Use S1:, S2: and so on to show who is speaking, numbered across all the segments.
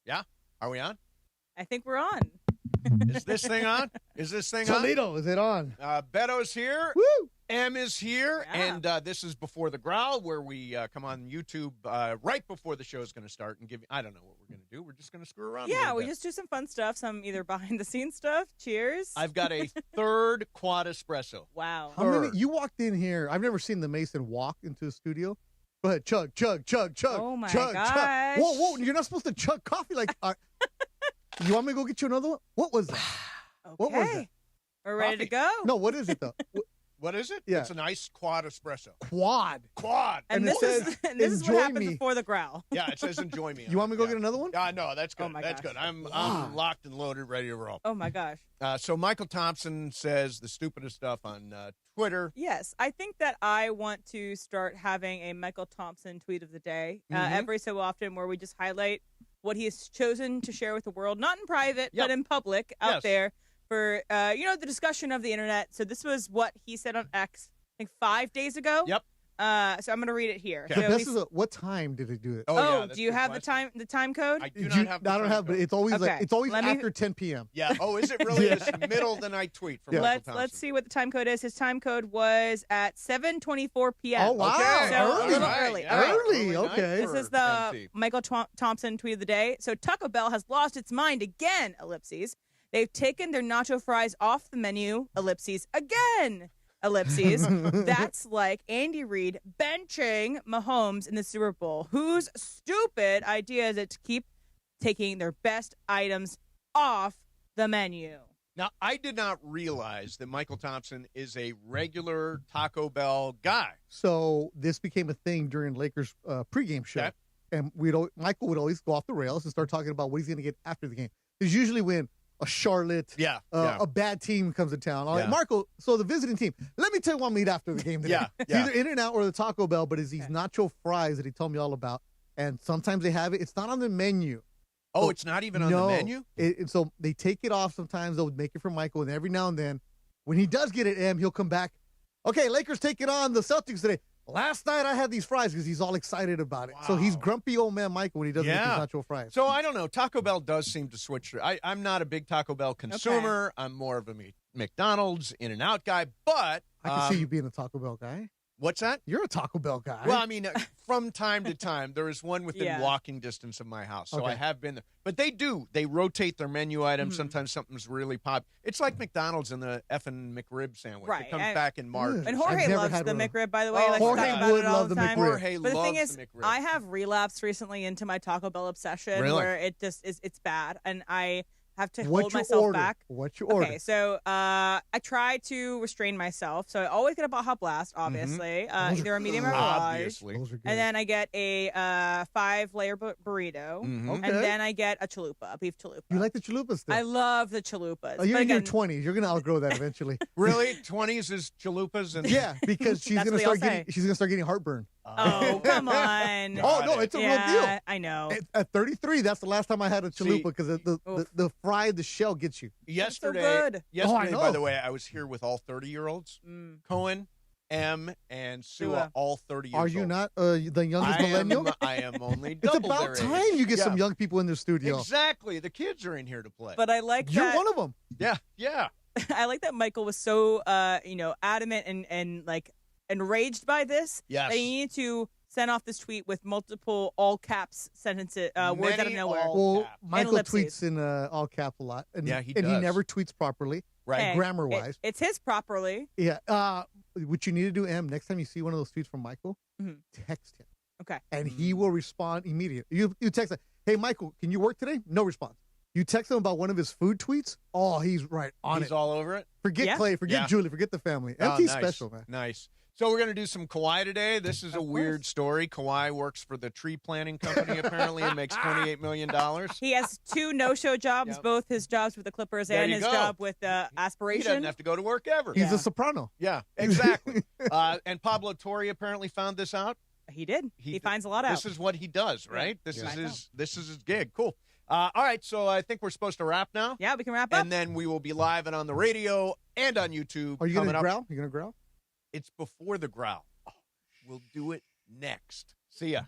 S1: Yeah? Are we on?
S2: I think we're on.
S1: Is this thing on? Is this thing
S3: Toledo, is it on?
S1: Beto's here.
S3: Woo!
S1: M is here.
S2: Yeah.
S1: And this is Before the Growl, where we come on YouTube right before the show is going to start and give you, I don't know what we're going to do. We're just going to screw around.
S2: Yeah, we just do some fun stuff, some either behind-the-scenes stuff. Cheers.
S1: I've got a third quad espresso.
S2: Wow.
S3: How many? You walked in here. I've never seen the Mason walk into the studio. Go ahead, chug, chug, chug, chug.
S2: Oh, my
S3: chug,
S2: gosh.
S3: Chug. Whoa, you're not supposed to chug coffee like. You want me to go get you another one? What was that?
S2: Okay.
S3: What was that?
S2: We're ready to go.
S3: No, what is it though?
S1: What is it?
S3: Yeah.
S1: It's a nice quad espresso.
S3: Quad.
S2: And
S3: it
S2: this
S3: says,
S2: is what
S3: "Enjoy
S2: happens
S3: me."
S2: before the growl.
S1: Yeah, it says enjoy me.
S3: You want me to go get another one?
S1: No, that's good.
S2: Oh my
S1: That's
S2: gosh.
S1: good. I'm locked and loaded, ready to roll.
S2: Oh, my gosh.
S1: So Michael Thompson says the stupidest stuff on Twitter.
S2: Yes, I think that I want to start having a Michael Thompson tweet of the day every so often where we just highlight what he has chosen to share with the world, not in private, but in public out there for, the discussion of the internet. So this was what he said on X, I think 5 days ago.
S1: Yep.
S2: So I'm going to read it here.
S3: The
S2: So
S3: best is what time did it do it?
S1: Oh,
S2: do you have the time code?
S1: I do not have the
S3: I don't
S1: time
S3: have, but
S1: code.
S3: it's always
S2: Okay.
S3: it's always
S2: Let me-
S3: after 10 p.m.
S1: Yeah. Oh, is it really this middle of the night tweet from Michael Thompson?
S2: Let's see what the time code is. His time code was at 7:24 p.m.
S3: Oh, wow.
S1: Okay.
S2: So
S3: Early.
S2: a little early.
S1: Yeah.
S2: All right.
S3: Early,
S1: night
S3: okay.
S2: This
S1: for
S2: is the
S1: MC.
S2: Michael Thompson tweet of the day. So Taco Bell has lost its mind again, ellipses. They've taken their nacho fries off the menu, ellipses, again, ellipses. That's like Andy Reid benching Mahomes in the Super Bowl. Whose stupid idea is it to keep taking their best items off the menu?
S1: Now, I did not realize that Michael Thompson is a regular Taco Bell guy.
S3: So this became a thing during Lakers pregame show,
S1: Okay.
S3: and Michael would always go off the rails and start talking about what he's going to get after the game. There's usually when a Charlotte, a bad team comes to town. All right, Marco, so the visiting team, let me tell you what I'm going to eat after the game today. It's either In-N-Out or the Taco Bell, but it's these nacho fries that he told me all about. And sometimes they have it. It's not on the menu.
S1: Oh,
S3: So,
S1: it's not even on the menu?
S3: So they take it off sometimes. They'll make it for Michael, and every now and then, when he does get it, he'll come back. Okay, Lakers take it on the Celtics today. Last night I had these fries because he's all excited about it. So he's grumpy old man Michael when he doesn't get these nacho fries.
S1: So I don't know. Taco Bell does seem to switch. I'm not a big Taco Bell consumer. I'm more of a McDonald's, In-N-Out guy. But
S3: I can see you being a Taco Bell guy.
S1: What's that?
S3: You're a Taco Bell guy.
S1: Well, I mean, from time to time, there is one within walking distance of my house. So I have been there. But they do. They rotate their menu items. Sometimes something's really pop. It's like McDonald's and the effing McRib sandwich.
S2: Right.
S1: It comes back in March.
S2: And Jorge loves the McRib, by the way.
S1: Oh,
S2: Let's
S3: Jorge
S2: talk about
S3: would
S2: it all
S3: love
S2: the
S3: the
S2: time.
S3: McRib.
S1: Jorge
S2: But the
S1: loves
S2: thing is,
S1: the McRib.
S2: I have relapsed recently into my Taco Bell obsession where it just is, it's bad. And I have to hold myself back.
S3: What's your order?
S2: Okay, so I try to restrain myself. So I always get a Baja Blast, obviously. Either a medium or a large.
S1: Obviously.
S3: Those are good.
S2: And then I get a 5-layer burrito.
S1: Mhm.
S3: Okay.
S2: And then I get a chalupa, a beef chalupa.
S3: You like the chalupas still?
S2: I love the chalupas.
S3: Oh, you're
S2: But
S3: in your
S2: again,
S3: 20s. You're going to outgrow that eventually.
S1: Really? 20s is chalupas? And
S3: Yeah, because she's
S2: That's
S3: going to
S2: what
S3: start
S2: they all
S3: getting heartburn.
S2: Oh, come on.
S3: Oh, no, it's a real deal.
S2: Yeah, I know.
S3: At 33, that's the last time I had a chalupa because the fry, the shell gets you.
S1: Yesterday,
S2: good.
S1: yesterday,
S3: know.
S1: by the way, I was here with all 30-year-olds. Cohen, M, and Sua, all 30 years old.
S3: Are you not the youngest millennial?
S1: I am only
S3: It's
S1: double
S3: about
S1: their age.
S3: time you get some young people in the studio.
S1: Exactly. The kids are in here to play.
S2: But I like
S3: You're
S2: that.
S3: one of them.
S1: Yeah.
S2: I like that Michael was so, adamant and like enraged by this.
S1: Yes.
S2: That he needed to send off this tweet with multiple all caps sentences, words out of
S1: Many
S2: nowhere.
S1: all
S3: Well,
S1: caps.
S3: Michael
S2: ellipses.
S3: tweets in all caps a lot. And,
S1: Yeah, he
S3: And he
S1: does.
S3: never tweets properly,
S1: Right.
S2: Hey,
S3: grammar-wise.
S2: It's his properly.
S3: Yeah. What you need to do, Em, next time you see one of those tweets from Michael, text him.
S2: Okay.
S3: And he will respond immediately. You text him, hey, Michael, can you work today? No response. You text him about one of his food tweets? Oh, he's right on
S1: He's
S3: it.
S1: all over it?
S3: Forget Clay, forget Julie, forget the family. MT's
S1: nice.
S3: special, man.
S1: Nice. So we're going to do some Kawhi today. This is a weird story. Kawhi works for the tree planting company, apparently, and makes $28 million.
S2: He has 2 no-show jobs, both his jobs with the Clippers
S1: There
S2: and
S1: you
S2: his
S1: go.
S2: job with
S1: He
S2: Aspiration.
S1: doesn't have to go to work ever.
S3: He's a soprano.
S1: Yeah, exactly. And Pablo Torre apparently found this out.
S2: He did. He finds a lot out.
S1: This is what he does, right?
S2: Yeah.
S1: This is his gig. Cool. All right, so I think we're supposed to wrap now.
S2: Yeah, we can wrap up.
S1: And then we will be live and on the radio and on YouTube.
S3: Are you going
S1: coming
S3: to
S1: up.
S3: growl? You going to growl?
S1: It's before the growl. We'll do it next. See ya.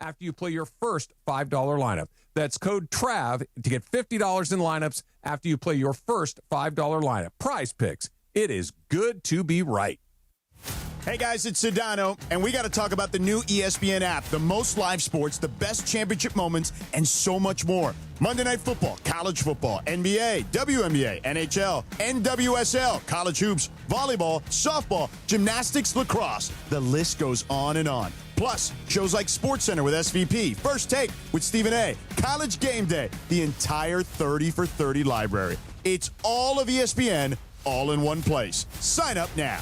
S4: after you play your first $5 lineup. That's code TRAV to get $50 in lineups after you play your first $5 lineup. Prize Picks. It is good to be right.
S5: Hey guys, it's Sedano, and we got to talk about the new ESPN app, the most live sports, the best championship moments, and so much more. Monday Night Football, college football, NBA, WNBA, NHL, NWSL, college hoops, volleyball, softball, gymnastics, lacrosse. The list goes on and on. Plus, shows like SportsCenter with SVP, First Take with Stephen A., College Game Day, the entire 30 for 30 library. It's all of ESPN, all in one place. Sign up now.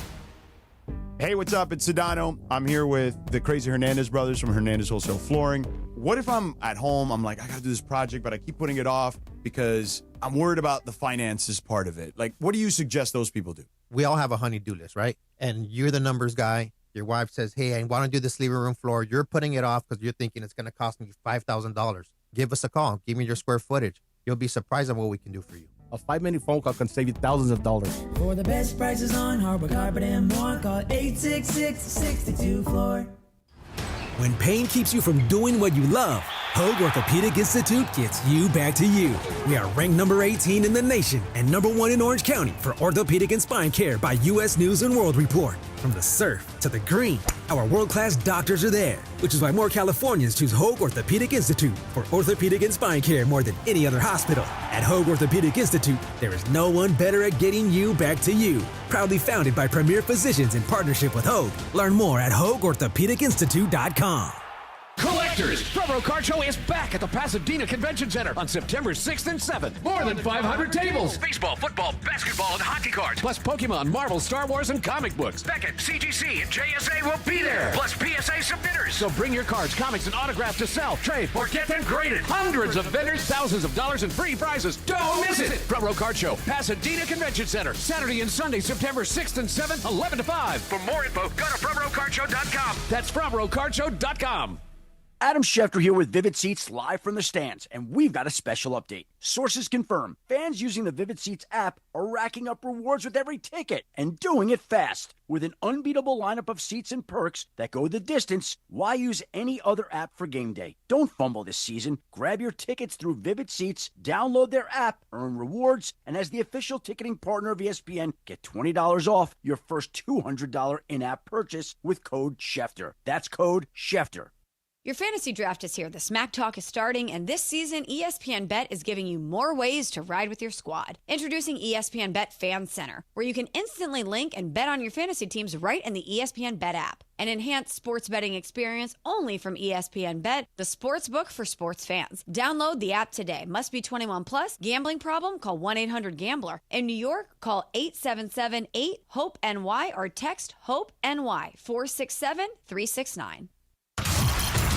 S5: Hey, what's up? It's Sedano. I'm here with the crazy Hernandez brothers from Hernandez Wholesale Flooring. What if I'm at home, I'm like, I got to do this project, but I keep putting it off because I'm worried about the finances part of it. Like, what do you suggest those people do?
S6: We all have a honey-do list, right? And you're the numbers guy. Your wife says, hey, I want to do this living room floor. You're putting it off because you're thinking it's going to cost me $5,000. Give us a call. Give me your square footage. You'll be surprised at what we can do for you.
S7: A 5-minute phone call can save you thousands of dollars.
S8: For the best prices on hardwood, carpet, and more, call 866-62-FLOOR.
S9: When pain keeps you from doing what you love, Hoag Orthopedic Institute gets you back to you. We are ranked number 18 in the nation and number 1 in Orange County for orthopedic and spine care by U.S. News and World Report. From the surf to the green, our world-class doctors are there, which is why more Californians choose Hoag Orthopedic Institute for orthopedic and spine care more than any other hospital. At Hoag Orthopedic Institute, there is no one better at getting you back to you. Proudly founded by premier physicians in partnership with Hoag. Learn more at HoagOrthopedicInstitute.com.
S10: Collectors, Front Row Card Show is back at the Pasadena Convention Center on September 6th and 7th. More than 500 tables. Baseball, football, basketball, and hockey cards. Plus Pokemon, Marvel, Star Wars, and comic books. Beckett, CGC, and JSA will be there. Plus PSA submitters. So bring your cards, comics, and autographs to sell, trade, or get them graded. Hundreds of vendors, thousands of dollars in free prizes. Don't miss it. Front Row Card Show, Pasadena Convention Center. Saturday and Sunday, September 6th and 7th, 11 to 5. For more info, go to FrontRowCardShow.com. That's FrontRowCardShow.com.
S11: Adam Schefter here with Vivid Seats live from the stands, and we've got a special update. Sources confirm fans using the Vivid Seats app are racking up rewards with every ticket and doing it fast. With an unbeatable lineup of seats and perks that go the distance, why use any other app for game day? Don't fumble this season. Grab your tickets through Vivid Seats, download their app, earn rewards, and as the official ticketing partner of ESPN, get $20 off your first $200 in-app purchase with code Schefter. That's code Schefter.
S12: Your fantasy draft is here. The Smack Talk is starting, and this season, ESPN Bet is giving you more ways to ride with your squad. Introducing ESPN Bet Fan Center, where you can instantly link and bet on your fantasy teams right in the ESPN Bet app. An enhanced sports betting experience only from ESPN Bet, the sports book for sports fans. Download the app today. Must be 21 plus. Gambling problem? Call 1-800-GAMBLER. In New York, call 877-8-HOPE-NY or text HOPE-NY 467-369.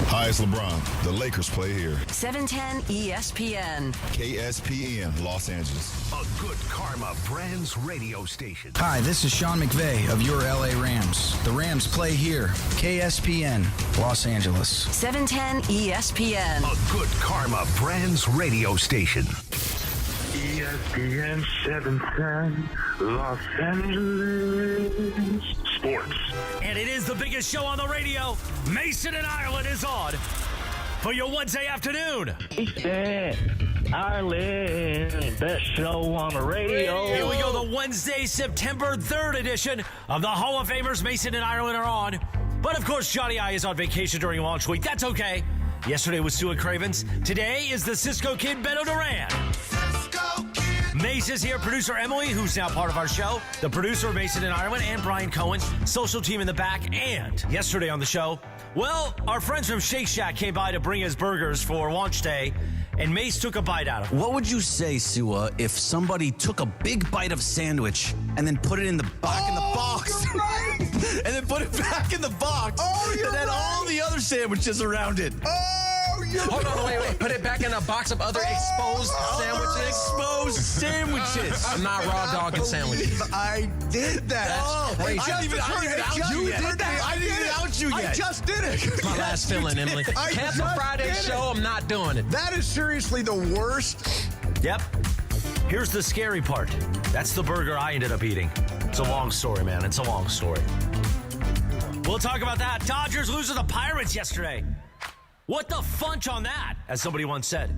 S13: Hi, it's LeBron. The Lakers play here.
S14: 710 ESPN.
S13: KSPN, Los Angeles.
S15: A Good Karma Brands radio station.
S16: Hi, this is Sean McVay of your LA Rams. The Rams play here. KSPN, Los Angeles.
S14: 710 ESPN.
S15: A Good Karma Brands radio station.
S17: ESPN 710, Los Angeles. Sports.
S18: And it is the biggest show on the radio. Mason and Ireland is on for your Wednesday afternoon.
S17: Ireland, best show on the radio.
S18: Here we go, the Wednesday, September 3rd edition of the Hall of Famers. Mason and Ireland are on. But, of course, Johnny I is on vacation during launch week. That's okay. Yesterday was Stuart Cravens. Today is the Cisco Kid, Beto Duran. Mace is here, producer Emily, who's now part of our show, the producer of Mason and Ireland, and Brian Cohen, social team in the back. And yesterday on the show, well, our friends from Shake Shack came by to bring us burgers for launch day, and Mace took a bite out of it.
S19: What would you say, Sua, if somebody took a big bite of sandwich and then put it in the back in the box?
S20: Right.
S19: And then put it back in the box. And then all the other sandwiches around it.
S20: Hold on, wait. Put it back in a box of other exposed sandwiches.
S19: Exposed sandwiches.
S20: I'm not raw dogging sandwiches.
S19: I did that.
S20: That's crazy.
S19: I didn't even out you yet.
S1: I just did it.
S20: It's my last feeling, Emily. Cancel Friday's show. I'm not doing it.
S1: That is seriously the worst.
S18: Yep. Here's the scary part. That's the burger I ended up eating. It's a long story, man. It's a long story. We'll talk about that. Dodgers lose to the Pirates yesterday. What the funch on that, as somebody once said.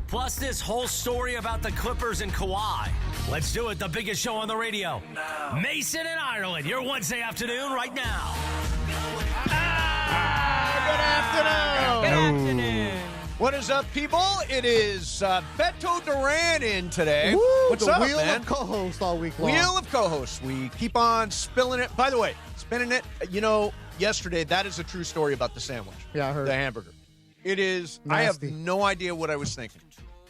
S18: Plus this whole story about the Clippers and Kawhi. Let's do it, the biggest show on the radio. Mason and Ireland, your Wednesday afternoon right now.
S1: Good afternoon. What is up, people? It is Beto Duran in today.
S3: Woo,
S1: What's
S3: the
S1: up,
S3: wheel
S1: man?
S3: of co-hosts all week long.
S1: Wheel of co-hosts. We keep on spilling it. By the way, spinning it. You know, yesterday, that is a true story about the sandwich.
S3: Yeah, I heard.
S1: The hamburger. It is.
S3: Nasty.
S1: I have no idea what I was thinking.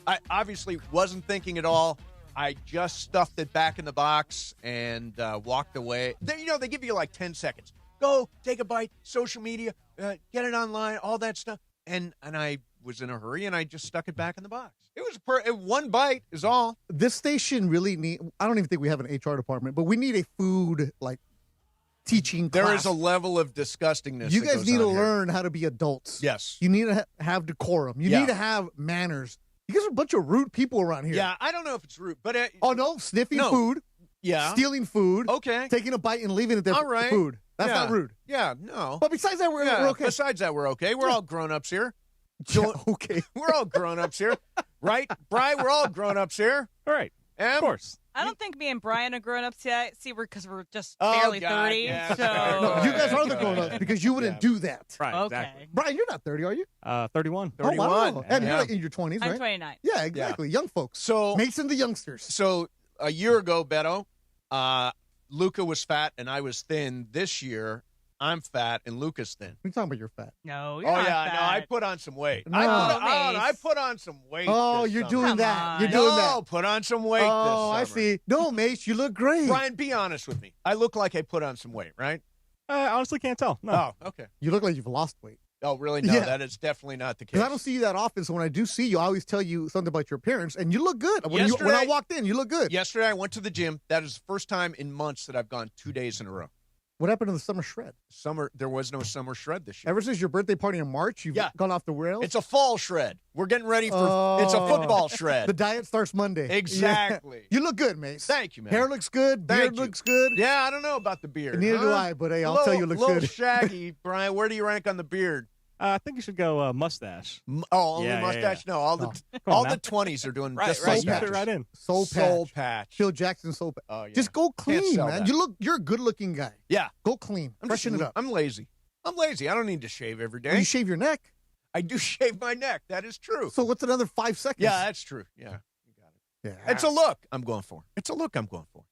S1: I obviously wasn't thinking at all. I just stuffed it back in the box and walked away. They give you like 10 seconds. Go, take a bite, social media, get it online, all that stuff. And I was in a hurry, and I just stuck it back in the box. It was one bite is all.
S3: This station really I don't even think we have an HR department, but we need a food, teaching class.
S1: There is a level of disgustingness.
S3: You guys need to
S1: here.
S3: learn how to be adults.
S1: Yes.
S3: You need to have decorum. You need to have manners. You guys are a bunch of rude people around here.
S1: Yeah, I don't know if it's rude, but
S3: sniffing food.
S1: Yeah.
S3: Stealing food.
S1: Okay.
S3: Taking a bite and leaving it there.
S1: All right.
S3: Food. That's not rude.
S1: Yeah, no.
S3: But besides that, we're okay.
S1: Besides that, we're okay. We're all grown-ups here.
S3: Yeah, okay.
S1: We're all grown-ups here. Right? Brian, we're all grown-ups here.
S21: All right. Of course.
S2: I don't think me and Brian are grown-ups yet. See, because we're just barely 30.
S1: Yeah,
S2: so
S3: No, you guys are the grown-ups because you wouldn't do that.
S21: Right,
S2: okay.
S21: exactly.
S3: Brian, you're not 30, are you?
S21: 31.
S1: 31.
S3: Oh, wow. And
S1: Yeah.
S3: you're in your 20s, right?
S2: I'm 29.
S3: Yeah, exactly. Young folks.
S1: So
S3: Mason the youngsters.
S1: So a year ago, Beto, Luca was fat and I was thin. This year, I'm fat and Luca's thin.
S3: We're talking about you're fat.
S2: No, you're not fat.
S1: No, I put on some weight.
S3: No.
S1: I put on some weight.
S3: Oh,
S1: this
S3: you're
S1: summer.
S3: doing
S2: Come
S3: that.
S2: on.
S3: You're doing
S1: No,
S3: that.
S1: put on some weight this
S3: Oh, I
S1: summer.
S3: see. No, Mace, you look great.
S1: Brian, be honest with me. I look like I put on some weight, right?
S21: I honestly can't tell. No.
S1: Oh, okay.
S3: You look like you've lost weight.
S1: Oh, really? No,
S3: Yeah.
S1: that is definitely not the case.
S3: Because I don't see you that often, so when I do see you, I always tell you something about your appearance, and you look good. When I
S1: Yesterday-
S3: walked in, you look good.
S1: Yesterday, I went to the gym. That is the first time in months that I've gone 2 days in a row.
S3: What happened to the summer shred?
S1: There was no summer shred this year.
S3: Ever since your birthday party in March, you've gone off the rails?
S1: It's a fall shred. We're getting ready for it's a football shred.
S3: The diet starts Monday.
S1: Exactly.
S3: Yeah. You look good, Mace.
S1: Thank you, man.
S3: Hair looks good. Beard
S1: Thank you.
S3: looks good.
S1: Yeah, I don't know about the beard.
S3: Neither do
S1: huh?
S3: I, but hey, I'll tell you it looks
S1: little
S3: good.
S1: shaggy, Brian. Where do you rank on the beard?
S21: I think you should go mustache.
S1: Only
S21: Yeah,
S1: mustache?
S21: yeah.
S1: No, all
S21: Come
S1: the
S21: on now.
S1: 20s are doing
S21: Right,
S1: just
S21: right.
S1: soul
S21: You fit
S1: patches.
S21: right in.
S1: Soul patch.
S3: Phil Jackson soul patch.
S1: Oh, yeah.
S3: Just go
S1: Can't
S3: clean,
S1: sell
S3: man.
S1: that.
S3: You're a good-looking guy.
S1: Yeah.
S3: Go clean. Freshen it up.
S1: I'm lazy. I don't need to shave every day.
S3: You shave your neck.
S1: I do shave my neck. That is true.
S3: So what's another 5 seconds?
S1: Yeah, that's true. Yeah. You got it.
S3: Yeah.
S1: It's a look I'm going for. It's a look I'm going for.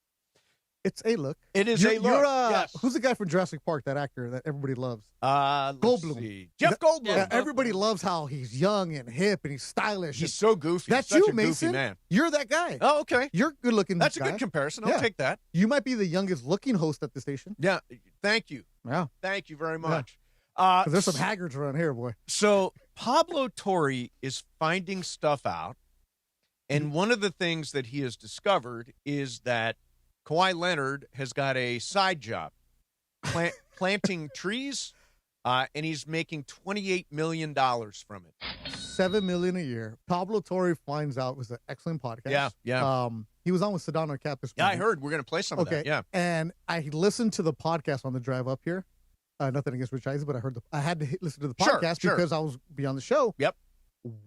S3: It's a look.
S1: It is a look. Yes.
S3: Who's the guy from Jurassic Park, that actor that everybody loves?
S1: Goldblum. See. Jeff Goldblum.
S3: Yeah, everybody loves how he's young and hip and he's stylish.
S1: He's so goofy.
S3: That's
S1: Such
S3: you,
S1: a goofy
S3: Mason.
S1: man.
S3: You're that guy.
S1: Oh, okay.
S3: You're good looking.
S1: That's a
S3: guy.
S1: good comparison. I'll
S3: Yeah.
S1: take that.
S3: You might be the youngest looking host at the station.
S1: Yeah. Thank you.
S3: Yeah.
S1: Thank you very much.
S3: Because there's some haggards around here, boy.
S1: So Pablo Torre is finding stuff out. And one of the things that he has discovered is that Kawhi Leonard has got a side job, planting trees, and he's making $28 million from it.
S3: $7 million a year. Pablo Torre finds out. It was an excellent podcast.
S1: Yeah.
S3: He was on with Sedano Cap this
S1: Yeah,
S3: morning.
S1: I heard. We're going to play some of that. Yeah.
S3: And I listened to the podcast on the drive up here. Nothing against Rich Eisen, but I had to listen to the podcast because I was beyond the show.
S1: Yep.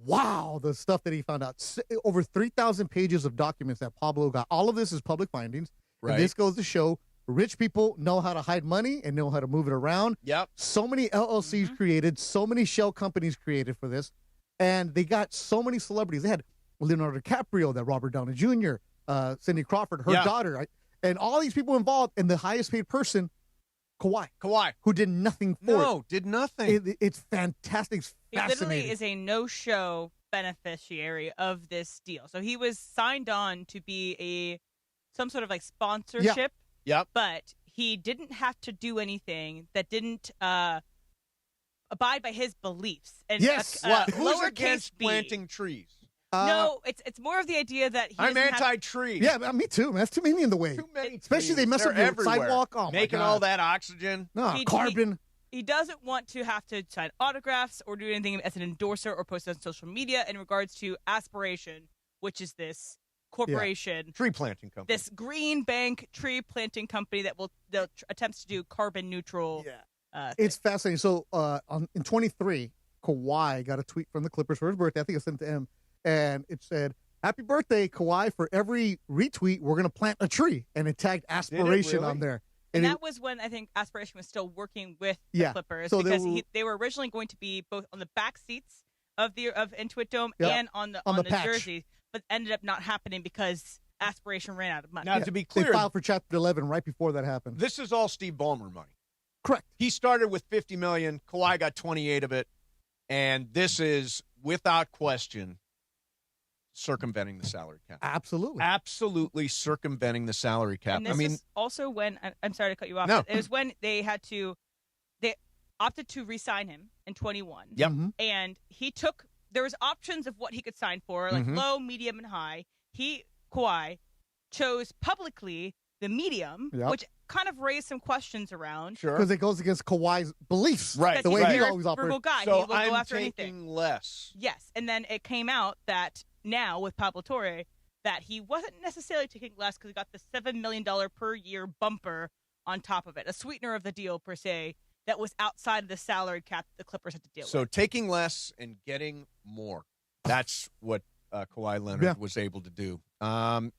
S3: Wow, the stuff that he found out. Over 3,000 pages of documents that Pablo got. All of this is public findings.
S1: Right.
S3: And this goes to show rich people know how to hide money and know how to move it around.
S1: Yep.
S3: So many LLCs created, so many shell companies created for this. And they got so many celebrities. They had Leonardo DiCaprio, that Robert Downey Jr., Cindy Crawford, her daughter, right? And all these people involved, and the highest paid person, Kawhi, who did nothing for it.
S1: No, did nothing.
S3: It's fantastic. It's
S2: He
S3: fascinating.
S2: literally is a no-show beneficiary of this deal. So he was signed on to be some sort of like sponsorship.
S1: Yep.
S2: But he didn't have to do anything that didn't abide by his beliefs. And
S1: Yes. Who's
S2: lowercase
S1: against
S2: b.
S1: planting trees?
S2: No, it's more of the idea that he
S1: I'm
S2: doesn't have-
S1: anti-tree.
S3: Yeah, me too, man. That's too many in the way.
S1: Too many
S3: Especially they mess
S1: They're
S3: up your
S1: everywhere.
S3: sidewalk. Oh,
S1: Making
S3: my God.
S1: all that oxygen.
S3: No,
S2: He-
S3: carbon.
S2: He doesn't want to have to sign autographs or do anything as an endorser or post on social media in regards to Aspiration, which is this corporation,
S1: tree planting company,
S2: this green bank tree planting company that attempts to do carbon neutral.
S3: It's fascinating. So in 23, Kawhi got a tweet from the Clippers for his birthday. I think I sent it to him. And it said, "Happy birthday, Kawhi. For every retweet, we're going to plant a tree." And it tagged Aspiration on there.
S2: And that was when I think Aspiration was still working with the Clippers,
S3: so
S2: because they were originally going to be both on the back seats of Intuit Dome and on the jersey, but ended up not happening because Aspiration ran out of money.
S1: Now, to be clear,
S3: they filed for Chapter 11 right before that happened.
S1: This is all Steve Ballmer money.
S3: Correct.
S1: He started with $50 million. Kawhi got 28 of it, and this is without question circumventing the salary cap. Absolutely circumventing the salary cap.
S2: And this is also when I'm sorry to cut you off.
S1: No.
S2: It was when they opted to re-sign him in 21.
S1: Yep.
S2: And there was options of what he could sign for, like low, medium, and high. Kawhi chose publicly the medium, which kind of raised some questions around.
S3: Sure. Because it goes against Kawhi's beliefs.
S1: Right.
S3: The way he
S2: You're
S3: always
S2: a frugal
S3: operates.
S2: guy.
S1: So
S2: He will go
S1: I'm
S2: after
S1: taking
S2: anything.
S1: less.
S2: Yes. And then it came out that now with Pablo Torre that he wasn't necessarily taking less because he got the $7 million per year bumper on top of it, a sweetener of the deal per se that was outside of the salary cap the Clippers had to deal with.
S1: So taking less and getting more. That's what Kawhi Leonard was able to do. I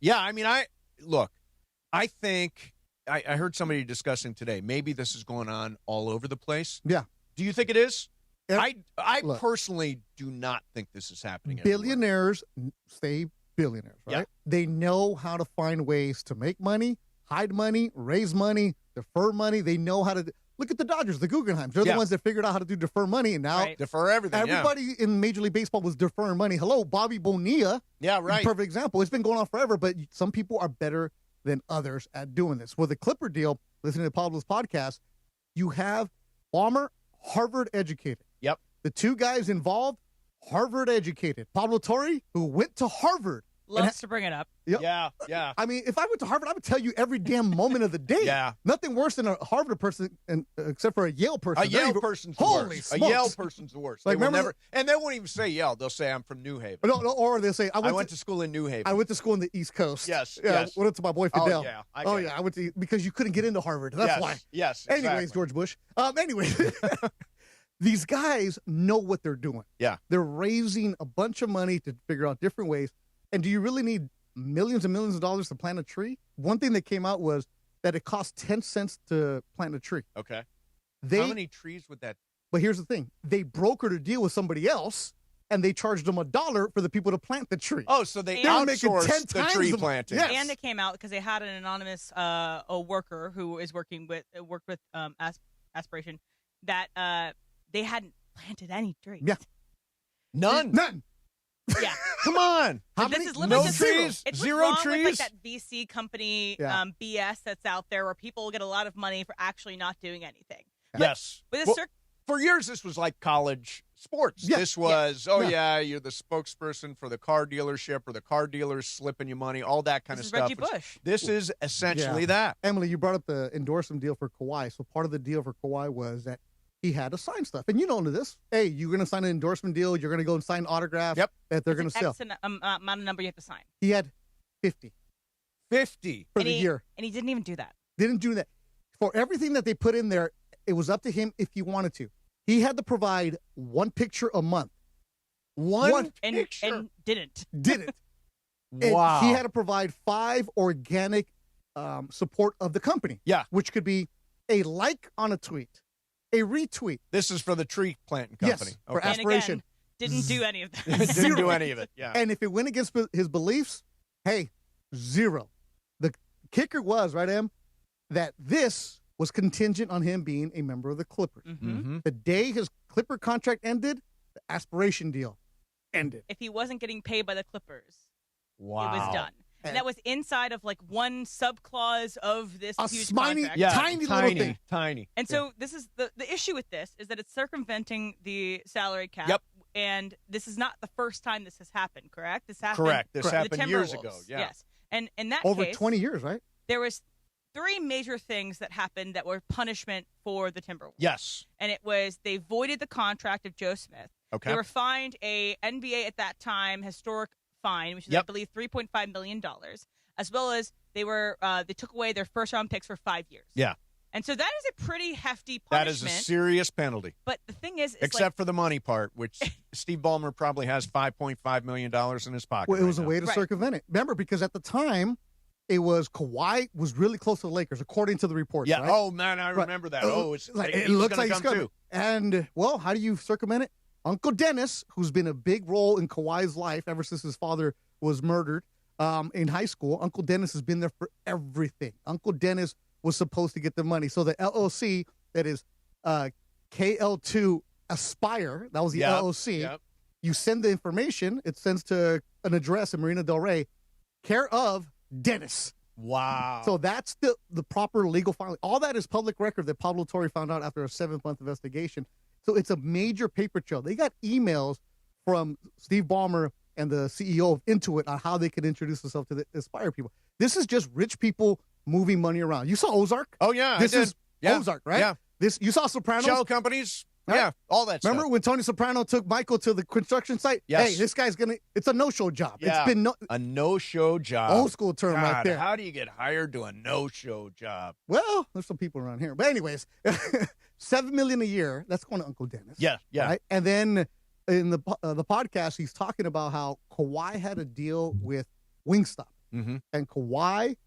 S1: think I heard somebody discussing today, maybe this is going on all over the place.
S3: Yeah.
S1: Do you think it is? I personally do not think this is happening.
S3: Billionaires stay billionaires, right?
S1: Yeah.
S3: They know how to find ways to make money, hide money, raise money, defer money. They know how to look at the Dodgers, the Guggenheims. They're the ones that figured out how to do defer money, and now
S1: defer everything.
S3: Everybody in Major League Baseball was deferring money. Hello, Bobby Bonilla.
S1: Yeah, right.
S3: Perfect example. It's been going on forever, but some people are better than others at doing this. With the Clipper deal, listening to Pablo's podcast, you have Ballmer, Harvard educated.
S1: Yep.
S3: The two guys involved, Harvard educated. Pablo Torre, who went to Harvard.
S2: Loves to bring it up.
S3: Yep.
S1: Yeah.
S3: I mean, if I went to Harvard, I would tell you every damn moment of the day.
S1: Yeah.
S3: Nothing worse than a Harvard person, except for a Yale person.
S1: A Yale person's the
S3: Holy
S1: worst.
S3: smokes.
S1: A Yale person's the worst.
S3: Like,
S1: They will
S3: remember
S1: and they won't even say Yale. They'll say I'm from New Haven.
S3: No, or they'll say
S1: I went to school in New Haven.
S3: I went to school in the East Coast.
S1: Yes.
S3: Yeah. Went up to my boy Fidel.
S1: Oh,
S3: yeah. I went to because you couldn't get into Harvard. That's why.
S1: Yes.
S3: Anyways,
S1: exactly.
S3: George Bush. Anyway, these guys know what they're doing.
S1: Yeah.
S3: They're raising a bunch of money to figure out different ways. And do you really need millions and millions of dollars to plant a tree? One thing that came out was that it costs 10 cents to plant a tree.
S1: Okay. How many trees would that?
S3: But here's the thing. They brokered a deal with somebody else, and they charged them $1 for the people to plant the tree.
S1: Oh, so they
S3: They're making
S1: outsourced
S3: 10
S1: the
S3: times
S1: tree planting.
S3: Yes.
S2: And it came out because they had an anonymous a worker who is worked with Aspiration that they hadn't planted any trees.
S3: Yeah.
S1: None.
S2: Yeah.
S1: Come on.
S2: This is
S1: no
S2: literally
S1: trees?
S2: It's
S1: Zero
S2: wrong
S1: trees?
S2: with like that VC company BS that's out there where people get a lot of money for actually not doing anything.
S1: Yes.
S2: But
S1: for years, this was like college sports.
S3: Yeah.
S1: This was, you're the spokesperson for the car dealership or the car dealer's slipping you money, all that kind
S2: This
S1: of
S2: is
S1: stuff.
S2: Reggie Bush.
S1: This is essentially that.
S3: Emily, you brought up the endorsement deal for Kawhi. So part of the deal for Kawhi was that he had to sign stuff. And you know this. Hey, you're going to sign an endorsement deal. You're going to go and sign autographs that they're going to sell.
S2: Amount of number you have to sign.
S3: He had 50.
S1: 50
S3: for the year.
S2: And he didn't even do that.
S3: Didn't do that. For everything that they put in there, it was up to him if he wanted to. He had to provide one picture a month. One picture.
S2: And didn't.
S3: Didn't.
S1: Wow.
S3: And he had to provide 5 organic support of the company.
S1: Yeah.
S3: Which could be a like on a tweet, a retweet.
S1: This is for the tree planting company.
S3: Yes, for Aspiration.
S2: And again, didn't do any of that.
S1: Didn't do any of it. Yeah.
S3: And if it went against his beliefs, hey, 0. The kicker was, right, Em, that this was contingent on him being a member of the Clippers.
S2: Mm-hmm.
S3: The day his Clipper contract ended, the Aspiration deal ended.
S2: If he wasn't getting paid by the Clippers,
S1: wow.
S2: it was done. And that was inside of like one subclause of this huge contract.
S3: Tiny little thing.
S1: Tiny.
S2: And so this is the issue with this is that it's circumventing the salary cap.
S1: Yep.
S2: And this is not the first time this has happened, correct? This happened.
S1: Correct. This happened
S2: the
S1: years
S2: Timberwolves.
S1: ago. Yeah.
S2: Yes. And in that
S3: Over
S2: case,
S3: 20 years, right?
S2: there was 3 major things that happened that were punishment for the Timberwolves.
S1: Yes.
S2: And it was they voided the contract of Joe Smith.
S1: Okay.
S2: They were fined a NBA at that time historic fine, which is I believe $3.5 million, as well as they took away their first round picks for 5 years.
S1: Yeah.
S2: And so that is a pretty hefty punishment.
S1: That is a serious penalty.
S2: But the thing is,
S1: except for the money part, which Steve Ballmer probably has $5.5 million in his pocket.
S3: Well, it was a way to circumvent it. Remember, because at the time, it was Kawhi was really close to the Lakers, according to the reports.
S1: Yeah.
S3: Right?
S1: Oh man, I remember that. Oh, it's
S3: like it looks like he's coming. And well, how do you circumvent it? Uncle Dennis, who's been a big role in Kawhi's life ever since his father was murdered in high school. Uncle Dennis has been there for everything. Uncle Dennis was supposed to get the money. So the LLC, that is KL2 Aspire, that was the LLC. Yep. You send the information. It sends to an address in Marina Del Rey, care of Dennis.
S1: Wow.
S3: So that's the proper legal filing. All that is public record that Pablo Torre found out after a 7-month investigation. So it's a major paper trail. They got emails from Steve Ballmer and the CEO of Intuit on how they could introduce themselves to the Aspire people. This is just rich people moving money around. You saw Ozark?
S1: Oh, yeah.
S3: This is Ozark, right?
S1: Yeah.
S3: You saw Sopranos?
S1: Shell companies.
S3: Right?
S1: Yeah, all that stuff.
S3: Remember when Tony Soprano took Michael to the construction site?
S1: Yes.
S3: Hey, this guy's it's a no-show job.
S1: Yeah.
S3: It's been
S1: a no-show job.
S3: Old school term right there.
S1: How do you get hired to a no-show job?
S3: Well, there's some people around here. But anyways, $7 million a year, that's going to Uncle Dennis.
S1: Yeah.
S3: Right? And then in the podcast, he's talking about how Kawhi had a deal with Wingstop.
S1: Mm-hmm.
S3: And Kawhi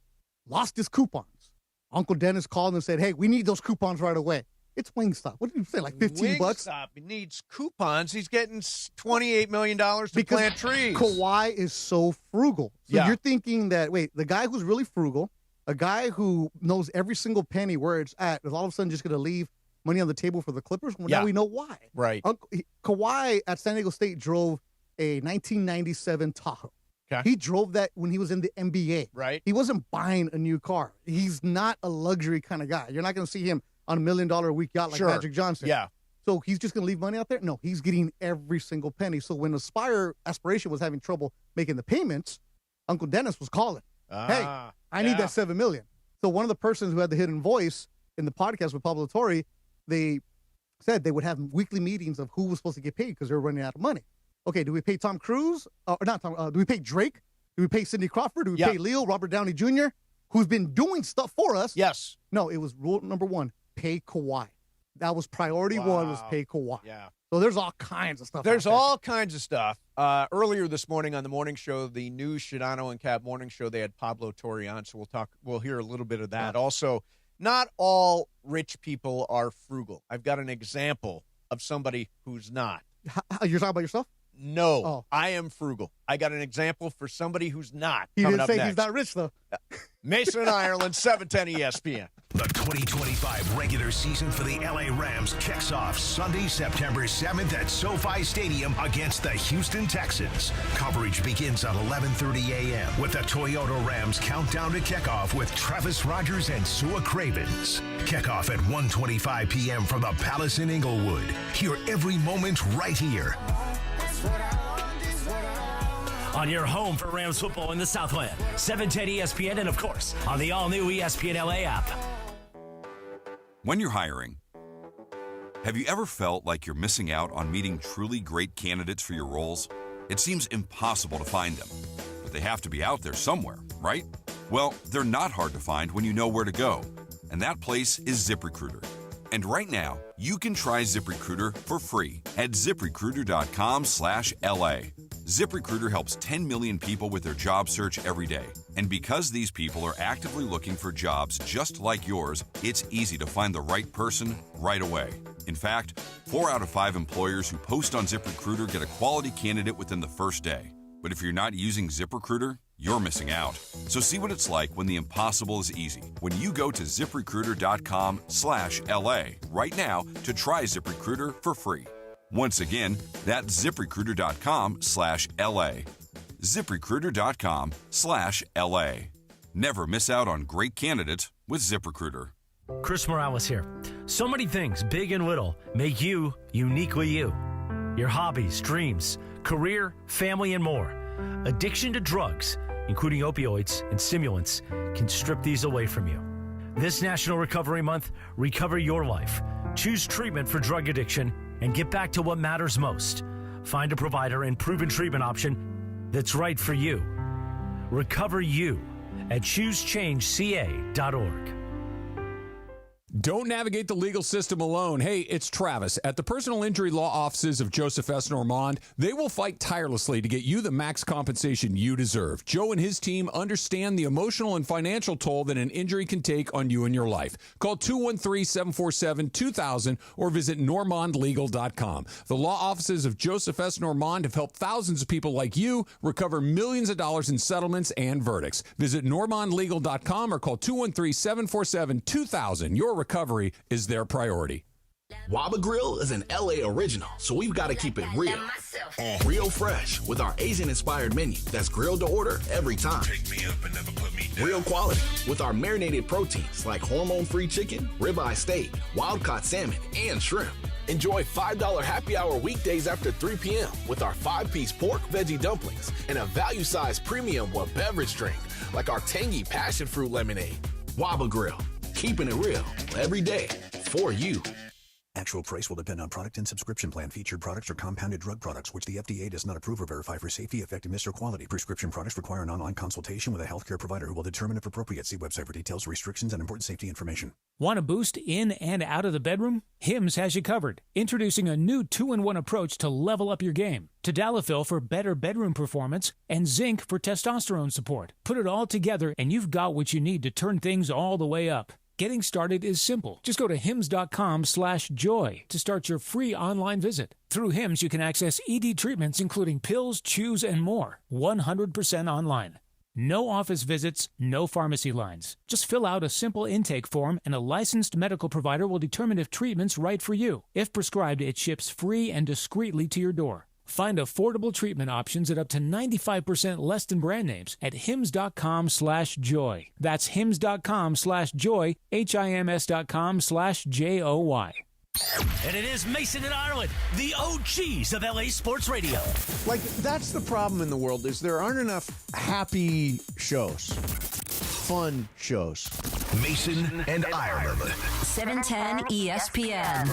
S3: lost his coupons. Uncle Dennis called and said, hey, we need those coupons right away. It's Wingstop. What did you say, like $15?
S1: Wingstop needs coupons. He's getting $28 million to plant trees.
S3: Kawhi is so frugal. So you're thinking that, wait, the guy who's really frugal, a guy who knows every single penny where it's at, is all of a sudden just going to leave money on the table for the Clippers? Well, now we know why.
S1: Right.
S3: Kawhi at San Diego State drove a 1997 Tahoe.
S1: Okay.
S3: He drove that when he was in the NBA.
S1: Right.
S3: He wasn't buying a new car. He's not a luxury kind of guy. You're not going to see him on $1 million a week yacht like Magic Johnson.
S1: Yeah.
S3: So he's just going to leave money out there? No, he's getting every single penny. So when Aspiration was having trouble making the payments, Uncle Dennis was calling. Hey, I need that $7 million. So one of the persons who had the hidden voice in the podcast with Pablo Torre, they said they would have weekly meetings of who was supposed to get paid because they were running out of money. Okay, do we pay Tom Cruise? Or not Tom, do we pay Drake? Do we pay Cindy Crawford? Do we pay Leo, Robert Downey Jr., who's been doing stuff for us?
S1: Yes.
S3: No, it was rule number one. Pay Kawhi. That was priority one, was pay Kawhi.
S1: Yeah.
S3: So there's all kinds of stuff.
S1: There's all kinds of stuff. Earlier this morning on the morning show, the new Shadano and Cap morning show, they had Pablo Torre on, so we'll hear a little bit of that. Also, not all rich people are frugal. I've got an example of somebody who's not.
S3: You're talking about yourself?
S1: No, I am frugal. I got an example for somebody who's not.
S3: He
S1: coming
S3: didn't
S1: up
S3: say
S1: next.
S3: he's not rich, though.
S1: Mason, Ireland, 710 ESPN.
S15: The 2025 regular season for the LA Rams kicks off Sunday, September 7th at SoFi Stadium against the Houston Texans. Coverage begins at 11:30 a.m. with the Toyota Rams countdown to kickoff with Travis Rogers and Sua Cravens. Kickoff at 1:25 p.m. from the Palace in Inglewood. Hear every moment right here.
S18: On your home for Rams football in the Southland, 710 ESPN, and of course, on the all-new ESPN LA app.
S4: When you're hiring, have you ever felt like you're missing out on meeting truly great candidates for your roles? It seems impossible to find them, but they have to be out there somewhere, right? Well, they're not hard to find when you know where to go, and that place is ZipRecruiter. And right now, you can try ZipRecruiter for free at ZipRecruiter.com/LA. ZipRecruiter helps 10 million people with their job search every day. And because these people are actively looking for jobs just like yours, it's easy to find the right person right away. In fact, 4 out of 5 employers who post on ZipRecruiter get a quality candidate within the first day. But if you're not using ZipRecruiter, you're missing out. So see what it's like when the impossible is easy. When you go to ZipRecruiter.com/LA right now to try ZipRecruiter for free. Once again, that's ZipRecruiter.com/LA. ZipRecruiter.com/LA. Never miss out on great candidates with ZipRecruiter.
S18: Chris Morales here. So many things, big and little, make you uniquely you. Your hobbies, dreams, career, family, and more. Addiction to drugs, including opioids and stimulants, can strip these away from you. This National Recovery Month, recover your life. Choose treatment for drug addiction and get back to what matters most. Find a provider and proven treatment option that's right for you. Recover you at ChooseChangeCA.org.
S5: Don't navigate the legal system alone. Hey, it's Travis. At the personal injury law offices of Joseph S. Normand, they will fight tirelessly to get you the max compensation you deserve. Joe and his team understand the emotional and financial toll that an injury can take on you and your life. Call 213-747-2000 or visit normandlegal.com. The law offices of Joseph S. Normand have helped thousands of people like you recover millions of dollars in settlements and verdicts. Visit normandlegal.com or call 213-747-2000. Your recovery is their priority.
S22: Waba Grill is an LA original, so we've got to keep it real. Real fresh with our Asian-inspired menu that's grilled to order every time.
S13: Pick me up and never put me down.
S22: Real quality with our marinated proteins like hormone-free chicken, ribeye steak, wild-caught salmon, and shrimp. Enjoy $5 happy hour weekdays after 3 p.m. with our 5-piece pork veggie dumplings and a value-sized premium beverage drink like our tangy passion fruit lemonade. Waba Grill, keeping it real every day for you.
S23: Actual price will depend on product and subscription plan. Featured products are compounded drug products, which the FDA does not approve or verify for safety, effectiveness, or quality. Prescription products require an online consultation with a healthcare provider who will determine if appropriate. See website for details, restrictions, and important safety information.
S24: Want to boost in and out of the bedroom? Hims has you covered. Introducing a new 2-in-1 approach to level up your game. Tadalafil for better bedroom performance and zinc for testosterone support. Put it all together and you've got what you need to turn things all the way up. Getting started is simple. Just go to hims.com/joy to start your free online visit. Through Hims, you can access ED treatments, including pills, chews, and more, 100% online. No office visits, no pharmacy lines. Just fill out a simple intake form, and a licensed medical provider will determine if treatment's right for you. If prescribed, it ships free and discreetly to your door. Find affordable treatment options at up to 95% less than brand names at hims.com/joy. That's hims.com/joy, HIMS.com/JOY.
S18: And it is Mason and Ireland, the OGs of LA Sports Radio.
S1: Like, that's the problem in the world, is there aren't enough happy shows, fun shows.
S15: Mason and Ireland.
S14: 710 ESPN.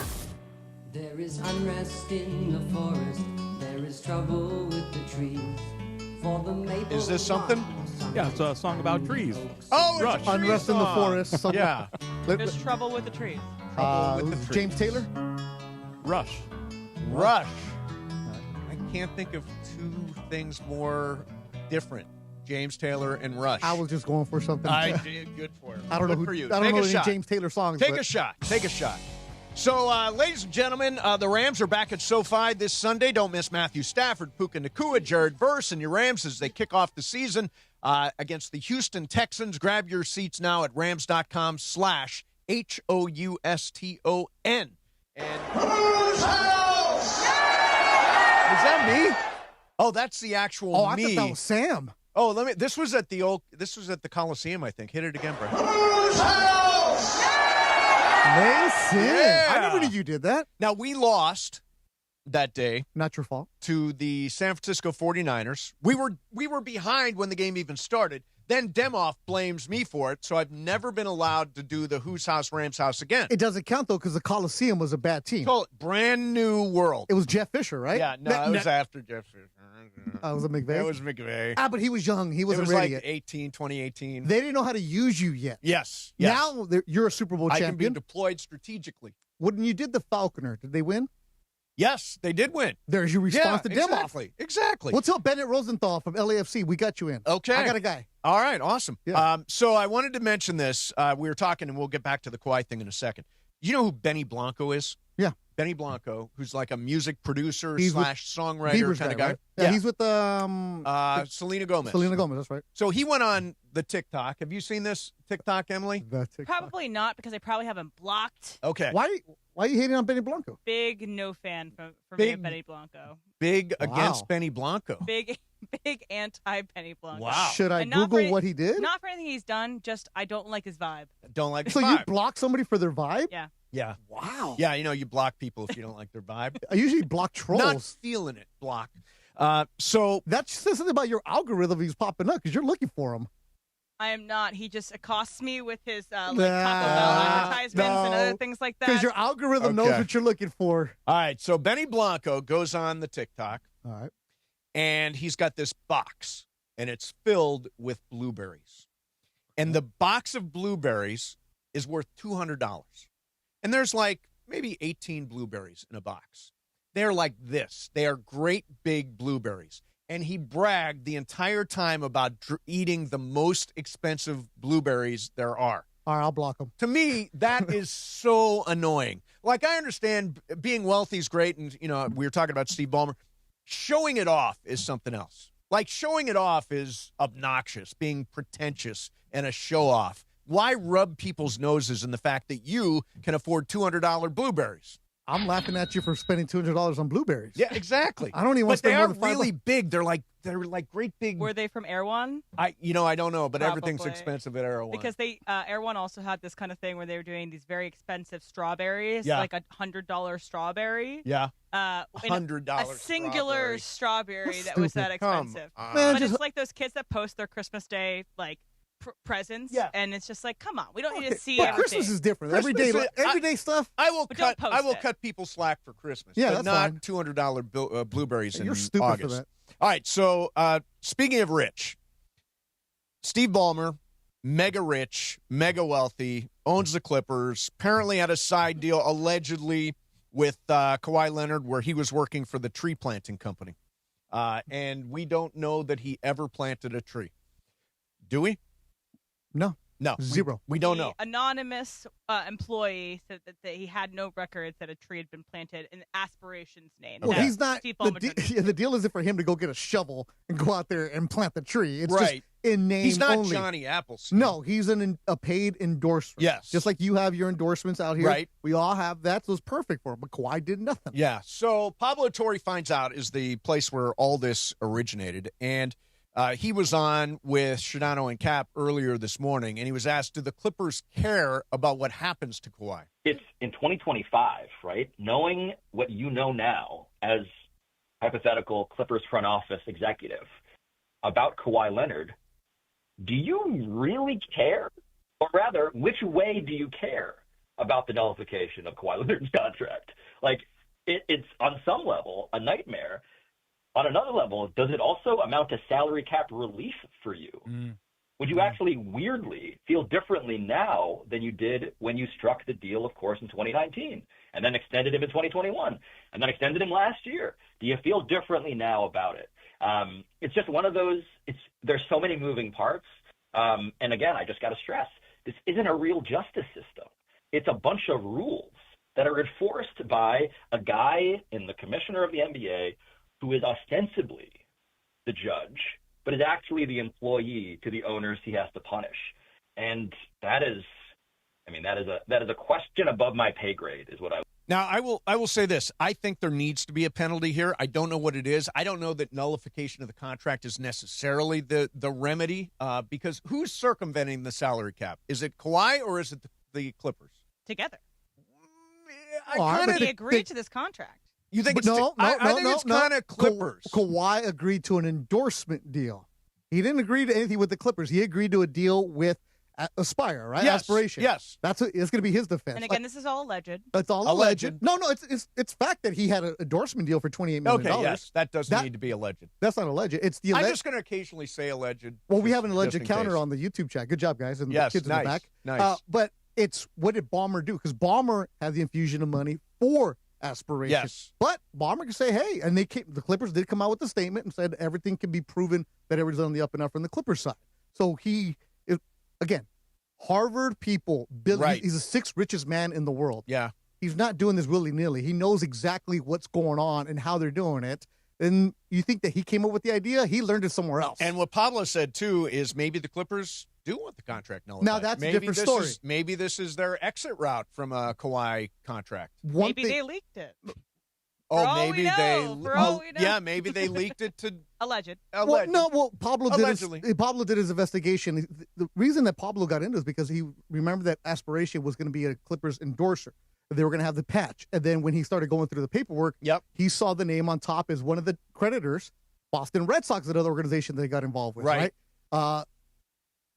S25: There is unrest in the forest. There is trouble with the trees. For the maple.
S1: Is this something?
S21: Yeah, it's a song about trees.
S1: Oh,
S21: Rush.
S1: it's a tree
S3: Unrest in the
S1: song.
S3: forest. Something.
S1: Yeah.
S2: There's trouble with the trees.
S1: Trouble with the
S3: James
S1: trees.
S3: Taylor?
S21: Rush.
S1: Rush. I can't think of two things more different. James Taylor and Rush.
S3: I was just going for something.
S1: I did good for it.
S3: I don't know
S1: Good
S3: who.
S1: for you.
S3: I don't
S1: Take
S3: know
S1: a
S3: any
S1: shot.
S3: James Taylor songs.
S1: Take
S3: but
S1: a shot. Take a shot. So, ladies and gentlemen, the Rams are back at SoFi this Sunday. Don't miss Matthew Stafford, Puka Nacua, Jared Verse, and your Rams as they kick off the season against the Houston Texans. Grab your seats now at rams.com/HOUSTON. And whose house? Is that me? Oh, that's the actual
S3: Oh, I
S1: me.
S3: thought that was Sam.
S1: Oh, this was at the Coliseum, I think. Hit it again, Brett.
S3: Whose house? Mason.
S1: Yeah.
S3: I never knew you did that.
S1: Now, we lost that day.
S3: Not your fault.
S1: To the San Francisco 49ers. We were behind when the game even started. Then Demoff blames me for it, so I've never been allowed to do the Whose House, Rams House again.
S3: It doesn't count, though, because the Coliseum was a bad team.
S1: Call it brand new world.
S3: It was Jeff Fisher, right?
S1: Yeah, no, it was after Jeff Fisher.
S3: Was it McVay?
S1: It was McVay.
S3: But he was young. He wasn't
S1: ready
S3: ready
S1: yet.
S3: yet.
S1: 2018.
S3: They didn't know how to use you yet.
S1: Yes.
S3: Now you're a Super Bowl
S1: I
S3: champion.
S1: can be deployed strategically.
S3: When you did the Falconer, did they win?
S1: Yes, they did win.
S3: There's your response to Demoff.
S1: Exactly.
S3: We'll tell Bennett Rosenthal from LAFC we got you in.
S1: Okay.
S3: I got a guy.
S1: All right, awesome.
S3: Yeah.
S1: So I wanted to mention this. We were talking, and we'll get back to the Kawhi thing in a second. You know who Benny Blanco is?
S3: Yeah.
S1: Benny Blanco, who's like a music producer /
S3: He's with
S1: songwriter
S3: Bieber's
S1: kind of guy.
S3: right? Yeah, he's with
S1: Selena Gomez.
S3: Selena Gomez, that's right.
S1: So he went on the TikTok. Have you seen this TikTok, Emily?
S3: The TikTok.
S2: Probably not, because I probably have him blocked.
S1: Okay.
S3: Why are you hating on Benny Blanco?
S2: Big no fan for me of Benny Blanco.
S1: Big against Benny Blanco.
S2: Big anti Benny Blanco.
S1: Wow.
S3: Should I
S2: And not
S3: Google
S2: for
S3: what he did?
S2: Not for anything he's done. Just I don't like his vibe.
S1: Don't like his
S3: So
S1: vibe.
S3: you block somebody for their vibe?
S2: Yeah.
S1: Yeah.
S3: Wow.
S1: Yeah, you block people if you don't like their vibe.
S3: I usually block trolls.
S1: Not feeling it. Block. So
S3: that says something about your algorithm. He's popping up because you're looking for him.
S2: I am not. He just accosts me with his Taco Bell advertisements and other things like that.
S3: Because your algorithm knows what you're looking for.
S1: All right. So Benny Blanco goes on the TikTok.
S3: All right.
S1: And he's got this box, and it's filled with blueberries. And the box of blueberries is worth $200. and there's like maybe 18 blueberries in a box. They're like this. They are great big blueberries. And he bragged the entire time about eating the most expensive blueberries there are.
S3: All right, I'll block him.
S1: To me, that is so annoying. Like, I understand being wealthy is great, and, we were talking about Steve Ballmer. Showing it off is something else. Like, showing it off is obnoxious, being pretentious and a show-off. Why rub people's noses in the fact that you can afford $200 blueberries?
S3: I'm laughing at you for spending $200 on blueberries.
S1: Yeah, exactly.
S3: I don't even want to
S1: spend
S3: more
S1: than
S3: $5.
S1: But they are really big. They're like great big.
S2: Were they from Erewhon?
S1: I don't know, but
S2: Probably.
S1: Everything's expensive at Erewhon.
S2: Because Erewhon also had this kind of thing where they were doing these very expensive strawberries, like a $100 strawberry.
S1: Yeah.
S2: $100 a singular strawberry that was that expensive.
S3: Man,
S2: it's like those kids that post their Christmas Day presents, and it's just like, come on, we don't need to see
S3: but
S2: everything.
S3: Christmas is different. Everyday stuff.
S1: I will cut people slack for Christmas.
S3: Yeah,
S1: but
S3: that's
S1: not $200 blueberries in
S3: You're stupid
S1: August.
S3: for that.
S1: All right, so speaking of rich, Steve Ballmer, mega rich, mega wealthy, owns the Clippers. Apparently had a side deal allegedly with Kawhi Leonard, where he was working for the tree planting company, and we don't know that he ever planted a tree. Do we?
S3: No. Zero.
S1: We don't know.
S2: Anonymous employee said that he had no records that a tree had been planted in Aspiration's name.
S3: Well, he's not.
S2: Steve
S3: The deal isn't for him to go get a shovel and go out there and plant the tree. It's
S1: right.
S3: just in name
S1: He's not
S3: only.
S1: Johnny Appleseed.
S3: No, he's a paid endorsement.
S1: Yes.
S3: Just like you have your endorsements out here.
S1: Right.
S3: We all have that. So it's perfect for him. But Kawhi did nothing.
S1: Yeah. So Pablo Torre Finds Out is the place where all this originated. And he was on with Shadano and Cap earlier this morning, and he was asked, do the Clippers care about what happens to Kawhi?
S6: It's in 2025, right? Knowing what you know now as hypothetical Clippers front office executive about Kawhi Leonard, do you really care? Or rather, which way do you care about the nullification of Kawhi Leonard's contract? Like, it's on some level a nightmare. On another level, does it also amount to salary cap relief for you? Would you actually weirdly feel differently now than you did when you struck the deal, of course, in 2019, and then extended him in 2021, and then extended him last year? Do you feel differently now about it? It's just one of those, there's so many moving parts. And again, I just got to stress, this isn't a real justice system. It's a bunch of rules that are enforced by a guy in the commissioner of the NBA who is ostensibly the judge, but is actually the employee to the owners he has to punish. And that is a question above my pay grade, is what I.
S1: Now, I will say this. I think there needs to be a penalty here. I don't know what it is. I don't know that nullification of the contract is necessarily the remedy, because who's circumventing the salary cap? Is it Kawhi or is it the Clippers?
S2: Together.
S3: They
S2: agreed to this contract.
S1: You think
S3: I think
S1: it's kind of Clippers.
S3: Kawhi agreed to an endorsement deal. He didn't agree to anything with the Clippers. He agreed to a deal with Aspire, right?
S1: Yes,
S3: Aspiration.
S1: yes.
S3: It's going to be his defense.
S2: And again, this is all alleged.
S3: It's all alleged. No, it's fact that he had an endorsement deal for $28 million.
S1: Okay, yes, that doesn't need to be alleged.
S3: That's not alleged. It's the
S1: I'm just going to occasionally say alleged.
S3: Well, we have an alleged counter on the YouTube chat. Good job, guys, and
S1: yes,
S3: the kids
S1: nice,
S3: in the back.
S1: Nice.
S3: But it's what did Ballmer do? Because Ballmer had the infusion of money for Aspiration.
S1: Yes.
S3: But Ballmer can say, hey, and the Clippers did come out with a statement and said everything can be proven that everything's on the up and up from the Clippers side. So he is, again, Harvard people,
S1: right.
S3: He's the sixth richest man in the world.
S1: Yeah.
S3: He's not doing this willy-nilly. He knows exactly what's going on and how they're doing it. And you think that he came up with the idea? He learned it somewhere else.
S1: And what Pablo said, too, is maybe the Clippers do want the contract nullified.
S3: Now, that's a different story.
S1: Maybe this is their exit route from a Kawhi contract.
S2: Maybe they leaked it.
S1: Oh, maybe yeah, maybe they leaked it to
S2: alleged.
S3: Pablo did his investigation. The reason that Pablo got into it is because he remembered that Aspiration was going to be a Clippers endorser. They were going to have the patch, and then when he started going through the paperwork, he saw the name on top as one of the creditors. Boston Red Sox, another organization they got involved with, right?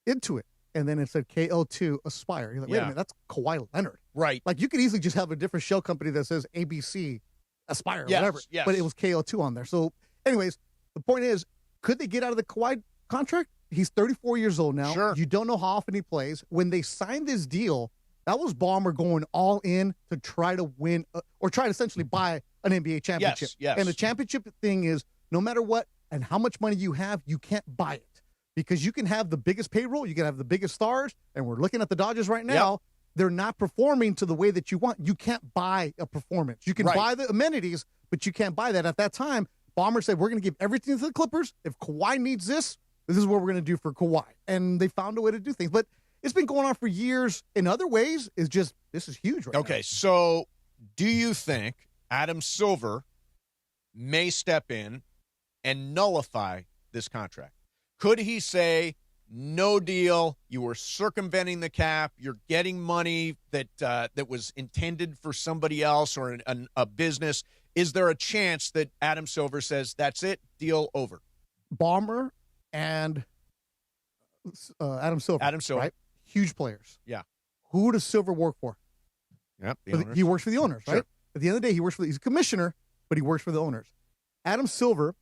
S3: Into it, and then it said KO2 Aspire. You're like, wait a minute, that's Kawhi Leonard,
S1: right?
S3: Like you could easily just have a different shell company that says ABC Aspire, whatever.
S1: Yes.
S3: But it was KO2 on there. So, anyways, the point is, could they get out of the Kawhi contract? He's 34 years old now.
S1: Sure.
S3: You don't know how often he plays. When they signed this deal, That was Ballmer going all in to try to win or try to essentially buy an NBA championship.
S1: Yes.
S3: And the championship thing is no matter what and how much money you have, you can't buy it because you can have the biggest payroll, you can have the biggest stars, and we're looking at the Dodgers right now. Yep. They're not performing to the way that you want. You can't buy a performance. You can buy the amenities, but you can't buy that. At that time, Ballmer said, we're going to give everything to the Clippers. If Kawhi needs this is what we're going to do for Kawhi. And they found a way to do things. But it's been going on for years in other ways. It's just, this is huge right now.
S1: Okay, so do you think Adam Silver may step in and nullify this contract? Could he say, no deal, you were circumventing the cap, you're getting money that was intended for somebody else or a business? Is there a chance that Adam Silver says, that's it, deal over?
S3: Ballmer and Adam Silver. Right? Huge players.
S1: Yeah.
S3: Who does Silver work for?
S1: Yep,
S3: he works for the owners, right?
S1: Sure.
S3: At the end of the day, he's a commissioner, but he works for the owners. Adam Silver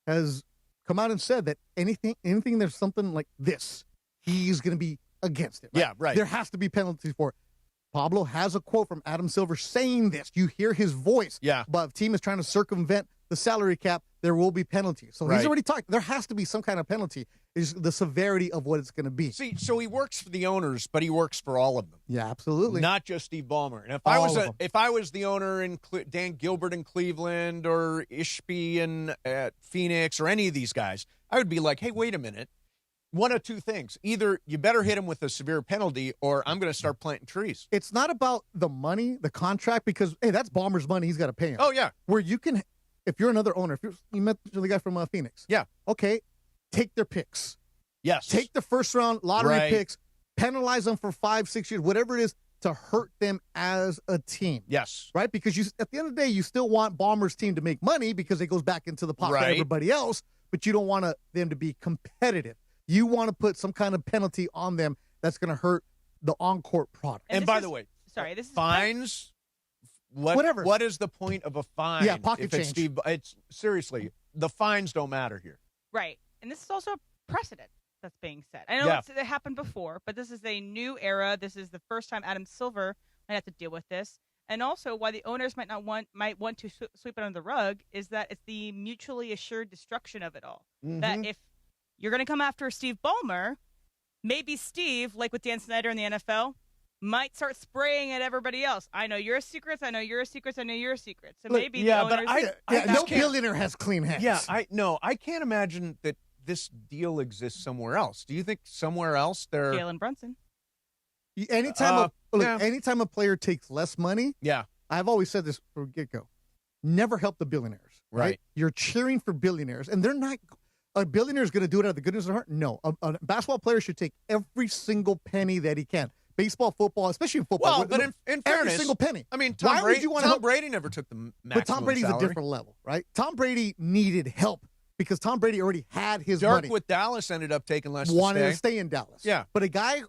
S3: has come out and said that anything there's something like this, he's going to be against it. Right?
S1: Yeah, right.
S3: There has to be penalties for it. Pablo has a quote from Adam Silver saying this. You hear his voice.
S1: Yeah.
S3: But if team is trying to circumvent the salary cap, there will be penalties. So he's already talked. There has to be some kind of penalty. Is the severity of what it's going to be.
S1: See, so he works for the owners, but he works for all of them.
S3: Yeah, absolutely.
S1: Not just Steve Ballmer. And if I was the owner in Dan Gilbert in Cleveland or Ishby in Phoenix or any of these guys, I would be like, hey, wait a minute. One of two things. Either you better hit him with a severe penalty or I'm going to start planting trees.
S3: It's not about the money, the contract, because, hey, that's Ballmer's money. He's got to pay him.
S1: Oh, yeah.
S3: Where you can, if you're another owner, you met the guy from Phoenix.
S1: Yeah.
S3: Okay, take their picks.
S1: Yes.
S3: Take the first round lottery picks, penalize them for 5-6 years, whatever it is, to hurt them as a team.
S1: Yes.
S3: Right? Because at the end of the day, you still want Ballmer's team to make money because it goes back into the pocket of everybody else, but you don't want them to be competitive. You want to put some kind of penalty on them that's going to hurt the on-court product.
S1: And by the way,
S2: this is
S1: fines.
S3: Whatever.
S1: What is the point of a fine?
S3: Yeah, pocket change.
S1: It's seriously, the fines don't matter here.
S2: Right. And this is also a precedent that's being set. I know it happened before, but this is a new era. This is the first time Adam Silver might have to deal with this. And also why the owners might want to sweep it under the rug is that it's the mutually assured destruction of it all. Mm-hmm. That if you're going to come after Steve Ballmer, maybe Steve, like with Dan Snyder in the NFL, might start spraying at everybody else. I know your secrets. I know your secrets. I know your secrets. So maybe the owners...
S3: no billionaire has clean hands.
S1: Yeah, I can't imagine that this deal exists somewhere else. Do you think somewhere else there...
S2: Jalen Brunson.
S3: Anytime a player takes less money, I've always said this from get-go, never help the billionaires. Right? You're cheering for billionaires, and they're not... A billionaire is going to do it out of the goodness of their heart? No. A basketball player should take every single penny that he can. Baseball, football, especially in football.
S1: Well, but in fairness,
S3: every single penny.
S1: I mean, Tom Brady never took the maximum
S3: But Tom Brady's
S1: salary.
S3: a different level, right? Tom Brady needed help because Tom Brady already had his money.
S1: Dirk with Dallas ended up taking less
S3: Wanted
S1: to
S3: stay in Dallas.
S1: Yeah.
S3: But a guy,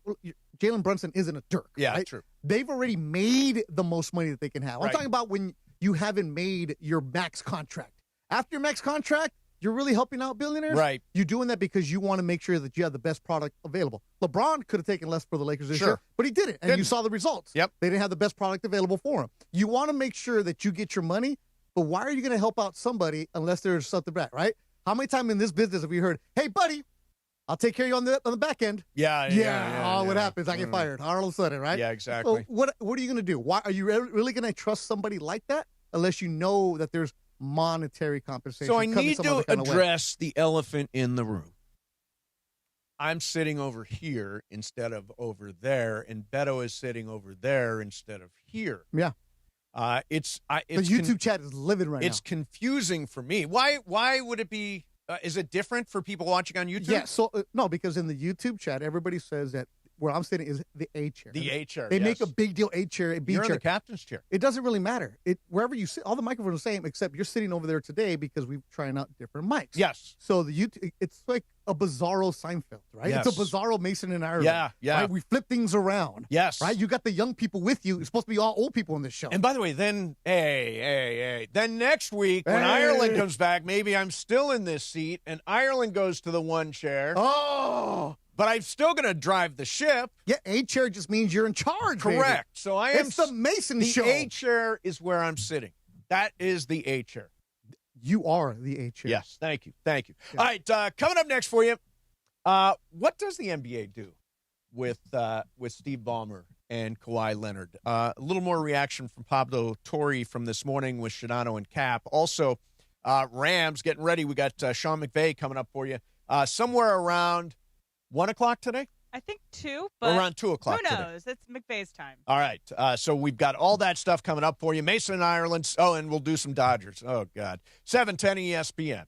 S3: Jalen Brunson isn't a Dirk.
S1: Yeah,
S3: right?
S1: True.
S3: They've already made the most money that they can have. I'm talking about when you haven't made your max contract. After your max contract, you're really helping out billionaires?
S1: Right.
S3: You're doing that because you want to make sure that you have the best product available. LeBron could have taken less for the Lakers this year, but he didn't, and you saw the results.
S1: Yep.
S3: They didn't have the best product available for him. You want to make sure that you get your money, but why are you going to help out somebody unless there's something back, right? How many times in this business have we heard, hey, buddy, I'll take care of you on the back end?
S1: Yeah.
S3: What happens? I get fired all of a sudden, right?
S1: Yeah, exactly.
S3: So what are you going to do? Why are you really going to trust somebody like that unless you know that there's monetary compensation?
S1: So I need to address the elephant in the room. I'm sitting over here instead of over there, and Beto is sitting over there instead of here.
S3: Yeah.
S1: It's
S3: the YouTube chat is livid right now.
S1: It's confusing for me. Why would it be? Is it different for people watching on YouTube?
S3: Yeah. So no, because in the YouTube chat, everybody says that where I'm sitting is the A chair.
S1: The A chair.
S3: They make a big deal A chair, B
S1: You're
S3: chair.
S1: in the captain's chair.
S3: It doesn't really matter. Wherever you sit, all the microphones are the same, except you're sitting over there today because we're trying out different mics.
S1: Yes.
S3: So the YouTube, it's like a bizarro Seinfeld, right?
S1: Yes.
S3: It's a bizarro Mason and Ireland.
S1: Yeah.
S3: Right? We flip things around.
S1: Yes.
S3: Right? You got the young people with you. It's supposed to be all old people in this show.
S1: And by the way, then, then next week when Ireland comes back, maybe I'm still in this seat, and Ireland goes to the one chair.
S3: Oh.
S1: but I'm still going to drive the ship.
S3: Yeah, A chair just means you're in charge.
S1: Correct.
S3: Baby.
S1: So I am.
S3: It's the Mason show.
S1: The A chair is where I'm sitting. That is the A chair.
S3: You are the A chair.
S1: Yes. Thank you. Yeah. All right. Coming up next for you. What does the NBA do with Steve Ballmer and Kawhi Leonard? A little more reaction from Pablo Torre from this morning with Shadano and Cap. Also, Rams getting ready. We got Sean McVay coming up for you somewhere around 1 o'clock today.
S2: I think 2, but
S1: around 2 o'clock.
S2: Who knows? Today. It's McVay's time.
S1: All right. So we've got all that stuff coming up for you. Mason and Ireland. Oh, and we'll do some Dodgers. Oh, God. 710 ESPN.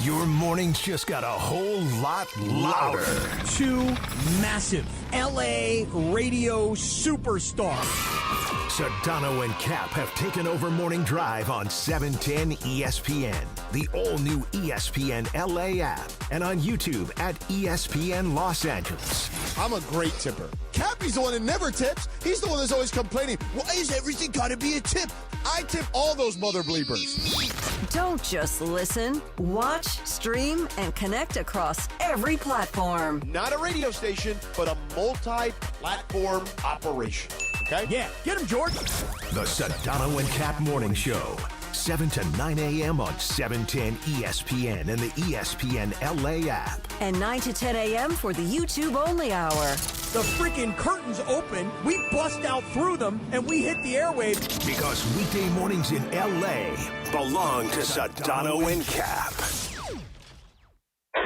S15: Your morning just got a whole lot louder.
S7: 2 massive LA radio superstars.
S15: Sedano and Cap have taken over Morning Drive on 710 ESPN, the all-new ESPN LA app, and on YouTube at ESPN Los Angeles.
S8: I'm a great tipper. Cappy's the one that never tips. He's the one that's always complaining, why is everything got to be a tip? I tip all those mother bleepers.
S14: Don't just listen. Watch, stream, and connect across every platform.
S8: Not a radio station, but a multi-platform operation. Okay?
S7: Yeah, get him, George.
S15: The Sedano and Cap Morning Show, 7 to 9 a.m. on 710 ESPN and the ESPN LA app.
S14: And 9 to 10 a.m. for the YouTube-only hour.
S7: The freaking curtains open, we bust out through them, and we hit the airwaves.
S15: Because weekday mornings in LA belong to Sedano and Cap.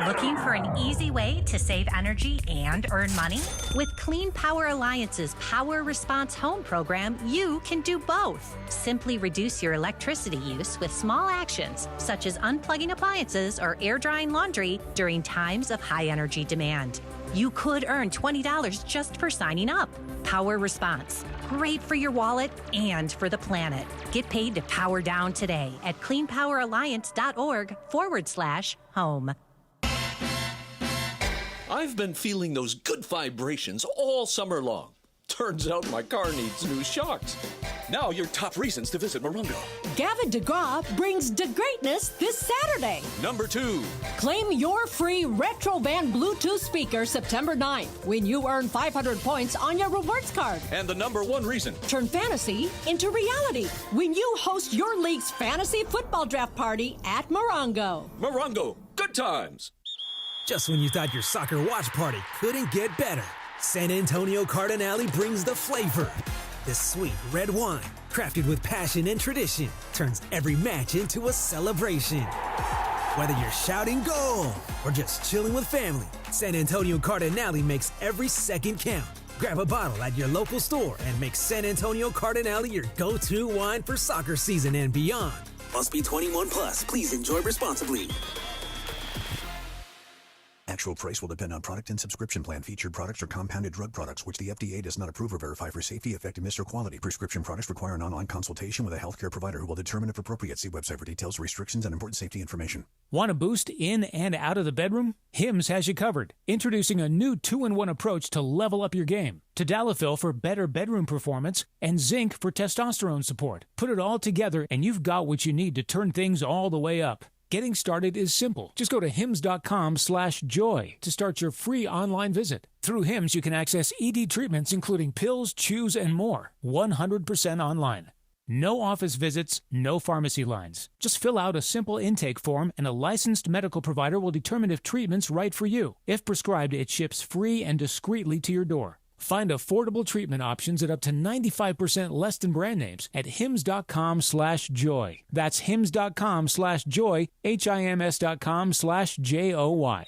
S9: Looking for an easy way to save energy and earn money? With Clean Power Alliance's Power Response Home program, you can do both. Simply reduce your electricity use with small actions, such as unplugging appliances or air drying laundry during times of high energy demand. You could earn $20 just for signing up. Power Response. Great for your wallet and for the planet. Get paid to power down today at cleanpoweralliance.org/home.
S10: I've been feeling those good vibrations all summer long. Turns out my car needs new shocks. Now your top reasons to visit Morongo.
S11: Gavin DeGraw brings the greatness this Saturday.
S10: Number 2.
S11: Claim your free Retro Band Bluetooth speaker September 9th when you earn 500 points on your rewards card.
S10: And the number 1 reason.
S11: Turn fantasy into reality when you host your league's fantasy football draft party at Morongo.
S10: Morongo, good times.
S26: Just when you thought your soccer watch party couldn't get better, San Antonio Cardinale brings the flavor. This sweet red wine, crafted with passion and tradition, turns every match into a celebration. Whether you're shouting goal or just chilling with family, San Antonio Cardinale makes every second count. Grab a bottle at your local store and make San Antonio Cardinale your go-to wine for soccer season and beyond. Must be 21 plus. Please enjoy responsibly.
S23: Actual price will depend on product and subscription plan. Featured products are compounded drug products, which the FDA does not approve or verify for safety, effectiveness, or quality. Prescription products require an online consultation with a healthcare provider who will determine if appropriate. See website for details, restrictions, and important safety information.
S24: Want to boost in and out of the bedroom? Hims has you covered. Introducing a new 2-in-1 approach to level up your game. Tadalafil for better bedroom performance and zinc for testosterone support. Put it all together and you've got what you need to turn things all the way up. Getting started is simple. Just go to hims.com/joy to start your free online visit. Through Hims, you can access ED treatments including pills, chews, and more. 100% online. No office visits, no pharmacy lines. Just fill out a simple intake form and a licensed medical provider will determine if treatment's right for you. If prescribed, it ships free and discreetly to your door. Find affordable treatment options at up to 95% less than brand names at hims.com/joy. That's hims.com/joy, hims.com/joy.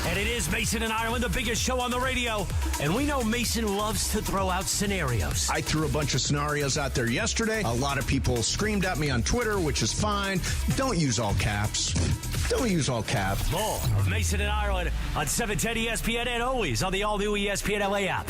S18: And it is Mason and Ireland, the biggest show on the radio. And we know Mason loves to throw out scenarios.
S27: I threw a bunch of scenarios out there yesterday. A lot of people screamed at me on Twitter, which is fine. Don't use all caps. Don't use all caps.
S18: More of Mason and Ireland on 710 ESPN and always on the all-new ESPN LA app.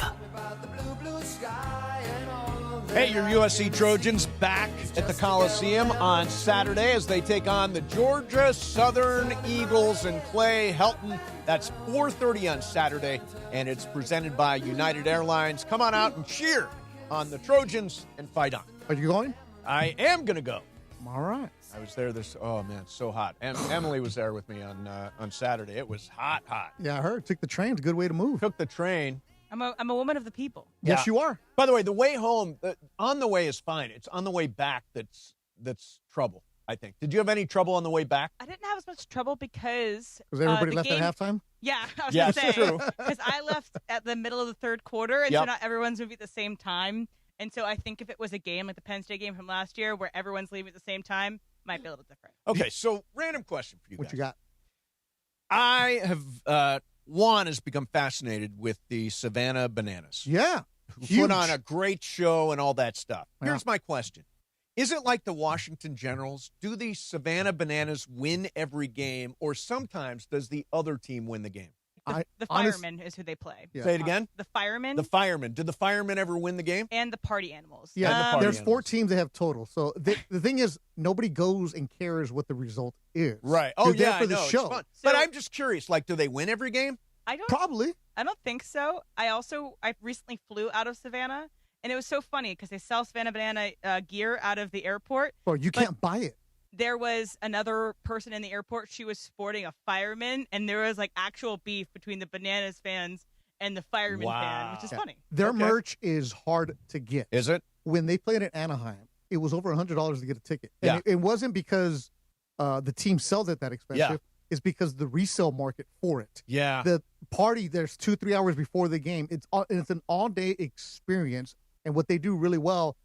S1: Hey, your USC Trojans back at the Coliseum on Saturday as they take on the Georgia Southern Eagles and Clay Helton. That's 4:30 on Saturday, and it's presented by United Airlines. Come on out and cheer on the Trojans and fight on.
S3: Are you going?
S1: I am going to go.
S3: All right.
S1: I was there oh, man, so hot. Emily was there with me on Saturday. It was hot.
S3: Yeah, I heard. Took the train. It's a good way to move.
S1: Took the train.
S2: I'm a woman of the people.
S3: Yes, you are.
S1: By the way, the way home, on the way is fine. It's on the way back that's trouble, I think. Did you have any trouble on the way back?
S2: I didn't have as much trouble because
S3: everybody left at halftime?
S2: Yeah, I was going to say.
S1: True.
S2: Because I left at the middle of the third quarter, and so not everyone's moving at the same time. And so I think if it was a game like the Penn State game from last year where everyone's leaving at the same time, might be a little different.
S1: Okay, so random question for you
S3: What
S1: guys.
S3: you got?
S1: I have, Juan has become fascinated with the Savannah Bananas.
S3: Yeah.
S1: Who put on a great show and all that stuff.
S3: Yeah.
S1: Here's my question. Is it like the Washington Generals? Do the Savannah Bananas win every game, or sometimes does the other team win the game?
S2: The firemen is who they play.
S1: Yeah. Say it again?
S2: The firemen.
S1: The firemen. Did the firemen ever win the game?
S2: And the party animals.
S3: Yeah, there's 4 teams that have total. So the thing is, nobody goes and cares what the result is.
S1: Right. Oh,
S3: They're
S1: yeah,
S3: there for the
S1: I know.
S3: show.
S1: It's fun. But I'm just curious, like, do they win every game?
S3: Probably.
S2: I don't think so. I recently flew out of Savannah, and it was so funny because they sell Savannah Banana gear out of the airport.
S3: Bro, you can't buy it.
S2: There was another person in the airport. She was sporting a fireman, and there was like actual beef between the Bananas fans and the fireman fan, which is funny.
S3: Their merch is hard to get.
S1: Is it?
S3: When they played at Anaheim, it was over $100 to get a ticket. And
S1: Yeah.
S3: it wasn't because the team sells it that expensive.
S1: Yeah.
S3: It's because the resale market for it.
S1: Yeah.
S3: The party, there's 2-3 hours before the game. It's an all-day experience. And what they do really well.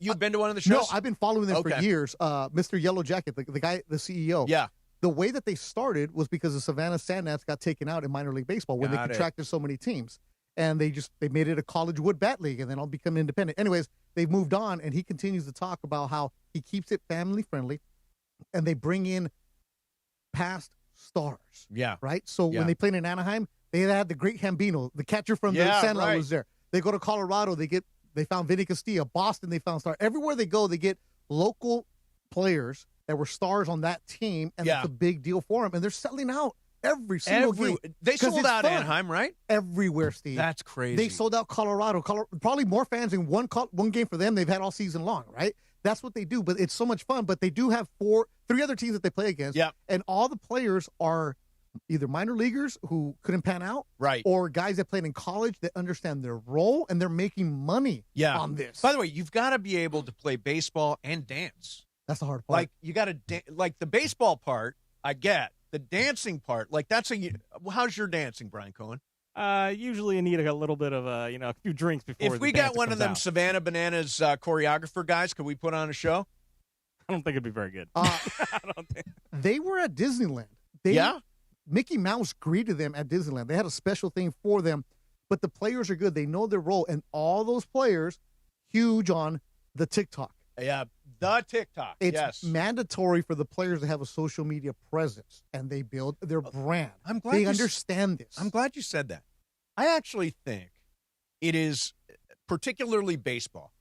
S1: You've been to one of the shows?
S3: No, I've been following them for
S1: Okay.
S3: years. Mr. Yellow Jacket, the guy, the CEO.
S1: Yeah.
S3: The way that they started was because the Savannah Sandgnats got taken out in minor league baseball when they contracted so many teams. And they made it a college wood bat league, and then I'll become independent. Anyways, they've moved on, and he continues to talk about how he keeps it family-friendly, and they bring in past stars.
S1: Yeah.
S3: Right? So
S1: Yeah.
S3: when they played in Anaheim, they had the great Hambino, the catcher from the Sandlot was there. They go to Colorado, they found Vinny Castilla. Boston, they found stars. Everywhere they go, they get local players that were stars on that team, and it's a big deal for them. And they're selling out every single game.
S1: They sold out Anaheim, right?
S3: Everywhere, Steve.
S1: That's crazy.
S3: They sold out Colorado. Probably more fans in one game for them they've had all season long, right? That's what they do, but it's so much fun. But they do have 3 other teams that they play against.
S1: Yeah.
S3: And all the players are either minor leaguers who couldn't pan out,
S1: right,
S3: or guys that played in college that understand their role and they're making money on this.
S1: By the way, you've got to be able to play baseball and dance.
S3: That's the hard part.
S1: Like, you got to like the baseball part, I get. The dancing part, like how's your dancing, Brian Cohen?
S21: Usually you need a little bit of a few drinks before.
S1: If we got one of them Savannah Bananas choreographer guys, could we put on a show?
S21: I don't think it'd be very good.
S3: I don't think. They were at Disneyland. Mickey Mouse greeted them at Disneyland. They had a special thing for them, but the players are good. They know their role, and all those players, huge on the TikTok.
S1: Yeah, the TikTok.
S3: It's mandatory for the players to have a social media presence, and they build their brand.
S1: I'm glad
S3: they understand this.
S1: I'm glad you said that. I actually think it is, particularly baseball,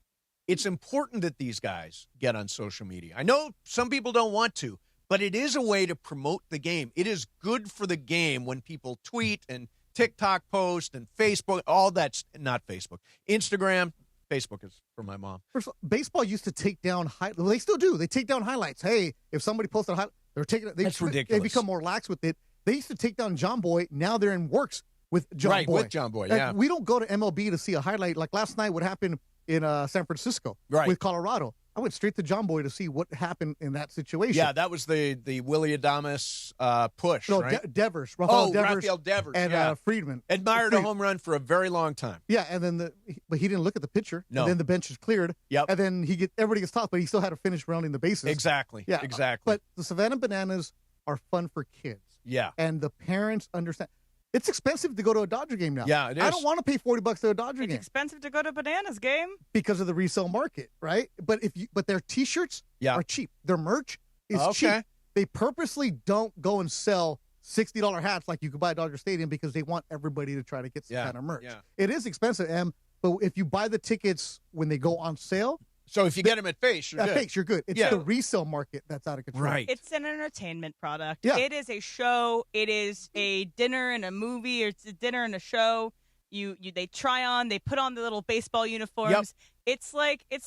S1: it's important that these guys get on social media. I know some people don't want to, but it is a way to promote the game. It is good for the game when people tweet and TikTok post and Facebook, all that's not Facebook, Instagram. Facebook is for my mom.
S3: First of all, baseball used to take down they still do. They take down highlights. Hey, if somebody posted a highlight, they're taking it.
S1: That's ridiculous.
S3: They become more lax with it. They used to take down John Boy. Now they're in works with John Boy.
S1: Right, with John Boy, yeah.
S3: We don't go to MLB to see a highlight. Like last night, what happened in San Francisco with Colorado. I went straight to John Boy to see what happened in that situation.
S1: Yeah, that was the Willie Adames push, right?
S3: Devers.
S1: Rafael Devers.
S3: And Friedman.
S1: Admired a home run for a very long time.
S3: Yeah, and then but he didn't look at the pitcher.
S1: No.
S3: And then the bench is cleared.
S1: Yep.
S3: And then everybody gets tossed, but he still had to finish rounding the bases.
S1: Exactly.
S3: Yeah,
S1: exactly.
S3: But the Savannah Bananas are fun for kids.
S1: Yeah.
S3: And the parents understand. It's expensive to go to a Dodger game now.
S1: Yeah, it is.
S3: I don't want to pay $40 to a Dodger game.
S2: It's expensive to go to Bananas game
S3: because of the resale market, right? But their T-shirts are cheap. Their merch is cheap. They purposely don't go and sell $60 hats like you could buy at Dodger Stadium because they want everybody to try to get some kind of merch.
S1: Yeah.
S3: It is expensive, but if you buy the tickets when they go on sale.
S1: So if you get them at face, you're good.
S3: At face, you're good. It's the resale market that's out of control.
S1: Right.
S2: It's an entertainment product.
S3: Yeah.
S2: It is a show. It is a dinner and a movie, or it's a dinner and a show. They try on, they put on the little baseball uniforms.
S1: Yep.
S2: It's like a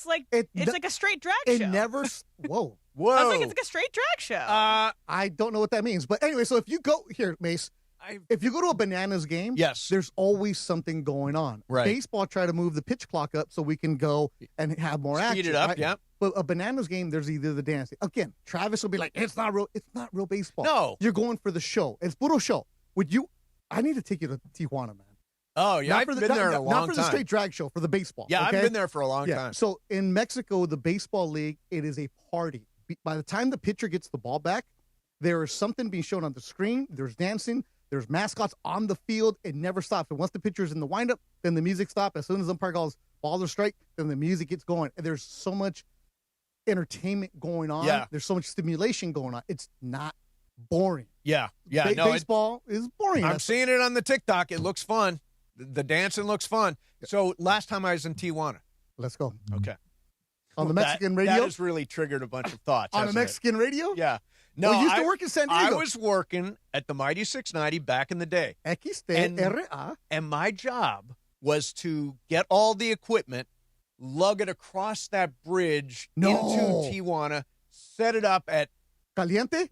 S2: straight drag show.
S3: Whoa.
S1: Whoa.
S2: I was like, it's like a straight drag show.
S3: I don't know what that means. But anyway, so if you go here, Mace, if you go to a Bananas game,
S1: yes,
S3: there's always something going on.
S1: Right.
S3: Baseball try to move the pitch clock up so we can go and have more action.
S1: Speed it up,
S3: right?
S1: yeah.
S3: But a Bananas game, there's either the dancing. Again, Travis will be like, it's not real baseball.
S1: No.
S3: You're going for the show. It's puro show. I need to take you to Tijuana, man.
S1: Oh, yeah, I've been there in a long time.
S3: Not for the straight drag show, for the baseball.
S1: Yeah,
S3: okay?
S1: I've been there for a long time.
S3: So in Mexico, the baseball league, it is a party. By the time the pitcher gets the ball back, there is something being shown on the screen. There's dancing. There's mascots on the field. It never stops. And once the pitcher's in the windup, then the music stops. As soon as the umpire calls ball or strike, then the music gets going. And there's so much entertainment going on.
S1: Yeah.
S3: There's so much stimulation going on. It's not boring.
S1: Yeah.
S3: Baseball is boring.
S1: I'm seeing it on the TikTok. It looks fun. The dancing looks fun. So last time I was in Tijuana.
S3: Let's go.
S1: Okay.
S3: On the Mexican radio?
S1: That has really triggered a bunch of thoughts.
S3: On the Mexican radio?
S1: Yeah. No,
S3: you used to work in San Diego.
S1: I was working at the Mighty 690 back in the day.
S3: XTRA.
S1: And my job was to get all the equipment, lug it across that bridge into Tijuana, set it up at
S3: Caliente,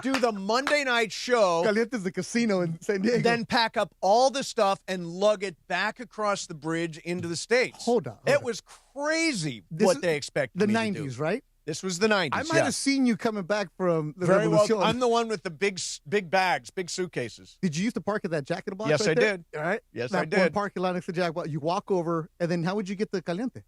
S1: do the Monday night show.
S3: Caliente's the casino in San Diego.
S1: Then pack up all the stuff and lug it back across the bridge into the States.
S3: Hold on.
S1: It was crazy what they expected
S3: the
S1: me to
S3: 90s,
S1: do.
S3: right?
S1: This was the 90s.
S3: I might have seen you coming back from the
S1: Very
S3: Revolution.
S1: well. I'm the one with the big bags, big suitcases.
S3: Did you used to park at that Jack in the Box?
S1: Yes,
S3: right
S1: I
S3: there?
S1: did.
S3: All right.
S1: Yes,
S3: that
S1: I did.
S3: One parking lot next to Jack. You walk over, and then how would you get to Caliente?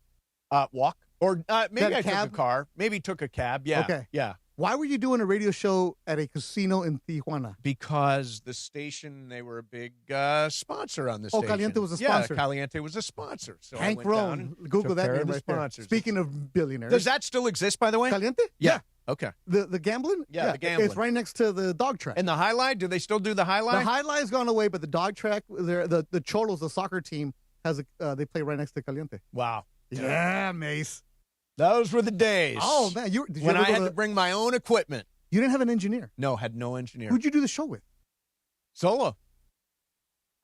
S1: Walk. Or maybe I
S3: cab?
S1: took a car. Maybe took a cab. Yeah.
S3: Okay.
S1: Yeah.
S3: Why were you doing a radio show at a casino in Tijuana?
S1: Because the station, they were a big sponsor on the station.
S3: Caliente was a sponsor.
S1: Yeah, Caliente was a sponsor. So
S3: Hank
S1: I went down
S3: Roan.
S1: and
S3: Google
S1: took
S3: that
S1: care of
S3: name
S1: the
S3: right there.
S1: sponsors.
S3: Speaking of billionaires.
S1: Does that still exist, by the way?
S3: Caliente?
S1: Yeah. Okay.
S3: The gambling?
S1: Yeah, the gambling.
S3: It's right next to the dog track.
S1: And the High Line? Do they still do the High Line?
S3: The High Line's gone away, but the dog track, the Cholos, the soccer team, they play right next to Caliente.
S1: Wow.
S3: Yeah, Mace.
S1: Those were the days.
S3: Oh, man.
S1: When I had to bring my own equipment.
S3: You didn't have an engineer?
S1: No, had no engineer.
S3: Who'd you do the show with?
S1: Solo.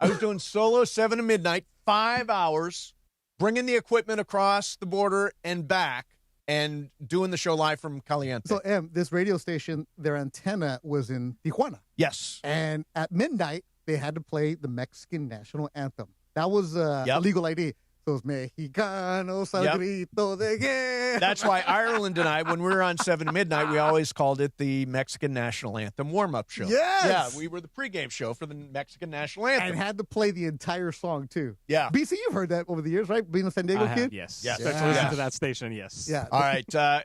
S1: I was doing solo 7 to midnight, 5 hours, bringing the equipment across the border and back, and doing the show live from Caliente.
S3: So, this radio station, their antenna was in Tijuana.
S1: Yes.
S3: And at midnight, they had to play the Mexican national anthem. That was a legal ID. Those Mexicanos al grito de guerra.
S1: That's why Ireland and I, when we were on 7 to midnight, we always called it the Mexican National Anthem warm-up show.
S3: Yes!
S1: Yeah, we were the pregame show for the Mexican National Anthem.
S3: And had to play the entire song, too.
S1: Yeah.
S3: BC, you've heard that over the years, right? Being a San Diego kid?
S21: Yes.
S1: Yes.
S21: Especially listen to that station, yes.
S3: Yeah.
S1: All right.
S3: Wow.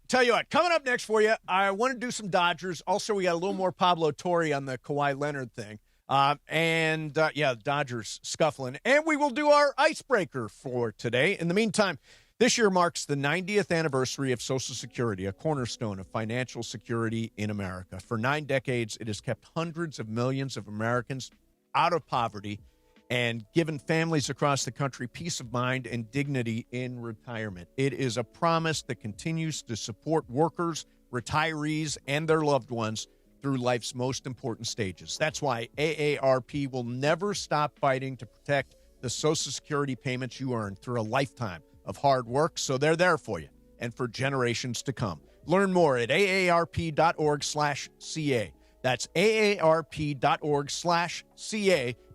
S1: Tell you what, coming up next for you, I want to do some Dodgers. Also, we got a little more Pablo Torre on the Kawhi Leonard thing. Dodgers scuffling. And we will do our icebreaker for today. In the meantime, this year marks the 90th anniversary of Social Security, a cornerstone of financial security in America. For 9 decades, it has kept hundreds of millions of Americans out of poverty and given families across the country peace of mind and dignity in retirement. It is a promise that continues to support workers, retirees, and their loved ones through life's most important stages. That's why AARP will never stop fighting to protect the Social Security payments you earn through a lifetime of hard work, so they're there for you and for generations to come. Learn more at aarp.org/ca. That's aarp.org/ca,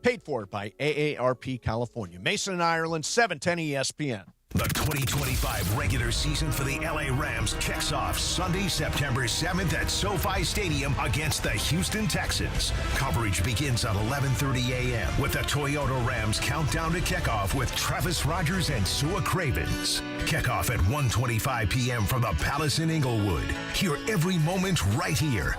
S1: paid for by AARP California. Mason and Ireland, 710 ESPN.
S15: The 2025 regular season for the LA Rams kicks off Sunday, September 7th at SoFi Stadium against the Houston Texans. Coverage begins at 11:30 a.m. with the Toyota Rams countdown to kickoff with Travis Rogers and Sua Cravens. Kickoff at 1:25 p.m. from the Palace in Inglewood. Hear every moment right here.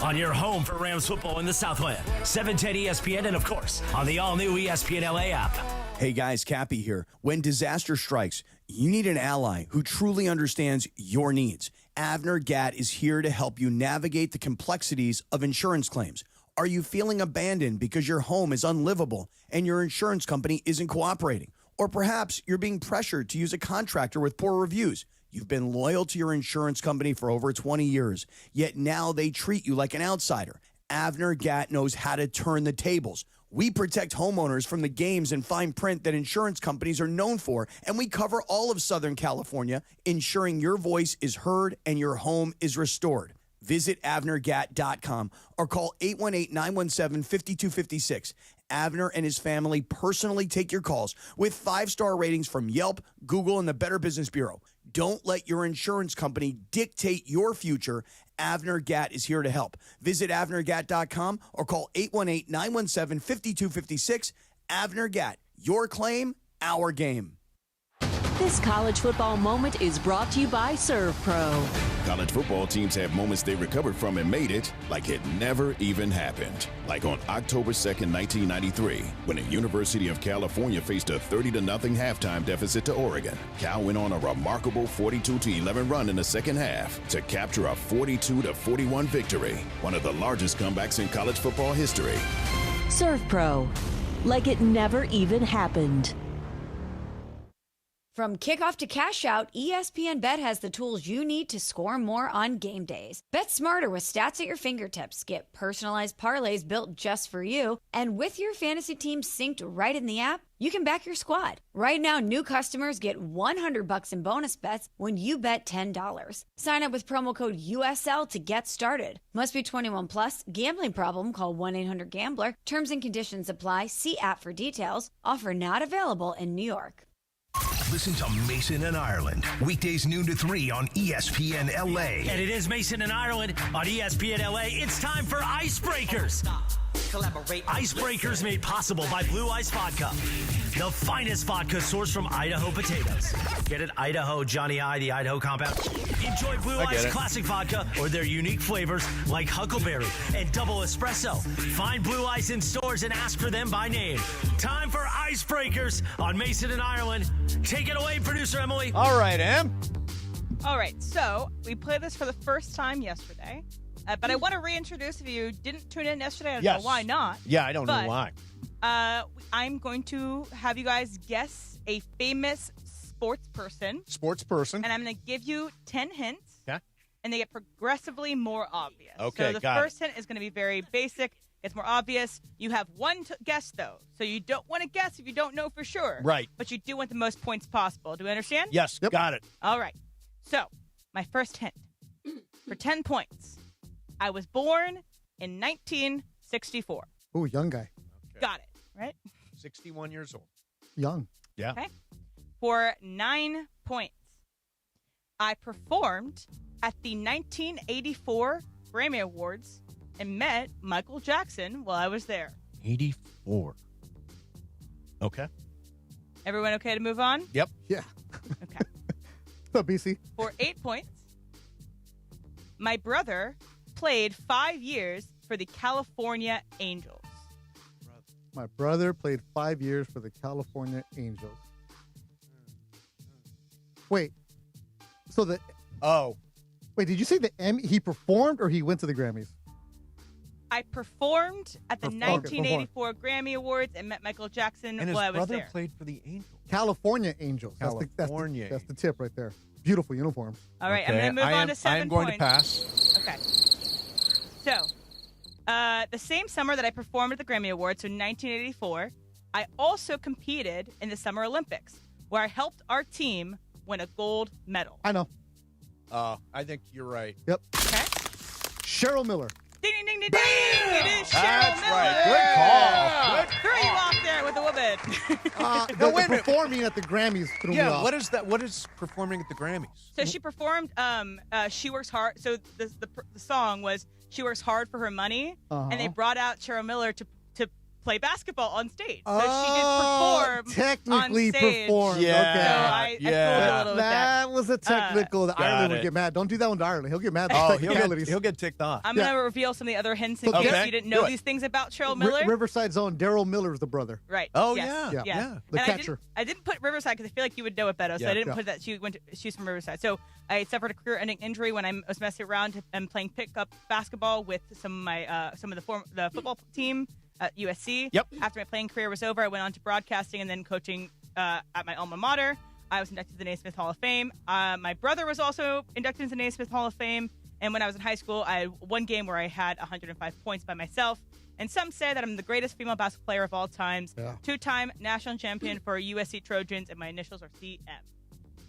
S18: On your home for Rams football in the Southland, 710 ESPN, and of course, on the all-new ESPN LA app.
S4: Hey guys, Cappy here. When disaster strikes, you need an ally who truly understands your needs. Avner Gatt is here to help you navigate the complexities of insurance claims. Are you feeling abandoned because your home is unlivable and your insurance company isn't cooperating? Or perhaps you're being pressured to use a contractor with poor reviews. You've been loyal to your insurance company for over 20 years, yet now they treat you like an outsider. Avner Gatt knows how to turn the tables. We protect homeowners from the games and fine print that insurance companies are known for, and we cover all of Southern California, ensuring your voice is heard and your home is restored. Visit AvnerGat.com or call 818-917-5256. Avner and his family personally take your calls with 5-star ratings from Yelp, Google, and the Better Business Bureau. Don't let your insurance company dictate your future. Avner Gat is here to help. Visit AvnerGat.com or call 818-917-5256. Avner Gat, your claim, our game.
S5: This college football moment is brought to you by ServPro.
S12: College football teams have moments they recovered from and made it like it never even happened. Like on October 2nd, 1993, when the University of California faced a 30-0 halftime deficit to Oregon. Cal went on a remarkable 42-11 run in the second half to capture a 42-41 victory, one of the largest comebacks in college football history.
S5: ServPro, like it never even happened.
S13: From kickoff to cash out, ESPN Bet has the tools you need to score more on game days. Bet smarter with stats at your fingertips. Get personalized parlays built just for you. And with your fantasy team synced right in the app, you can back your squad. Right now, new customers get $100 in bonus bets when you bet $10. Sign up with promo code USL to get started. Must be 21 plus. Gambling problem? Call 1-800-GAMBLER. Terms and conditions apply. See app for details. Offer not available in New York.
S15: Listen to Mason and Ireland, weekdays noon to 3 on ESPN LA.
S18: And it is Mason and Ireland on ESPN LA. It's time for Icebreakers. Icebreakers made possible by Blue Ice Vodka, the finest vodka sourced from Idaho potatoes. Get it? Idaho, Johnny I, the Idaho compound. Enjoy Blue Ice Classic Vodka or their unique flavors like Huckleberry and Double Espresso. Find Blue Ice in stores and ask for them by name. Time for Icebreakers on Mason and Ireland. Take it away, producer Emily.
S1: All right, Em.
S2: All right, so we played this for the first time yesterday. But I want to reintroduce, if you didn't tune in yesterday, I don't know why not.
S1: Yeah, I don't know why.
S2: I'm going to have you guys guess a famous sports person. And I'm going to give you 10 hints.
S1: Okay.
S2: And they get progressively more obvious.
S1: Okay,
S2: so the first hint is going to be very basic. It's more obvious. You have one guess, though. So you don't want to guess if you don't know for sure.
S1: Right.
S2: But you do want the most points possible. Do we understand?
S1: Yes, got it.
S2: All right. So my first hint for 10 points. I was born in 1964.
S3: Ooh, young guy.
S1: Okay.
S2: Got it, right?
S1: 61 years old.
S3: Young.
S1: Yeah.
S2: Okay. For 9 points, I performed at the 1984 Grammy Awards and met Michael Jackson while I was there.
S1: 84. Okay.
S2: Everyone okay to move on?
S1: Yep.
S3: Yeah.
S2: Okay.
S3: What's up, BC?
S2: For 8 points, my brother played 5 years for the California Angels.
S3: My brother played 5 years for the California Angels. Wait. So the...
S1: Oh.
S3: Wait, did you say he performed or he went to the Grammys?
S2: I performed at the 1984 Grammy Awards and met Michael Jackson while I was there.
S1: And his brother played for the Angels.
S3: California Angels. That's the tip right there. Beautiful uniforms.
S2: All right, I'm going to move on to 7 points.
S1: I am going to pass.
S2: Okay. So, the same summer that I performed at the Grammy Awards, so 1984, I also competed in the Summer Olympics, where I helped our team win a gold medal.
S3: I know.
S1: I think you're right.
S3: Yep.
S2: Okay.
S3: Cheryl Miller.
S2: Ding, ding, ding, ding, ding. It is Cheryl Miller.
S1: Right. Good call. Good
S2: Threw you off there with the woman.
S3: The performing at the Grammys threw me off.
S1: What is that? What is performing at the Grammys?
S2: So she performed She Works Hard. So the song was She Works Hard for Her Money. And they brought out Cheryl Miller to play basketball on stage. So she did perform
S3: technically
S2: on stage.
S3: performed.
S1: Yeah.
S3: Okay.
S2: So I fooled a little with
S3: that was a technical that Ireland would get mad. Don't do that one to Ireland. He'll get mad.
S1: He'll get ticked off.
S2: I'm going to reveal some of the other hints in case you didn't know these things about Cheryl Miller.
S3: Riverside's own Daryl Miller's the brother.
S2: Right.
S1: Oh,
S2: yes.
S3: Yeah. The
S2: and
S3: catcher.
S2: I didn't put Riverside because I feel like you would know it better. So I didn't put that she's from Riverside. So I suffered a career-ending injury when I was messing around and playing pickup basketball with some of the football team at USC.
S1: Yep.
S2: After my playing career was over, I went on to broadcasting and then coaching at my alma mater. I was inducted to the Naismith Hall of Fame. My brother was also inducted into the Naismith Hall of Fame. And when I was in high school, I had one game where I had 105 points by myself. And some say that I'm the greatest female basketball player of all times. Yeah. 2-time national champion for USC Trojans, and my initials are CM.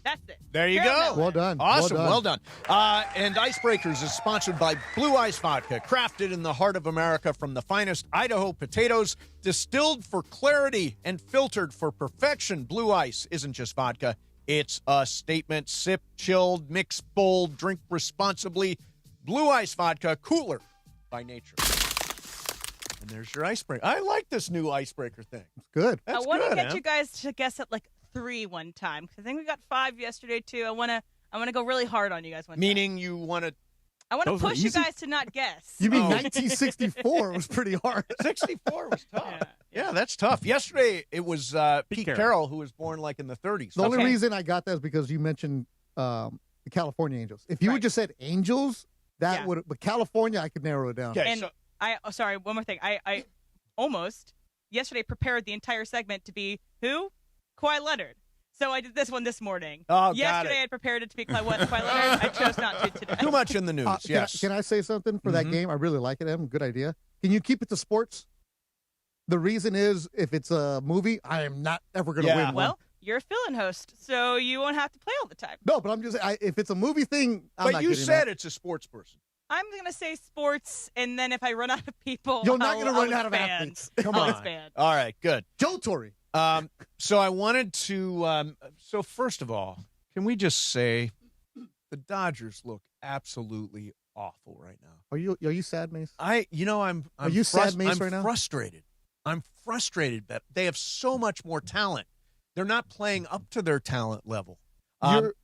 S2: That's it.
S1: There you go.
S3: Well done.
S1: Awesome. Well done. And Icebreakers is sponsored by Blue Ice Vodka, crafted in the heart of America from the finest Idaho potatoes, distilled for clarity and filtered for perfection. Blue Ice isn't just vodka. It's a statement. Sip, chilled, mix bold, drink responsibly. Blue Ice Vodka, cooler by nature. And there's your icebreaker. I like this new icebreaker thing.
S3: It's good.
S2: I want to get you guys to guess at like 3 one time, because I think we got 5 yesterday too. I want to go really hard on you guys one
S1: Meaning
S2: time.
S1: you want to...
S2: I want to push you guys to not guess.
S3: You mean 1964 was pretty hard.
S1: 64 was tough. Yeah, that's tough. Yesterday, it was Pete Carroll, who was born like in the 30s.
S3: The only reason I got that is because you mentioned the California Angels. If you would just said Angels, that would. But California, I could narrow it down.
S2: Okay, and sorry, one more thing. I almost yesterday prepared the entire segment to be who? Kawhi Leonard. So I did this one this morning.
S1: Oh,
S2: yesterday I prepared it to be Kawhi Leonard. I chose not to today.
S1: Too much in the news. Yes.
S3: Can I say something for that game? I really like it, Em. Good idea. Can you keep it to sports? The reason is, if it's a movie, I am not ever going to win one.
S2: Well, you're a fill-in host, so you won't have to play all the time.
S3: No, but I'm just if it's a movie thing, I'm
S1: but you said it's a sports person.
S2: I'm going to say sports, and then if I run out of people,
S3: you're not going to run out of athletes. Come on.
S1: All right, good.
S3: Joe Torre.
S1: So I wanted to. So first of all, can we just say the Dodgers look absolutely awful right now?
S3: Are you sad, Mace?
S1: I'm
S3: Are you sad, Mace, right now?
S1: I'm frustrated. I'm frustrated that they have so much more talent. They're not playing up to their talent level.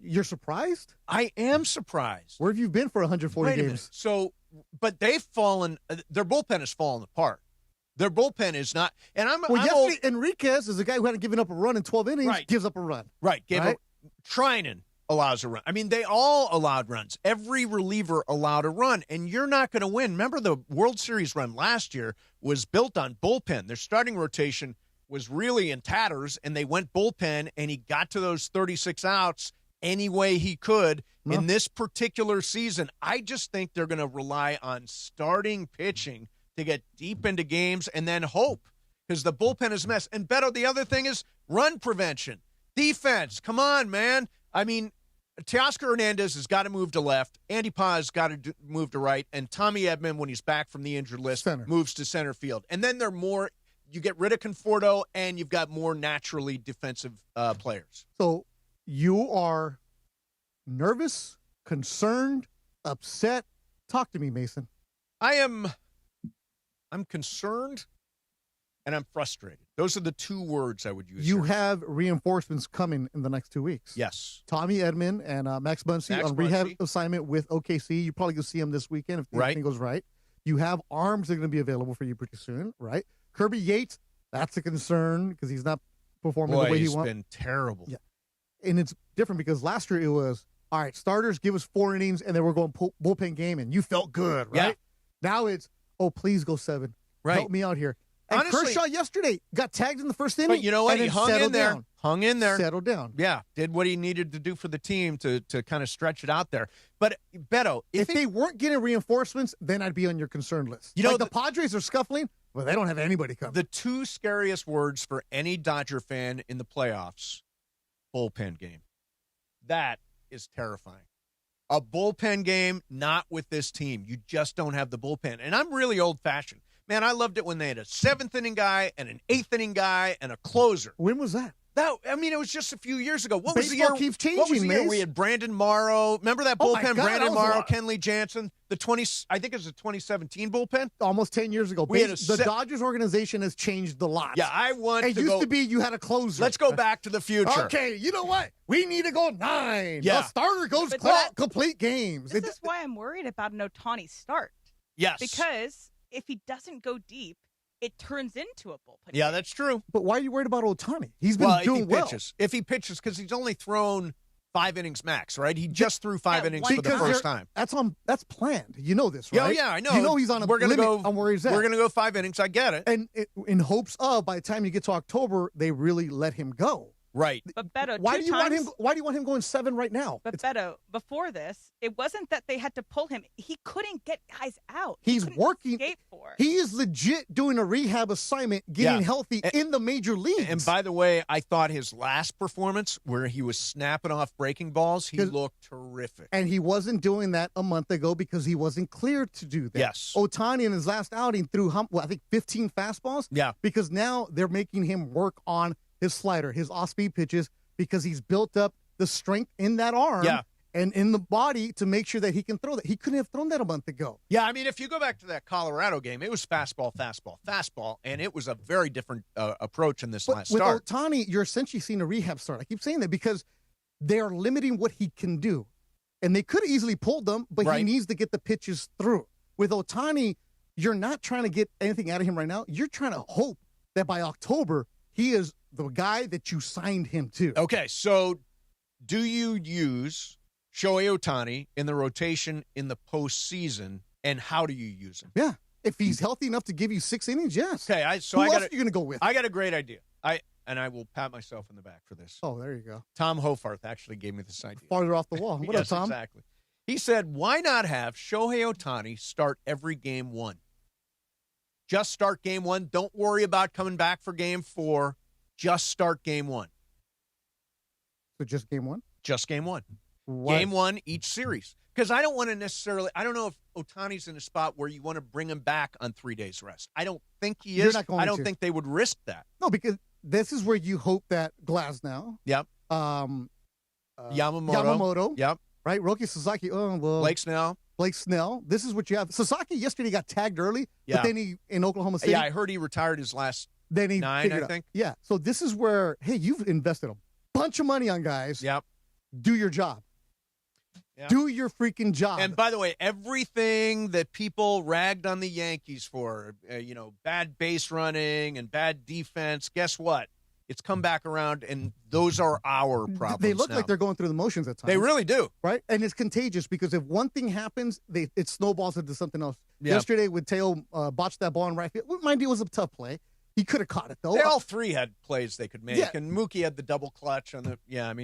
S3: You're surprised?
S1: I am surprised.
S3: Where have you been for 140 games?
S1: So, but they've fallen. Their bullpen has fallen apart. Their bullpen is not. And
S3: yesterday, Enriquez is a guy who hadn't given up a run in 12 innings. Gives up a run.
S1: Right. Trinan allows a run. I mean, they all allowed runs. Every reliever allowed a run, and you're not going to win. Remember, the World Series run last year was built on bullpen. Their starting rotation was really in tatters, and they went bullpen, and he got to those 36 outs any way he could. No. In this particular season, I just think they're going to rely on starting pitching to get deep into games and then hope, because the bullpen is a mess. And Beto, the other thing is run prevention. Defense, come on, man. I mean, Teoscar Hernandez has got to move to left. Andy Paz got to move to right. And Tommy Edman, when he's back from the injured list, moves to center field. And then you get rid of Conforto, and you've got more naturally defensive players.
S3: So you are nervous, concerned, upset. Talk to me, Mason.
S1: I'm concerned, and I'm frustrated. Those are the 2 words I would use.
S3: You have reinforcements coming in the next 2 weeks.
S1: Yes.
S3: Tommy Edman and Max Muncy on rehab assignment with OKC. You probably going to see him this weekend if everything goes right. You have arms that are going to be available for you pretty soon, right? Kirby Yates, that's a concern because he's not performing the way he wants.
S1: He's been terrible.
S3: Yeah. And it's different because last year it was, all right, starters, give us 4 innings, and then we're going bullpen game, and you felt good, right? Yeah. Now it's, oh, please go 7.
S1: Right.
S3: Help me out here. And honestly, Kershaw yesterday got tagged in the first inning.
S1: But you know what? He hung in there. Hung in there.
S3: Settled down.
S1: Yeah. Did what he needed to do for the team to kind of stretch it out there. But, Beto,
S3: if they weren't getting reinforcements, then I'd be on your concern list. You know, the Padres are scuffling. Well, they don't have anybody coming.
S1: The 2 scariest words for any Dodger fan in the playoffs, bullpen game. That is terrifying. A bullpen game, not with this team. You just don't have the bullpen. And I'm really old-fashioned. Man, I loved it when they had a 7th-inning guy and an 8th-inning guy and a closer.
S3: When was that?
S1: It was just a few years ago. What
S3: Baseball
S1: was the year?
S3: Keeps changing,
S1: what was the year
S3: Mace?
S1: we had Brandon Morrow? Remember that bullpen? Brandon Morrow, Kenley Jansen. I think it was the 2017 bullpen.
S3: Almost 10 years ago. The Dodgers organization has changed a lot.
S1: Yeah,
S3: It used to be you had a closer.
S1: Let's go back to the future.
S3: Okay, you know what? We need to go 9.
S1: Yeah.
S3: The starter goes complete games.
S2: This is why I'm worried about an Ohtani start.
S1: Yes.
S2: Because if he doesn't go deep, it turns into a bullpen.
S1: Yeah, that's true.
S3: But why are you worried about Ohtani? He's been doing well.
S1: If he pitches, because he's only thrown 5 innings max, right? He just threw 5 innings for the first time.
S3: That's planned. You know this, right?
S1: Yeah, I know.
S3: You know he's on a limit on where he's at.
S1: We're going to go 5 innings. I get it.
S3: And in hopes of, by the time you get to October, they really let him go.
S1: Right.
S2: But Beto,
S3: why do you want him going 7 right now?
S2: But Beto, before this, it wasn't that they had to pull him. He couldn't get guys out.
S3: He's working. He is legit doing a rehab assignment, getting healthy in the major leagues.
S1: And by the way, I thought his last performance, where he was snapping off breaking balls, he looked terrific.
S3: And he wasn't doing that a month ago because he wasn't cleared to do that.
S1: Yes.
S3: Ohtani in his last outing threw, I think 15 fastballs.
S1: Yeah.
S3: Because now they're making him work on his slider, his off-speed pitches, because he's built up the strength in that arm and in the body to make sure that he can throw that. He couldn't have thrown that a month ago.
S1: Yeah, I mean, if you go back to that Colorado game, it was fastball, fastball, fastball, and it was a very different approach in this last start.
S3: With Ohtani, you're essentially seeing a rehab start. I keep saying that because they're limiting what he can do. And they could have easily pulled them, but he needs to get the pitches through. With Ohtani, you're not trying to get anything out of him right now. You're trying to hope that by October, he is the guy that you signed him to.
S1: Okay, so do you use Shohei Ohtani in the rotation in the postseason, and how do you use him?
S3: Yeah, if he's healthy enough to give you 6 innings, yes.
S1: Okay,
S3: Who else are you going to go with?
S1: I got a great idea. I will pat myself in the back for this.
S3: Oh, there you go.
S1: Tom Hofarth actually gave me this idea.
S3: Farther off the wall. What up, Tom?
S1: Exactly. He said, why not have Shohei Ohtani start every game 1? Just start game 1. Don't worry about coming back for game 4. Just start game 1.
S3: So just game 1?
S1: Just game 1.
S3: Why?
S1: Game 1 each series. Because I don't want to necessarily – I don't know if Ohtani's in a spot where you want to bring him back on 3 days rest. I don't think he is. I don't think they would risk that.
S3: No, because this is where you hope that Glasnow.
S1: Yep.
S3: Yamamoto.
S1: Yep.
S3: Right? Roki Sasaki. Oh, well.
S1: Blake Snell.
S3: This is what you have. Sasaki yesterday got tagged early,
S1: yeah.
S3: but then he in Oklahoma City.
S1: Yeah, I heard he retired his last 9, I think.
S3: Yeah. So this is where, hey, you've invested a bunch of money on guys.
S1: Yep.
S3: Do your job. Yep. Do your freaking job.
S1: And by the way, everything that people ragged on the Yankees for, bad base running and bad defense, guess what? It's come back around, and those are our problems.
S3: They look
S1: now.
S3: like they're going through the motions at times.
S1: They really do.
S3: Right? And it's contagious because if one thing happens, it snowballs into something else.
S1: Yeah.
S3: Yesterday, with Teo botched that ball in right field. Mind you, it was a tough play. He could have caught it, though.
S1: They all three had plays they could make, and Mookie had the double clutch on the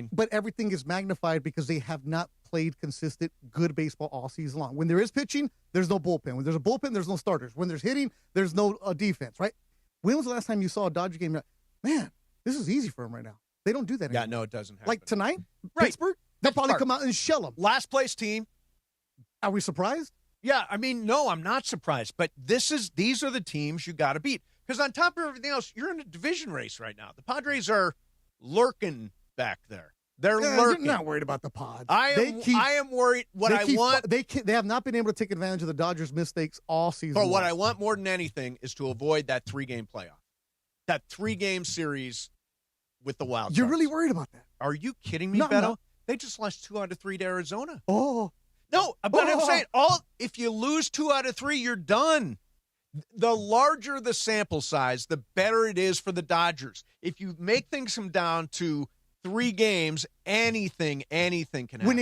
S1: –
S3: But everything is magnified because they have not played consistent, good baseball all season long. When there is pitching, there's no bullpen. When there's a bullpen, there's no starters. When there's hitting, there's no defense, right? When was the last time you saw a Dodger game? Man, this is easy for them right now. They don't do that anymore.
S1: Yeah, no, it doesn't happen.
S3: Like tonight, Pittsburgh, they'll probably come out and shell them.
S1: Last place team.
S3: Are we surprised?
S1: Yeah, I mean, no, I'm not surprised. But these are the teams you got to beat. Because on top of everything else, you're in a division race right now. The Padres are lurking back there. They're lurking.
S3: You're not worried about the Pods.
S1: I am worried.
S3: They have not been able to take advantage of the Dodgers' mistakes all season.
S1: But what I want more than anything is to avoid that 3-game playoff, that 3-game series with the Wild Sox.
S3: You're really worried about that?
S1: Are you kidding me, Beto? They just lost 2 out of 3 to Arizona.
S3: Oh.
S1: No, but I'm saying if you lose 2 out of 3, you're done. The larger the sample size, the better it is for the Dodgers. If you make things come down to 3 games, anything can happen.
S3: When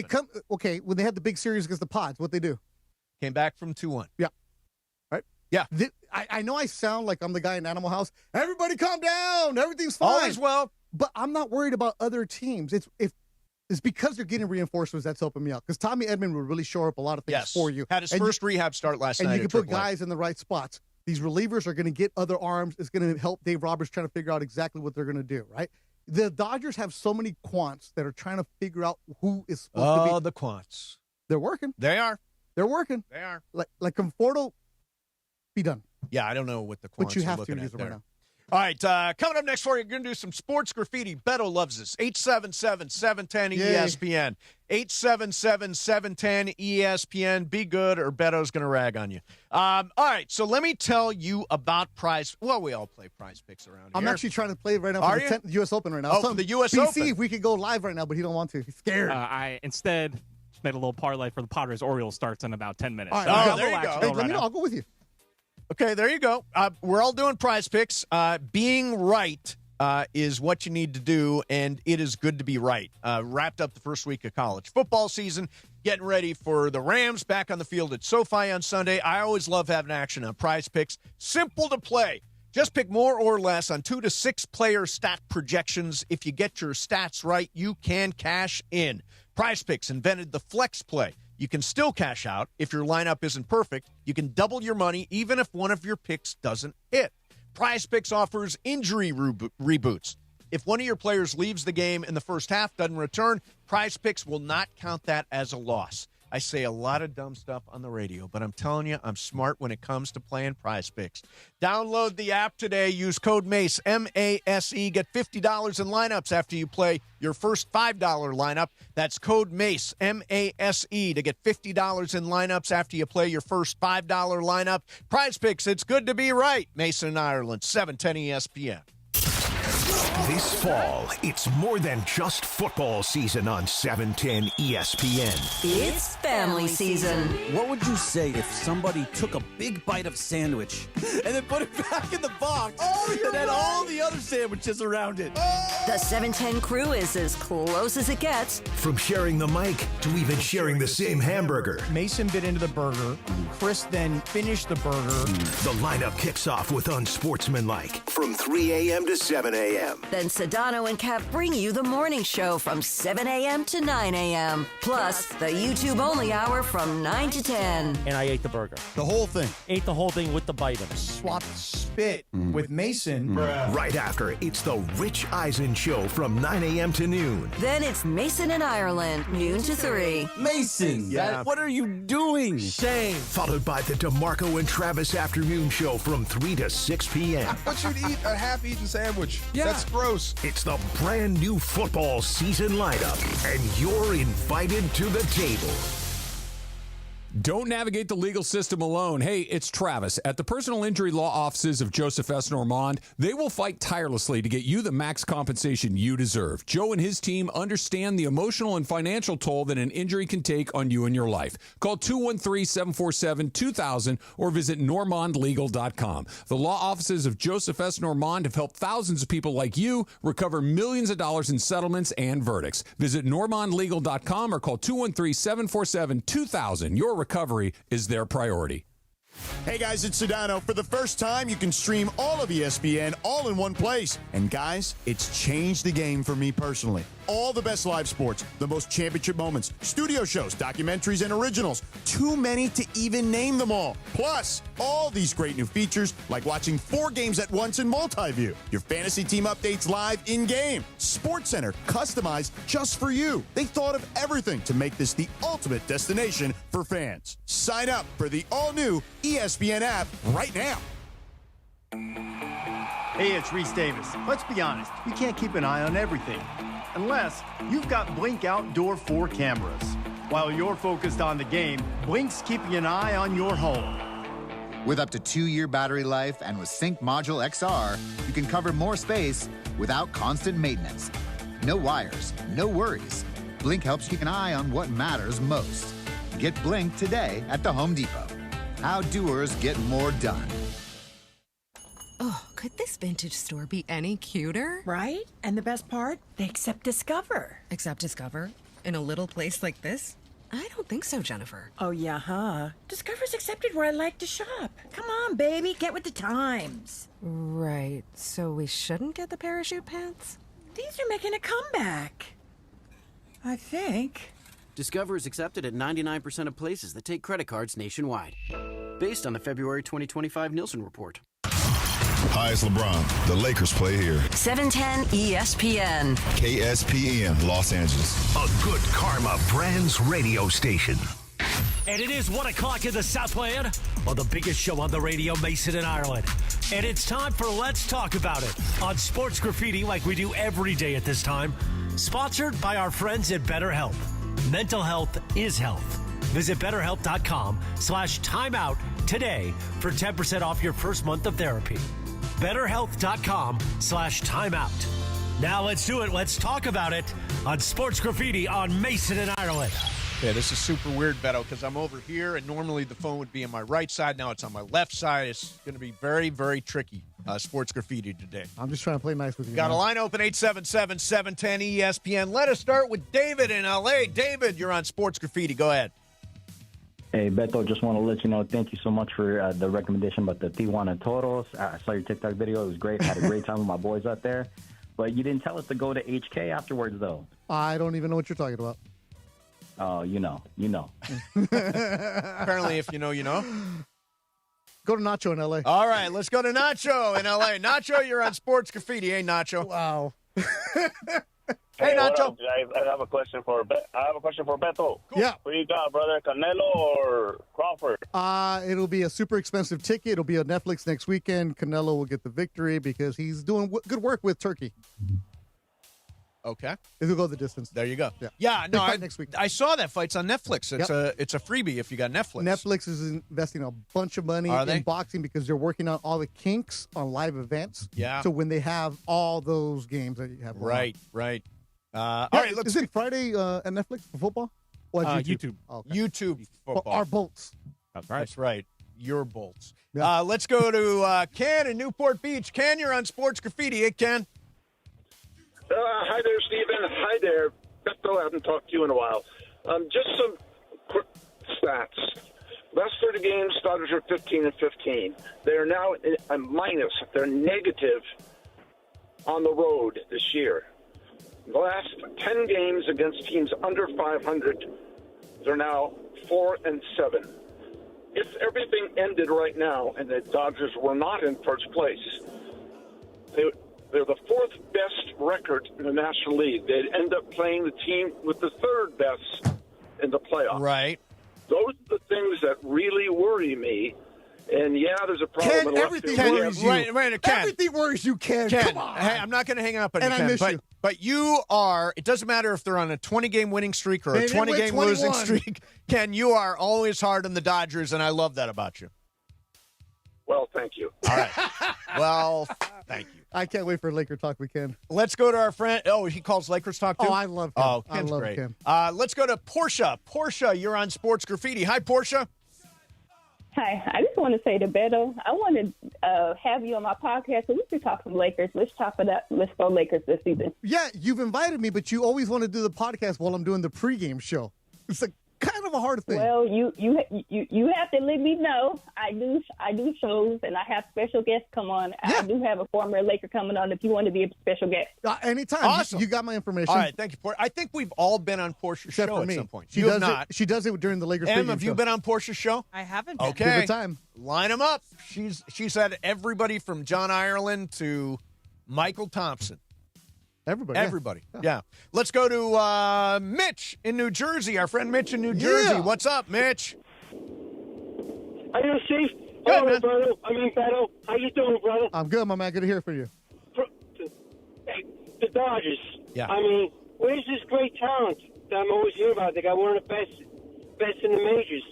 S3: they had the big series against the Pods, what they do?
S1: Came back from 2-1.
S3: Yeah. Right?
S1: Yeah.
S3: I know I sound like I'm the guy in Animal House. Everybody calm down. Everything's fine.
S1: All is well.
S3: But I'm not worried about other teams. It's because they're getting reinforcements that's helping me out. Because Tommy Edman will really shore up a lot of things for you.
S1: Had his first rehab start last night.
S3: And you can put guys in the right spots. These relievers are going to get other arms. It's going to help Dave Roberts trying to figure out exactly what they're going to do, right? The Dodgers have so many quants that are trying to figure out who is supposed to be.
S1: Oh, the quants.
S3: They're working.
S1: They are.
S3: They're working.
S1: They are.
S3: Like Conforto, be done.
S1: Yeah, I don't know what the quants
S3: but you have
S1: are
S3: to
S1: looking
S3: use
S1: at
S3: them
S1: there.
S3: right now.
S1: All right, coming up next for you, we're going to do some sports graffiti. Beto loves this. 877-710-ESPN. 877-710-ESPN. Be good or Beto's going to rag on you. All right, so let me tell you about prize. Well, we all play prize picks around here.
S3: I'm actually trying to play right now for the U.S. Open right now.
S1: Oh, for the U.S.
S3: BC,
S1: Open.
S3: if we could go live right now, but he don't want to. He's scared.
S21: I instead made a little parlay for the Padres-Orioles starts in about 10 minutes.
S3: All right,
S1: there you go.
S3: Hey, let me know. I'll go with you.
S1: Okay, there you go. We're all doing prize picks. Being right is what you need to do, and it is good to be right. Wrapped up the first week of college football season, getting ready for the Rams back on the field at SoFi on Sunday. I always love having action on prize picks. Simple to play. Just pick more or less on 2 to 6 player stat projections. If you get your stats right, you can cash in. PrizePicks invented the flex play. You can still cash out if your lineup isn't perfect. You can double your money even if one of your picks doesn't hit. PrizePicks offers injury reboots. If one of your players leaves the game in the first half, doesn't return, PrizePicks will not count that as a loss. I say a lot of dumb stuff on the radio, but I'm telling you, I'm smart when it comes to playing PrizePicks. Download the app today. Use code MACE, M-A-S-E. Get $50 in lineups after you play your first $5 lineup. That's code MACE, M-A-S-E, to get $50 in lineups after you play your first $5 lineup. PrizePicks, it's good to be right. Mason, Ireland, 710 ESPN.
S15: This fall, it's more than just football season on 710 ESPN.
S14: It's family season.
S6: What would you say if somebody took a big bite of sandwich and then put it back in the box and had all the other sandwiches around it?
S14: The 710 crew is as close as it gets.
S15: From sharing the mic to even sharing the same hamburger.
S7: Mason bit into the burger. Chris then finished the burger.
S15: The lineup kicks off with unsportsmanlike from 3 a.m. to 7 a.m.
S14: Then Sedano and Cap bring you the morning show from 7 a.m. to 9 a.m. Plus, the YouTube-only hour from 9 to 10.
S6: And I ate the burger. The whole thing.
S7: Ate the whole thing with the bite of it.
S6: Swapped spit with Mason.
S15: Right after, it's the Rich Eisen Show from 9 a.m. to noon.
S14: Then it's Mason in Ireland, noon to 3.
S6: Mason, what are you doing?
S7: Shame.
S15: Followed by the DeMarco and Travis Afternoon Show from 3 to 6 p.m.
S8: But you'd eat a half-eaten sandwich.
S6: Yeah.
S8: That's gross.
S15: It's the brand new football season lineup, and you're invited to the table.
S16: Don't navigate the legal system alone. Hey, it's Travis. At the personal injury law offices of Joseph S. Normand, they will fight tirelessly to get you the max compensation you deserve. Joe and his team understand the emotional and financial toll that an injury can take on you and your life. Call 213-747-2000 or visit normandlegal.com. The law offices of Joseph S. Normand have helped thousands of people like you recover millions of dollars in settlements and verdicts. Visit normandlegal.com or call 213-747-2000. Your recovery is their priority.
S4: Hey guys, it's Sedano. For the first time, you can stream all of ESPN all in one place. And guys, it's changed the game for me personally. All the best live sports, the most championship moments, studio shows, documentaries, and originals. Too many to even name them all. Plus, all these great new features like watching 4 games at once in multi-view. Your fantasy team updates live in-game. SportsCenter, customized just for you. They thought of everything to make this the ultimate destination for fans. Sign up for the all-new ESPN app right now.
S17: Hey, it's Reese Davis. Let's be honest, you can't keep an eye on everything. Unless you've got Blink Outdoor 4 cameras. While you're focused on the game, Blink's keeping an eye on your home.
S19: With up to 2-year battery life and with Sync Module XR, you can cover more space without constant maintenance. No wires, no worries. Blink helps keep an eye on what matters most. Get Blink today at the Home Depot. How doers get more done.
S20: Oh, could this vintage store be any cuter?
S22: Right? And the best part? They accept Discover.
S20: Accept Discover? In a little place like this? I don't think so, Jennifer.
S22: Oh, yeah, huh? Discover's accepted where I like to shop. Come on, baby, get with the times.
S20: Right, so we shouldn't get the parachute pants?
S22: These are making a comeback. I think.
S25: Discover is accepted at 99% of places that take credit cards nationwide. Based on the February 2025 Nielsen report.
S12: Hi, it's LeBron. The Lakers play here.
S14: 710 ESPN.
S12: KSPN, Los Angeles.
S15: A good karma brands radio station.
S18: And it is 1 o'clock in the Southland on the biggest show on the radio, Mason in Ireland. And it's time for Let's Talk About It on Sports Graffiti like we do every day at this time. Sponsored by our friends at BetterHelp. Mental health is health. Visit BetterHelp.com/timeout today for 10% off your first month of therapy. BetterHelp.com/timeout. Now let's do it. Let's talk about it on Sports Graffiti on Mason in Ireland.
S1: Yeah, this is super weird, Beto, because I'm over here, and normally the phone would be on my right side. Now it's on my left side. It's going to be very, very tricky, Sports Graffiti today.
S3: I'm just trying to play nice with you.
S1: Got a line open, 877-710 ESPN. Let us start with David in L.A. David, you're on Sports Graffiti. Go ahead.
S9: Hey, Beto, just want to let you know, thank you so much for the recommendation about the Tijuana Toros. I saw your TikTok video. It was great. I had a great time with my boys out there. But you didn't tell us to go to HK afterwards, though.
S3: I don't even know what you're talking about.
S9: Oh, you know.
S1: Apparently, if you know, you know.
S3: Go to Nacho in L.A.
S1: All right, let's go to Nacho in L.A. Nacho, you're on Sports Graffiti. Hey, Nacho.
S3: Wow.
S1: Hey, Nacho.
S10: I have a question for Beto.
S3: Cool. Yeah.
S10: Who you got, brother? Canelo or Crawford?
S3: It'll be a super expensive ticket. It'll be on Netflix next weekend. Canelo will get the victory because he's doing good work with Turkey.
S1: Okay.
S3: It'll go the distance.
S1: There you go.
S3: Yeah.
S1: No,
S3: next week.
S1: I saw that fight's on Netflix. It's a freebie if you got Netflix.
S3: Netflix is investing a bunch of money in boxing because they're working on all the kinks on live events.
S1: Yeah.
S3: So when they have all those games that you have.
S1: Right. All right,
S3: is it Friday at Netflix for football? Or
S21: YouTube.
S3: Oh, okay.
S1: YouTube football.
S3: Our Bolts.
S1: That's right. Your Bolts. Yeah. Let's go to Ken in Newport Beach. Ken, you're on Sports Graffiti. Hey, Ken.
S11: Hi there, Stephen. Hi there. Beto, I haven't talked to you in a while. Just some quick stats. Last 30 games, Dodgers are 15-15. They are now a minus. They're negative on the road this year. The last 10 games against teams under 500, they're now 4-7. If everything ended right now and the Dodgers were not in first place, they're the fourth best record in the National League. They'd end up playing the team with the third best in the playoffs.
S1: Right.
S11: Those are the things that really worry me. And, yeah, there's a problem.
S3: Ken, everything worries you.
S1: Ken.
S3: Everything worries you, Ken. Come on.
S1: Hey, I'm not going to hang up on you,
S3: And
S1: Ken.
S3: I miss you.
S1: But you are, it doesn't matter if they're on a 20-game winning streak or a 20-game losing streak. Ken, you are always hard on the Dodgers, and I love that about you.
S11: Well, thank you.
S1: All right. Well, thank you.
S3: I can't wait for Laker talk with Ken.
S1: Let's go to our friend. Oh, he calls Lakers talk too?
S3: Oh, I love Ken.
S1: Oh, Ken's
S3: I love
S1: great.
S3: Ken.
S1: Let's go to Portia. Portia, you're on Sports Graffiti. Hi, Portia.
S23: Hi, I just want to say to Beto, I want to have you on my podcast so we can talk some Lakers. Let's chop it up. Let's go Lakers this season.
S3: Yeah, you've invited me, but you always want to do the podcast while I'm doing the pregame show. It's like kind of a hard thing.
S23: Well, you have to let me know. I do shows and I have special guests come on. Yeah. I do have a former Laker coming on if you want to be a special guest.
S3: Anytime.
S1: Awesome.
S3: You got my information.
S1: All right, thank you, Portia. I think we've all been on Portia's
S3: Except
S1: show
S3: for
S1: at
S3: me.
S1: some point.
S3: She
S1: You have
S3: does
S1: not.
S3: She does it during the Lakers.
S1: Em,
S3: pregame
S1: have you
S3: show.
S1: been on Portia's show?
S2: I haven't been.
S1: Okay.
S3: Give her time.
S1: Line them up. She's had everybody from John Ireland to Michael Thompson.
S3: Everybody.
S1: Yeah. Let's go to Mitch in New Jersey. Our friend Mitch in New Jersey. What's up, Mitch?
S24: How you, Steve?
S1: Good,
S24: Hello,
S1: man.
S24: brother. Beto. How you doing, brother?
S3: I'm good, my man. Good to hear from you.
S24: The Dodgers.
S1: Yeah.
S24: I mean, where's this great talent that I'm always hearing about? They got one of the best in the majors.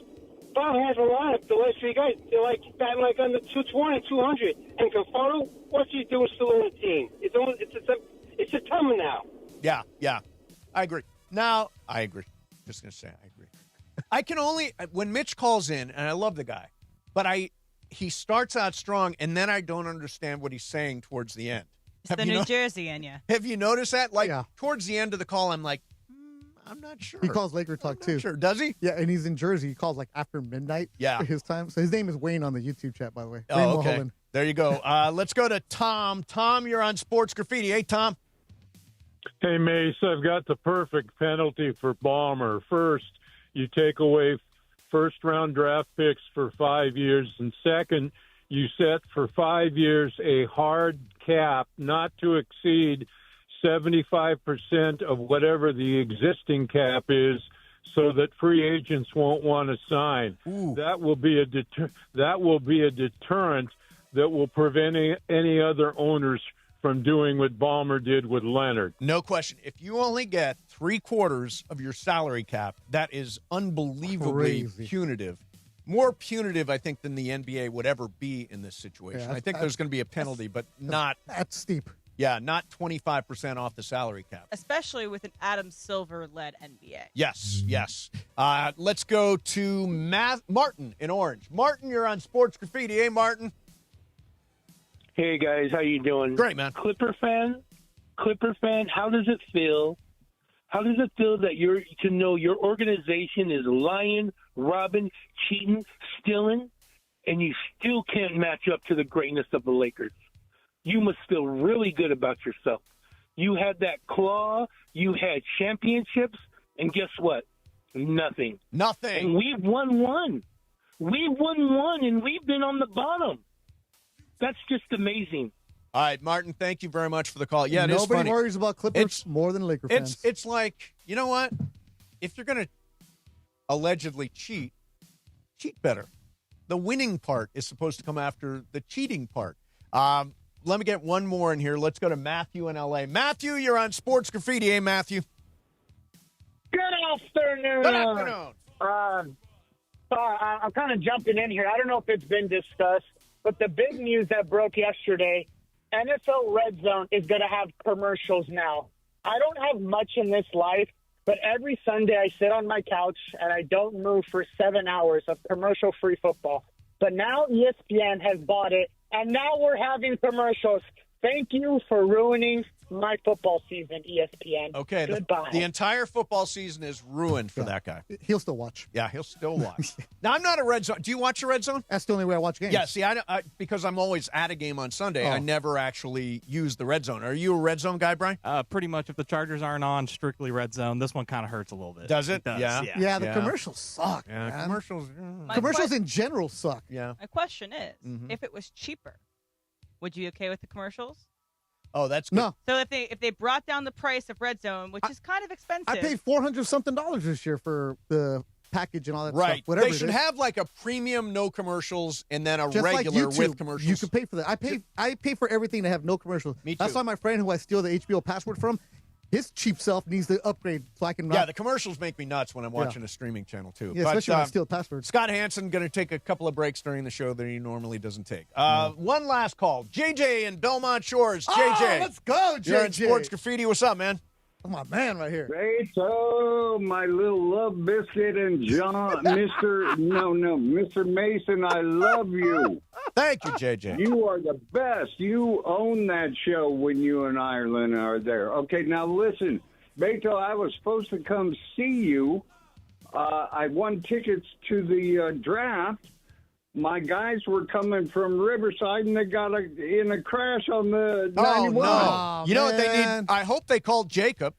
S24: Bob has a lineup. The last three guys, they're like batting like under 220, 200. And Conforto, what's he doing still on the team? It's a tumble now.
S1: Yeah. I agree. Now, I agree. Just going to say I agree. I can only, when Mitch calls in, and I love the guy, but he starts out strong, and then I don't understand what he's saying towards the end.
S2: It's the New Jersey in you.
S1: Have you noticed that? Like, towards the end of the call, I'm like, I'm not sure.
S3: He calls Laker talk too.
S1: Sure, does he?
S3: Yeah, and he's in Jersey. He calls like after midnight.
S1: Yeah.
S3: For his time. So his name is Wayne on the YouTube chat, by the way.
S1: Oh,
S3: Wayne
S1: okay.
S3: Mulholland.
S1: There you go. Let's go to Tom. Tom, you're on Sports Graffiti. Hey, Tom.
S26: Hey, Mace, I've got the perfect penalty for Ballmer. First, you take away first-round draft picks for 5 years, and second, you set for 5 years a hard cap not to exceed 75% of whatever the existing cap is, so that free agents won't want to sign. That will be a deterrent that will prevent any other owners from doing what Ballmer did with Leonard.
S1: No question. If you only get 3/4 of your salary cap, that is unbelievably punitive. More punitive, I think, than the NBA would ever be in this situation.
S3: Yeah,
S1: I think there's going to be a penalty, but not...
S3: That's steep.
S1: Yeah, not 25% off the salary cap.
S2: Especially with an Adam Silver-led NBA.
S1: Yes. Let's go to Martin in Orange. Martin, you're on Sports Graffiti. Hey, Martin.
S24: Hey, guys. How you doing?
S1: Great, man.
S24: Clipper fan, how does it feel? How does it feel that to know your organization is lying robbing, cheating, stealing, and you still can't match up to the greatness of the Lakers. You must feel really good about yourself. You had that claw, you had championships, and guess what? Nothing. And we've won one. We've won one, and we've been on the bottom. That's just amazing.
S1: All right, Martin, thank you very much for the call. Yeah, it is funny.
S3: Nobody worries about Clippers more than Laker fans.
S1: It's like, you know what? If you're going to allegedly cheat better. The winning part is supposed to come after the cheating part. Let me get one more in here. Let's go to Matthew in L.A. Matthew, you're on Sports Graffiti. Hey, Matthew.
S5: Good afternoon.
S1: Good afternoon.
S5: I'm kind of jumping in here. I don't know if it's been discussed, but the big news that broke yesterday, NFL Red Zone is going to have commercials now. I don't have much in this life, but every Sunday I sit on my couch and I don't move for 7 hours of commercial-free football. But now ESPN has bought it, and now we're having commercials. Thank you for ruining my football season, ESPN.
S1: Okay,
S5: goodbye.
S1: The entire football season is ruined for that guy.
S3: He'll still watch.
S1: Yeah, he'll still watch. Now, I'm not a Red Zone. Do you watch the Red Zone?
S3: That's the only way I watch games.
S1: Yeah, see, I because I'm always at a game on Sunday, I never actually use the Red Zone. Are you a Red Zone guy, Brian?
S21: Pretty much. If the Chargers aren't on, strictly Red Zone. This one kind of hurts a little bit.
S1: Does it?
S21: It does,
S1: Yeah.
S3: The commercials suck.
S1: Yeah,
S3: man.
S1: commercials
S3: in general suck.
S1: Yeah.
S2: My question is, if it was cheaper, would you be okay with the commercials?
S1: Oh, that's good.
S3: No.
S2: So if they brought down the price of Red Zone, which is kind of expensive.
S3: I paid $400-something this year for the package and all that stuff.
S1: Right.
S3: Whatever
S1: They should have like a premium, no commercials, and then a
S3: Just
S1: regular
S3: like YouTube,
S1: with commercials.
S3: You can pay for that. I pay for everything to have no commercials.
S1: Me too.
S3: That's why my friend who I steal the HBO password from, his cheap self needs to upgrade so I can.
S1: Yeah, the commercials make me nuts when I'm watching a streaming channel too.
S3: Yeah, especially when I steal passwords.
S1: Scott Hansen going to take a couple of breaks during the show that he normally doesn't take. One last call. JJ in Belmont Shores. JJ.
S3: Let's go, JJ.
S1: You're in Sports Graffiti. What's up, man?
S3: Oh, my man right here.
S6: Beto, my little love biscuit, and John, Mr. Mason, I love you.
S1: Thank you, JJ.
S6: You are the best. You own that show when you and Ireland are there. Okay, now listen, Beto, I was supposed to come see you. I won tickets to the draft. My guys were coming from Riverside, and they got in a crash on the 91.
S1: Oh, no. You know what they need? I hope they called Jacob.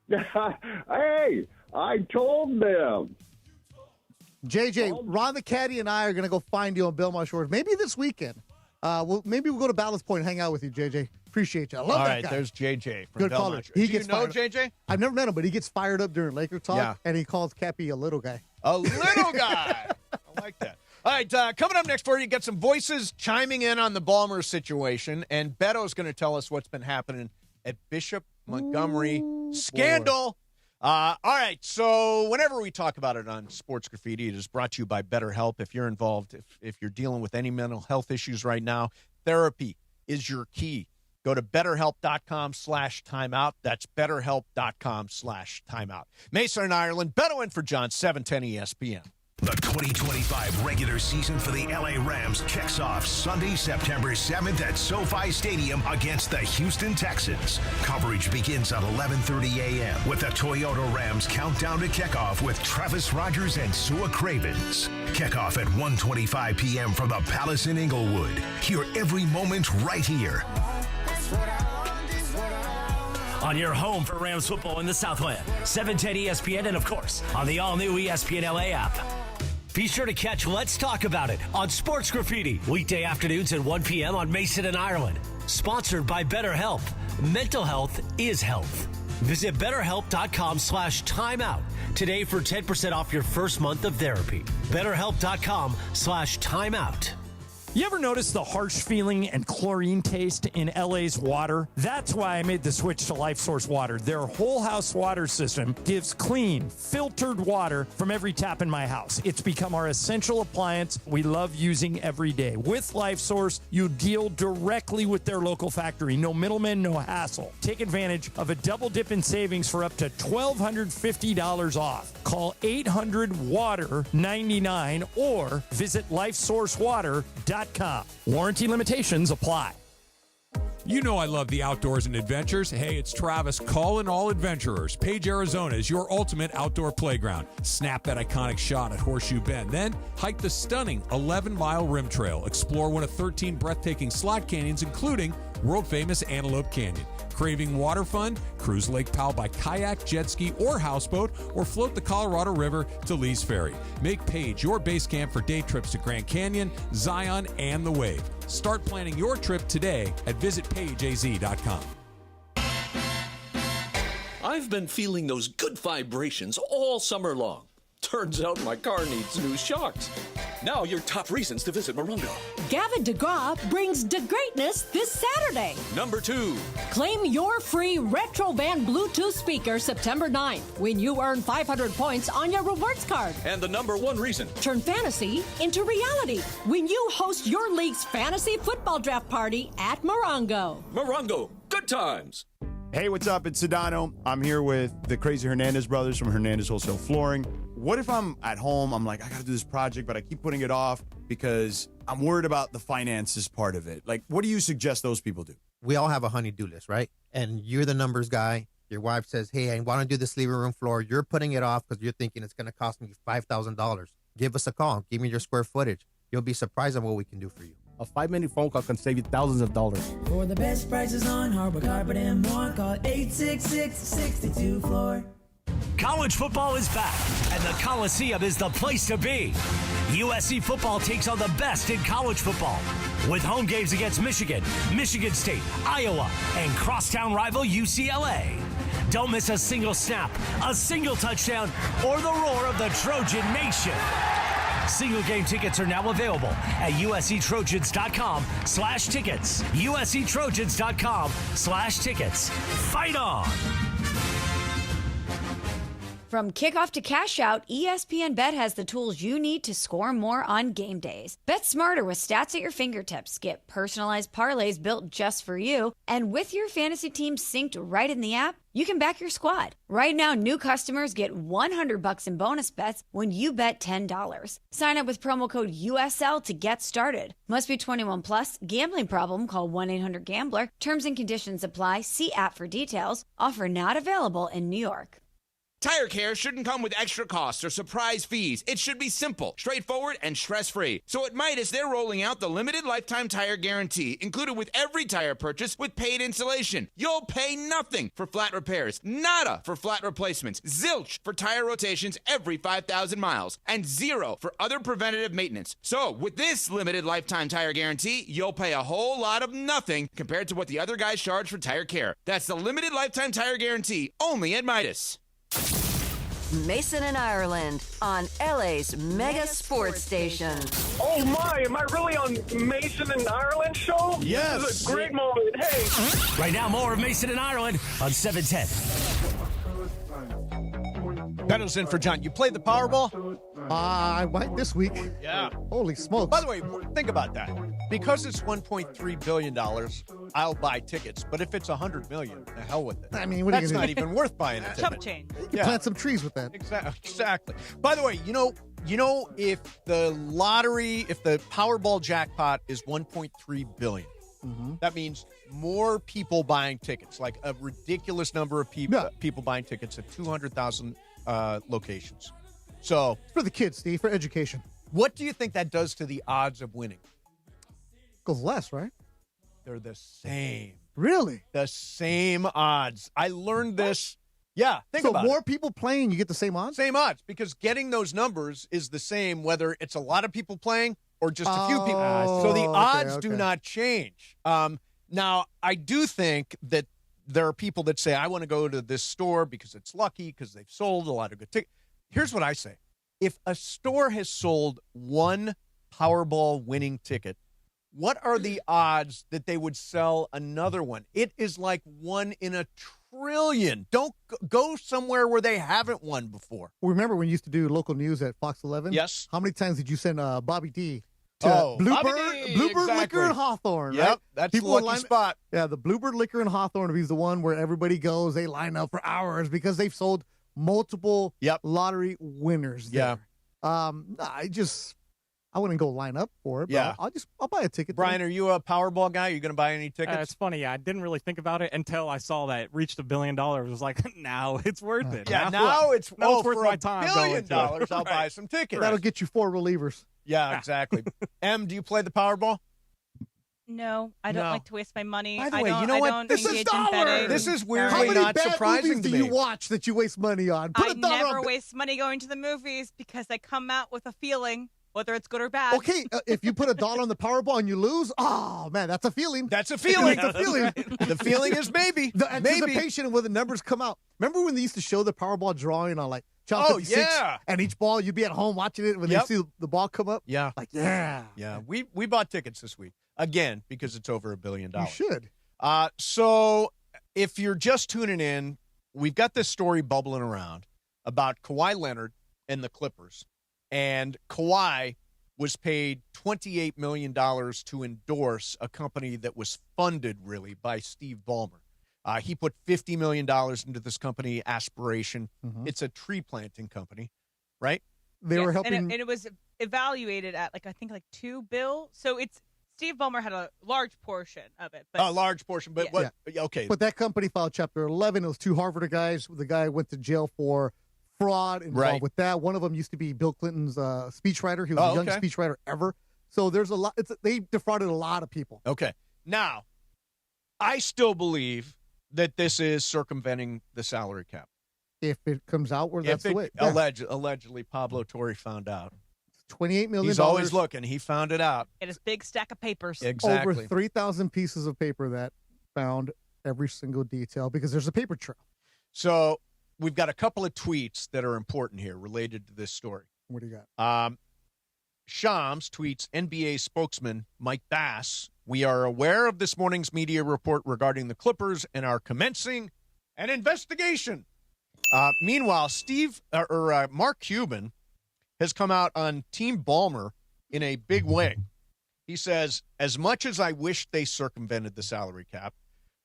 S6: Hey, I told them.
S3: JJ, Ron the Caddy and I are going to go find you on Belmont Shores. Maybe this weekend. Maybe we'll go to Ballast Point and hang out with you, JJ. Appreciate you. I love that guy.
S1: All right, there's JJ from
S3: Good
S1: Belmont.
S3: caller.
S1: Do you know JJ?
S3: I've never met him, but he gets fired up during Laker talk, and he calls Cappy a little guy.
S1: A little guy. I like that. All right, coming up next for you, get some voices chiming in on the Ballmer situation, and Beto's going to tell us what's been happening at Bishop Montgomery scandal. All right, so whenever we talk about it on Sports Graffiti, it is brought to you by BetterHelp. If you're involved, if you're dealing with any mental health issues right now, therapy is your key. Go to BetterHelp.com/timeout. That's BetterHelp.com/timeout. Mason and Ireland, Beto in for John, 710 ESPN.
S15: The 2025 regular season for the LA Rams kicks off Sunday, September 7th at SoFi Stadium against the Houston Texans. Coverage begins at 11:30 a.m. with the Toyota Rams countdown to kickoff with Travis Rogers and Sua Cravens. Kickoff at 1:25 p.m. from the Palace in Inglewood. Hear every moment right here.
S18: On your home for Rams football in the Southland, 710 ESPN, and of course, on the all-new ESPN LA app. Be sure to catch Let's Talk About It on Sports Graffiti, weekday afternoons at 1 p.m. on Mason and Ireland. Sponsored by BetterHelp. Mental health is health. Visit BetterHelp.com/timeout today for 10% off your first month of therapy. BetterHelp.com/timeout.
S7: You ever notice the harsh feeling and chlorine taste in LA's water? That's why I made the switch to Life Source Water. Their whole house water system gives clean, filtered water from every tap in my house. It's become our essential appliance we love using every day. With Life Source, you deal directly with their local factory. No middlemen, no hassle. Take advantage of a double dip in savings for up to $1,250 off. Call 800-WATER-99 or visit lifesourcewater.com. Warranty limitations apply.
S4: You know I love the outdoors and adventures. Hey, it's Travis calling all adventurers. Page, Arizona is your ultimate outdoor playground. Snap that iconic shot at Horseshoe Bend. Then hike the stunning 11-mile rim trail. Explore one of 13 breathtaking slot canyons, including world-famous Antelope Canyon. Craving water fun? Cruise Lake Powell by kayak, jet ski, or houseboat, or float the Colorado River to Lee's Ferry. Make Page your base camp for day trips to Grand Canyon, Zion, and the Wave. Start planning your trip today at visitpageaz.com.
S8: I've been feeling those good vibrations all summer long. Turns out my car needs new shocks. Now your top reasons to visit Morongo.
S13: Gavin DeGraw brings the greatness this Saturday.
S8: Number 2.
S13: Claim your free Retrovan Bluetooth speaker September 9th when you earn 500 points on your rewards card.
S8: And the number 1 reason.
S13: Turn fantasy into reality when you host your league's fantasy football draft party at Morongo.
S8: Morongo, good times.
S16: Hey, what's up? It's Sedano. I'm here with the Crazy Hernandez brothers from Hernandez Wholesale Flooring. What if I'm at home, I'm like, I got to do this project, but I keep putting it off because I'm worried about the finances part of it. Like, what do you suggest those people do?
S17: We all have a honey-do list, right? And you're the numbers guy. Your wife says, hey, I want to do this living room floor. You're putting it off because you're thinking it's going to cost me $5,000. Give us a call. Give me your square footage. You'll be surprised at what we can do for you.
S19: A 5-minute phone call can save you thousands of dollars.
S27: For the best prices on hardwood, carpet, and more, call 866-62-FLOOR.
S18: College football is back, and the Coliseum is the place to be. USC football takes on the best in college football, with home games against Michigan, Michigan State, Iowa, and crosstown rival UCLA. Don't miss a single snap, a single touchdown, or the roar of the Trojan Nation. Single game tickets are now available at usctrojans.com/tickets. usctrojans.com/tickets. Fight on!
S28: From kickoff to cash out, ESPN Bet has the tools you need to score more on game days. Bet smarter with stats at your fingertips. Get personalized parlays built just for you. And with your fantasy team synced right in the app, you can back your squad. Right now, new customers get $100 in bonus bets when you bet $10. Sign up with promo code USL to get started. Must be 21 plus. Gambling problem? Call 1-800-GAMBLER. Terms and conditions apply. See app for details. Offer not available in New York.
S29: Tire care shouldn't come with extra costs or surprise fees. It should be simple, straightforward, and stress-free. So at Midas, they're rolling out the limited lifetime tire guarantee, included with every tire purchase with paid installation. You'll pay nothing for flat repairs, nada for flat replacements, zilch for tire rotations every 5,000 miles, and zero for other preventative maintenance. So with this limited lifetime tire guarantee, you'll pay a whole lot of nothing compared to what the other guys charge for tire care. That's the limited lifetime tire guarantee, only at Midas.
S14: Mason and Ireland on LA's mega sports station.
S24: Oh my, am I really on Mason and Ireland show?
S1: Yes.
S24: This is a great moment. Hey.
S18: Right now, more of Mason and Ireland on 710.
S1: Beto's in for John. You played the Powerball?
S3: I might this week.
S1: Yeah.
S3: Holy smokes.
S1: By the way, think about that. Because it's $1.3 billion, I'll buy tickets. But if it's $100 million, the hell with it.
S3: I mean, what are you
S1: that's
S3: gonna
S1: not
S3: do?
S1: even worth buying a ticket.
S2: Chump change.
S3: You can plant some trees with that.
S1: Exactly. By the way, you know, if the Powerball jackpot is $1.3 billion, that means more people buying tickets, like a ridiculous number of people buying tickets at 200,000 locations. So
S3: for the kids, Steve, for education.
S1: What do you think that does to the odds of winning?
S3: Goes less, right?
S1: They're the same.
S3: Really?
S1: The same odds. I learned this. Yeah, think about it.
S3: So more people playing, you get the same odds?
S1: Same odds, because getting those numbers is the same whether it's a lot of people playing or just a few people. So the odds do not change. Now, I do think that there are people that say, I want to go to this store because it's lucky, because they've sold a lot of good tickets. Here's what I say. If a store has sold one Powerball winning ticket, what are the odds that they would sell another one? It is like 1 in a trillion. Don't go somewhere where they haven't won before.
S3: Remember when you used to do local news at Fox 11?
S1: Yes.
S3: How many times did you send Bobby D to
S1: Bluebird
S3: exactly. Liquor in Hawthorne?
S1: Yep,
S3: right?
S1: that's the lucky spot.
S3: Yeah, the Bluebird Liquor in Hawthorne is the one where everybody goes. They line up for hours because they've sold multiple lottery winners there.
S1: Yeah.
S3: I wouldn't go line up for it, but I'll buy a ticket.
S1: Brian, are you a Powerball guy? Are you going to buy any tickets?
S21: It's funny. I didn't really think about it until I saw that it reached $1 billion. I was like, now it's worth it.
S1: Yeah, now it's
S21: worth
S1: for
S21: my time.
S1: $1 billion, I'll buy some tickets.
S3: That'll get you 4 relievers.
S1: Yeah, exactly. Em, do you play the Powerball?
S2: No, I don't like to waste my money.
S1: By the way, you know what?
S2: This is $1.
S1: This is weirdly
S3: How many
S1: not
S3: bad
S1: surprising
S3: movies
S1: to
S3: do
S1: me.
S3: you watch that you waste money on? Put
S2: I
S3: a dollar
S2: never
S3: on
S2: waste money going to the movies because I come out with a feeling, whether it's good or bad.
S3: Okay, if you put a dollar on the Powerball and you lose, oh man, that's a feeling.
S1: That's a feeling.
S3: That's a feeling.
S1: The feeling is maybe.
S3: The anticipation of when the numbers come out. Remember when they used to show the Powerball drawing on like Channel 56?
S1: Yeah.
S3: And each ball, you'd be at home watching it when they see the ball come up.
S1: Yeah.
S3: Like, yeah.
S1: Yeah. We bought tickets this week. Again, because it's over $1 billion.
S3: You should.
S1: So if you're just tuning in, we've got this story bubbling around about Kawhi Leonard and the Clippers. And Kawhi was paid $28 million to endorse a company that was funded, really, by Steve Ballmer. He put $50 million into this company, Aspiration.
S3: Mm-hmm.
S1: It's a tree planting company, right?
S3: They were helping.
S2: And it was evaluated at, I think $2 billion. So Steve Ballmer had a large portion of it. But,
S1: a large portion, but what? Okay.
S3: But that company filed Chapter 11. It was 2 Harvard guys. The guy went to jail for fraud involved with that. One of them used to be Bill Clinton's speechwriter. He was the youngest speechwriter ever. So there's a lot. They defrauded a lot of people.
S1: Okay. Now, I still believe that this is circumventing the salary cap.
S3: If it comes out where that's the way.
S1: Allegedly, Pablo Torre found out.
S3: $28 million.
S1: He's always looking. He found it out.
S2: It is big stack of papers.
S1: Exactly.
S3: Over 3,000 pieces of paper that found every single detail because there's a paper trail.
S1: So we've got a couple of tweets that are important here related to this story.
S3: What do you got?
S1: Shams tweets, NBA spokesman Mike Bass, we are aware of this morning's media report regarding the Clippers and are commencing an investigation. Meanwhile, Mark Cuban has come out on Team Ballmer in a big way. He says, as much as I wish they circumvented the salary cap,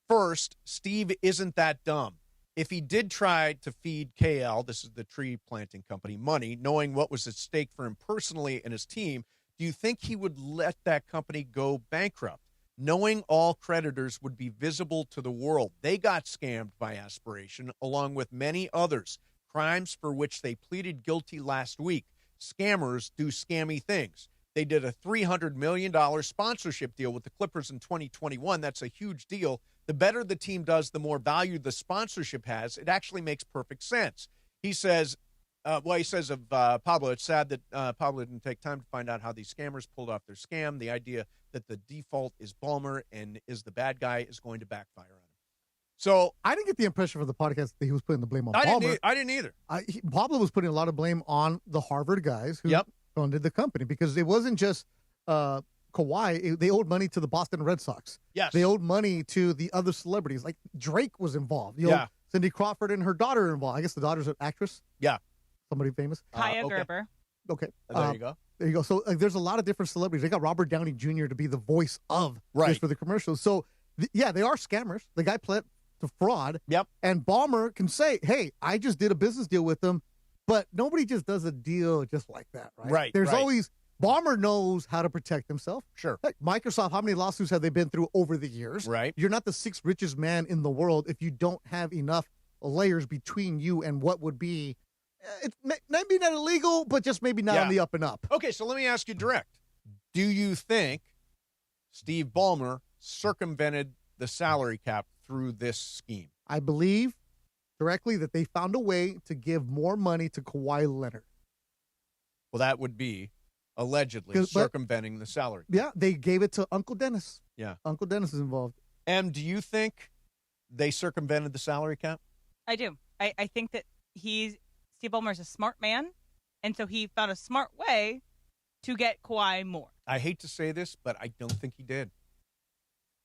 S1: first, Steve isn't that dumb. If he did try to feed KL, this is the tree planting company, money, knowing what was at stake for him personally and his team, do you think he would let that company go bankrupt? Knowing all creditors would be visible to the world. They got scammed by Aspiration, along with many others, crimes for which they pleaded guilty last week. Scammers do scammy things. They did a $300 million sponsorship deal with the Clippers in 2021. That's a huge deal. The better the team does, the more value the sponsorship has. It actually makes perfect sense. He says, of Pablo, it's sad that Pablo didn't take time to find out how these scammers pulled off their scam. The idea that the default is Ballmer and is the bad guy is going to backfire on him. So
S3: I didn't get the impression from the podcast that he was putting the blame on Ballmer.
S1: I didn't either.
S3: Pablo was putting a lot of blame on the Harvard guys who funded the company because it wasn't just Kawhi. They owed money to the Boston Red Sox.
S1: Yes.
S3: They owed money to the other celebrities. Like Drake was involved. Cindy Crawford and her daughter are involved. I guess the daughter's an actress.
S1: Yeah.
S3: Somebody famous.
S2: Kaya Gerber.
S3: Okay.
S1: There you go.
S3: There you go. So there's a lot of different celebrities. They got Robert Downey Jr. to be the voice of this for the commercials. So, they are scammers. The guy pled to fraud.
S1: Yep.
S3: And Ballmer can say, hey, I just did a business deal with them, but nobody just does a deal just like that, right?
S1: Right.
S3: There's always, Ballmer knows how to protect himself.
S1: Sure.
S3: Heck, Microsoft, how many lawsuits have they been through over the years?
S1: Right.
S3: You're not the 6th richest man in the world if you don't have enough layers between you and what would be, it's maybe not illegal, but just maybe not on the up and up.
S1: Okay, so let me ask you direct. Do you think Steve Ballmer circumvented the salary cap through this scheme?
S3: I believe directly that they found a way to give more money to Kawhi Leonard.
S1: Well, that would be allegedly circumventing the salary cap.
S3: Yeah, they gave it to Uncle Dennis.
S1: Yeah.
S3: Uncle Dennis is involved.
S1: Em, do you think they circumvented the salary cap?
S2: I do. I think that Steve Ballmer's a smart man, and so he found a smart way to get Kawhi more.
S1: I hate to say this, but I don't think he did.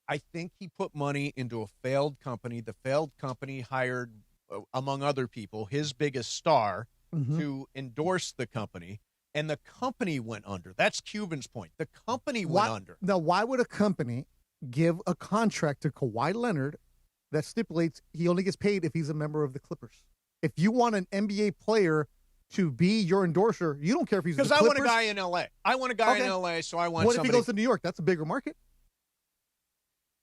S1: I think he put money into a failed company. The failed company hired, among other people, his biggest star to endorse the company, and the company went under. That's Cuban's point. The company went under.
S3: Now, why would a company give a contract to Kawhi Leonard that stipulates he only gets paid if he's a member of the Clippers? If you want an NBA player to be your endorser, you don't care if he's the
S1: Because I want a
S3: Clippers.
S1: guy in L.A. I want a guy in L.A., so I want
S3: What
S1: somebody.
S3: if he goes to New York? That's a bigger market.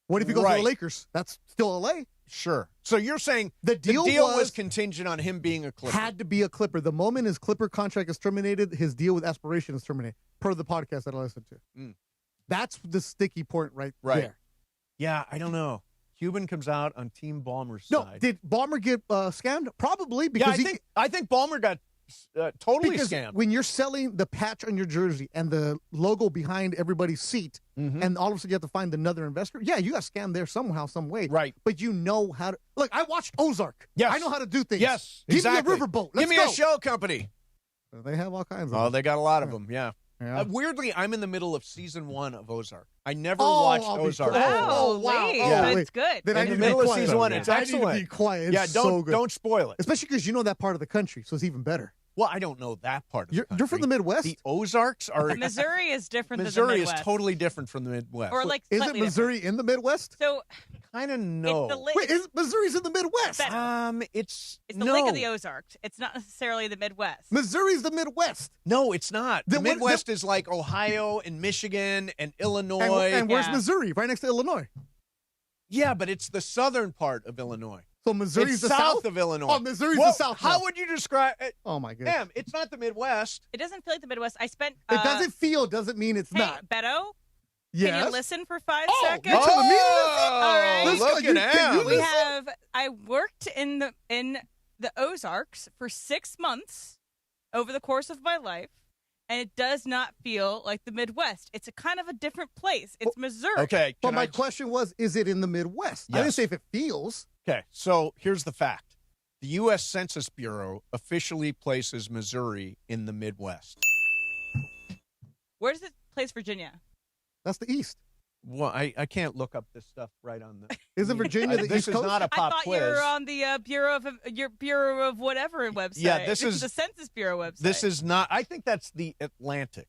S3: What if he goes to the Lakers? That's still L.A.
S1: Sure. So you're saying
S3: the deal
S1: was contingent on him being a Clipper.
S3: Had to be a Clipper. The moment his Clipper contract is terminated, his deal with Aspiration is terminated, per the podcast that I listened to.
S1: Mm.
S3: That's the sticky point right there.
S1: Yeah, I don't know. Cuban comes out on Team Ballmer's
S3: No,
S1: side.
S3: did Ballmer get scammed? Probably, because
S1: I think Ballmer got totally
S3: because
S1: scammed.
S3: when you're selling the patch on your jersey and the logo behind everybody's seat, and all of a sudden you have to find another investor, you got scammed there somehow, some way.
S1: Right.
S3: But you know how to. Look, I watched Ozark.
S1: Yes.
S3: I know how to do things.
S1: Yes,
S3: Give
S1: exactly.
S3: me a riverboat. Let's
S1: Give me
S3: go.
S1: a shell company.
S3: They have all kinds of
S1: Oh,
S3: them.
S1: they got a lot of them, yeah.
S3: Yeah.
S1: Weirdly, I'm in the middle of season 1 of Ozark. I never watched Ozark.
S2: Wow.
S1: Yeah.
S2: It's good.
S3: Then
S1: In
S3: I
S1: the
S3: need to
S1: middle
S3: be
S1: of
S3: quiet.
S1: season 1, it's
S3: I
S1: excellent.
S3: need to be quiet.
S1: Yeah,
S3: It's so good.
S1: don't spoil it.
S3: Especially because you know that part of the country, so it's even better.
S1: Well, I don't know that part of the country.
S3: You're from the Midwest?
S1: The Ozarks are...
S2: Missouri is different than
S1: Missouri
S2: the
S1: is
S2: Midwest.
S1: totally different from the Midwest.
S2: Or like
S3: Isn't
S2: slightly
S3: Missouri in the Midwest?
S2: So
S1: kind of no.
S3: Wait, Missouri's in the Midwest?
S1: It's
S2: the
S1: no.
S2: Lake of the Ozarks. It's not necessarily the Midwest.
S3: Missouri's the Midwest.
S1: No, it's not. The
S3: Then what-
S1: Midwest is like Ohio and Michigan and Illinois.
S3: And where's Missouri? Right next to Illinois.
S1: Yeah, but it's the southern part of Illinois.
S3: So Missouri's
S1: It's
S3: the
S1: south of Illinois.
S3: Oh, Missouri's
S1: Well,
S3: the south.
S1: How
S3: now.
S1: would you describe it?
S3: Oh, my goodness.
S1: Em, it's not the Midwest.
S2: It doesn't feel like the Midwest. I spent.
S3: It doesn't feel, doesn't mean it's
S2: Hey,
S3: not.
S2: Beto,
S3: Yes.
S2: can you listen for 5
S3: Oh,
S2: seconds?
S3: you're telling me to listen?
S2: All right.
S3: Let's go.
S1: Look
S3: You-
S1: at
S3: can you
S1: Em.
S2: We
S3: listen?
S2: I worked in the Ozarks for 6 months over the course of my life, and it does not feel like the Midwest. It's a kind of a different place. It's Missouri.
S1: Okay.
S3: But
S1: can
S3: my
S1: I-
S3: question was, is it in the Midwest? I didn't
S1: Yes.
S3: say if it feels.
S1: Okay, so here's the fact. The U.S. Census Bureau officially places Missouri in the Midwest.
S2: Where does it place Virginia?
S3: That's the East.
S1: Well, I can't look up this stuff right on the...
S3: Isn't Virginia the
S1: This
S3: East
S1: is
S3: Coast?
S1: not a
S2: I
S1: pop
S2: thought
S1: quiz.
S2: you were on the Bureau of whatever website.
S1: Yeah, this is-
S2: the Census Bureau website.
S1: This is not... I think that's the Atlantic.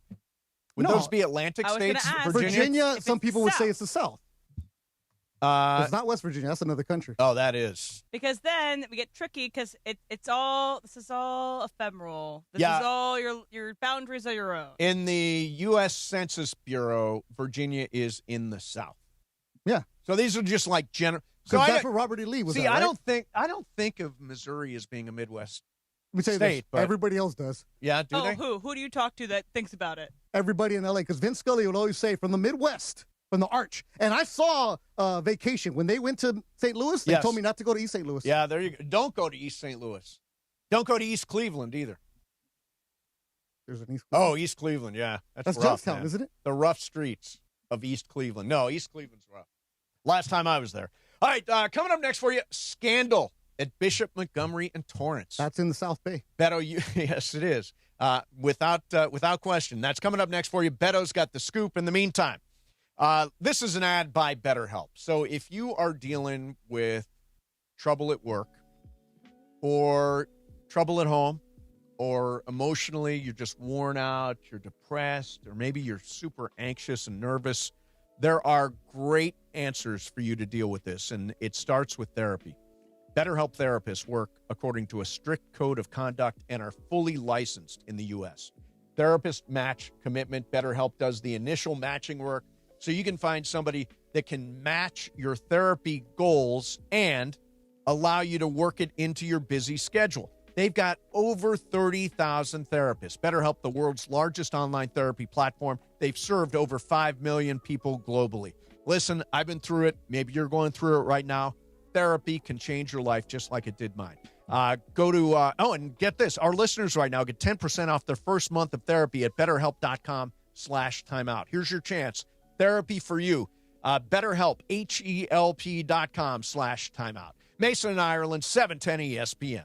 S1: Would
S3: No.
S1: those be Atlantic
S2: I was gonna
S1: states?
S2: ask.
S3: Virginia,
S2: If
S3: some
S2: it's
S3: people would say
S2: south.
S3: it's the South. It's not West Virginia. That's another country.
S1: Oh, that is.
S2: Because then we get tricky because this is all ephemeral. This
S1: Yeah.
S2: is all your boundaries are your own.
S1: In the U.S. Census Bureau, Virginia is in the South.
S3: Yeah.
S1: So these are just like general... So
S3: Because
S1: I
S3: that's what Robert E. Lee was
S1: see.
S3: at, right?
S1: I don't think of Missouri as being a Midwest
S3: Let me tell you
S1: state.
S3: this.
S1: But
S3: Everybody else does.
S1: yeah, do they?
S2: Who do you talk to that thinks about it?
S3: Everybody in L.A. Because Vince Scully would always say, from the Midwest, from the Arch. And I saw Vacation. When they went to St. Louis, they
S1: Yes.
S3: told me not to go to East St. Louis.
S1: Yeah, there you go. Don't go to East St. Louis. Don't go to East Cleveland either.
S3: There's an East
S1: Oh, East Cleveland, yeah.
S3: That's
S1: rough,
S3: Johnstown,
S1: man.
S3: isn't it?
S1: The rough streets of East Cleveland. No, East Cleveland's rough. Last time I was there. All right, coming up next for you, scandal at Bishop Montgomery and Torrance.
S3: That's in the South Bay.
S1: Beto, yes, it is. Without question. That's coming up next for you. Beto's got the scoop. In the meantime, this is an ad by BetterHelp. So if you are dealing with trouble at work or trouble at home or emotionally you're just worn out, you're depressed, or maybe you're super anxious and nervous, there are great answers for you to deal with this, and it starts with therapy. BetterHelp therapists work according to a strict code of conduct and are fully licensed in the U.S. Therapist match commitment. BetterHelp does the initial matching work so you can find somebody that can match your therapy goals and allow you to work it into your busy schedule. They've got over 30,000 therapists. BetterHelp, the world's largest online therapy platform. They've served over 5 million people globally. Listen, I've been through it. Maybe you're going through it right now. Therapy can change your life just like it did mine. Go to, and get this. Our listeners right now get 10% off their first month of therapy at BetterHelp.com/timeout. Here's your chance. Therapy for you. BetterHelp, HELP.com/timeout. Mason and Ireland, 710 ESPN.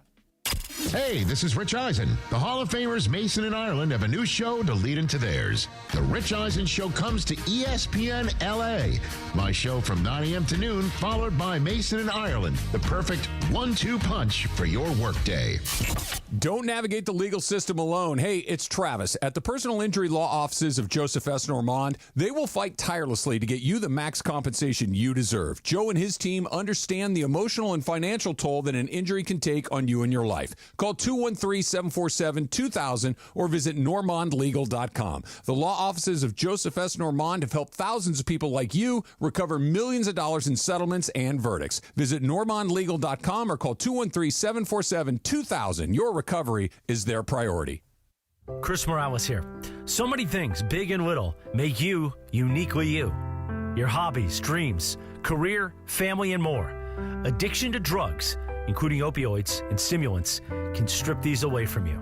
S15: Hey, this is Rich Eisen. The Hall of Famers Mason and Ireland have a new show to lead into theirs. The Rich Eisen Show comes to ESPN LA. My show from 9 a.m. to noon, followed by Mason and Ireland. The perfect 1-2 punch for your workday.
S4: Don't navigate the legal system alone. Hey, it's Travis. At the personal injury law offices of Joseph S. Normand, they will fight tirelessly to get you the max compensation you deserve. Joe and his team understand the emotional and financial toll that an injury can take on you and your life. Call 213-747-2000 or visit normandlegal.com. The law offices of Joseph S. Normand have helped thousands of people like you recover millions of dollars in settlements and verdicts. Visit normandlegal.com or call 213-747-2000. Your recovery is their priority.
S18: Chris Morales here. So many things, big and little, make you uniquely you. Your hobbies, dreams, career, family, and more. Addiction to drugs, including opioids and stimulants, can strip these away from you.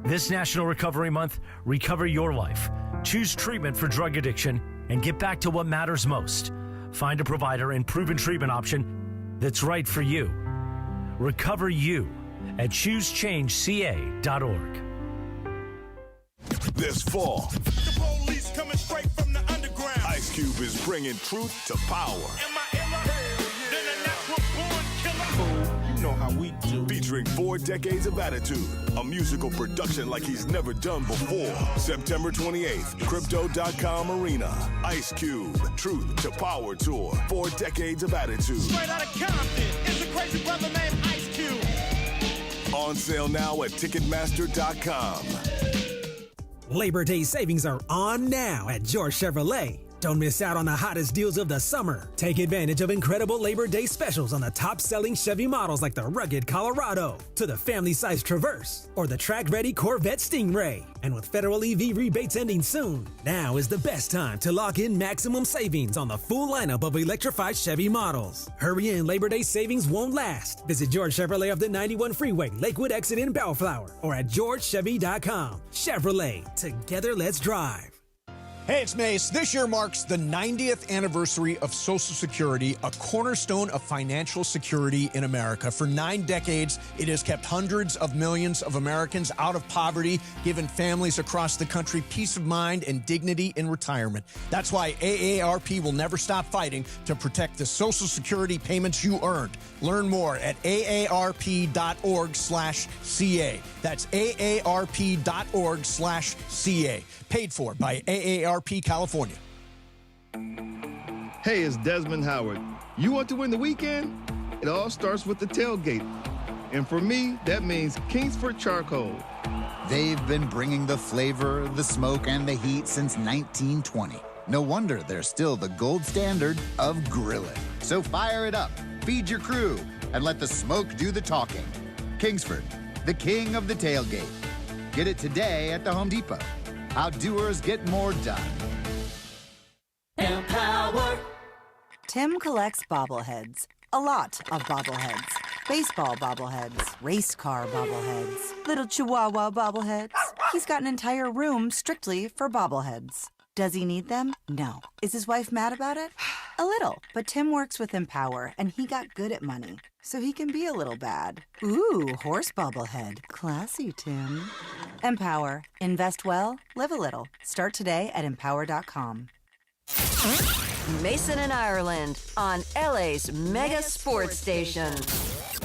S18: This National Recovery Month, recover your life. Choose treatment for drug addiction and get back to what matters most. Find a provider and proven treatment option that's right for you. Recover you at choosechangeca.org.
S9: This fall,
S10: the police coming straight from the underground.
S9: Ice Cube is bringing truth to power.
S10: Am I iller than a natural born killer? You know how we do.
S9: Featuring 4 decades of attitude, a musical production like he's never done before. September 28th, Crypto.com Arena. Ice Cube, Truth to Power Tour. 4 decades of attitude.
S10: Straight out of Compton, it's a crazy brother named Ice Cube.
S9: On sale now at Ticketmaster.com.
S11: Labor Day savings are on now at George Chevrolet. Don't miss out on the hottest deals of the summer. Take advantage of incredible Labor Day specials on the top-selling Chevy models like the rugged Colorado, to the family-sized Traverse, or the track-ready Corvette Stingray. And with federal EV rebates ending soon, now is the best time to lock in maximum savings on the full lineup of electrified Chevy models. Hurry in, Labor Day savings won't last. Visit George Chevrolet of the 91 Freeway, Lakewood exit in Bellflower, or at georgechevy.com. Chevrolet, together let's drive.
S1: Hey, it's Mace. This year marks the 90th anniversary of Social Security, a cornerstone of financial security in America. For 9 decades, it has kept hundreds of millions of Americans out of poverty, given families across the country peace of mind and dignity in retirement. That's why AARP will never stop fighting to protect the Social Security payments you earned. Learn more at aarp.org/CA. That's aarp.org/CA. Paid for by AARP California.
S12: Hey, it's Desmond Howard. You want to win the weekend? It all starts with the tailgate. And for me, that means Kingsford Charcoal.
S20: They've been bringing the flavor, the smoke, and the heat since 1920. No wonder they're still the gold standard of grilling. So fire it up, feed your crew, and let the smoke do the talking. Kingsford, the king of the tailgate. Get it today at the Home Depot. How doers get more done.
S22: Empower. Tim collects bobbleheads. A lot of bobbleheads. Baseball bobbleheads. Race car bobbleheads. Little chihuahua bobbleheads. He's got an entire room strictly for bobbleheads. Does he need them? No. Is his wife mad about it? A little. But Tim works with Empower, and he got good at money. So he can be a little bad. Ooh, horse bobblehead. Classy, Tim. Empower. Invest well, live a little. Start today at empower.com.
S14: Mason and Ireland on LA's mega sports station.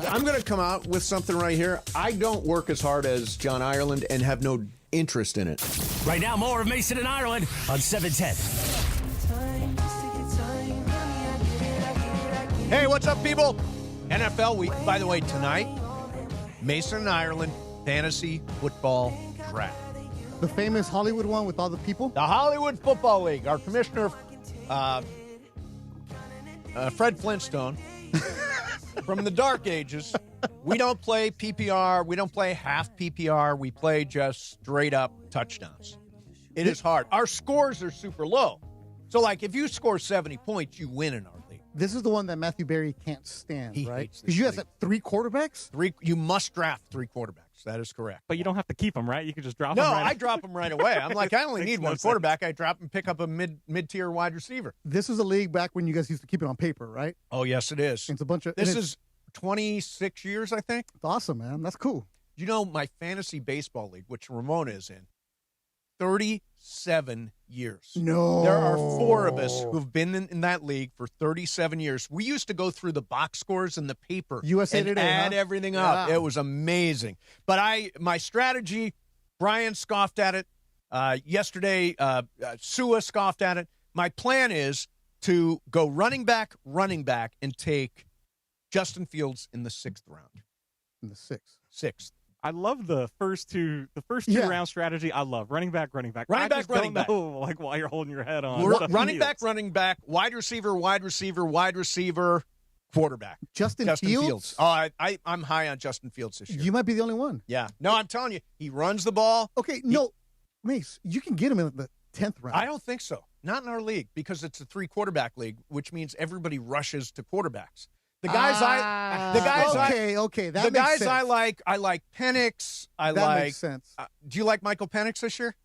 S1: I'm going to come out with something right here. I don't work as hard as John Ireland and have no interest in it.
S18: Right now, more of Mason and Ireland on 710.
S1: Hey, what's up, people? NFL week. By the way, tonight, Mason and Ireland fantasy football draft.
S3: The famous Hollywood one with all the people?
S1: The Hollywood Football League. Our commissioner, Fred Flintstone, from the dark ages. We don't play PPR. We don't play half PPR. We play just straight up touchdowns. It is hard. Our scores are super low. So, like, if you score 70 points, you win in our league.
S3: This is the one that Matthew Berry can't stand,
S1: He
S3: right?
S1: hates this
S3: Because you have
S1: league.
S3: 3 quarterbacks?
S1: You must draft 3 quarterbacks. That is correct.
S21: But you don't have to keep them, right? You can just drop
S1: No,
S21: them right
S1: I drop them right away. I'm like, I only need one quarterback. I drop and pick up a mid-tier wide receiver.
S3: This was a league back when you guys used to keep it on paper, right?
S1: Oh, yes, it is.
S3: It's a bunch of...
S1: This is 26 years, I think.
S3: It's awesome, man. That's cool.
S1: You know, my fantasy baseball league, which Ramona is in, 37 years.
S3: No.
S1: There are 4 of us who've been in that league for 37 years. We used to go through the box scores in the paper
S3: USA
S1: and
S3: Today,
S1: add everything up.
S3: Yeah.
S1: It was amazing. But my strategy, Brian scoffed at it. Yesterday, Sua scoffed at it. My plan is to go running back, and take Justin Fields in the 6th round.
S3: In the 6th?
S1: 6th.
S21: I love the first two round strategy. I love running back.
S1: Running
S21: back,
S1: running back.
S21: Like while you're holding your head on.
S1: Running back, wide receiver, quarterback.
S3: Justin Fields?
S1: Oh, I'm high on Justin Fields this year.
S3: You might be the only one.
S1: Yeah. No, I'm telling you, he runs the ball.
S3: Okay, no, Mace, you can get him in the 10th round.
S1: I don't think so. Not in our league because it's a 3-quarterback league, which means everybody rushes to quarterbacks. The guys I like Penix.
S3: That makes sense.
S1: Do you like Michael Penix this year?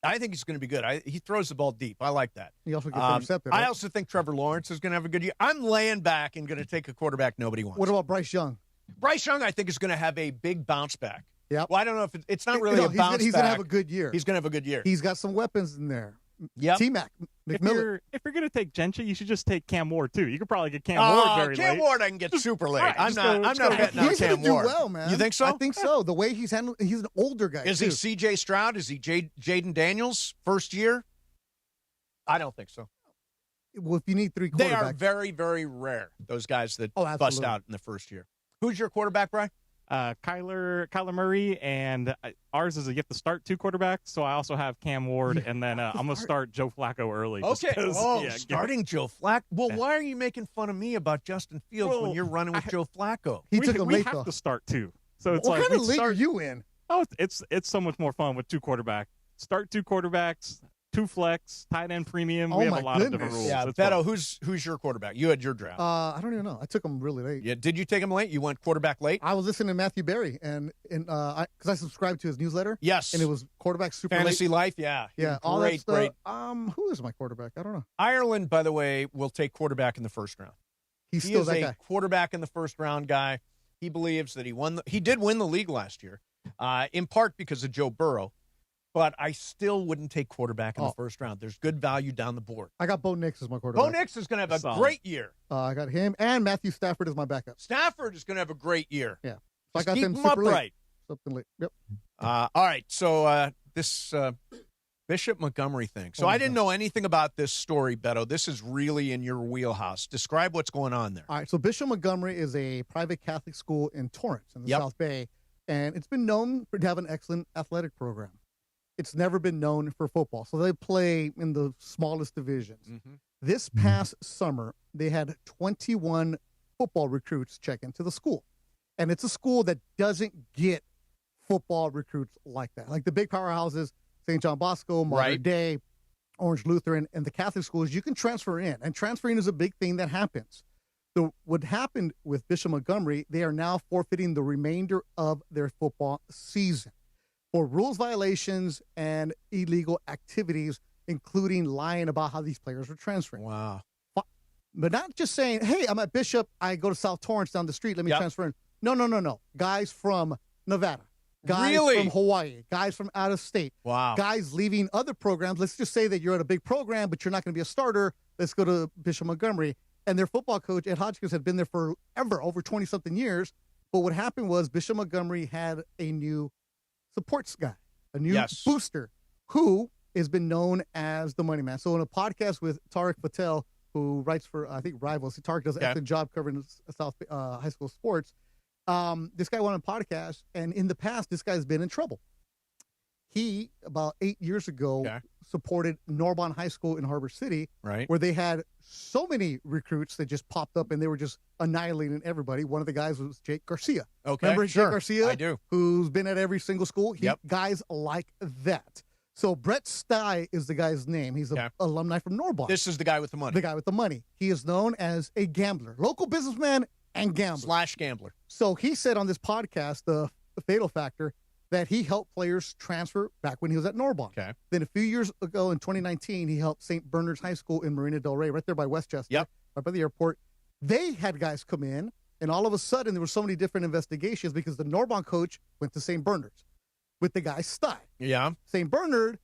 S1: I think he's going to be good. He throws the ball deep. I like that.
S3: He also gets intercepted.
S1: I also think Trevor Lawrence is going to have a good year. I'm laying back and going to take a quarterback nobody wants.
S3: What about Bryce Young?
S1: Bryce Young, I think, is going to have a big bounce back.
S3: Yeah.
S1: Well, I don't know if it's not really a bounce back.
S3: He's going to have a good year.
S1: He's going to have a good year.
S3: He's got some weapons in there.
S1: Yeah.
S3: T-Mac, McMillan.
S21: If you're going to take Gentry, you should just take Cam Ward, too. You could probably get Cam Ward very late.
S1: Cam Ward I can get super late.
S21: Right,
S1: I'm not betting on Cam Ward.
S3: He's going to do well, man.
S1: You think so?
S3: I think so. The way he's handled, he's an older guy,
S1: Is he C.J. Stroud? Is he Jaden Daniels first year? I don't think so.
S3: Well, if you need 3 quarterbacks.
S1: They are very, very rare, those guys that bust out in the first year. Who's your quarterback, Brian?
S21: Kyler Murray, and ours is you have to start 2 quarterbacks. So I also have Cam Ward, and then I'm going to start Joe Flacco early.
S1: Okay. Starting Joe Flacco. Well, why are you making fun of me about Justin Fields when you're running with Joe Flacco?
S3: He took a late
S21: We have to start 2. So it's
S3: what
S21: like,
S3: kind of league are you in?
S21: Oh, it's so much more fun with 2 quarterbacks. Start 2 quarterbacks. 2 flex, tight end premium. We have a lot of different rules.
S1: Yeah, Beto, who's your quarterback? You had your draft.
S3: I don't even know. I took him really late.
S1: Yeah, did you take him late? You went quarterback late?
S3: I was listening to Matthew Berry, and because I subscribed to his newsletter.
S1: Yes,
S3: and it was quarterback super
S1: fantasy
S3: late.
S1: life. Yeah,
S3: all that stuff.
S1: Great.
S3: Who is my quarterback? I don't know.
S1: Ireland, by the way, will take quarterback in the first round.
S3: He still
S1: is
S3: that
S1: a
S3: guy.
S1: Quarterback in the first round guy. He believes that he did win the league last year, in part because of Joe Burrow. But I still wouldn't take quarterback in the first round. There's good value down the board.
S3: I got Bo Nix as my quarterback.
S1: Bo Nix is going to have a great year.
S3: I got him and Matthew Stafford as my backup.
S1: Stafford is going to have a great year.
S3: Yeah.
S1: So
S3: I got
S1: keep
S3: them
S1: him
S3: super
S1: upright.
S3: late. Something late. Yep.
S1: All right. So this Bishop Montgomery thing. So I didn't know anything about this story, Beto. This is really in your wheelhouse. Describe what's going on there.
S3: All right. So Bishop Montgomery is a private Catholic school in Torrance in the South Bay, and it's been known to have an excellent athletic program. It's never been known for football. So they play in the smallest divisions. Mm-hmm. This past summer, they had 21 football recruits check into the school. And it's a school that doesn't get football recruits like that. Like the big powerhouses, St. John Bosco, Mater Dei, Orange Lutheran, and the Catholic schools, you can transfer in. And transferring is a big thing that happens. So what happened with Bishop Montgomery, they are now forfeiting the remainder of their football season for rules violations and illegal activities, including lying about how these players were transferring.
S1: Wow.
S3: But not just saying, hey, I'm at Bishop, I go to South Torrance down the street, let me transfer in. No. Guys from Nevada, guys from Hawaii, guys from out of state, guys leaving other programs. Let's just say that you're at a big program, but you're not going to be a starter. Let's go to Bishop Montgomery. And their football coach, Ed Hodgkins, had been there forever, over 20-something years. But what happened was Bishop Montgomery had a new supports guy, a new booster, who has been known as the money man. So in a podcast with Tariq Patel, who writes for, I think, Rivals, Tariq does an excellent job covering South high school sports. This guy went on a podcast, and in the past, this guy's been in trouble. He, about 8 years ago, supported Norbonne High School in Harbor City, where they had so many recruits that just popped up, and they were just annihilating everybody. One of the guys was Jake Garcia. Remember Jake Garcia?
S1: I do.
S3: Who's been at every single school? Guys like that. So Brett Stye is the guy's name. He's an alumni from Norbonne.
S1: This is the guy with the money.
S3: The guy with the money. He is known as a gambler, local businessman and gambler.
S1: / gambler.
S3: So he said on this podcast, the Fatal Factor, that he helped players transfer back when he was at Norbonne. Then a few years ago in 2019, he helped St. Bernard's High School in Marina Del Rey, right there by Westchester, right by the airport. They had guys come in, and all of a sudden there were so many different investigations because the Norbonne coach went to St. Bernard's with the guy Stye. St. Bernard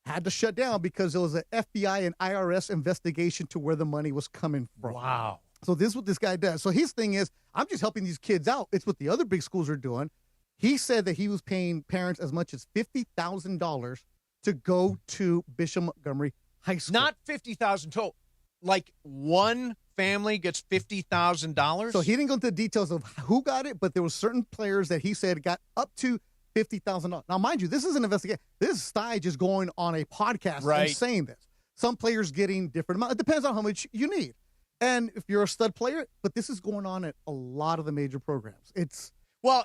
S3: had to shut down because there was an FBI and IRS investigation to where the money was coming from.
S1: Wow.
S3: So this is what this guy does. So his thing is, I'm just helping these kids out. It's what the other big schools are doing. He said that he was paying parents as much as $50,000 to go to Bishop Montgomery High School.
S1: Not $50,000 total. Like one family gets $50,000.
S3: So he didn't go into the details of who got it, but there were certain players that he said got up to $50,000. Now, mind you, this is an investigation. This is Sty just going on a podcast and saying this. Some players getting different amount. It depends on how much you need. And if you're a stud player, but this is going on at a lot of the major programs. It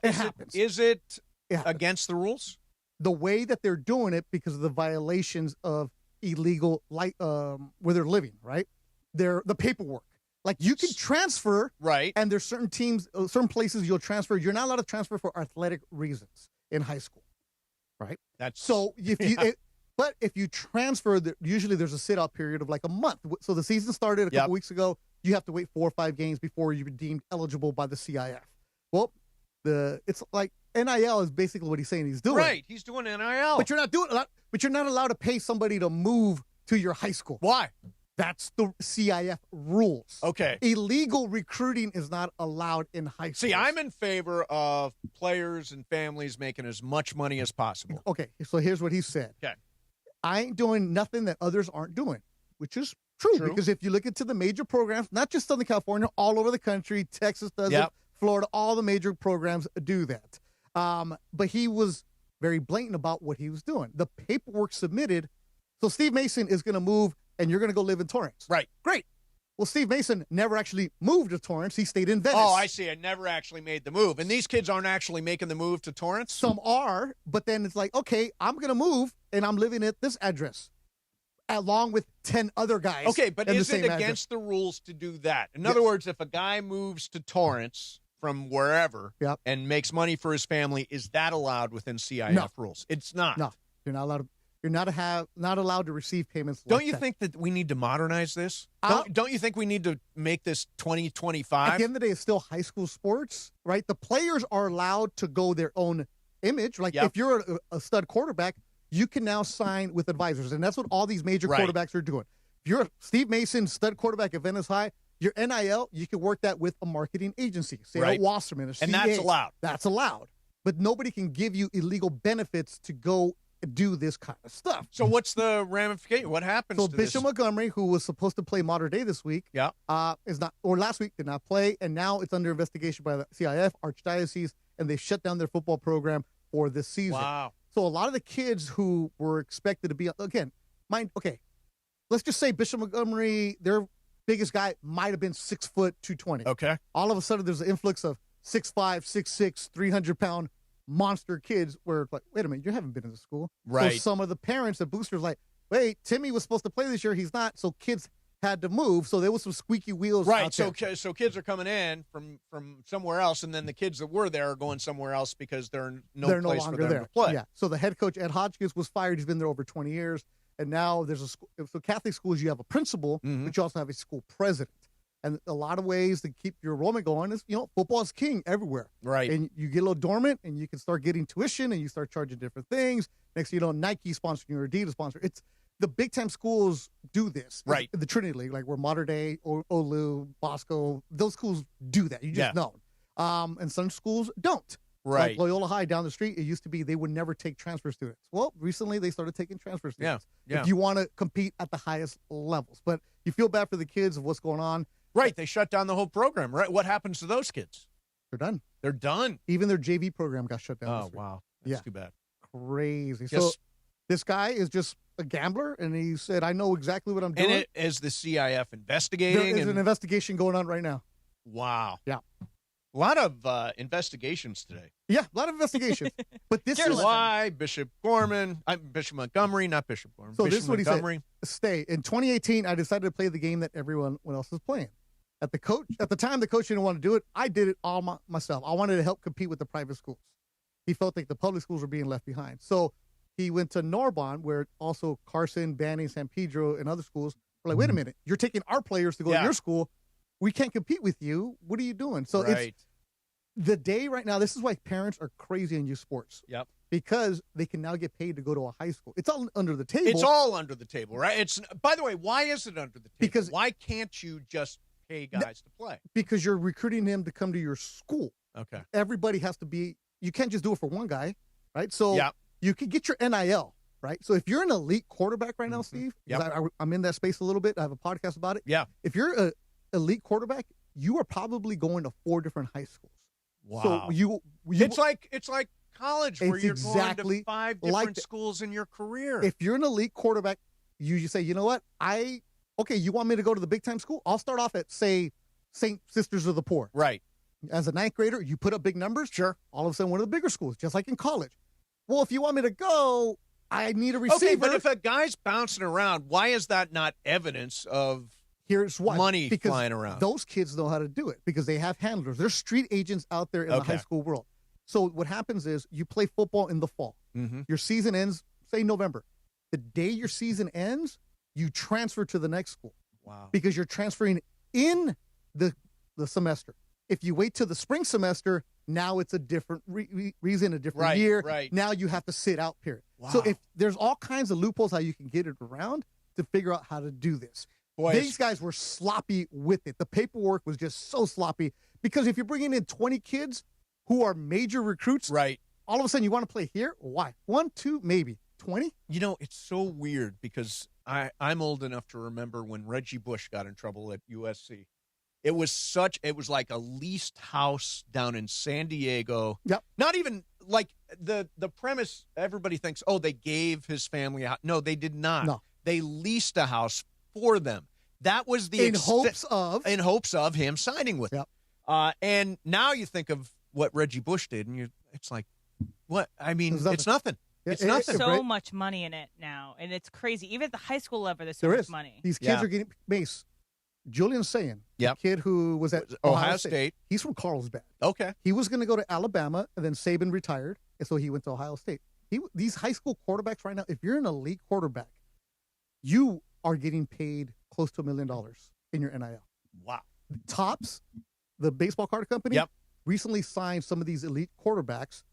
S3: happens.
S1: Is it against the rules?
S3: The way that they're doing it because of the violations of illegal where they're living, right? The paperwork. Like you can transfer,
S1: right? And
S3: there's certain teams, certain places you'll transfer. You're not allowed to transfer for athletic reasons in high school, right? So if you, but if you transfer, usually there's a sit-out period of like a month. So the season started a couple weeks ago. You have to wait 4 or 5 games before you're deemed eligible by the CIF. Well, it's like NIL is basically what he's saying he's doing.
S1: Right, he's doing NIL.
S3: But you're not allowed to pay somebody to move to your high school.
S1: Why?
S3: That's the CIF rules.
S1: Okay.
S3: Illegal recruiting is not allowed in high school.
S1: See, I'm in favor of players and families making as much money as possible.
S3: Okay, so here's what he said.
S1: Okay.
S3: I ain't doing nothing that others aren't doing, which is true. Because if you look into the major programs, not just Southern California, all over the country, Texas does it, Florida, all the major programs do that. But he was very blatant about what he was doing. The paperwork submitted, so Steve Mason is going to move and you're going to go live in Torrance.
S1: Right.
S3: Great. Well, Steve Mason never actually moved to Torrance. He stayed in Venice.
S1: Oh, I see. I never actually made the move. And these kids aren't actually making the move to Torrance?
S3: Some are, but then it's like, okay, I'm going to move, and I'm living at this address along with 10 other guys.
S1: Okay, but is it against
S3: address.
S1: the rules to do that? In other words, if a guy moves to Torrance from wherever and makes money for his family, is that allowed within CIF rules? It's not.
S3: No, you're not allowed to. You're not allowed to receive payments.
S1: Don't you think that we need to modernize this? Don't you think we need to make this 2025?
S3: At the end of the day, it's still high school sports, right? The players are allowed to go their own image. Like if you're a stud quarterback, you can now sign with advisors, and that's what all these major quarterbacks are doing. If you're a Steve Mason stud quarterback at Venice High, your NIL, you can work that with a marketing agency, say a Wasserman,
S1: and that's allowed.
S3: That's allowed, but nobody can give you illegal benefits to go do this kind of stuff.
S1: So what's the ramification? What happens to
S3: Bishop Montgomery, who was supposed to play Mater Dei this week, is not, or last week did not play, and now it's under investigation by the CIF, Archdiocese, and they shut down their football program for this season.
S1: Wow.
S3: So a lot of the kids who were expected to be, again, let's just say Bishop Montgomery, their biggest guy might have been 6 foot 220.
S1: Okay.
S3: All of a sudden there's an influx of 6'5", 6'6", 300-pound monster kids where it's like, wait a minute, you haven't been in the school.
S1: Right.
S3: So some of the parents and boosters like, wait, Timmy was supposed to play this year. He's not. So kids had to move. So there was some squeaky wheels.
S1: Right.
S3: Out there.
S1: So kids are coming in from somewhere else, and then the kids that were there are going somewhere else because they're no place
S3: longer
S1: for them
S3: there
S1: to play.
S3: Yeah. So the head coach, Ed Hodgkins, was fired. He's been there over 20 years. And now there's a school. So Catholic schools, you have a principal, but you also have a school president. And a lot of ways to keep your enrollment going is, football is king everywhere.
S1: Right.
S3: And you get a little dormant and you can start getting tuition and you start charging different things. Next thing you know, Nike sponsoring you or Adidas sponsor. It's the big time schools do this.
S1: Right.
S3: The Trinity League, like where Mater Dei, Olu, Bosco, those schools do that. You just know. And some schools don't.
S1: Right.
S3: Like Loyola High down the street, it used to be they would never take transfer students. Well, recently they started taking transfer students.
S1: Yeah.
S3: If you want to compete at the highest levels. But you feel bad for the kids of what's going on.
S1: Right. They shut down the whole program, right? What happens to those kids?
S3: They're done.
S1: They're done.
S3: Even their JV program got shut down.
S1: Oh, wow. That's too bad.
S3: Crazy. So this guy is just a gambler, and he said, I know exactly what I'm doing.
S1: And is the CIF investigating?
S3: There's an investigation going on right now.
S1: Wow.
S3: Yeah.
S1: A lot of investigations today.
S3: Yeah, a lot of investigations. But this is
S1: why Bishop Montgomery, not Bishop Gorman.
S3: So
S1: Bishop
S3: this is what
S1: Montgomery.
S3: He said. Stay. In 2018, I decided to play the game that everyone else is playing. At the time, the coach didn't want to do it. I did it all myself. I wanted to help compete with the private schools. He felt like the public schools were being left behind. So he went to Narbonne, where also Carson, Banning, San Pedro, and other schools were like, wait a minute, you're taking our players to go to your school. We can't compete with you. What are you doing? So it's the day right now. This is why parents are crazy in youth sports.
S1: Yep.
S3: Because they can now get paid to go to a high school. It's all under the table.
S1: It's all under the table, right? It's, by the way, why is it under the table?
S3: Because
S1: why can't you just pay guys to play?
S3: Because you're recruiting him to come to your school.
S1: Okay.
S3: Everybody has to be. You can't just do it for one guy, right? So you can get your NIL, right? So if you're an elite quarterback right now, Steve, I'm in that space a little bit. I have a podcast about it.
S1: Yeah.
S3: If you're elite quarterback, you are probably going to 4 different high schools.
S1: Wow.
S3: So you
S1: it's like college where
S3: it's
S1: you're
S3: exactly
S1: going to 5 different schools in your career.
S3: If you're an elite quarterback, you say, you know what? You want me to go to the big time school? I'll start off at, say, St. Sisters of the Poor.
S1: Right.
S3: As a 9th grader, you put up big numbers.
S1: Sure.
S3: All of a sudden, one of the bigger schools, just like in college. Well, if you want me to go, I need a receiver.
S1: Okay, but if a guy's bouncing around, why is that not evidence of money flying around?
S3: Those kids know how to do it because they have handlers. There's street agents out there in the high school world. So what happens is you play football in the fall.
S1: Mm-hmm.
S3: Your season ends, say, November. The day your season ends, you transfer to the next school.
S1: Wow.
S3: Because you're transferring in the semester. If you wait till the spring semester, now it's a different reason, a different year.
S1: Right.
S3: Now you have to sit out, period.
S1: Wow.
S3: So if there's all kinds of loopholes how you can get it around to figure out how to do this.
S1: Boy,
S3: these guys were sloppy with it. The paperwork was just so sloppy because if you're bringing in 20 kids who are major recruits,
S1: right?
S3: All of a sudden you want to play here? Why? 1, 2, maybe 20?
S1: You know, it's so weird because I'm old enough to remember when Reggie Bush got in trouble at USC. It was like a leased house down in San Diego.
S3: Yep.
S1: Not even like the premise, everybody thinks, oh, they gave his family a house. No, they did not.
S3: No.
S1: They leased a house for them. That was the
S3: in hopes of
S1: him signing with
S3: yep.
S1: them. And now you think of what Reggie Bush did, and it's like, what? I mean, it's nothing. It's nothing.
S2: So much money in it now, and it's crazy. Even at the high school level, there's so
S3: much
S2: much money.
S3: These kids are getting Mace. Julian Sayin, the kid who was at
S1: Ohio State.
S3: He's from Carlsbad.
S1: Okay.
S3: He was going to go to Alabama, and then Saban retired, and so he went to Ohio State. These high school quarterbacks right now, if you're an elite quarterback, you are getting paid close to $1 million in your NIL.
S1: Wow.
S3: Topps, the baseball card company, recently signed some of these elite quarterbacks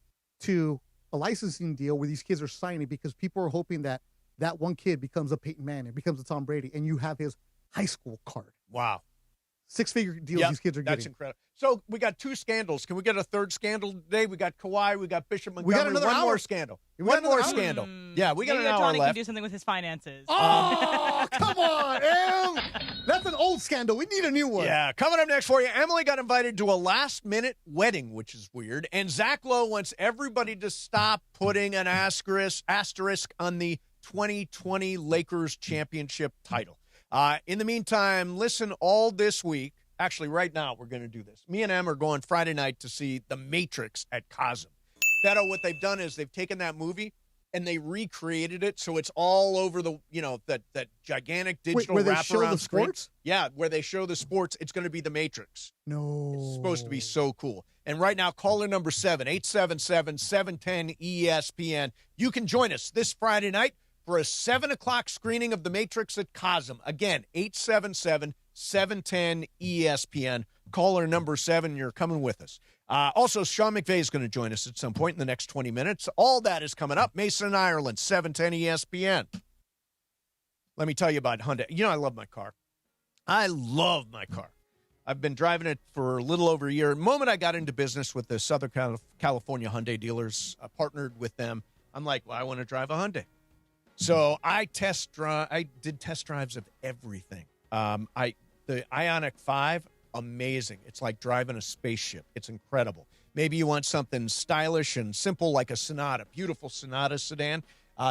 S3: to a licensing deal where these kids are signing because people are hoping that one kid becomes a Peyton Manning, becomes a Tom Brady, and you have his high school card.
S1: Wow.
S3: 6-figure deals these kids are getting.
S1: That's incredible. So we got 2 scandals. Can we get a third scandal today? We got Kawhi. We got Bishop Montgomery.
S3: We got another
S1: one
S3: hour.
S1: More scandal. One more scandal. Yeah, we got
S2: Maybe
S1: an hour
S2: Tony
S1: left.
S2: can do something with his finances.
S3: Oh, come on, Em. That's an old scandal. We need a new one.
S1: Yeah, coming up next for you, Emily got invited to a last-minute wedding, which is weird, and Zach Lowe wants everybody to stop putting an asterisk on the 2020 Lakers championship title. In the meantime, listen all this week. Actually, right now, we're going to do this. Me and Em are going Friday night to see The Matrix at Cosm. Beto, what they've done is they've taken that movie and they recreated it so it's all over the, that gigantic digital
S3: where they
S1: wraparound
S3: show the
S1: screen.
S3: sports?
S1: Yeah, where they show the sports. It's going to be The Matrix.
S3: No.
S1: It's supposed to be so cool. And right now, caller number 7, 877-710-ESPN. You can join us this Friday night for a 7 o'clock screening of The Matrix at Cosm. Again, 877-710-ESPN. Caller number 7, you're coming with us. Also, Sean McVay is going to join us at some point in the next 20 minutes. All that is coming up. Mason and Ireland, 710 ESPN. Let me tell you about Hyundai. I love my car. I love my car. I've been driving it for a little over a year. The moment I got into business with the Southern California Hyundai dealers, I partnered with them. I'm like, well, I want to drive a Hyundai. So I did test drives of everything. The Ioniq 5, amazing. It's like driving a spaceship. It's incredible. Maybe you want something stylish and simple like a Sonata, beautiful Sonata sedan.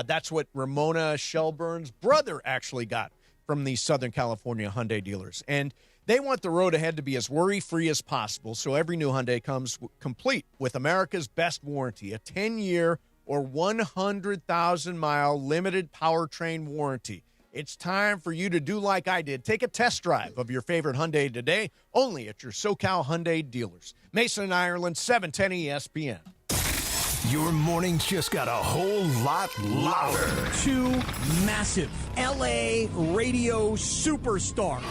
S1: That's what Ramona Shelburne's brother actually got from the Southern California Hyundai dealers. And they want the road ahead to be as worry-free as possible, so every new Hyundai comes complete with America's best warranty, a 10-year or 100,000-mile limited powertrain warranty. It's time for you to do like I did. Take a test drive of your favorite Hyundai today, only at your SoCal Hyundai dealers. Mason and Ireland, 710 ESPN.
S15: Your morning just got a whole lot louder.
S5: 2 massive LA radio superstars.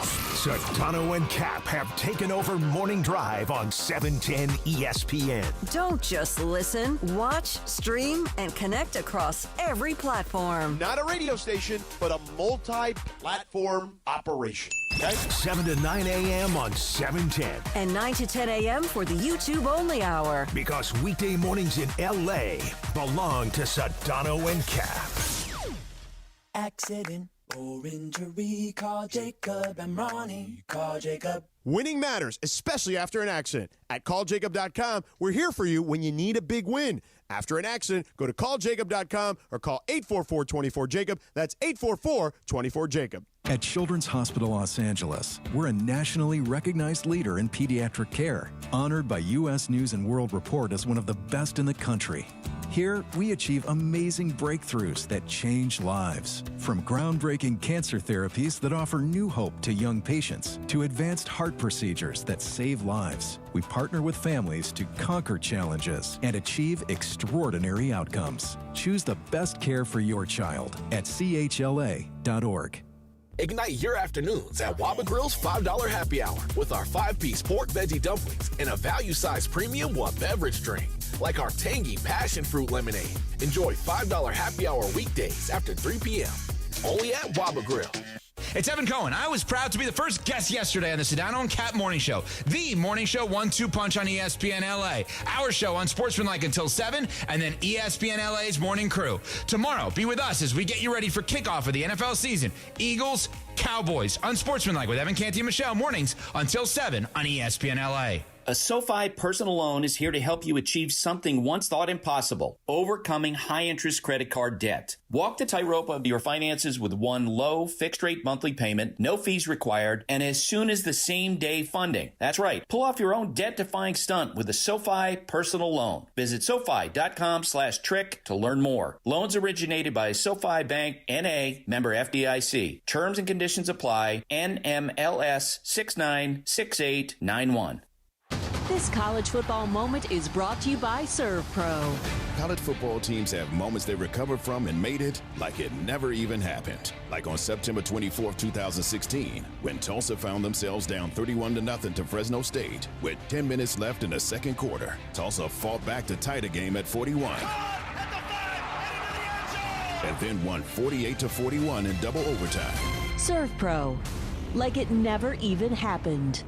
S15: Sedano and Cap have taken over Morning Drive on 710 ESPN.
S14: Don't just listen, watch, stream, and connect across every platform.
S6: Not a radio station, but a multi-platform operation. Okay?
S15: 7 to 9 a.m. on 710.
S14: And 9 to 10 a.m. for the YouTube-only hour.
S15: Because weekday mornings in L.A. belong to Sedano and Cap.
S27: Accident. or injury, call Jacob and Ronnie. Call Jacob.
S6: Winning matters, especially after an accident. At calljacob.com, we're here for you when you need a big win. After an accident, go to calljacob.com or call 844-24-JACOB. That's 844-24-JACOB.
S7: At Children's Hospital Los Angeles, we're a nationally recognized leader in pediatric care, honored by U.S. News & World Report as one of the best in the country. Here, we achieve amazing breakthroughs that change lives. From groundbreaking cancer therapies that offer new hope to young patients, to advanced heart procedures that save lives, we partner with families to conquer challenges and achieve extraordinary outcomes. Choose the best care for your child at chla.org.
S8: Ignite your afternoons at Waba Grill's $5 happy hour with our 5-piece pork veggie dumplings and a value-sized premium one beverage drink, like our tangy passion fruit lemonade. Enjoy $5 happy hour weekdays after 3 p.m. Only at Waba Grill.
S29: It's Evan Cohen. I was proud to be the first guest yesterday on the Sedano and Cat Morning Show, the morning show 1-2 punch on ESPN LA. Our show on Sportsmanlike until 7, and then ESPN LA's Morning Crew. Tomorrow, be with us as we get you ready for kickoff of the NFL season. Eagles, Cowboys on Sportsmanlike with Evan Canty and Michelle, mornings until 7 on ESPN LA.
S13: A SoFi personal loan is here to help you achieve something once thought impossible, overcoming high-interest credit card debt. Walk the tightrope of your finances with one low, fixed-rate monthly payment, no fees required, and as soon as the same-day funding. That's right. Pull off your own debt-defying stunt with a SoFi personal loan. Visit SoFi.com/trick to learn more. Loans originated by SoFi Bank, N.A., member FDIC. Terms and conditions apply. NMLS 696891.
S16: This college football moment is brought to you by Serve Pro.
S9: College football teams have moments they recover from and made it like it never even happened. Like on September 24, 2016, when Tulsa found themselves down 31-0 to Fresno State. With 10 minutes left in the second quarter, Tulsa fought back to tie the game at 41. And then won 48-41 in double overtime.
S16: Serve Pro. Like it never even happened.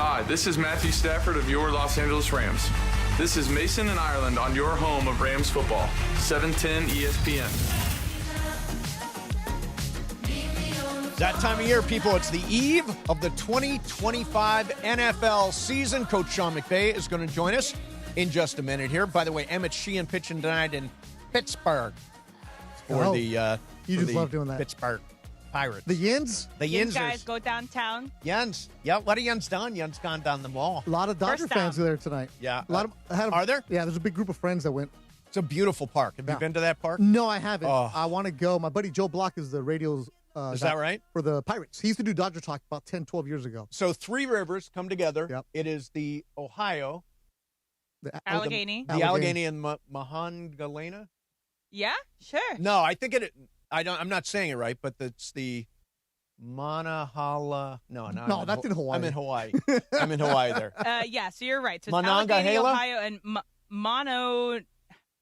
S17: Hi, this is Matthew Stafford of your Los Angeles Rams. This is Mason and Ireland on your home of Rams football, 710 ESPN.
S1: That time of year, people, it's the eve of the 2025 NFL season. Coach Sean McVay is going to join us in just a minute here. By the way, Emmett Sheehan pitching tonight in Pittsburgh for
S3: you just love doing that.
S1: Pittsburgh Pirates.
S3: The Yins?
S1: The Yins
S2: guys go downtown.
S1: Yins. Yeah, what are Yins done? Yins gone down the mall.
S3: A lot of Dodger fans there tonight.
S1: Yeah.
S3: A lot of,
S1: are there?
S3: Yeah, there's a big group of friends that went.
S1: It's a beautiful park. Have you been to that park?
S3: No, I haven't.
S1: Oh.
S3: I want to go. My buddy Joe Block is the radio's
S1: is that right?
S3: For the Pirates. He used to do Dodger Talk about 10, 12 years ago.
S1: So 3 rivers come together.
S3: Yep.
S1: It is the Ohio.
S2: Allegheny.
S1: The Allegheny and Monongahela.
S2: Yeah, sure.
S1: No, I think I'm not saying it right, but it's the Monongahela. No,
S3: that's in Hawaii.
S1: I'm in Hawaii. I'm in Hawaii there.
S2: Yeah, so you're right. So it's
S1: Monongahela?
S2: Allegheny, Ohio, and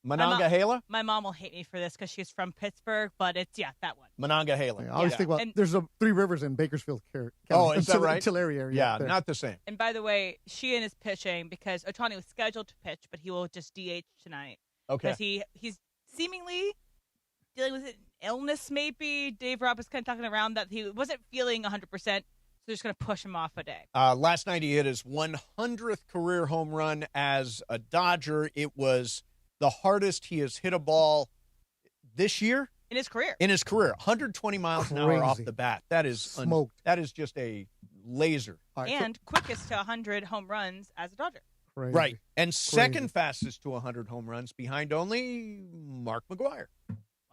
S1: Monongahela?
S2: My mom will hate me for this because she's from Pittsburgh, but it's, that one.
S1: Monongahela.
S3: I always think about, there's 3 rivers in Bakersfield County.
S1: Oh, is that right?
S3: Tulare area.
S1: Yeah, not the same.
S2: And by the way, Sheehan is pitching because Ohtani was scheduled to pitch, but he will just DH tonight.
S1: Okay.
S2: Because he's seemingly dealing with an illness, maybe. Dave Robb was kind of talking around that he wasn't feeling 100%, so they're just going to push him off a day.
S1: Last night he hit his 100th career home run as a Dodger. It was the hardest he has hit a ball this year.
S2: In his career.
S1: 120 miles an hour off the bat. That is
S3: smoked.
S1: That is just a laser.
S2: And quickest to 100 home runs as a Dodger.
S3: Crazy.
S1: Right. And second fastest to 100 home runs behind only Mark McGwire.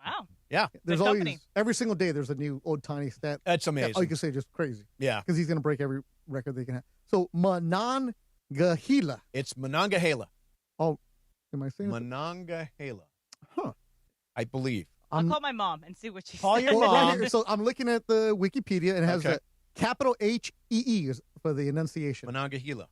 S2: Wow.
S1: Yeah.
S3: There's always, every single day, there's a new Ohtani stat.
S1: That's amazing.
S3: All you can say, just crazy.
S1: Yeah.
S3: Because he's going to break every record they can have. So, Monongahela.
S1: It's Monongahela.
S3: Oh, am I saying
S1: Monongahela.
S3: Huh.
S1: I believe.
S2: I'll call my mom and see what she
S1: Call
S2: says.
S1: your mom.
S3: Right here, so I'm looking at the Wikipedia, and it has a capital H-E-E for the enunciation.
S1: Monongahela.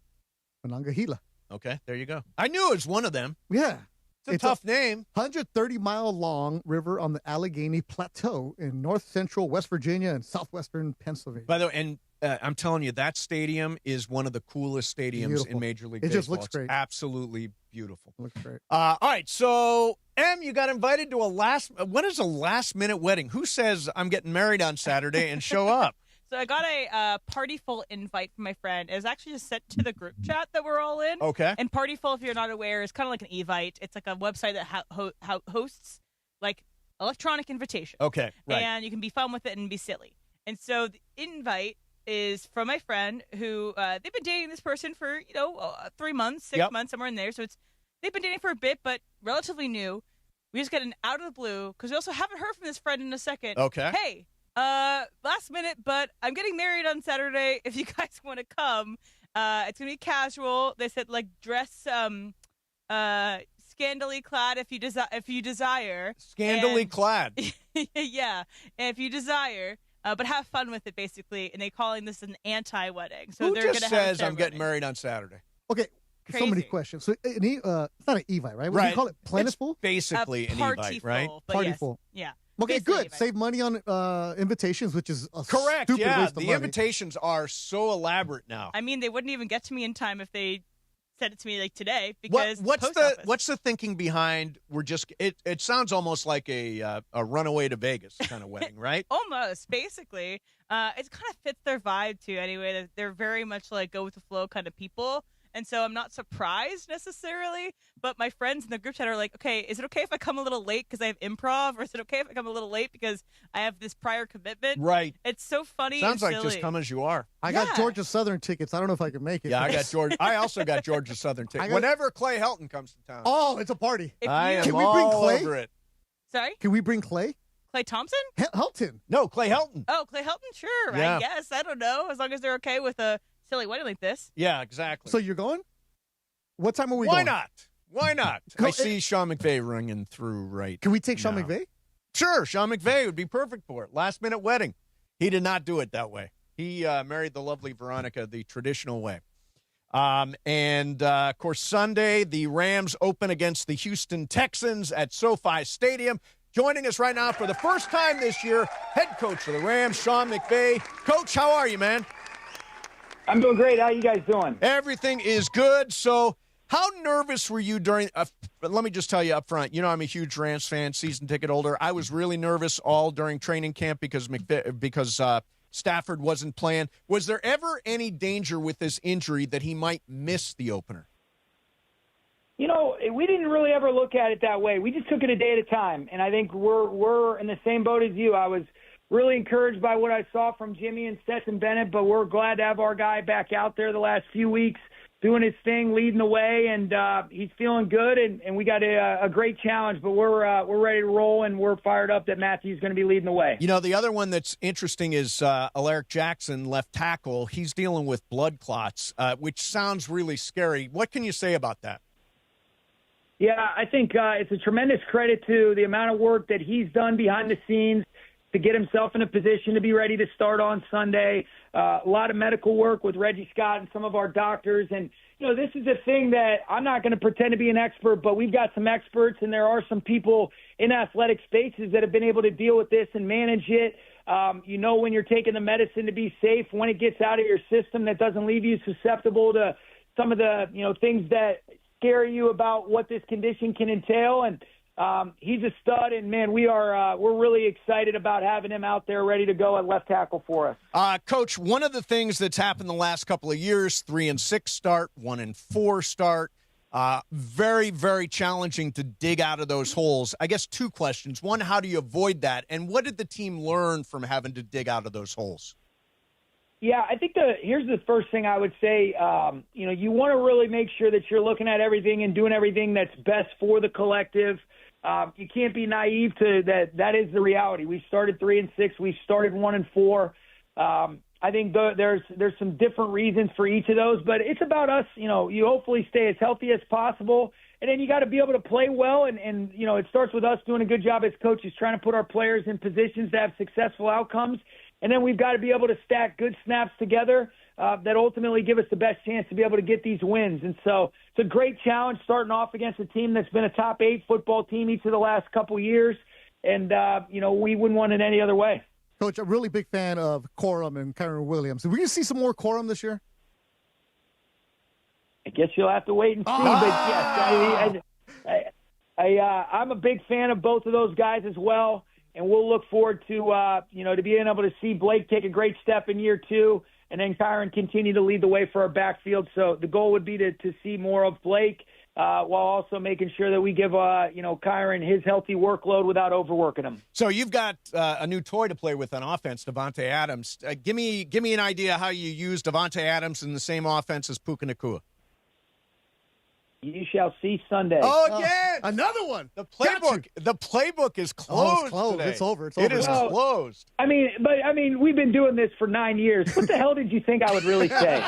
S3: Monongahela.
S1: Okay, there you go. I knew it was one of them.
S3: Yeah.
S1: It's a tough name.
S3: 130-mile-long river on the Allegheny Plateau in north-central West Virginia and southwestern Pennsylvania.
S1: By the way, and I'm telling you, that stadium is one of the coolest stadiums in Major League Baseball.
S3: It just looks great.
S1: It's absolutely beautiful.
S3: Looks great.
S1: All right, so you got invited to when is a last-minute wedding? Who says I'm getting married on Saturday and show up?
S2: So I got a Partyful invite from my friend. It was actually just sent to the group chat that we're all in.
S1: Okay.
S2: And Partyful, if you're not aware, is kind of like an Evite. It's like a website that hosts like electronic invitations.
S1: Okay, right.
S2: And you can be fun with it and be silly. And so the invite is from my friend who they've been dating this person for 3 months, 6 months, somewhere in there. So they've been dating for a bit, but relatively new. We just got an out of the blue because we also haven't heard from this friend in a second.
S1: Okay.
S2: Hey. Last minute, but I'm getting married on Saturday. If you guys want to come, it's gonna be casual. They said like dress scandally clad if you desire.
S1: Scandally clad.
S2: Yeah, if you desire, but have fun with it basically. And they're calling this an anti-wedding. So
S1: Who
S2: they're
S1: just
S2: gonna
S1: says I'm getting married on Saturday?
S3: Okay.
S2: Crazy.
S3: So many questions. So it's not an Evite, right? What do
S1: Right.
S3: you call it? Plentiful?
S1: It's basically an Evite, right?
S3: Partyful.
S2: Yes. Yeah.
S3: Okay,
S2: Basically
S3: good.
S2: Evite.
S3: Save money on invitations, which is a
S1: Correct.
S3: stupid
S1: Yeah,
S3: waste of
S1: the
S3: money.
S1: invitations are so elaborate now.
S2: I mean, they wouldn't even get to me in time if they sent it to me like today because
S1: What's
S2: post office.
S1: the thinking behind? It sounds almost like a runaway to Vegas kind of wedding, right?
S2: Almost, basically. It kind of fits their vibe too. Anyway, they're very much like go with the flow kind of people. And so I'm not surprised necessarily, but my friends in the group chat are like, okay, is it okay if I come a little late because I have improv? Or is it okay if I come a little late because I have this prior commitment?
S1: Right.
S2: It's so funny.
S1: Sounds
S2: and
S1: like
S2: silly.
S1: just come as you are.
S3: I got Georgia Southern tickets. I don't know if I can make it.
S1: Yeah, I got Georgia. I also got Georgia Southern tickets. Whenever Clay Helton comes to town.
S3: Oh, it's a party.
S1: I am
S3: Can we bring
S1: all
S3: Clay?
S1: over it.
S2: Sorry?
S3: Can we bring Clay?
S2: Clay Thompson?
S3: Helton.
S1: No, Clay Helton.
S2: Oh, Clay Helton? Sure,
S1: Yeah.
S2: I guess. I don't know. As long as they're okay with a silly wedding like this.
S1: Yeah, exactly.
S3: So you're going? What time are we
S1: Why
S3: going?
S1: not? Why not? I see Sean McVay ringing through right.
S3: Can we take Sean
S1: now.
S3: McVay?
S1: Sure, Sean McVay would be perfect for it. Last minute wedding. He did not do it that way. He married the lovely Veronica the traditional way. Of course, Sunday, the Rams open against the Houston Texans at SoFi Stadium. Joining us right now for the first time this year, head coach of the Rams, Sean McVay. Coach, how are you, man?
S4: I'm doing great. How you guys doing?
S1: Everything is good. So how nervous were you during let me just tell you up front, I'm a huge Rams fan, season ticket holder. I was really nervous all during training camp because Stafford wasn't playing. Was there ever any danger with this injury that he might miss the opener?
S4: We didn't really ever look at it that way. We just took it a day at a time, and I think we're in the same boat as you. I was really encouraged by what I saw from Jimmy and Stetson Bennett, but we're glad to have our guy back out there the last few weeks doing his thing, leading the way, and he's feeling good, and we got a great challenge, but we're ready to roll, and we're fired up that Matthew's going to be leading the way.
S1: The other one that's interesting is Alaric Jackson, left tackle. He's dealing with blood clots, which sounds really scary. What can you say about that?
S4: Yeah, I think it's a tremendous credit to the amount of work that he's done behind the scenes to get himself in a position to be ready to start on Sunday. A lot of medical work with Reggie Scott and some of our doctors. And, this is a thing that I'm not going to pretend to be an expert, but we've got some experts, and there are some people in athletic spaces that have been able to deal with this and manage it. When you're taking the medicine to be safe, when it gets out of your system, that doesn't leave you susceptible to some of the, things that scare you about what this condition can entail. And he's a stud, and man, we're really excited about having him out there ready to go at left tackle for us.
S1: Coach, one of the things that's happened the last couple of years, 3-6 start, 1-4 start, very, very challenging to dig out of those holes. I guess two questions. One, how do you avoid that? And what did the team learn from having to dig out of those holes?
S4: Yeah, I think here's the first thing I would say. You want to really make sure that you're looking at everything and doing everything that's best for the collective. You can't be naive to that. That is the reality. We started 3-6. We started 1-4. I think there's some different reasons for each of those, but it's about us. You hopefully stay as healthy as possible, and then you got to be able to play well. And it starts with us doing a good job as coaches, trying to put our players in positions to have successful outcomes. And then we've got to be able to stack good snaps together that ultimately give us the best chance to be able to get these wins. And so it's a great challenge starting off against a team that's been a top 8 football team each of the last couple years. And, we wouldn't want it any other way.
S3: Coach, I'm a really big fan of Corum and Kyron Williams. Are we going to see some more Corum this year?
S4: I guess you'll have to wait and see. But yes, I'm a big fan of both of those guys as well, and we'll look forward to to being able to see Blake take a great step in year 2, and then Kyron continue to lead the way for our backfield. So the goal would be to see more of Blake, while also making sure that we give Kyron his healthy workload without overworking him.
S1: So you've got a new toy to play with on offense, Devontae Adams. Give me an idea how you use Devontae Adams in the same offense as Puka Nacua.
S4: You shall see Sunday.
S1: Oh, yeah.
S3: Another one.
S1: The playbook is closed today.
S3: It's over.
S1: It is closed.
S4: I mean, we've been doing this for 9 years. What the hell did you think I would really say?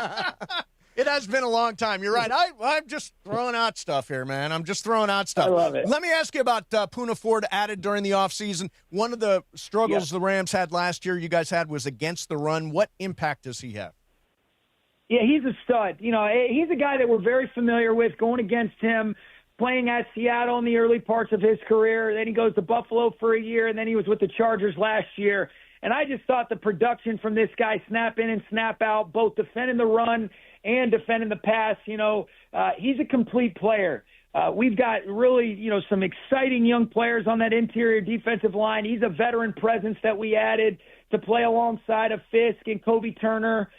S1: It has been a long time. You're right. I'm just throwing out stuff here, man. I'm just throwing out stuff.
S4: I love it.
S1: Let me ask you about Poona Ford added during the offseason. One of the struggles the Rams had last year, you guys had, was against the run. What impact does he have?
S4: Yeah, he's a stud. He's a guy that we're very familiar with, going against him, playing at Seattle in the early parts of his career. Then he goes to Buffalo for a year, and then he was with the Chargers last year. And I just thought the production from this guy, snap in and snap out, both defending the run and defending the pass, he's a complete player. We've got really, some exciting young players on that interior defensive line. He's a veteran presence that we added to play alongside of Fisk and Kobe Turner.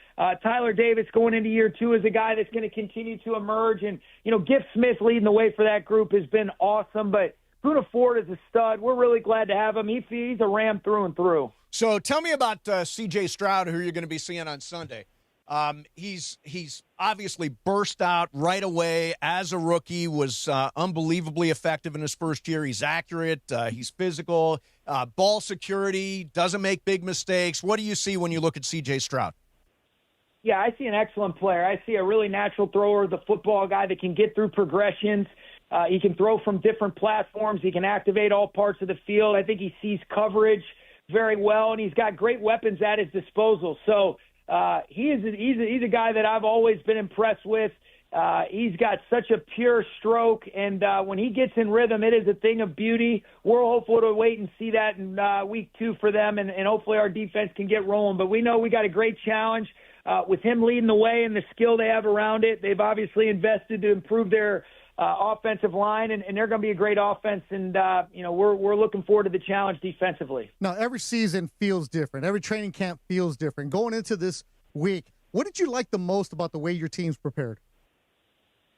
S4: Tyler Davis going into year 2 is a guy that's going to continue to emerge. And, Gift Smith leading the way for that group has been awesome. But Poona Ford is a stud. We're really glad to have him. He's a Ram through and through.
S1: So tell me about C.J. Stroud, who you're going to be seeing on Sunday. He's obviously burst out right away as a rookie, was unbelievably effective in his first year. He's accurate. He's physical, ball security, doesn't make big mistakes. What do you see when you look at C.J. Stroud?
S4: Yeah, I see an excellent player. I see a really natural thrower, the football guy that can get through progressions. He can throw from different platforms. He can activate all parts of the field. I think he sees coverage very well, and he's got great weapons at his disposal. So he's a guy that I've always been impressed with. He's got such a pure stroke, and when he gets in rhythm, it is a thing of beauty. We're hopeful to wait and see that in week 2 for them, and hopefully our defense can get rolling. But we know we got a great challenge with him leading the way and the skill they have around it. They've obviously invested to improve their offensive line, and they're going to be a great offense. And we're looking forward to the challenge defensively.
S3: Now, every season feels different. Every training camp feels different. Going into this week, what did you like the most about the way your team's prepared?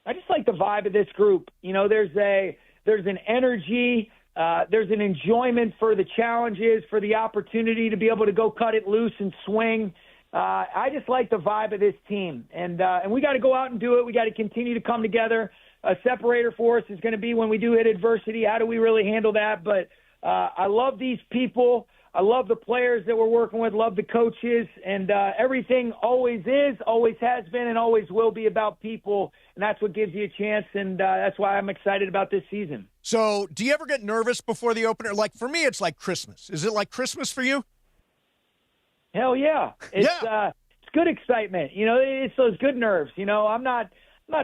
S4: I just like the vibe of this group. There's an energy, there's an enjoyment for the challenges, for the opportunity to be able to go cut it loose and swing. I just like the vibe of this team, and we got to go out and do it. We got to continue to come together. A separator for us is going to be when we do hit adversity. How do we really handle that? But I love these people. I love the players that we're working with, love the coaches, and everything always is, always has been, and always will be about people, and that's what gives you a chance, and that's why I'm excited about this season.
S1: So do you ever get nervous before the opener? Like, for me, it's like Christmas. Is it like Christmas for you?
S4: Hell yeah. It's good excitement. It's those good nerves. I'm not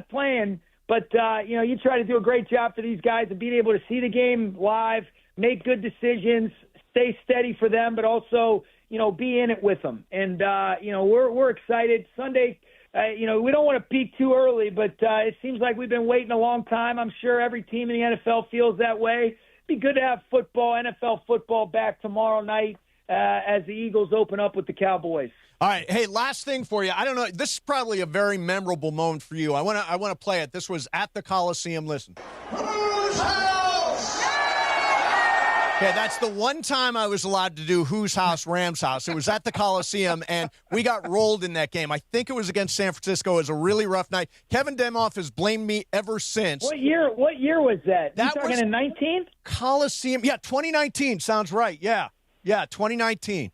S4: playing, but, you try to do a great job for these guys and being able to see the game live, make good decisions, stay steady for them, but also, be in it with them. And, we're excited. Sunday, we don't want to peak too early, but it seems like we've been waiting a long time. I'm sure every team in the NFL feels that way. It'd be good to have NFL football back tomorrow night as the Eagles open up with the Cowboys.
S1: All right. Hey, last thing for you. I don't know. This is probably a very memorable moment for you. I want to play it. This was at the Coliseum. Listen. Whose house? Okay, that's the one time I was allowed to do Whose House, Rams House. It was at the Coliseum, and we got rolled in that game. I think it was against San Francisco. It was a really rough night. Kevin Demoff has blamed me ever since.
S4: What year was that? That was in 19?
S1: Coliseum. Yeah, 2019. Sounds right. Yeah, 2019.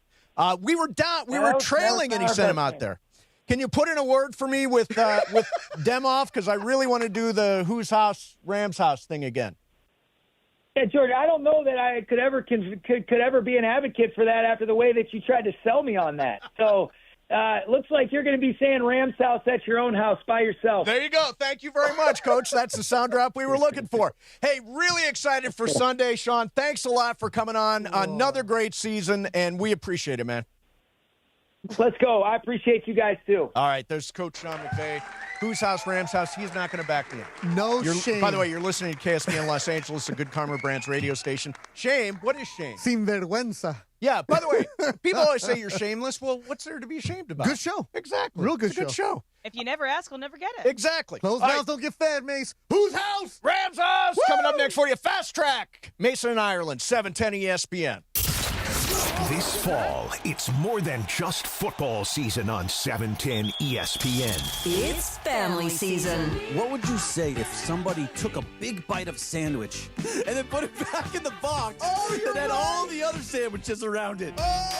S1: We were down. We were trailing, and he sent him out there. Can you put in a word for me with Demoff? Because I really want to do the Whose House, Rams House thing again.
S4: Yeah, George, I don't know that I could ever be an advocate for that after the way that you tried to sell me on that. So, it looks like you're going to be saying Rams house at your own house by yourself.
S1: There you go. Thank you very much, Coach. That's the sound drop we were looking for. Hey, really excited for Sunday, Sean. Thanks a lot for coming on. Another great season, and we appreciate it, man.
S4: Let's go. I appreciate you guys, too.
S1: All right, there's Coach Sean McVay. Whose house? Rams house. He's not going to back me up.
S3: No shame.
S1: By the way, you're listening to KSPN Los Angeles, a Good Karma Brands radio station. Shame? What is shame?
S3: Sin vergüenza.
S1: Yeah, by the way, people always say you're shameless. Well, what's there to be ashamed about?
S3: Good show.
S1: Exactly.
S3: Real good
S1: it's a good show.
S2: If you never ask, we'll never get it.
S1: Exactly.
S3: Closed mouths don't get fed, Mace. Whose house?
S1: Rams house.
S3: Woo!
S1: Coming up next for you, Fast Track. Mason and Ireland, 710 ESPN.
S15: This fall, it's more than just football season on 710 ESPN.
S14: It's family season.
S10: What would you say if somebody took a big bite of sandwich and then put it back in the box and had all the other sandwiches around it?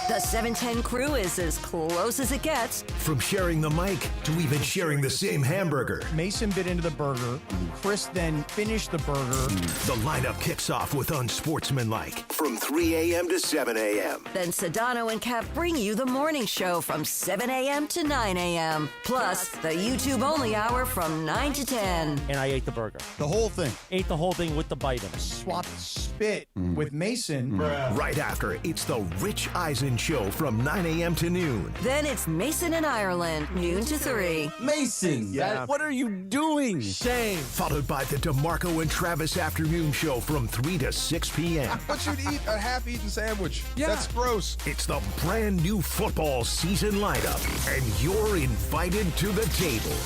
S14: The 710 crew is as close as it gets.
S15: From sharing the mic to even sharing the same hamburger.
S5: Mason bit into the burger. Chris then finished the burger.
S15: The lineup kicks off with unsportsmanlike from 3 a.m. to 7 a.m.
S14: Then Sedano and Cap bring you the morning show from 7 a.m. to 9 a.m. Plus, the YouTube-only hour from 9 to 10.
S5: And I ate the burger.
S10: The whole thing.
S5: Ate the whole thing with the bite in it. Swapped spit with Mason.
S15: Right after, it's the Rich Eisen Show from 9 a.m. to noon.
S14: Then it's Mason and Ireland, noon to 3.
S10: Mason, what are you doing?
S5: Shame.
S15: Followed by the DeMarco and Travis Afternoon Show from 3 to 6 p.m.
S11: But you'd eat a half-eaten sandwich.
S5: Yeah.
S11: That's gross.
S15: It's the brand new football season lineup, and you're invited to the table.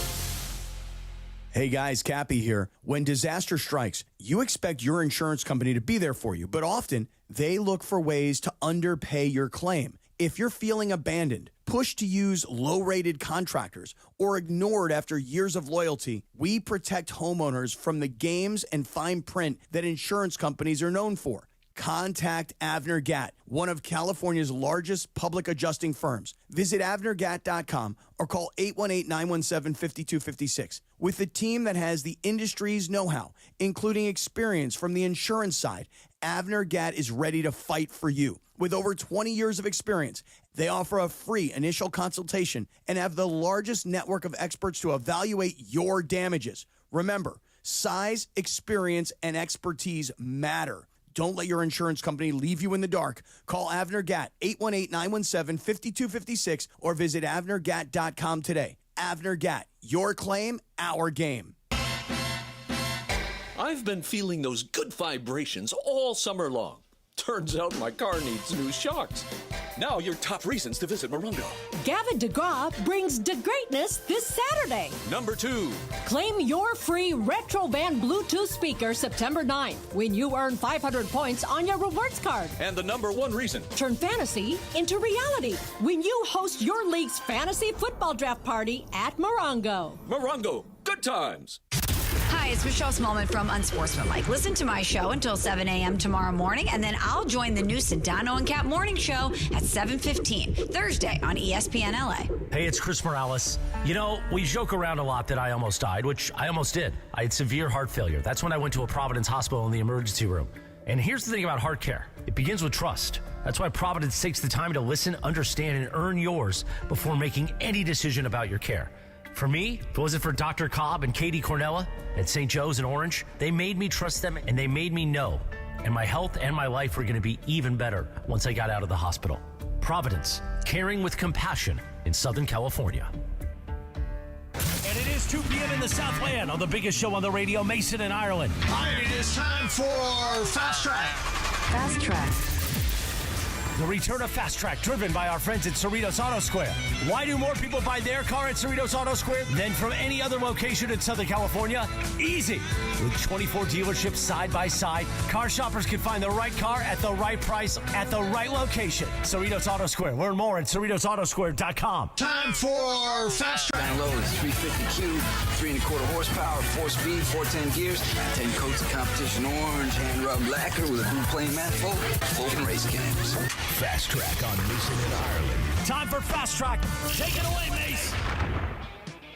S10: Hey guys, Cappy here. When disaster strikes, you expect your insurance company to be there for you, but often they look for ways to underpay your claim. If you're feeling abandoned, pushed to use low-rated contractors, or ignored after years of loyalty, we protect homeowners from the games and fine print that insurance companies are known for. Contact Avner Gatt, one of California's largest public adjusting firms. Visit avnergatt.com or call 818-917-5256. With a team that has the industry's know-how, including experience from the insurance side, Avner Gatt is ready to fight for you. With over 20 years of experience, they offer a free initial consultation and have the largest network of experts to evaluate your damages. Remember, size, experience, and expertise matter. Don't let your insurance company leave you in the dark. Call Avner Gatt, 818-917-5256, or visit avnergatt.com today. Avner Gatt, your claim, our game.
S12: I've been feeling those good vibrations all summer long. Turns out my car needs new shocks. Now your top reasons to visit Morongo.
S19: Gavin DeGraw brings the greatness this Saturday.
S12: Number 2.
S19: Claim your free Retrovan Bluetooth speaker September 9th when you earn 500 points on your rewards card.
S12: And the number 1 reason.
S19: Turn fantasy into reality when you host your league's fantasy football draft party at Morongo.
S12: Morongo, good times.
S23: Hi, it's Michelle Smallman from Unsportsmanlike. Listen to my show until 7 a.m. tomorrow morning, and then I'll join the new Sedano and Cap morning show at 7:15 Thursday on ESPN LA.
S18: Hey, it's Chris Morales. You know, we joke around a lot that I almost died, which I almost did. I had severe heart failure. That's when I went to a Providence hospital in the emergency room. And here's the thing about heart care. It begins with trust. That's why Providence takes the time to listen, understand, and earn yours before making any decision about your care. For me, if it wasn't for Dr. Cobb and Katie Cornella at St. Joe's in Orange, they made me trust them and they made me know. And my health and my life were going to be even better once I got out of the hospital. Providence, caring with compassion in Southern California. And it is 2 p.m. in the Southland on the biggest show on the radio, Mason and Ireland.
S24: All right, it is time for Fast Track.
S14: Fast Track.
S18: The return of Fast Track, driven by our friends at Cerritos Auto Square. Why do more people buy their car at Cerritos Auto Square than from any other location in Southern California? Easy. With 24 dealerships side by side, car shoppers can find the right car at the right price at the right location. Cerritos Auto Square. Learn more at CerritosAutoSquare.com.
S24: Time for Fast Track.
S25: Down low is 350Q, 3.25 horsepower, 4-speed, 410 gears, 10 coats of competition orange, hand rubbed lacquer with a blue plain manifold, open race cams.
S15: Fast Track on Mason and Ireland.
S18: Time for Fast Track. Take it away, Mace.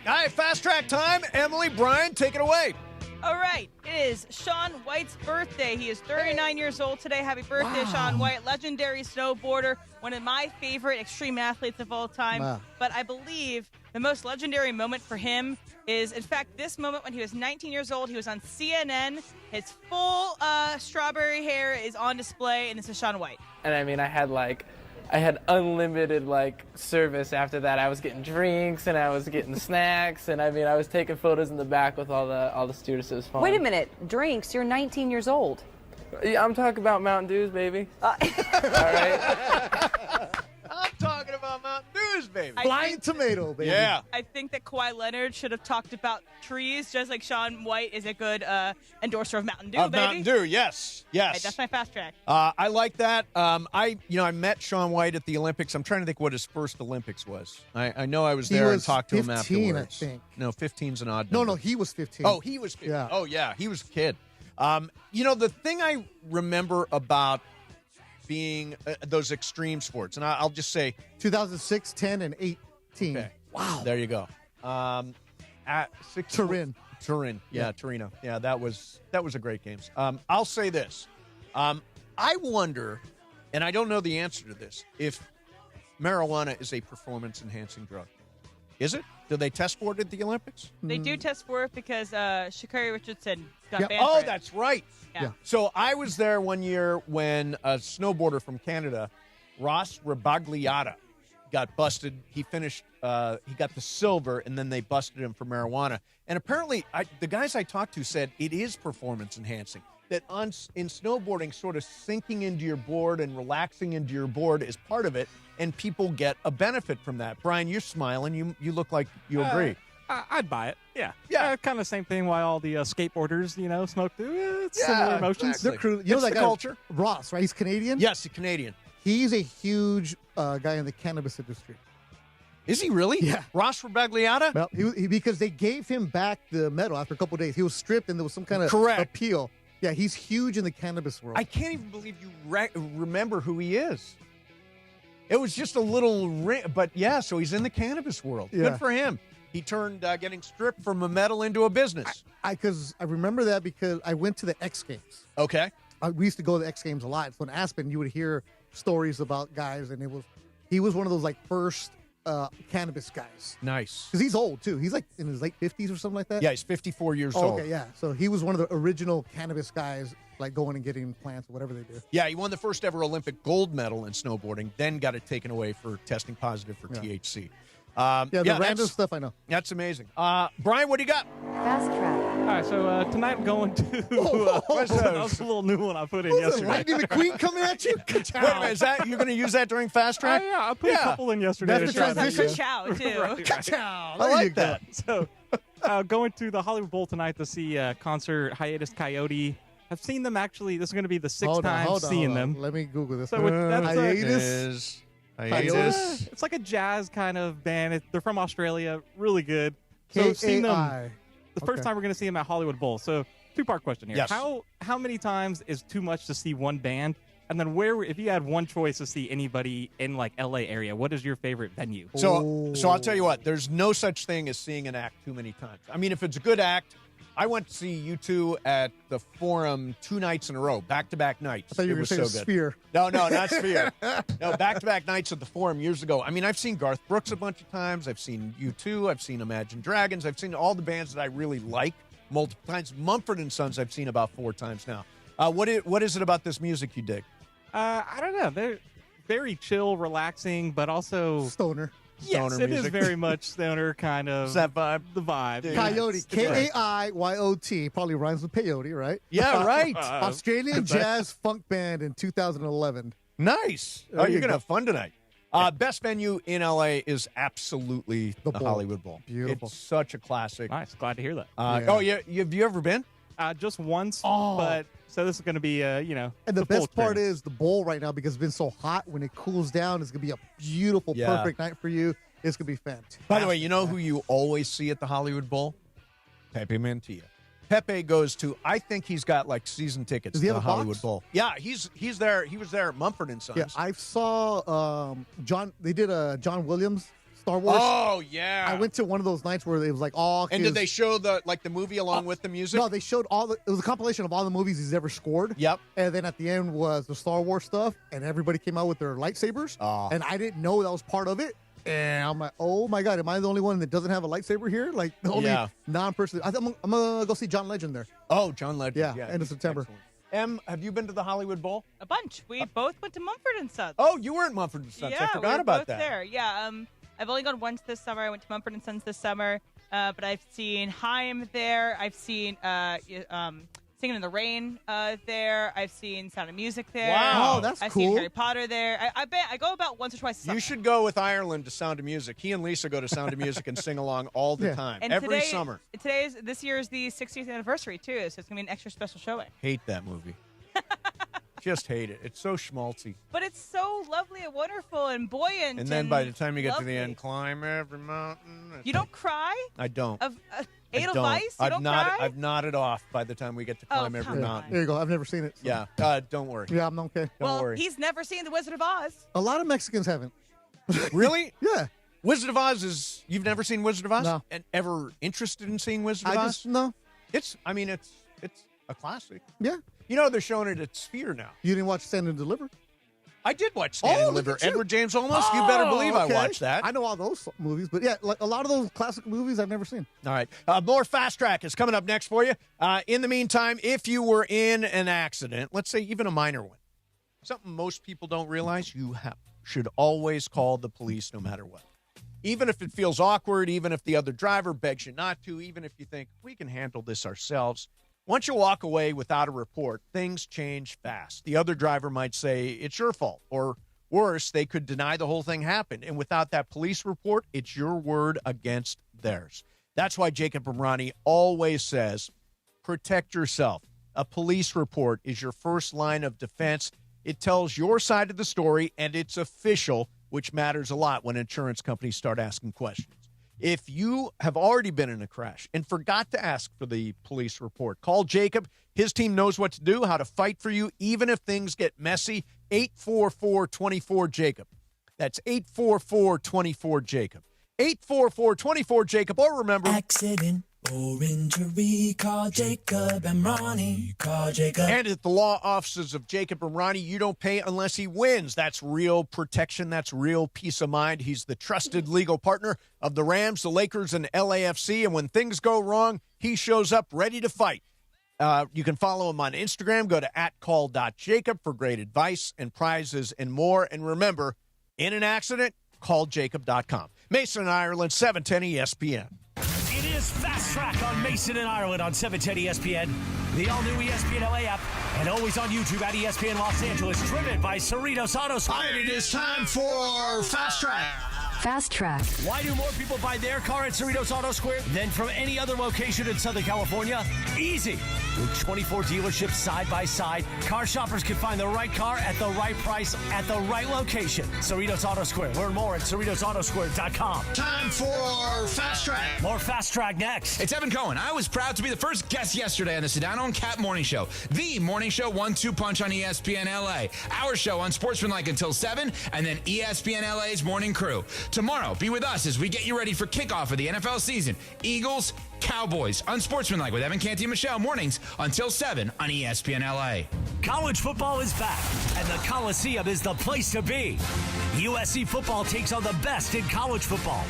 S1: All right, Fast Track time. Emily, Brian, take it away.
S2: All right, it is Shaun White's birthday. He is 39 years old today. Happy birthday, Shaun White. Legendary snowboarder, one of my favorite extreme athletes of all time.
S3: Wow.
S2: But I believe the most legendary moment for him is, in fact, this moment when he was 19 years old. He was on CNN. His full strawberry hair is on display, and this is Shaun White.
S6: And I mean, I had unlimited service after that. I was getting drinks and I was getting snacks, and I mean, I was taking photos in the back with all the students. It was fun.
S7: Wait a minute, drinks? You're 19 years old.
S6: Yeah, I'm talking about Mountain Dews, baby. All right.
S1: I'm talking about Mountain Dews, baby.
S3: Flying tomato, baby.
S1: Yeah.
S2: I think that Kawhi Leonard should have talked about trees, just like Shaun White is a good endorser of Mountain Dew, baby.
S1: Mountain Dew, yes.
S2: Right, that's my fast track.
S1: I like that. I met Shaun White at the Olympics. I'm trying to think what his first Olympics was. I know I was there and talked to him afterwards.
S3: I think.
S1: No, 15's an odd number.
S3: No, he was 15.
S1: Oh, he was 15.
S3: Yeah.
S1: Oh, yeah, he was a kid. The thing I remember about being those extreme sports, and I'll just say
S3: 2006, 10, and 18.
S1: Okay. Wow. There you go. At
S3: Turin.
S1: Yeah, Torino. Yeah, that was a great games. I'll say this. I wonder, and I don't know the answer to this, if marijuana is a performance-enhancing drug. Is it? Do they test for it at the Olympics?
S2: They do test for it because Sha'Carri Richardson got banned
S1: Oh,
S2: for it.
S1: that's right.
S2: Yeah.
S1: So I was there one year when a snowboarder from Canada, Ross Rebagliata, got busted. He finished, he got the silver, and then they busted him for marijuana. And apparently, the guys I talked to said it is performance enhancing. That in snowboarding, sort of sinking into your board and relaxing into your board is part of it, and people get a benefit from that. Brian, you're smiling. You look like you agree.
S8: I'd buy it. Yeah. Kind of the same thing why all the skateboarders, smoke too. It's similar emotions.
S3: They're crew.
S1: It's
S3: that
S1: the
S3: guy,
S1: culture.
S3: Ross, right? He's Canadian?
S1: Yes, he's Canadian.
S3: He's a huge guy in the cannabis industry.
S1: Is he really?
S3: Yeah.
S1: Ross Rebagliata?
S3: Well, he because they gave him back the medal after a couple of days. He was stripped, and there was some kind of appeal. Yeah, he's huge in the cannabis world.
S1: I can't even believe you remember who he is. It was just a little but yeah, so he's in the cannabis world.
S3: Yeah.
S1: Good for him. He turned getting stripped from a medal into a business.
S3: Because I remember that because I went to the X Games.
S1: Okay.
S3: We used to go to the X Games a lot. So in Aspen, you would hear stories about guys, and he was one of those first cannabis guys.
S1: Nice.
S3: Because he's old too. He's in his late 50s or something like that.
S1: Yeah, he's 54 years old.
S3: Okay, yeah. So he was one of the original cannabis guys, going and getting plants or whatever they do.
S1: Yeah, he won the first ever Olympic gold medal in snowboarding, then got it taken away for testing positive for THC.
S3: The random stuff I know.
S1: That's amazing. Brian, what do you got?
S7: Fast track.
S8: All right, so tonight I'm going to. That was a little new one I put in yesterday.
S3: Lightning McQueen coming at you?
S1: Wait a minute, is that you're going to use that during Fast Track?
S8: Yeah, I put a couple in yesterday.
S3: That's the transition.
S2: Ka-chow, too.
S8: Right.
S3: Ka-chow.
S1: I like that.
S8: So, going to the Hollywood Bowl tonight to see concert Hiatus Coyote. I've seen them actually. This is going to be the sixth time seeing them.
S3: Let me Google this.
S8: So that's
S3: Hiatus.
S1: Hiatus.
S8: It's like a jazz kind of band. They're from Australia. Really good. So I've seen them. The first time we're going to see them at Hollywood Bowl. So two-part question here.
S1: Yes.
S8: How many times is too much to see one band? And then if you had one choice to see anybody in LA area, what is your favorite venue?
S1: So I'll tell you what, there's no such thing as seeing an act too many times. I mean, if it's a good act, I went to see U2 at the Forum 2 nights in a row, back-to-back nights.
S3: I thought you were going to say Sphere.
S1: No, not Sphere. No, back-to-back nights at the Forum years ago. I mean, I've seen Garth Brooks a bunch of times. I've seen U2. I've seen Imagine Dragons. I've seen all the bands that I really like multiple times. Mumford & Sons I've seen about 4 times now. What is it about this music you dig?
S8: I don't know. They're very chill, relaxing, but also
S3: stoner.
S8: Yes,
S1: Stoner
S8: it
S1: music.
S8: is very much stoner kind of.
S1: Is that vibe?
S8: The vibe.
S3: Coyote, K-A-I-Y-O-T, probably rhymes with peyote, right?
S1: Yeah, right.
S3: Australian jazz funk band in 2011.
S1: Nice.
S3: There you
S1: you're going to
S3: go.
S1: have fun tonight. Best venue in LA is absolutely the
S3: Bowl.
S1: Hollywood Bowl.
S3: Beautiful.
S1: It's such a classic.
S8: Nice. Glad to hear that.
S1: Oh, yeah. Have you ever been?
S8: Just once.
S3: Oh.
S8: But so this is going to be,
S3: And the best part is the bowl right now, because it's been so hot. When it cools down, it's going to be a beautiful, perfect night for you. It's going to be fantastic.
S1: By the way, you know who you always see at the Hollywood Bowl? Pepe Mantilla. Pepe goes to, I think he's got season tickets
S3: Does
S1: to
S3: he
S1: the
S3: have a box?
S1: Hollywood Bowl. Yeah, he's there. He was there at Mumford & Sons.
S3: Yeah, I saw John. They did a John Williams Star Wars.
S1: Oh, yeah.
S3: I went to one of those nights where it was like all
S1: And did they show the movie along with the music?
S3: No, they showed it was a compilation of all the movies he's ever scored.
S1: Yep.
S3: And then at the end was the Star Wars stuff, and everybody came out with their lightsabers.
S1: Oh.
S3: And I didn't know that was part of it. And I'm like, oh my God, am I the only one that doesn't have a lightsaber here? Like, the only non-person. I'm going to go see John Legend there.
S1: Oh, John Legend.
S3: Yeah, end of September.
S1: Excellent. Em, have you been to the Hollywood Bowl?
S2: A bunch. We both went to Mumford and Sons.
S1: Oh, you were at Mumford and Sons. I forgot about that.
S2: There. Yeah. I've only gone once this summer. I went to Mumford and Sons this summer, but I've seen Haim there. I've seen Singing in the Rain there. I've seen Sound of Music there.
S1: Wow,
S3: that's
S2: I've
S3: cool.
S2: seen Harry Potter there. I go about once or twice a summer.
S1: You should go with Ireland to Sound of Music. He and Lisa go to Sound of Music and sing along all the time,
S2: And
S1: every summer.
S2: This year is the 60th anniversary too, so it's gonna be an extra special showing.
S1: Hate that movie. Just hate it. It's so schmaltzy.
S2: But it's so lovely and wonderful and buoyant.
S1: And then by the time you get
S2: lovely.
S1: to the end, climb every mountain.
S2: You don't cry?
S1: I don't.
S2: Of
S1: I
S2: Edelweiss? You don't cry?
S1: I've nodded off by the time we get to climb every mountain.
S3: There you go. I've never seen it. So.
S1: Yeah. Don't worry.
S3: Yeah, I'm okay.
S1: Don't worry.
S2: He's never seen The Wizard of Oz.
S3: A lot of Mexicans haven't.
S1: Really?
S3: Yeah.
S1: Wizard of Oz is... You've never seen Wizard of Oz?
S3: No.
S1: And ever interested in seeing Wizard of Oz?
S3: No.
S1: It's a classic.
S3: Yeah.
S1: You know, they're showing it at Sphere now.
S3: You didn't watch Stand and Deliver?
S1: I did watch Stand and Deliver. Edward James Olmos. You better believe I watched that.
S3: I know all those movies, but yeah, like a lot of those classic movies I've never seen.
S1: All right. More Fast Track is coming up next for you. In the meantime, if you were in an accident, let's say even a minor one, something most people don't realize, you should always call the police no matter what. Even if it feels awkward, even if the other driver begs you not to, even if you think, we can handle this ourselves. Once you walk away without a report, things change fast. The other driver might say, it's your fault. Or worse, they could deny the whole thing happened. And without that police report, it's your word against theirs. That's why Jacob Imrani always says, protect yourself. A police report is your first line of defense. It tells your side of the story, and it's official, which matters a lot when insurance companies start asking questions. If you have already been in a crash and forgot to ask for the police report, call Jacob. His team knows what to do, how to fight for you, even if things get messy. 844-24-JACOB. That's 844-24-JACOB. 844-24-JACOB. Or remember...
S9: Accident or injury, call Jacob Imrani. Call Jacob.
S1: And at the law offices of Jacob Imrani, you don't pay unless he wins. That's real protection. That's real peace of mind. He's the trusted legal partner of the Rams, the Lakers, and LAFC. And when things go wrong, he shows up ready to fight. You can follow him on Instagram. Go to @call.jacob for great advice and prizes and more. And remember, in an accident, call jacob.com. Mason and Ireland, 710 ESPN.
S18: It is Fast Track on Mason and Ireland on 710 ESPN, the all-new ESPN LA app, and always on YouTube at ESPN Los Angeles, driven by Cerritos Auto Square.
S24: It is time for Fast Track.
S14: Fast Track.
S18: Why do more people buy their car at Cerritos Auto Square than from any other location in Southern California? Easy. With 24 dealerships side by side, car shoppers can find the right car at the right price at the right location. Cerritos Auto Square. Learn more at CerritosAutoSquare.com.
S24: Time for Fast Track.
S18: More Fast Track next.
S13: It's Evan Cohen. I was proud to be the first guest yesterday on the Sedano and Cat Morning Show. The morning show 1-2 punch on ESPN LA. Our show on Sportsmanlike until 7, and then ESPN LA's Morning Crew. Tomorrow, be with us as we get you ready for kickoff of the NFL season. Eagles, Cowboys, Unsportsmanlike with Evan Canty and Michelle, mornings until 7 on ESPN LA.
S18: College football is back, and the Coliseum is the place to be. USC football takes on the best in college football,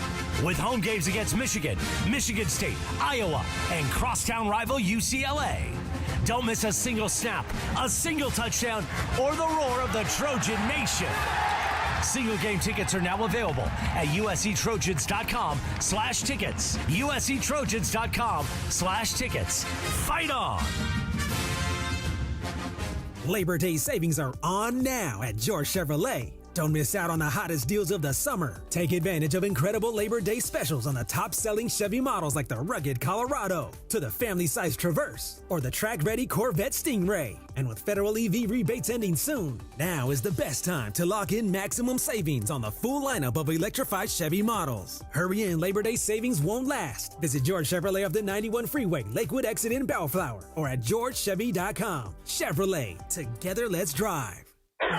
S18: with home games against Michigan, Michigan State, Iowa, and crosstown rival UCLA. Don't miss a single snap, a single touchdown, or the roar of the Trojan Nation. Single game tickets are now available at USCTrojans.com/tickets. USCTrojans.com/tickets. Fight on!
S20: Labor Day savings are on now at George Chevrolet. Don't miss out on the hottest deals of the summer. Take advantage of incredible Labor Day specials on the top-selling Chevy models like the rugged Colorado, to the family-sized Traverse, or the track-ready Corvette Stingray. And with federal EV rebates ending soon, now is the best time to lock in maximum savings on the full lineup of electrified Chevy models. Hurry in, Labor Day savings won't last. Visit George Chevrolet of the 91 Freeway, Lakewood exit in Bellflower, or at georgechevy.com. Chevrolet, together let's drive.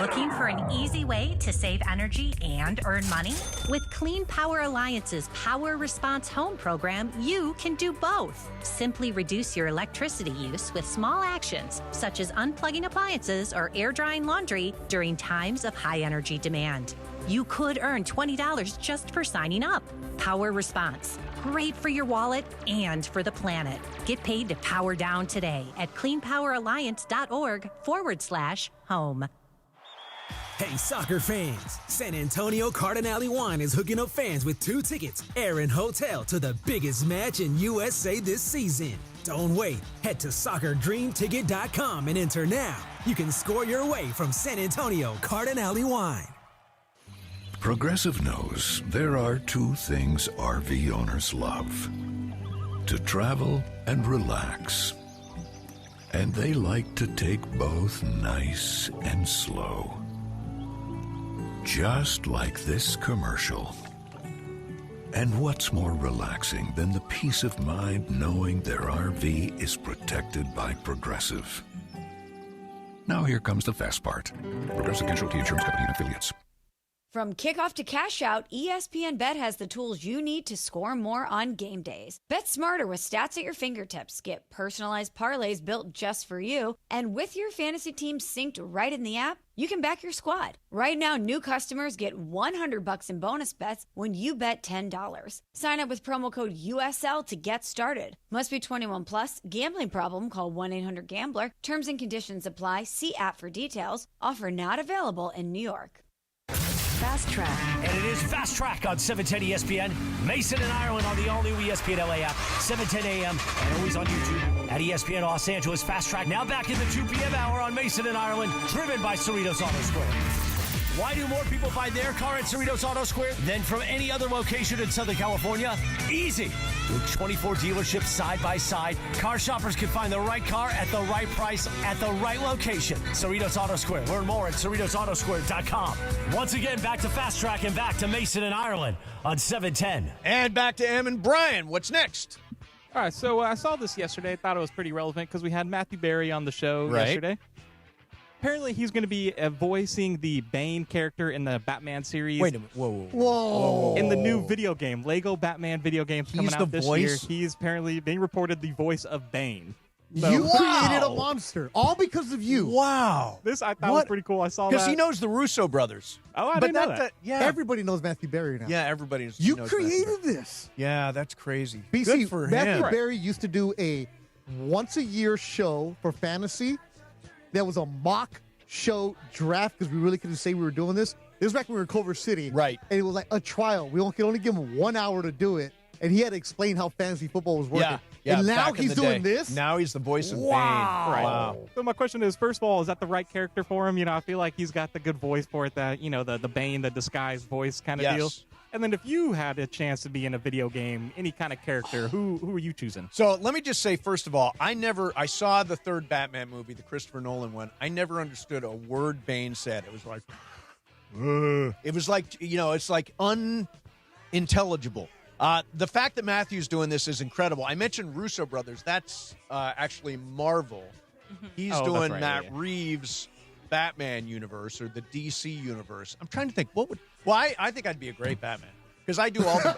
S4: Looking for an easy way to save energy and earn money? With Clean Power Alliance's Power Response Home program, you can do both. Simply reduce your electricity use with small actions, such as unplugging appliances or air drying laundry during times of high energy demand. You could earn $20 just for signing up. Power Response. Great for your wallet and for the planet. Get paid to power down today at cleanpoweralliance.org/home.
S20: Hey, soccer fans! San Antonio Cardinale Wine is hooking up fans with 2 tickets, air and hotel, to the biggest match in USA this season. Don't wait. Head to soccerdreamticket.com and enter now. You can score your way from San Antonio Cardinale Wine.
S16: Progressive knows there are 2 things RV owners love: to travel and relax. And they like to take both nice and slow. Just like this commercial. And what's more relaxing than the peace of mind knowing their RV is protected by Progressive? Now here comes the fast part. Progressive Casualty Insurance Company and Affiliates.
S23: From kickoff to cash out, ESPN Bet has the tools you need to score more on game days. Bet smarter with stats at your fingertips. Get personalized parlays built just for you. And with your fantasy team synced right in the app, you can back your squad. Right now, new customers get $100 in bonus bets when you bet $10. Sign up with promo code USL to get started. Must be 21 plus. Gambling problem? Call 1-800-GAMBLER. Terms and conditions apply. See app for details. Offer not available in New York.
S14: Fast Track.
S18: And it is Fast Track on 710 ESPN. Mason and Ireland on the all-new ESPN LA app, 7:10 a.m. and always on YouTube at ESPN Los Angeles. Fast Track now back in the 2 p.m. hour on Mason and Ireland, driven by Cerritos Auto Square. Why do more people buy their car at Cerritos Auto Square than from any other location in Southern California? Easy. With 24 dealerships side by side, car shoppers can find the right car at the right price at the right location. Cerritos Auto Square. Learn more at CerritosAutoSquare.com. Once again, back to Fast Track and back to Mason and Ireland on 710.
S1: And back to Em and Brian. What's next?
S8: All right, so I saw this yesterday. I thought it was pretty relevant because we had Matthew Berry on the show yesterday. Apparently, he's going to be voicing the Bane character in the Batman series.
S1: Wait a minute. Whoa.
S8: In the new video game, Lego Batman video games coming out this year. He's apparently being reported the voice of Bane. So,
S3: you created a monster, all because of you.
S1: Wow.
S8: This I thought was pretty cool. I saw that.
S1: Because he knows the Russo brothers.
S8: Oh, I didn't know that.
S1: Yeah.
S3: Everybody knows Matthew Berry now.
S1: Yeah, everybody knows.
S3: You created this.
S1: Yeah, that's crazy.
S3: BC,
S1: Good for
S3: Matthew
S1: him.
S3: Berry used to do a once-a-year show for fantasy that was a mock show draft because we really couldn't say we were doing this. It was back when we were in Culver City.
S1: Right.
S3: And it was like a trial. We could only give him 1 hour to do it. And he had to explain how fantasy football was working.
S1: Yeah,
S3: and now he's doing this?
S1: Now he's the voice of Bane.
S8: Right.
S1: Wow.
S8: So my question is, first of all, is that the right character for him? You know, I feel like he's got the good voice for it, that, you know, the Bane, the disguised voice kind of deal. And then if you had a chance to be in a video game, any kind of character, who are you choosing?
S1: So let me just say, first of all, I saw the third Batman movie, the Christopher Nolan one. I never understood a word Bane said. It was like, it was like, you know, it's like unintelligible. The fact that Matthew's doing this is incredible. I mentioned Russo brothers. That's actually Marvel. He's doing Matt Reeves' Batman universe or the DC universe. I'm trying to think I think I'd be a great Batman because I do all the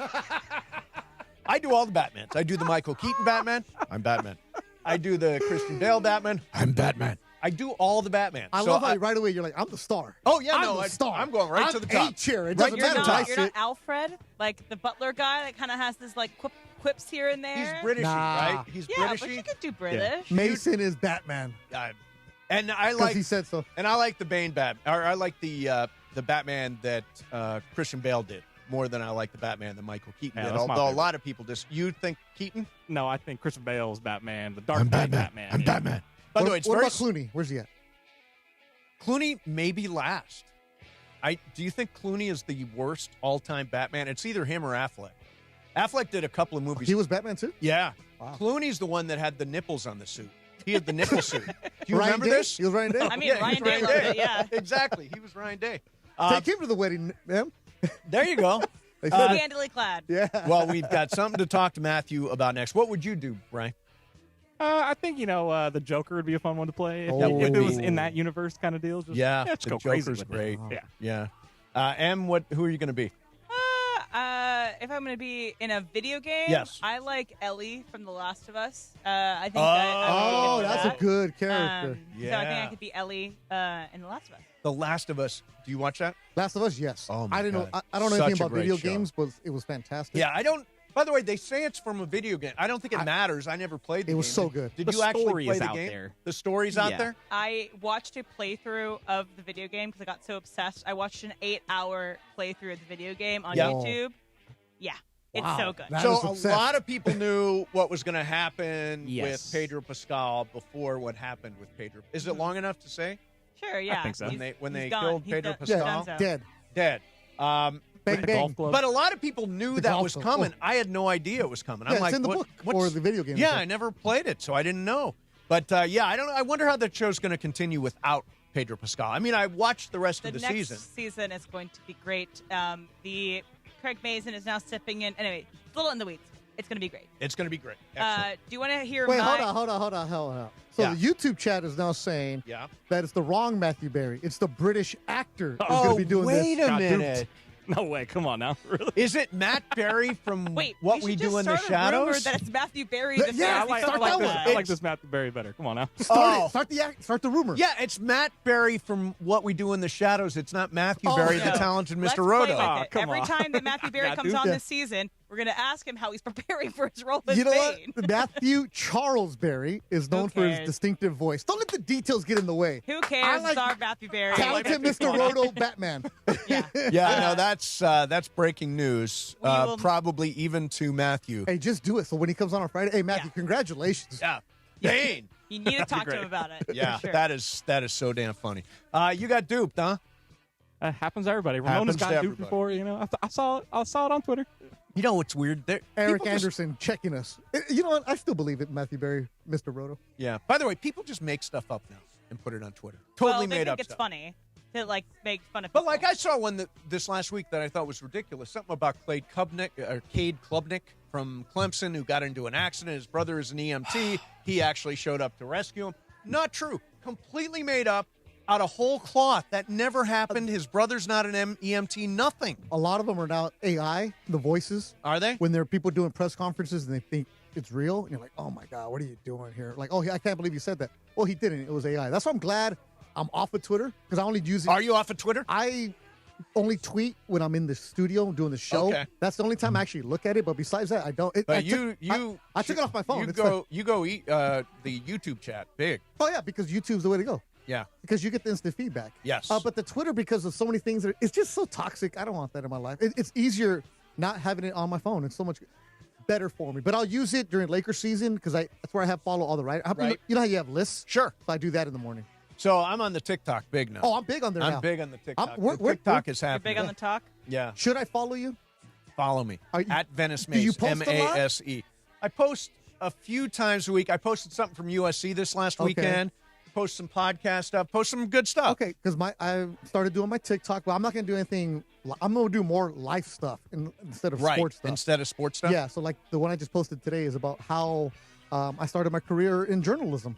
S1: Batmans. I do the Michael Keaton Batman. I'm Batman. I do the Christian Bale Batman. I'm Batman. I do all the Batman.
S3: I love how right away you're like, I'm the star.
S1: Oh yeah,
S3: I'm the star.
S1: I'm going right to the top.
S3: A-chair. It
S1: Right,
S3: doesn't matter.
S2: You're not Alfred, like the butler guy that kind of has this like quips here and there.
S1: He's Britishy, right? He's
S2: yeah,
S1: Britishy.
S2: but you could do British.
S3: Mason is Batman.
S1: And I like
S3: he said so.
S1: And I like the Bane Batman. Or I like the Batman that Christian Bale did more than I like the Batman that Michael Keaton did. Although a lot of people you think Keaton?
S8: No, I think Christian Bale's Batman, the Dark Knight Batman.
S1: I'm Batman. By the way,
S3: what about Clooney? Where's he at?
S1: Clooney maybe last. Do you think Clooney is the worst all-time Batman? It's either him or Affleck. Affleck did a couple of movies.
S3: He was Batman too?
S1: Yeah.
S3: Wow.
S1: Clooney's the one that had the nipples on the suit. He had the nipple suit. Do you
S3: Ryan
S1: remember
S3: Day?
S1: this?
S3: He was Ryan Day.
S2: I mean, Ryan Day loved it, yeah.
S1: Exactly. He was Ryan Day.
S3: Take him to the wedding, man.
S1: There you go.
S2: Scandally clad.
S3: Yeah.
S1: Well, we've got something to talk to Matthew about next. What would you do, Brian?
S8: I think, the Joker would be a fun one to play if
S1: would
S8: it was
S1: be.
S8: in that universe kind of deal. Just, let's
S1: the
S8: go crazy
S1: Joker's
S8: with
S1: great.
S8: it.
S1: Yeah. Em, who are you going to be?
S2: If I'm going to be in a video game,
S1: Yes.
S2: I like Ellie from The Last of Us. I think
S3: that's a good character.
S2: So I think I could be Ellie in The Last of Us.
S1: The Last of Us. Do you watch that?
S3: Last of Us, yes.
S1: Oh my
S3: I didn't
S1: God.
S3: know. I don't know
S1: Such
S3: anything
S1: a
S3: about
S1: great
S3: video
S1: show.
S3: games, but it was fantastic.
S1: Yeah, I don't. By the way, they say it's from a video game. I don't think it matters. I never played the game.
S3: It was so good.
S1: Did
S8: The
S1: you actually
S8: story
S1: play
S8: is
S1: the
S8: out
S1: game?
S8: there.
S1: The story's out there?
S2: I watched a playthrough of the video game because I got so obsessed. I watched an 8-hour playthrough of the video game on YouTube. Yeah, it's so good.
S1: So a lot of people knew what was going to happen
S8: Yes.
S1: with Pedro Pascal before what happened with Pedro. Is it long enough to say?
S2: Sure, yeah.
S8: I think so.
S1: When they
S2: he's gone.
S1: killed
S2: He's
S1: Pedro
S2: done-
S1: Pascal?
S2: Dunzo.
S3: Dead.
S1: Bang,
S3: bang.
S1: But a lot of people knew
S3: The
S1: that
S3: golf
S1: was
S3: club.
S1: coming. I had no idea it was coming.
S3: Yeah,
S1: I'm
S3: it's
S1: like,
S3: in the
S1: what,
S3: book
S1: what's,
S3: or the video game.
S1: Yeah, I never played it, so I didn't know. But yeah, I don't know. I wonder how that show's going to continue without Pedro Pascal. I mean, I watched the rest of the
S2: next
S1: season.
S2: season is going to be great. The Craig Mazin is now stepping in. Anyway, it's a little in the weeds. It's going to be great.
S1: It's going to be great. Excellent.
S2: Do you want to hear
S3: Wait,
S2: my...
S3: hold on. So the YouTube chat is now saying that it's the wrong Matthew Berry. It's the British actor who's going to be doing
S1: wait
S3: this.
S1: a minute.
S8: No way. Come on now. Really?
S1: Is it Matt Berry from
S2: Wait,
S1: What We Do in the
S2: Rumor
S1: Shadows?
S2: that it's Matthew Berry.
S3: Yeah,
S2: the
S3: yeah,
S2: fantasy
S3: start
S2: football
S3: that one.
S2: guy.
S8: I like this Matthew Berry better. Come on now.
S3: Start the rumor.
S1: Yeah, it's Matt Berry from What We Do in the Shadows. It's not Matthew
S2: Oh,
S1: Berry,
S2: no.
S1: the talented
S2: Let's
S1: Mr.
S2: play
S1: Roto.
S2: with it.
S8: come
S2: Every
S8: on.
S2: time that Matthew Berry
S8: Yeah,
S2: comes
S8: dude.
S2: on
S3: Yeah.
S2: this season, we're going to ask him how he's preparing for his role as
S3: You know
S2: Bane.
S3: what? Matthew Charles Berry is known for his
S2: cares?
S3: distinctive voice. Don't let the details get in the way.
S2: Who cares?
S3: like
S2: It's our Matthew Berry.
S3: Talented Mr. Roto Batman.
S1: Yeah, no, that's breaking news.
S2: will-
S1: Probably even to Matthew.
S3: Hey, just do it. So when he comes on Friday, hey, Matthew, congratulations.
S1: Yeah. Bane.
S2: You need to talk to him about it.
S1: Yeah,
S2: for sure.
S1: that is so damn funny. You got duped, huh?
S8: Happens to everybody.
S1: Happens
S8: Ramona's
S1: to
S8: got duped
S1: everybody.
S8: before. I saw it on Twitter.
S1: You know what's weird?
S3: Eric
S1: People just-
S3: Anderson checking us. You know what? I still believe it, Matthew Berry, Mr. Roto.
S1: Yeah. By the way, people just make stuff up now and put it on Twitter.
S2: Well,
S1: Totally
S2: they
S1: made
S2: think
S1: up
S2: it's
S1: stuff.
S2: funny to make fun of
S1: But
S2: people.
S1: like I saw one this last week that I thought was ridiculous. Something about Cade Klubnik from Clemson who got into an accident. His brother is an EMT. He actually showed up to rescue him. Not true. Completely made up out of whole cloth. That never happened. His brother's not an EMT. Nothing.
S3: A lot of them are now AI, the voices.
S1: Are they?
S3: When there are people doing press conferences and they think it's real, and you're like, oh my God, what are you doing here? Like, oh, I can't believe you said that. Well, he didn't. It was AI. That's why I'm glad I'm off of Twitter because I only use it.
S1: Are you off of Twitter?
S3: I only tweet when I'm in the studio doing the show.
S1: Okay.
S3: That's the only time I actually look at it. But besides that, I don't.
S1: But
S3: I took it off my phone.
S1: You go eat the YouTube chat big.
S3: Oh yeah, because YouTube's the way to go.
S1: Yeah.
S3: Because you get the instant feedback.
S1: Yes.
S3: But the Twitter, because of so many things, it's just so toxic. I don't want that in my life. It's easier not having it on my phone. It's so much better for me. But I'll use it during Lakers season because that's where I have follow all the writers.
S1: Right.
S3: You know how you have lists?
S1: Sure.
S3: So I do that in the morning.
S1: So I'm on the TikTok big now.
S3: Oh, I'm big on there now.
S1: I'm big on the TikTok.
S3: we're-
S1: TikTok is
S2: You're
S1: happening.
S2: big on the talk?
S1: Yeah.
S3: Should I follow you?
S1: Follow me at Venice
S3: do you
S1: Mace,
S3: post a lot?
S1: MASE. I post a few times a week. I posted something from USC this last weekend. Post some podcast stuff. Post some good stuff.
S3: Okay, because I started doing my TikTok. Well, I'm not going to do anything. I'm going to do more life stuff instead of sports stuff.
S1: Instead of sports stuff?
S3: Yeah, so like the one I just posted today is about how I started my career in journalism.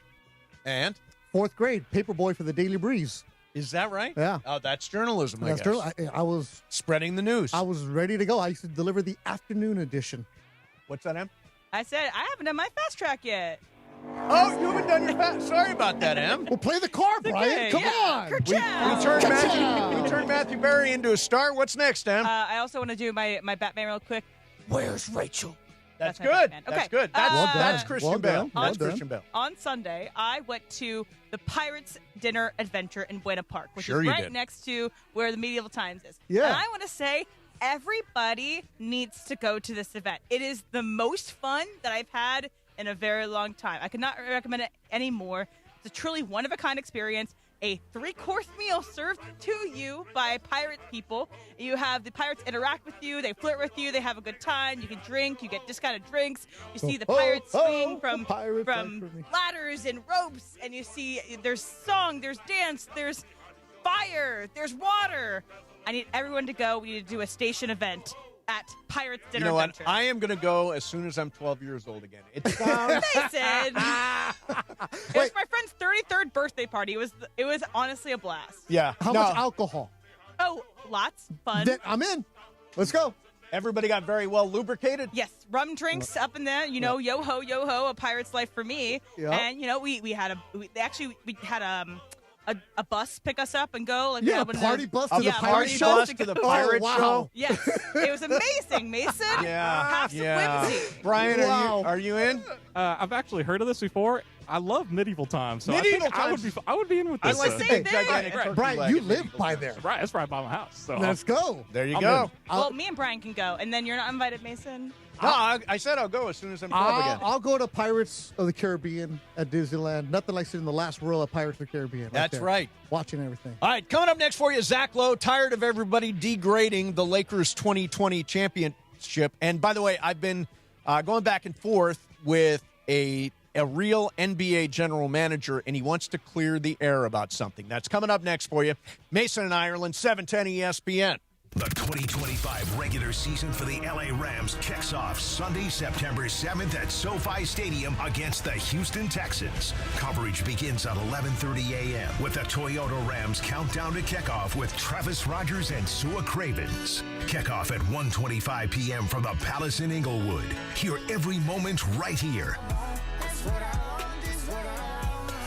S1: And?
S3: 4th grade, paperboy for the Daily Breeze.
S1: Is that right?
S3: Yeah.
S1: Oh, that's journalism, I guess.
S3: I was
S1: spreading the news.
S3: I was ready to go. I used to deliver the afternoon edition.
S1: What's that, Em?
S2: I said I haven't done my fast track yet.
S1: Oh, you haven't done your fast. Sorry about that, Em.
S3: Well, play the car, Brian. Come on.
S1: We turned Matthew Berry into a star. What's next, Em?
S2: I also want to do my Batman real quick.
S1: Where's Rachel? That's
S2: my
S1: good.
S2: Batman.
S1: That's
S2: Okay.
S1: good. That's Christian
S3: Well
S1: Bale.
S3: done. Well
S1: That's
S3: done.
S1: Christian Bale.
S2: On Sunday, I went to the Pirates Dinner Adventure in Buena Park, which
S1: Sure
S2: is
S1: you
S2: right
S1: did.
S2: next to where the Medieval Times is.
S3: Yeah.
S2: And I want to say everybody needs to go to this event. It is the most fun that I've had in a very long time. I could not recommend it anymore. It's a truly one-of-a-kind experience. A 3-course meal served to you by pirate people. You have the pirates interact with you. They flirt with you. They have a good time. You can drink. You get discounted drinks. You see the pirates swing from ladders and ropes. And you see there's song, there's dance, there's fire, there's water. I need everyone to go. We need to do a station event at Pirates Dinner
S1: You know what?
S2: Adventure.
S1: I am going to go as soon as I'm 12 years old again. It sounds...
S2: Mason! It was my friend's 33rd birthday party. It was honestly a blast.
S1: Yeah.
S3: How much alcohol?
S2: Oh, lots. Fun.
S3: I'm in. Let's go.
S1: Everybody got very well lubricated?
S2: Yes. Rum drinks up in there. Yo-ho, a Pirate's life for me.
S3: Yeah.
S2: And, we had a bus pick us up and go. Like,
S3: party bus to the
S2: yeah,
S3: pirate
S2: party
S3: show?
S2: bus
S1: to the pirate show?
S2: Yes. It was amazing, Mason.
S1: Yeah.
S2: Have some whimsy.
S1: Brian, are you in?
S8: I've actually heard of this before. I love medieval times, so
S1: Medieval
S8: I think I would be in with this.
S1: I like the big gigantic turkey
S3: Brian,
S1: leg
S3: you
S1: at
S3: live
S1: medieval
S3: by
S1: times.
S3: there.
S8: Right, that's right by my house. So
S3: Let's go.
S1: There you
S8: I'm
S1: go.
S8: in.
S2: Well, me and Brian can go, and then you're not invited, Mason.
S1: No, I said I'll go as soon as I'm 12 again.
S3: I'll go to Pirates of the Caribbean at Disneyland. Nothing like sitting in the last row of Pirates of the Caribbean.
S1: That's
S3: there,
S1: right.
S3: Watching everything.
S1: All right, coming up next for you, Zach Lowe, tired of everybody degrading the Lakers 2020 championship. And by the way, I've been going back and forth with a real NBA general manager, and he wants to clear the air about something. That's coming up next for you. Mason and Ireland, 710 ESPN.
S15: The 2025 regular season for the LA Rams kicks off Sunday, September 7th at SoFi Stadium against the Houston Texans. Coverage begins at 11:30 a.m. with the Toyota Rams countdown to kickoff with Travis Rogers and Sua Cravens. Kickoff at 1:25 p.m. from the Palace in Inglewood. Hear every moment right here.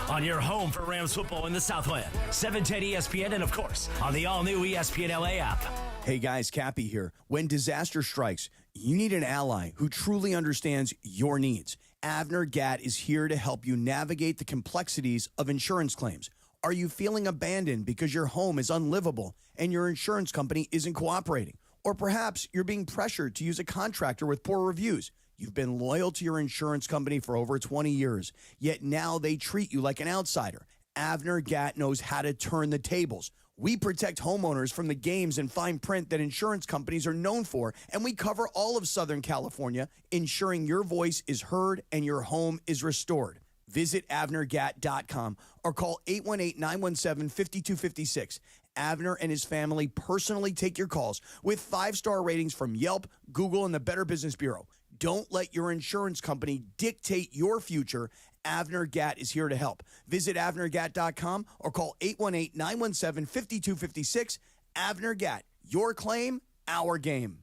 S18: On your home for Rams football in the Southland, 710 ESPN, and of course, on the all-new ESPN LA app.
S10: Hey guys, Cappy here. When disaster strikes, you need an ally who truly understands your needs. Avner Gatt is here to help you navigate the complexities of insurance claims. Are you feeling abandoned because your home is unlivable and your insurance company isn't cooperating? Or perhaps you're being pressured to use a contractor with poor reviews. You've been loyal to your insurance company for over 20 years, yet now they treat you like an outsider. Avner Gatt knows how to turn the tables. We protect homeowners from the games and fine print that insurance companies are known for, and we cover all of Southern California, ensuring your voice is heard and your home is restored. Visit AvnerGatt.com or call 818-917-5256. Avner and his family personally take your calls with 5-star ratings from Yelp, Google, and the Better Business Bureau. Don't let your insurance company dictate your future. Avner Gatt is here to help. Visit AvnerGatt.com or call 818-917-5256. Avner Gatt, your claim, our game.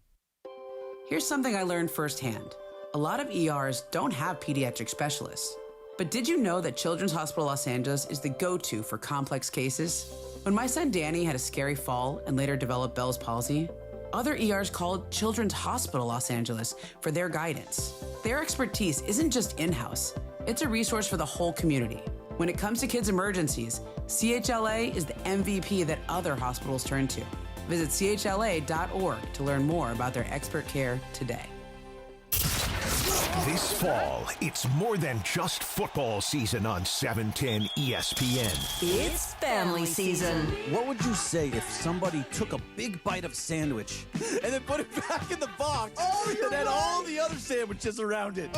S5: Here's something I learned firsthand. A lot of ERs don't have pediatric specialists. But did you know that Children's Hospital Los Angeles is the go-to for complex cases? When my son Danny had a scary fall and later developed Bell's palsy, other ERs called Children's Hospital Los Angeles for their guidance. Their expertise isn't just in-house. It's a resource for the whole community. When it comes to kids' emergencies, CHLA is the MVP that other hospitals turn to. Visit chla.org to learn more about their expert care today.
S15: This fall, it's more than just football season on 710 ESPN.
S14: It's family season.
S11: What would you say if somebody took a big bite of sandwich and then put it back in the box and had all the other sandwiches around it?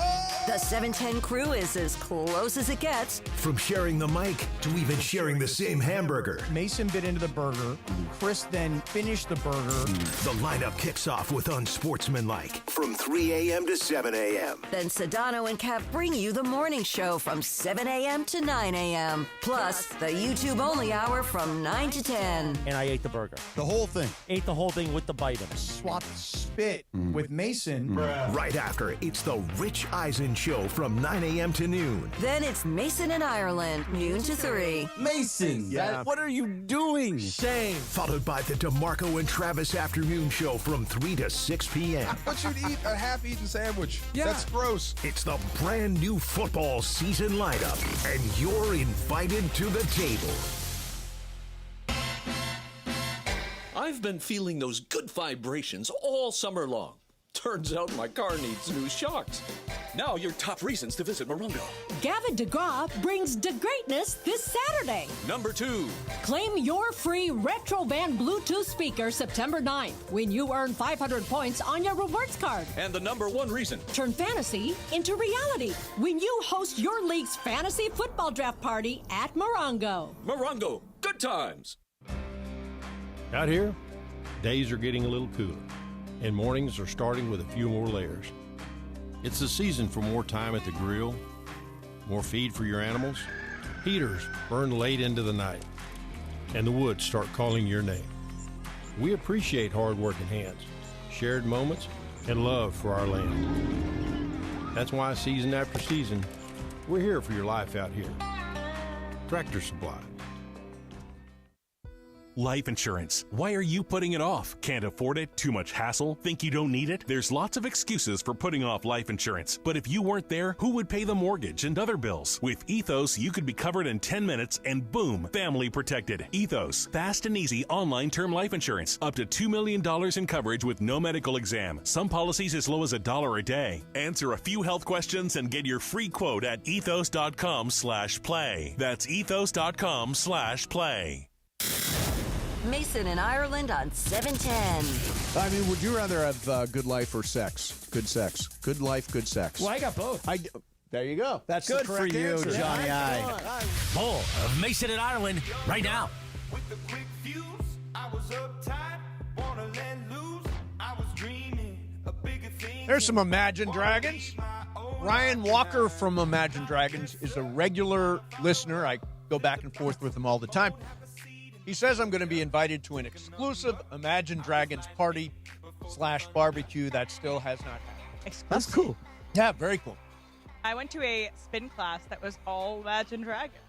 S14: The 710 crew is as close as it gets.
S15: From sharing the mic to even sharing the same hamburger.
S10: Mason bit into the burger. Chris then finished the burger.
S15: The lineup kicks off with unsportsmanlike from 3 a.m. to 7 a.m.
S14: Then Sedano and Cap bring you the morning show from 7 a.m. to 9 a.m. Plus, the YouTube-only hour from 9 to 10.
S11: And I ate the burger.
S10: The whole thing.
S11: Ate the whole thing with the bite in it.
S10: Swapped spit with Mason.
S15: Right after, it's the Rich Eisen Show from 9 a.m. to noon.
S14: Then it's Mason in Ireland, noon to 3.
S11: Mason, what are you doing?
S15: Shame. Followed by the DeMarco and Travis Afternoon Show from 3 to 6 p.m.
S17: I thought you'd eat a half-eaten sandwich.
S11: Yeah.
S17: That's gross.
S15: It's the brand new football season lineup, and you're invited to the table.
S12: I've been feeling those good vibrations all summer long. Turns out my car needs new shocks. Now your top reasons to visit Morongo.
S19: Gavin DeGraw brings the greatness this Saturday.
S12: Number 2.
S19: Claim your free Retrovan Bluetooth speaker September 9th when you earn 500 points on your rewards card.
S12: And the number 1 reason.
S19: Turn fantasy into reality when you host your league's fantasy football draft party at Morongo.
S12: Morongo, good times.
S21: Out here, days are getting a little cooler.
S6: and mornings are starting with a few more layers. It's the season for more time at the grill, more feed for your animals. Heaters burn late into the night, and the woods start calling your name. We appreciate hard-working hands, shared moments, and love for our land. That's why season after season, we're here for your life out here. Tractor Supply.
S7: Life insurance. Why are you putting it off? Can't afford it? Too much hassle? Think you don't need it? There's lots of excuses for putting off life insurance. But if you weren't there, who would pay the mortgage and other bills? With Ethos, you could be covered in 10 minutes and boom, family protected. Ethos. Fast and easy online term life insurance. Up to $2 million in coverage with no medical exam. Some policies as low as $1 a day. Answer a few health questions and get your free quote at ethos.com/play. That's ethos.com/play.
S14: Mason in Ireland on 710.
S1: I mean, would you rather have good life or sex? Good sex. Good life, good sex.
S11: Well, I got both.
S1: There you go. That's
S11: good
S1: the correct
S11: for you,
S1: answer.
S11: Johnny I.
S18: More of Mason in Ireland right now.
S9: With the quick fuse, I was uptight, wanna let loose. I was dreaming a bigger thing.
S1: There's some Imagine Dragons. Ryan Walker from Imagine Dragons is a regular listener. I go back and forth with him all the time. He says I'm going to be invited to an exclusive Imagine Dragons party/barbecue that still has not happened.
S3: That's cool.
S1: Yeah, very cool.
S2: I went to a spin class that was all Imagine Dragons.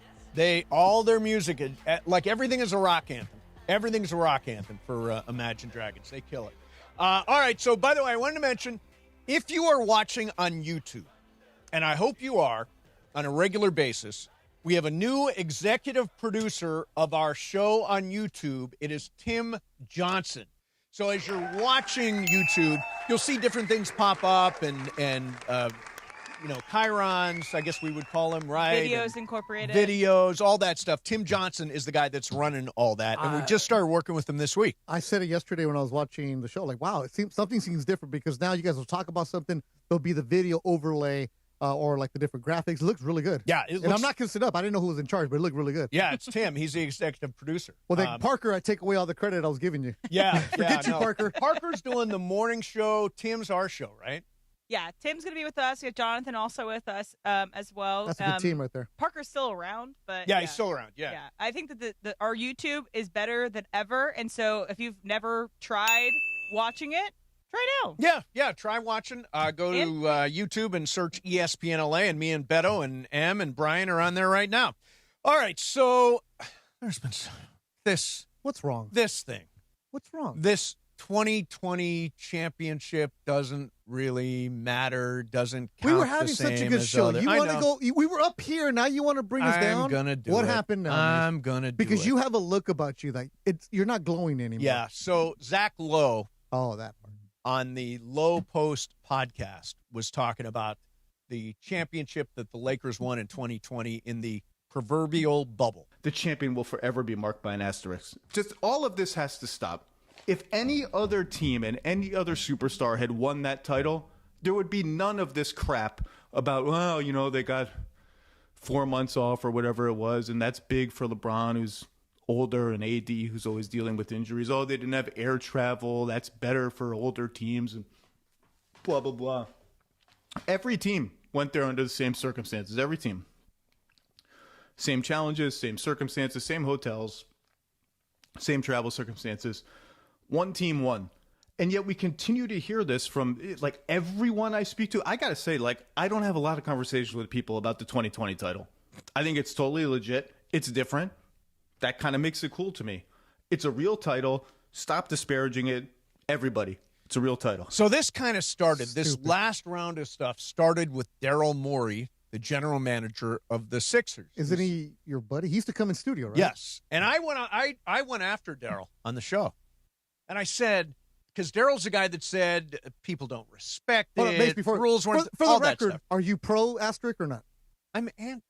S1: All their music, like everything is a rock anthem. Everything's a rock anthem for Imagine Dragons. They kill it. All right, so by the way, I wanted to mention, if you are watching on YouTube, and I hope you are on a regular basis, we have a new executive producer of our show on YouTube. It is Tim Johnson. So as you're watching YouTube, you'll see different things pop up and chyrons, I guess we would call them, right?
S2: Videos incorporated.
S1: Videos, all that stuff. Tim Johnson is the guy that's running all that, and we just started working with him this week.
S3: I said it yesterday when I was watching the show, like, wow, something seems different because now you guys will talk about something, there'll be the video overlay, or like the different graphics. It looks really good.
S1: Yeah.
S3: And I'm not considered up. I didn't know who was in charge, but it looked really good.
S1: Yeah, it's Tim. He's the executive producer.
S3: Well, then Parker, I take away all the credit I was giving you.
S1: Yeah.
S3: Forget you, Parker.
S1: Parker's doing the morning show. Tim's our show, right?
S2: Yeah, Tim's going to be with us. We have Jonathan also with us as well.
S3: That's a good team right there.
S2: Parker's still around, but
S1: yeah, he's still around. Yeah.
S2: I think that our YouTube is better than ever, and so if you've never tried watching it, try now.
S1: Yeah. Try watching. Go to YouTube and search ESPN LA, and me and Beto and Em and Brian are on there right now. All right, so there's been this.
S3: What's wrong?
S1: This thing.
S3: What's wrong?
S1: This 2020 championship doesn't really matter. Doesn't count.
S3: We were having such a good show. You want to go? We were up here. Now you want to bring us down?
S1: I'm gonna do it.
S3: What happened now?
S1: I'm gonna do it
S3: because you have a look about you like you're not glowing anymore.
S1: Yeah. So Zach Lowe.
S3: Oh, that part.
S1: On the Low Post podcast was talking about the championship that the Lakers won in 2020 in the proverbial bubble.
S21: The champion will forever be marked by an asterisk. Just all of this has to stop. If any other team and any other superstar had won that title, there would be none of this crap about, well, they got 4 months off or whatever it was, and that's big for LeBron, who's older, and AD, who's always dealing with injuries. Oh, they didn't have air travel. That's better for older teams, and blah, blah, blah. Every team went there under the same circumstances. Every team. Same challenges, same circumstances, same hotels, same travel circumstances. One team won. And yet we continue to hear this from, like, everyone I speak to. I got to say, like, I don't have a lot of conversations with people about the 2020 title. I think it's totally legit. It's different. That kind of makes it cool to me. It's a real title. Stop disparaging it. Everybody. It's a real title.
S1: So this kind of started, this last round of stuff started with Daryl Morey, the general manager of the Sixers.
S3: Isn't he your buddy? He used to come in studio, right?
S1: Yes. And I went after Daryl on the show. And I said, because Daryl's the guy that said people don't respect it, rules weren't,
S3: for
S1: all
S3: the record,
S1: that stuff.
S3: Are you pro asterisk or not?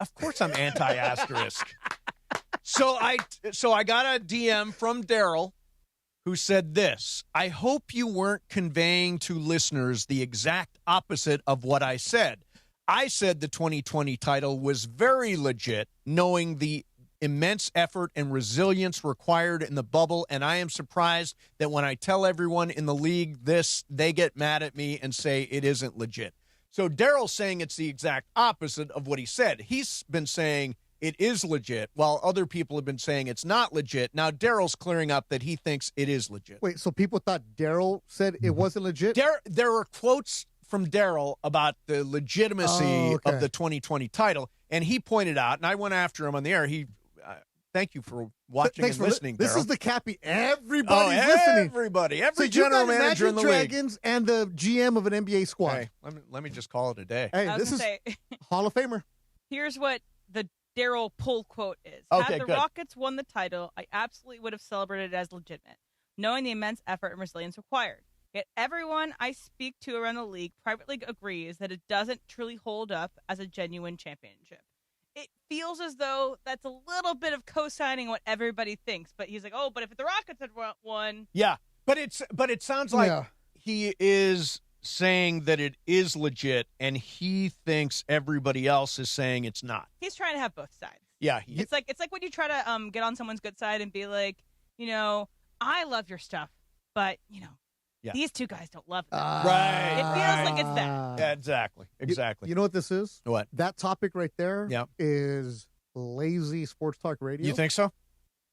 S1: Of course I'm anti-asterisk. So I got a DM from Daryl who said this: I hope you weren't conveying to listeners the exact opposite of what I said. I said the 2020 title was very legit, knowing the immense effort and resilience required in the bubble, and I am surprised that when I tell everyone in the league this, they get mad at me and say it isn't legit. So Daryl's saying it's the exact opposite of what he said. He's been saying it is legit, while other people have been saying it's not legit. Now Daryl's clearing up that he thinks it is legit.
S3: Wait, so people thought Daryl said it wasn't legit?
S1: There were quotes from Daryl about the legitimacy of the 2020 title, and he pointed out, and I went after him on the air. Thank you for watching and listening,
S3: This
S1: Darryl.
S3: is the Cappy. Everybody's listening.
S1: Everybody.
S3: So
S1: Every general manager in the
S3: Dragons
S1: league.
S3: and the GM of an NBA squad.
S1: Hey, let me just call it a day.
S3: Hey, this is Hall of Famer.
S2: Here's what the Daryl pull quote is.
S1: Okay,
S2: Had the
S1: good.
S2: Rockets won the title, I absolutely would have celebrated it as legitimate, knowing the immense effort and resilience required. Yet everyone I speak to around the league privately agrees that it doesn't truly hold up as a genuine championship. It feels as though that's a little bit of co-signing what everybody thinks, but he's like, oh, but if the Rockets had won.
S1: Yeah, but it sounds like he is saying that it is legit, and he thinks everybody else is saying it's not.
S2: He's trying to have both sides.
S1: Yeah,
S2: it's like when you try to get on someone's good side and be like, I love your stuff, but these two guys don't love them.
S1: Right.
S2: It feels like it's that.
S1: Yeah, exactly.
S3: You know what this is?
S1: What?
S3: That topic right there is lazy sports talk radio.
S1: You think so?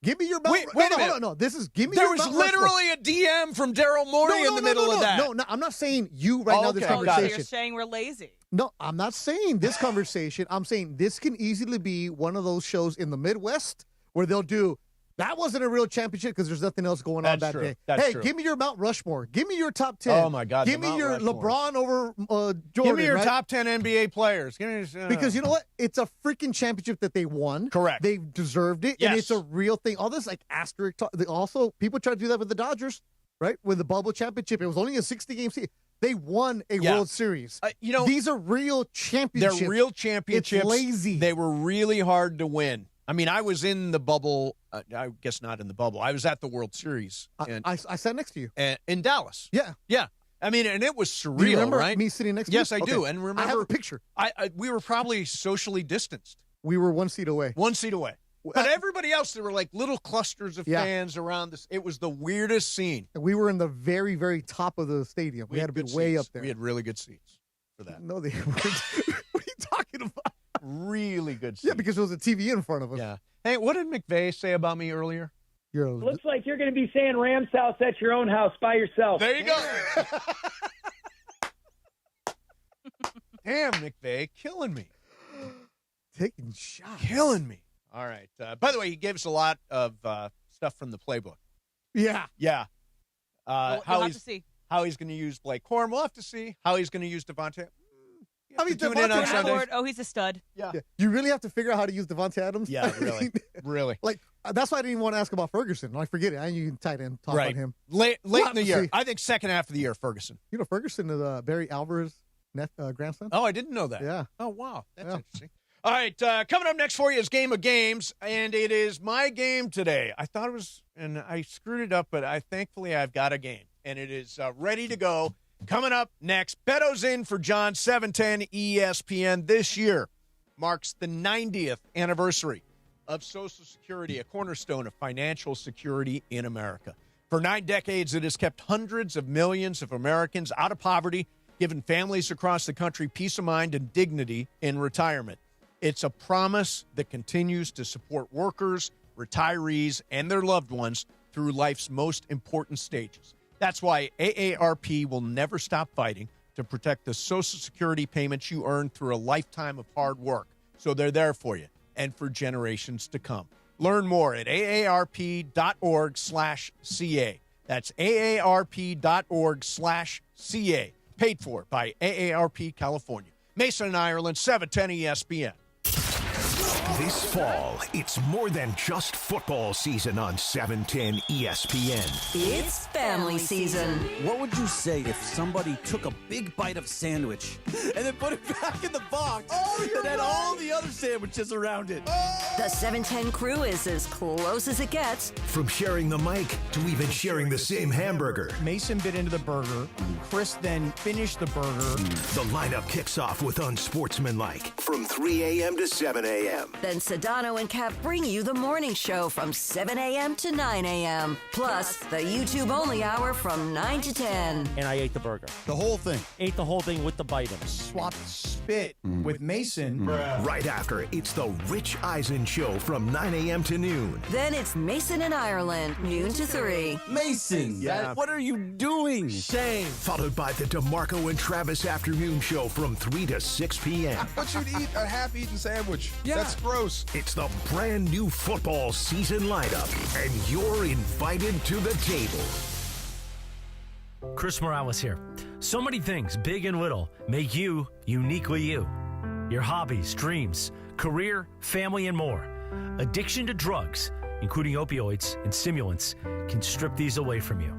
S3: Give me your Mount.
S1: Wait a minute.
S3: No. This is give me.
S1: There
S3: your
S1: was
S3: Mount
S1: literally a DM from Daryl Morey in the middle of that.
S3: No, I'm not saying you right now. This conversation.
S2: You're saying we're lazy.
S3: No, I'm not saying this conversation. I'm saying this can easily be one of those shows in the Midwest where they'll do. That wasn't a real championship because there's nothing else going on that day. Hey, give me your Mount Rushmore. Give me your top 10.
S1: Oh, my God.
S3: Give me your
S1: Rushmore.
S3: LeBron over Jordan.
S1: Give me your
S3: right?
S1: top 10 NBA players.
S3: Because you know what? It's a freaking championship that they won.
S1: Correct.
S3: They deserved it.
S1: Yes.
S3: And it's a real thing. All this asterisk talk. Also, people try to do that with the Dodgers, right? With the bubble championship. It was only a 60-game season. They won a World Series. These are real championships.
S1: They're real championships.
S3: It's lazy.
S1: They were really hard to win. I mean, I was in the bubble. I guess not in the bubble. I was at the World Series.
S3: I sat next to you.
S1: In Dallas.
S3: Yeah.
S1: I mean, and it was surreal,
S3: do you remember
S1: right?
S3: me sitting next to you?
S1: Yes, I do. And remember,
S3: I have a picture.
S1: We were probably socially distanced.
S3: We were 1 seat away.
S1: 1 seat away. But everybody else, there were like little clusters of fans around this. It was the weirdest scene.
S3: And we were in the very, very top of the stadium. We had to be way up there.
S1: We had really good seats for that.
S3: No, they weren't. What are you talking about?
S1: Really good seats.
S3: Yeah, because there was a TV in front of us.
S1: Yeah. Hey, what did McVay say about me earlier?
S4: Looks like you're going to be saying Rams house at your own house by yourself.
S1: There you go. Damn, McVay, killing me.
S3: Taking shots.
S1: Killing me. All right. By the way, he gave us a lot of stuff from the playbook.
S3: Yeah.
S1: Yeah.
S2: We'll have to see.
S1: How he's going to use Blake Corum. We'll have to see how he's going to use Devontae.
S3: I mean,
S1: tune in on Sundays.
S2: Oh, he's a stud.
S1: Yeah.
S3: You really have to figure out how to use Devontae Adams?
S1: Yeah, really. Really.
S3: Like, that's why I didn't even want to ask about Ferguson. I forget it. I you can tight end talk on him.
S1: Late in the year. I think second half of the year, Ferguson.
S3: You know, Ferguson is Barry Alvarez' grandson?
S1: Oh, I didn't know that.
S3: Yeah.
S1: Oh, wow. That's interesting. All right, coming up next for you is Game of Games, and it is my game today. I thought it was, and I screwed it up, but thankfully I've got a game, and it is ready to go. Coming up next, Beto's in for John, 710 ESPN. This year marks the 90th anniversary of Social Security, a cornerstone of financial security in America. For 9 decades, it has kept hundreds of millions of Americans out of poverty, giving families across the country peace of mind and dignity in retirement. It's a promise that continues to support workers, retirees, and their loved ones through life's most important stages. That's why AARP will never stop fighting to protect the Social Security payments you earn through a lifetime of hard work. So they're there for you and for generations to come. Learn more at aarp.org/CA. That's aarp.org/CA. Paid for by AARP California. Mason and Ireland, 710 ESPN.
S15: This fall, it's more than just football season on 710 ESPN.
S14: It's family season.
S11: What would you say if somebody took a big bite of sandwich and then put it back in the box and had all the other sandwiches around it?
S14: The 710 crew is as close as it gets.
S15: From sharing the mic to even sharing the same hamburger.
S10: Mason bit into the burger. Chris then finished the burger.
S15: The lineup kicks off with unsportsmanlike from 3 a.m. to 7 a.m.
S14: Then Sedano and Cap bring you the morning show from 7 a.m. to 9 a.m. Plus, the YouTube-only hour from 9 to 10.
S13: And I ate the burger.
S10: The whole thing.
S13: Ate the whole thing with the bite.
S10: Swap spit with Mason.
S15: Right after, it's the Rich Eisen Show from 9 a.m. to noon.
S14: Then it's Mason in Ireland, noon to 3.
S11: Mason, what are you doing?
S10: Shame.
S15: Followed by the DeMarco and Travis Afternoon Show from 3 to 6 p.m.
S17: But you'd eat a half-eaten sandwich.
S10: Yeah.
S17: That's gross.
S15: It's the brand new football season lineup, and you're invited to the table.
S18: Chris Morales here. So many things, big and little, make you uniquely you. Your hobbies, dreams, career, family, and more. Addiction to drugs, including opioids and stimulants, can strip these away from you.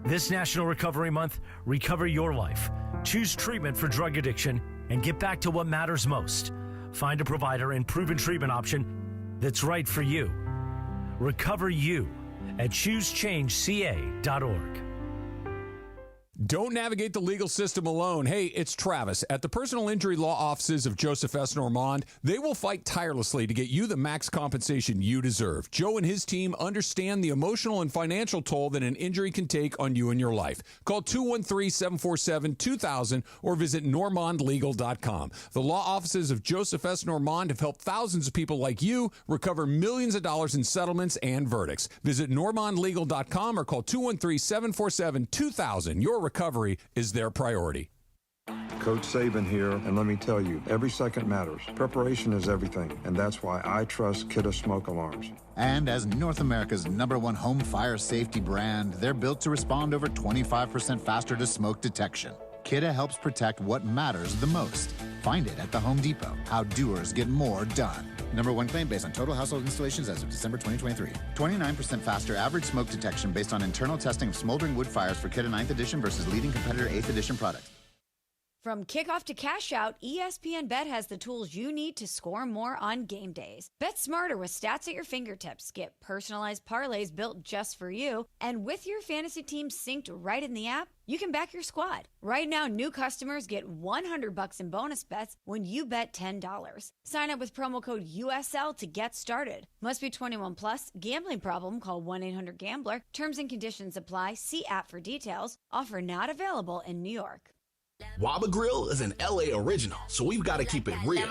S18: This National Recovery Month, recover your life. Choose treatment for drug addiction and get back to what matters most. Find a provider and proven treatment option that's right for you. Recover you at choosechangeca.org.
S20: Don't navigate the legal system alone. Hey, it's Travis. At the personal injury law offices of Joseph S. Normand, they will fight tirelessly to get you the max compensation you deserve. Joe and his team understand the emotional and financial toll that an injury can take on you and your life. Call 213-747-2000 or visit normandlegal.com. The law offices of Joseph S. Normand have helped thousands of people like you recover millions of dollars in settlements and verdicts. Visit normandlegal.com or call 213-747-2000. Your recovery is their priority.
S22: Coach Saban here, and let me tell you, every second matters. Preparation is everything, and that's why I trust Kidde Smoke Alarms.
S24: And as North America's #1 home fire safety brand, they're built to respond over 25% faster to smoke detection. Kidde helps protect what matters the most. Find it at the Home Depot. How doers get more done. #1 claim based on total household installations as of December 2023. 29% faster average smoke detection based on internal testing of smoldering wood fires for Kidde 9th edition versus leading competitor 8th edition products.
S23: From kickoff to cash out, ESPN Bet has the tools you need to score more on game days. Bet smarter with stats at your fingertips. Get personalized parlays built just for you. And with your fantasy team synced right in the app, you can back your squad. Right now, new customers get $100 in bonus bets when you bet $10. Sign up with promo code USL to get started. Must be 21 plus. Gambling problem? Call 1-800-GAMBLER. Terms and conditions apply. See app for details. Offer not available in New York.
S25: Waba Grill is an LA original, so we've got to keep it real.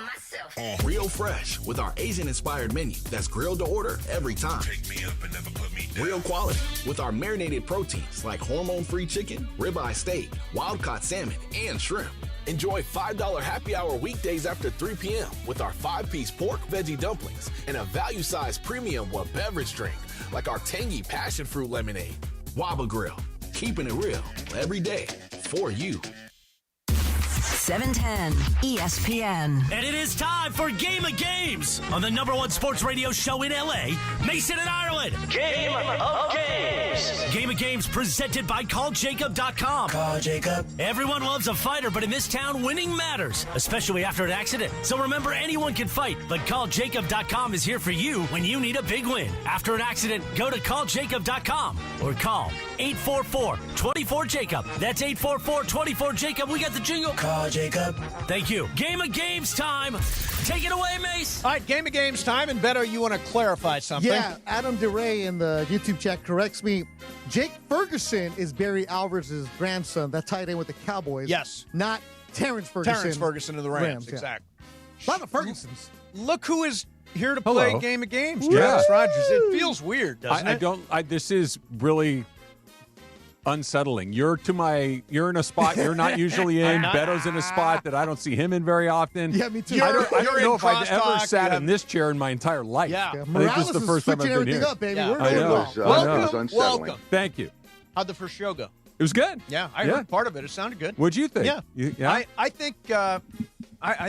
S25: Real fresh with our Asian-inspired menu that's grilled to order every time.
S16: Take me up and never put me down.
S25: Real quality with our marinated proteins like hormone-free chicken, ribeye steak, wild-caught salmon, and shrimp. Enjoy $5 happy hour weekdays after 3 p.m. with our 5-piece pork veggie dumplings and a value-sized premium beverage drink like our tangy passion fruit lemonade. Waba Grill, keeping it real every day for you.
S14: 710 ESPN.
S18: And it is time for Game of Games on the #1 sports radio show in LA, Mason and Ireland.
S9: Game of Games.
S18: Game of Games presented by CallJacob.com.
S9: Call Jacob.
S18: Everyone loves a fighter, but in this town, winning matters, especially after an accident. So remember, anyone can fight, but CallJacob.com is here for you when you need a big win. After an accident, go to CallJacob.com or call 844-24-JACOB. That's 844-24-JACOB. We got the jingle.
S9: Call Jacob.
S18: Thank you. Game of Games time. Take it away, Mace.
S1: All right, Game of Games time. And Beto, you want to clarify something?
S3: Yeah, Adam DeRay in the YouTube chat corrects me. Jake Ferguson is Barry Alvarez's grandson. That tied in with the Cowboys.
S1: Yes.
S3: Not Terrence Ferguson.
S1: Terrence Ferguson of the Rams,
S3: yeah.
S1: exactly.
S3: A lot of Fergusons.
S1: Look who is here to play Game of Games.
S20: Yeah.
S1: Travis Rogers. It feels weird, doesn't it?
S20: This is really unsettling. You're in a spot you're not usually in. Beto's in a spot that I don't see him in very often.
S3: Yeah, me too.
S20: I don't know if I've ever sat in this chair in my entire life.
S1: Yeah.
S20: I think
S3: Morales
S20: this is the first time I've been
S3: everything
S20: here.
S3: up, baby.
S1: Yeah.
S3: We're
S20: I know.
S1: Welcome.
S20: Thank you.
S1: How'd the first show go?
S20: It was good.
S1: Yeah, I heard part of it. It sounded good.
S20: What'd you think?
S1: Yeah.
S20: Yeah.
S1: I think I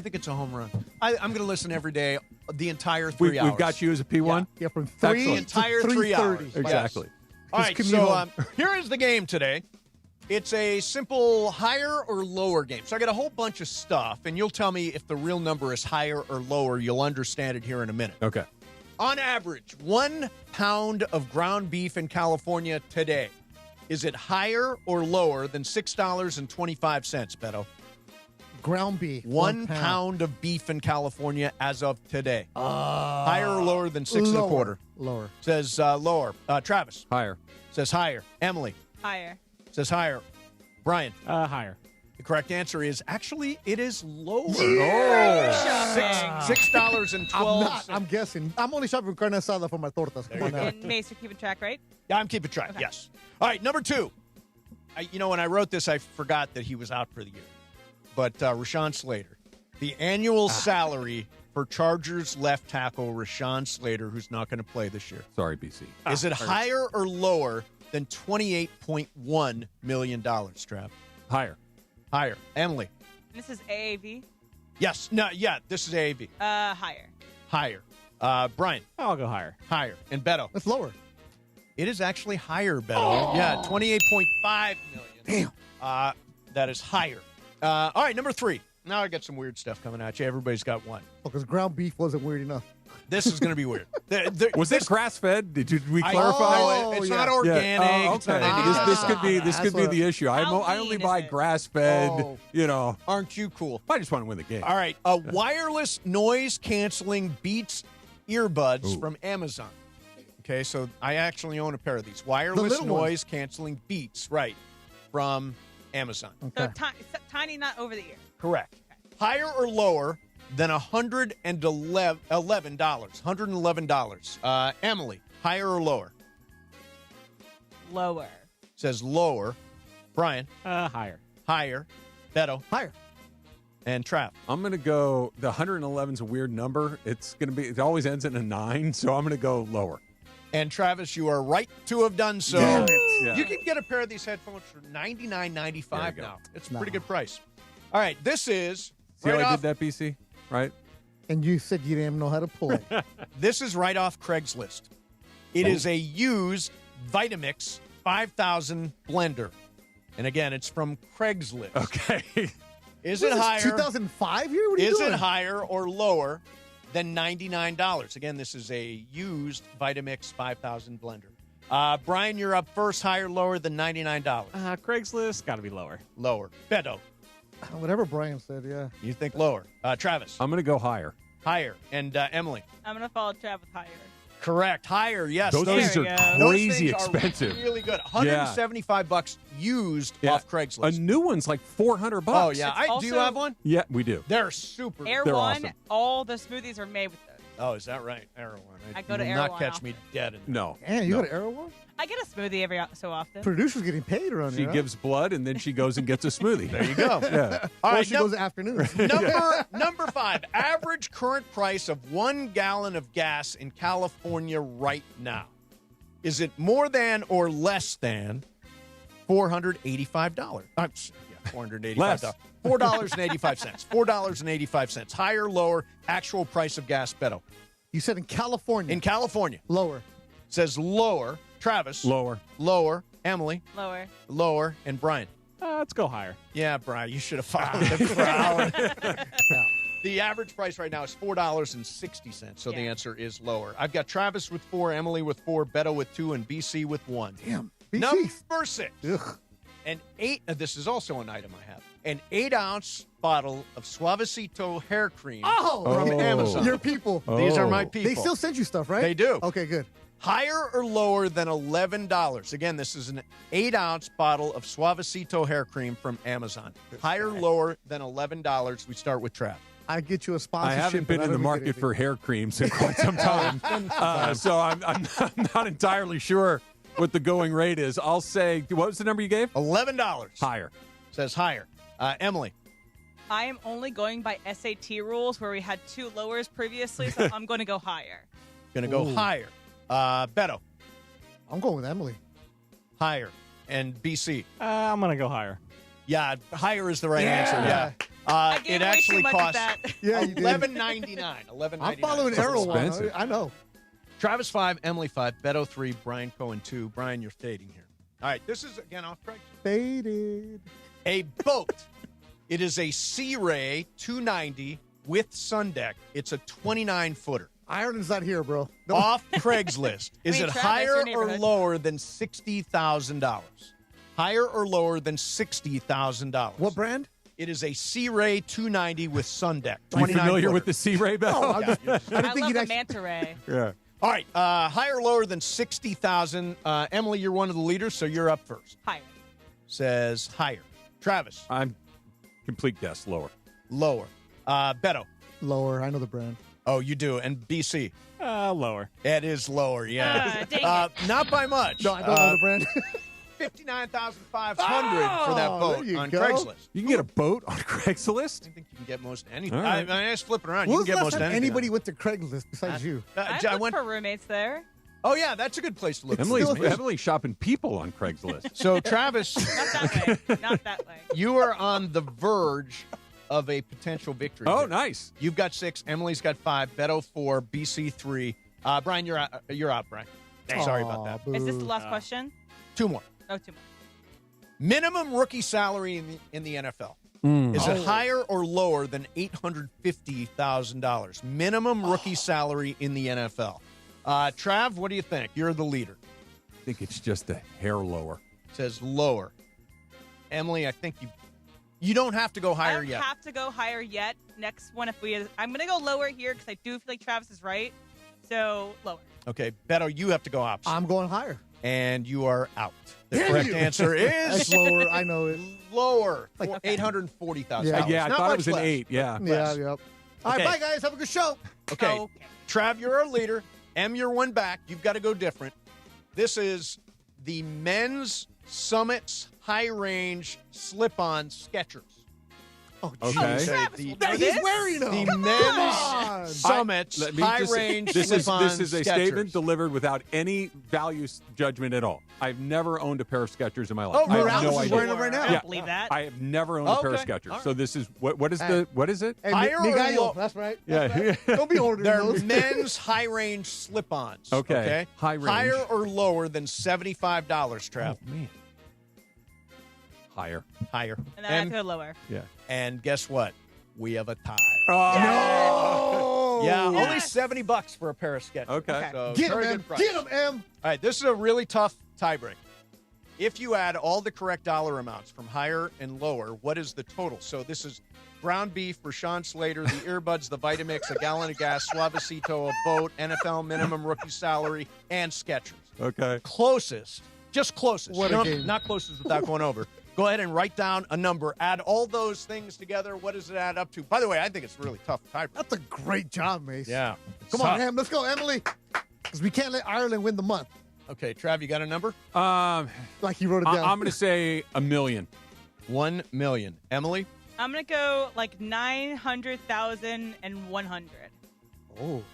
S1: think it's a home run. I'm going to listen every day, the entire 3 hours.
S20: We've got you as a P1?
S3: Yeah, from 3
S1: the entire
S3: to
S1: 3 hours.
S3: 3:30.
S20: Exactly.
S1: Yes. All right, so here is the game today. It's a simple higher or lower game. So I got a whole bunch of stuff, and you'll tell me if the real number is higher or lower. You'll understand it here in a minute.
S20: Okay.
S1: On average, 1 pound of ground beef in California today. Is it higher or lower than $6.25, Beto?
S3: Ground beef.
S1: 1 pound of beef in California as of today. Higher or lower than 6 1/4?
S3: Lower.
S1: Says lower. Travis.
S20: Higher.
S1: Says higher. Emily.
S2: Higher.
S1: Says higher. Brian.
S13: Higher.
S1: The correct answer is actually it is lower.
S2: Yeah.
S1: $6.12.
S3: I'm guessing. I'm only shopping for carne asada for my tortas. Come on now.
S2: And Mace, you're keeping track, right?
S1: Yeah, I'm keeping track.
S2: Okay.
S1: Yes. All right, number 2. When I wrote this, I forgot that he was out for the year. But Rashawn Slater, the annual salary for Chargers left tackle Rashawn Slater, who's not going to play this year.
S20: Sorry, BC.
S1: Is it higher or lower than $28.1 million, Trav?
S20: Higher.
S1: Higher. Emily.
S2: This is AAV.
S1: Yes. No. Yeah. This is AAV.
S2: Higher.
S1: Higher. Brian.
S13: I'll go higher.
S1: Higher. And Beto.
S3: That's lower.
S1: It is actually higher, Beto. Yeah, $28.5 million.
S3: Damn.
S1: That is higher. All right, number 3. Now I got some weird stuff coming at you. Everybody's got one.
S3: Because ground beef wasn't weird enough.
S1: This is going to be weird.
S20: Was this grass-fed? Did we clarify?
S1: It's not organic.
S20: Yeah.
S1: It's not
S20: this could be the issue. I only buy grass-fed.
S1: Aren't you cool?
S20: I just want to win the game.
S1: All right, wireless noise-canceling Beats earbuds from Amazon. Okay, so I actually own a pair of these wireless noise-canceling Beats, right, from Amazon.
S2: Okay. So tiny, not over the ear.
S1: Correct. Okay. Higher or lower than $111? $111. Emily, higher or lower?
S2: Lower.
S1: Says lower. Brian?
S13: Higher.
S1: Higher. Beto?
S3: Higher.
S1: And Trav?
S20: I'm going to go, the 111 is a weird number. It always ends in a 9, so I'm going to go lower.
S1: And Travis, you are right to have done so.
S20: Yeah.
S1: You can get a pair of these headphones for $99.95 now. It's a pretty good price. All right, this is
S20: See how I did that, BC? Right?
S3: And you said you didn't know how to pull it.
S1: This is right off Craigslist. It is a used Vitamix 5000 blender. And again, it's from Craigslist.
S20: Okay.
S1: Is it higher?
S3: 2005 here? What are you
S1: Is
S3: doing?
S1: it higher or lower than $99? Again, this is a used Vitamix 5000 blender. Brian, you're up first. Higher, lower than $99?
S13: Craigslist, got to be lower.
S1: Lower. Beto.
S3: Whatever Brian said, yeah.
S1: You think lower. Travis.
S20: I'm going to go higher.
S1: Higher. And Emily.
S2: I'm going to follow Trav with higher.
S1: Correct. Higher, yes.
S20: Those things are crazy expensive.
S1: Are really good. $175 used off Craigslist.
S20: A new one's like $400.
S1: Oh, yeah. Do you have one?
S20: Yeah, we do.
S1: They're super.
S2: Air
S20: They're
S2: One,
S20: awesome.
S2: all the smoothies are made with those.
S1: Oh, is that right? Air One.
S2: I go to
S1: You
S2: Air
S1: will not
S2: One
S1: catch
S2: often.
S1: me dead in
S20: No.
S3: Man, you got an Arrow one?
S2: I get a smoothie every so often.
S3: Producer's getting paid around
S20: She
S3: here.
S20: gives blood, and then she goes and gets a smoothie.
S1: There you go.
S20: Yeah.
S1: All
S3: Or
S1: right,
S3: she goes afternoons.
S1: number 5. Average current price of 1 gallon of gas in California right now. Is it more than or less than $485? $485.
S20: Less.
S1: $4.85. $4.85. Higher, lower, actual price of gas, Beto.
S3: You said in California.
S1: In California.
S3: Lower.
S1: Says lower. Travis.
S20: Lower.
S1: Lower. Emily.
S2: Lower.
S1: Lower. And Brian.
S13: Let's go higher.
S1: Yeah, Brian, you should have followed the crowd. The average price right now is $4.60, so the answer is lower. I've got Travis with 4, Emily with 4, Beto with 2, and BC with 1.
S3: Damn. BC.
S1: Number 6.
S3: Ugh.
S1: This is also an item I have. An 8-ounce bottle of Suavecito hair cream from Amazon.
S3: Your people.
S1: These are my people.
S3: They still send you stuff, right?
S1: They do.
S3: Okay, good.
S1: Higher or lower than $11? Again, this is an 8-ounce bottle of Suavecito hair cream from Amazon. Higher, lower than $11? We start with Trav.
S3: I get you a sponsorship.
S20: I haven't been in the market for hair creams in quite some time, so I'm not entirely sure what the going rate is. I'll say, what was the number you gave?
S1: $11.
S20: Higher.
S1: Says higher. Emily.
S2: I am only going by SAT rules where we had 2 lowers previously, so I'm going to go higher.
S1: Going to go higher. Beto.
S3: I'm going with Emily.
S1: Higher. And BC.
S13: I'm going to go higher.
S1: Yeah, higher is the right answer. Yeah. It actually costs $11.99.
S3: I'm following Arrow one. I know.
S1: Travis 5, Emily 5, Beto 3, Brian Cohen 2. Brian, you're fading here. All right, this is again off track.
S3: Faded.
S1: A boat. It is a Sea Ray 290 with sun deck. It's a 29-footer.
S3: Ireland's not here, bro. No.
S1: Off Craigslist. Is it higher or lower than $60,000? Higher or lower than $60,000?
S3: What brand?
S1: It is a Sea Ray 290 with sun deck.
S20: Are you familiar with the Sea Ray, Beto?
S2: I love the manta ray.
S20: Yeah.
S1: All right, higher or lower than 60,000. Emily, you're one of the leaders, so you're up first.
S2: Higher.
S1: Says higher. Travis.
S20: I'm complete guess, lower.
S1: Lower. Beto.
S3: Lower. I know the brand.
S1: Oh, you do. And BC.
S13: Lower.
S1: It is lower, yeah.
S2: Dang
S1: not by much.
S3: No, I don't know the brand.
S1: $59,500 for that boat on Craigslist.
S20: You can get a boat on Craigslist?
S1: I think you can get most anything.
S20: Right.
S1: I just flip it around.
S3: When
S1: You
S3: was
S1: can
S3: the
S1: get
S3: last
S1: most
S3: time
S1: anything.
S3: anybody went to Craigslist besides you?
S2: I went for roommates there.
S1: Oh, yeah, that's a good place to look.
S20: Emily's shopping people on Craigslist.
S1: So, Travis.
S2: Not that way. Not that way.
S1: You are on the verge of a potential victory.
S20: Oh,
S1: here.
S20: nice.
S1: You've got 6. Emily's got 5. Beto 4. BC 3. Brian, you're out, Brian. Sorry about that.
S2: Is this the last question?
S1: 2 more.
S2: Oh, 2 more.
S1: Minimum rookie salary in the NFL. Is it higher or lower than $850,000? Minimum rookie salary in the NFL. Trav, what do you think? You're the leader.
S20: I think it's just a hair lower.
S1: Says lower. Emily, I think you don't have to go higher yet.
S2: I don't have to go higher yet. Next one, I'm going to go lower here because I do feel like Travis is right. So lower.
S1: Okay, Beto, you have to go opposite.
S3: I'm going higher.
S1: And you are out. The correct answer is
S3: That's lower. I know it.
S1: Lower. Like $840,000.
S20: Yeah, I thought it was an 8. Yeah.
S3: Yeah, yep. All right, bye, guys. Have a good show.
S1: Okay. Trav, you're our leader. Em, you're one back. You've got to go different. This is the men's Summits High Range Slip-On Skechers.
S3: Oh,
S20: okay.
S3: He's wearing them.
S1: The men's Summits High Range Slip-On
S20: This is a
S1: Skechers.
S20: statement delivered without any value judgment at all. I've never owned a pair of Skechers in my life.
S3: Oh,
S20: I have
S3: Morales
S20: no
S3: is
S20: idea.
S3: wearing them right now.
S2: I don't believe that.
S20: I have never owned a pair of Skechers.
S1: Right.
S20: So this is what is it?
S3: Hey,
S1: Higher or
S3: Miguel,
S1: low?
S3: that's right.
S20: Yeah.
S3: Don't be ordering
S1: They're
S3: those.
S1: men's high range slip-ons.
S20: Okay. High range.
S1: Higher or lower than $75, Trav?
S20: Oh, man. Higher.
S1: Higher.
S2: And then I have to go lower.
S20: Yeah.
S1: And guess what? We have a tie.
S20: Oh.
S1: Yeah, only $70 for a pair of Skechers.
S20: Okay.
S1: So
S3: Get him,
S1: very
S3: Em.
S1: good price.
S3: Get him, Em.
S1: All right, this is a really tough tiebreak. If you add all the correct dollar amounts from higher and lower, what is the total? So this is ground beef, Rashawn Slater, the earbuds, the Vitamix, a gallon of gas, Suavecito, a boat, NFL minimum rookie salary, and Skechers.
S20: Okay.
S1: Closest, just closest.
S3: What
S1: You
S3: a
S1: don't-
S3: game.
S1: Not closest without going over. Go ahead and write down a number. Add all those things together. What does it add up to? By the way, I think it's a really tough tiebreak.
S3: That's a great job, Mace.
S1: Yeah.
S3: Come on, Em. Let's go, Emily. Because we can't let Ireland win the month.
S1: Okay, Trav, you got a number?
S3: Like you wrote it down.
S20: I'm going to say $1 million.
S1: 1 million. Emily?
S2: I'm going to go like 900,100.
S1: Oh.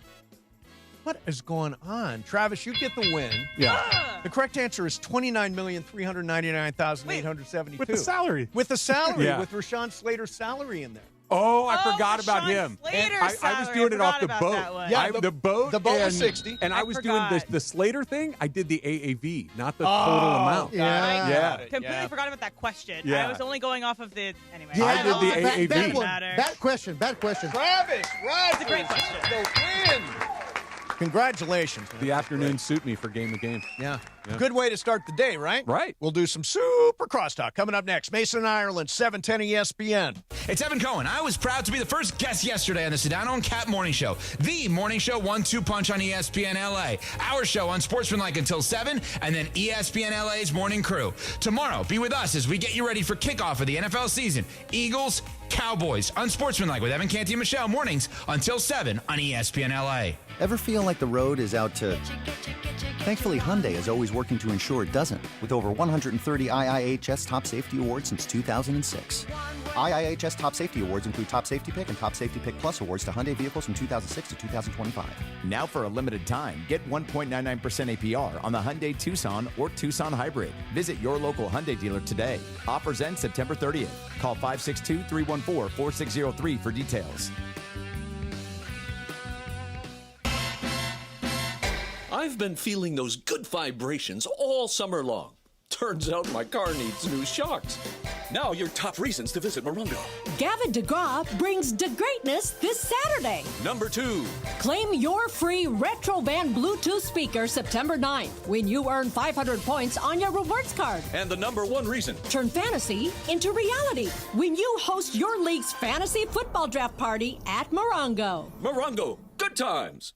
S1: What is going on? Travis, you get the win.
S20: Yeah.
S1: The correct answer is $29,399,872.
S13: With the salary.
S1: With the salary,
S20: Yeah.
S1: with Rashawn Slater's salary in there.
S20: Oh, I forgot
S2: Rashawn
S20: about him.
S2: Slater's
S20: I was
S2: salary.
S20: doing it
S2: I
S20: off the
S2: forgot
S20: boat.
S2: about that one.
S1: Yeah,
S20: the boat.
S1: the boat
S20: and,
S1: was 60.
S20: And I was doing
S2: forgot.
S20: the Slater thing. I did the AAV, not the total amount.
S3: Yeah.
S20: Yeah.
S2: Completely forgot about that question.
S20: Yeah.
S2: I was only going off of the anyway.
S3: Yeah,
S20: I did
S3: that was
S20: the
S3: a bad-
S20: AAV.
S3: Bad one.
S2: Matter.
S3: Bad question. Bad question.
S1: Travis, right.
S2: It's a great question.
S1: The win. Congratulations. man.
S20: The afternoon suit me for Game the Game.
S1: Yeah. Good way to start the day, right?
S20: Right.
S1: We'll do some super crosstalk coming up next. Mason, Ireland, 710 ESPN.
S5: It's Evan Cohen. I was proud to be the first guest yesterday on the Sedano and Cat Morning Show, the morning show 1-2 punch on ESPN LA. Our show on Sportsmanlike until 7, and then ESPN LA's Morning Crew. Tomorrow, be with us as we get you ready for kickoff of the NFL season. Eagles, Cowboys, Unsportsmanlike with Evan Canty and Michelle, mornings until 7 on ESPN LA.
S11: Ever feel like the road is out to... Thankfully, Hyundai is always working to ensure it doesn't, with over 130 IIHS Top Safety Awards since 2006. IIHS Top Safety Awards include Top Safety Pick and Top Safety Pick Plus awards to Hyundai vehicles from 2006 to 2025.
S6: Now for a limited time, get 1.99% APR on the Hyundai Tucson or Tucson Hybrid. Visit your local Hyundai dealer today. Offers end September 30th. Call 562-314-4603 for details.
S8: I've been feeling those good vibrations all summer long. Turns out my car needs new shocks. Now your top reasons to visit Morongo.
S4: Gavin DeGraw brings the greatness this Saturday.
S8: Number 2.
S4: Claim your free Retrovan Bluetooth speaker September 9th when you earn 500 points on your rewards card.
S8: And the number 1 reason.
S4: Turn fantasy into reality when you host your league's fantasy football draft party at Morongo.
S8: Morongo, good times.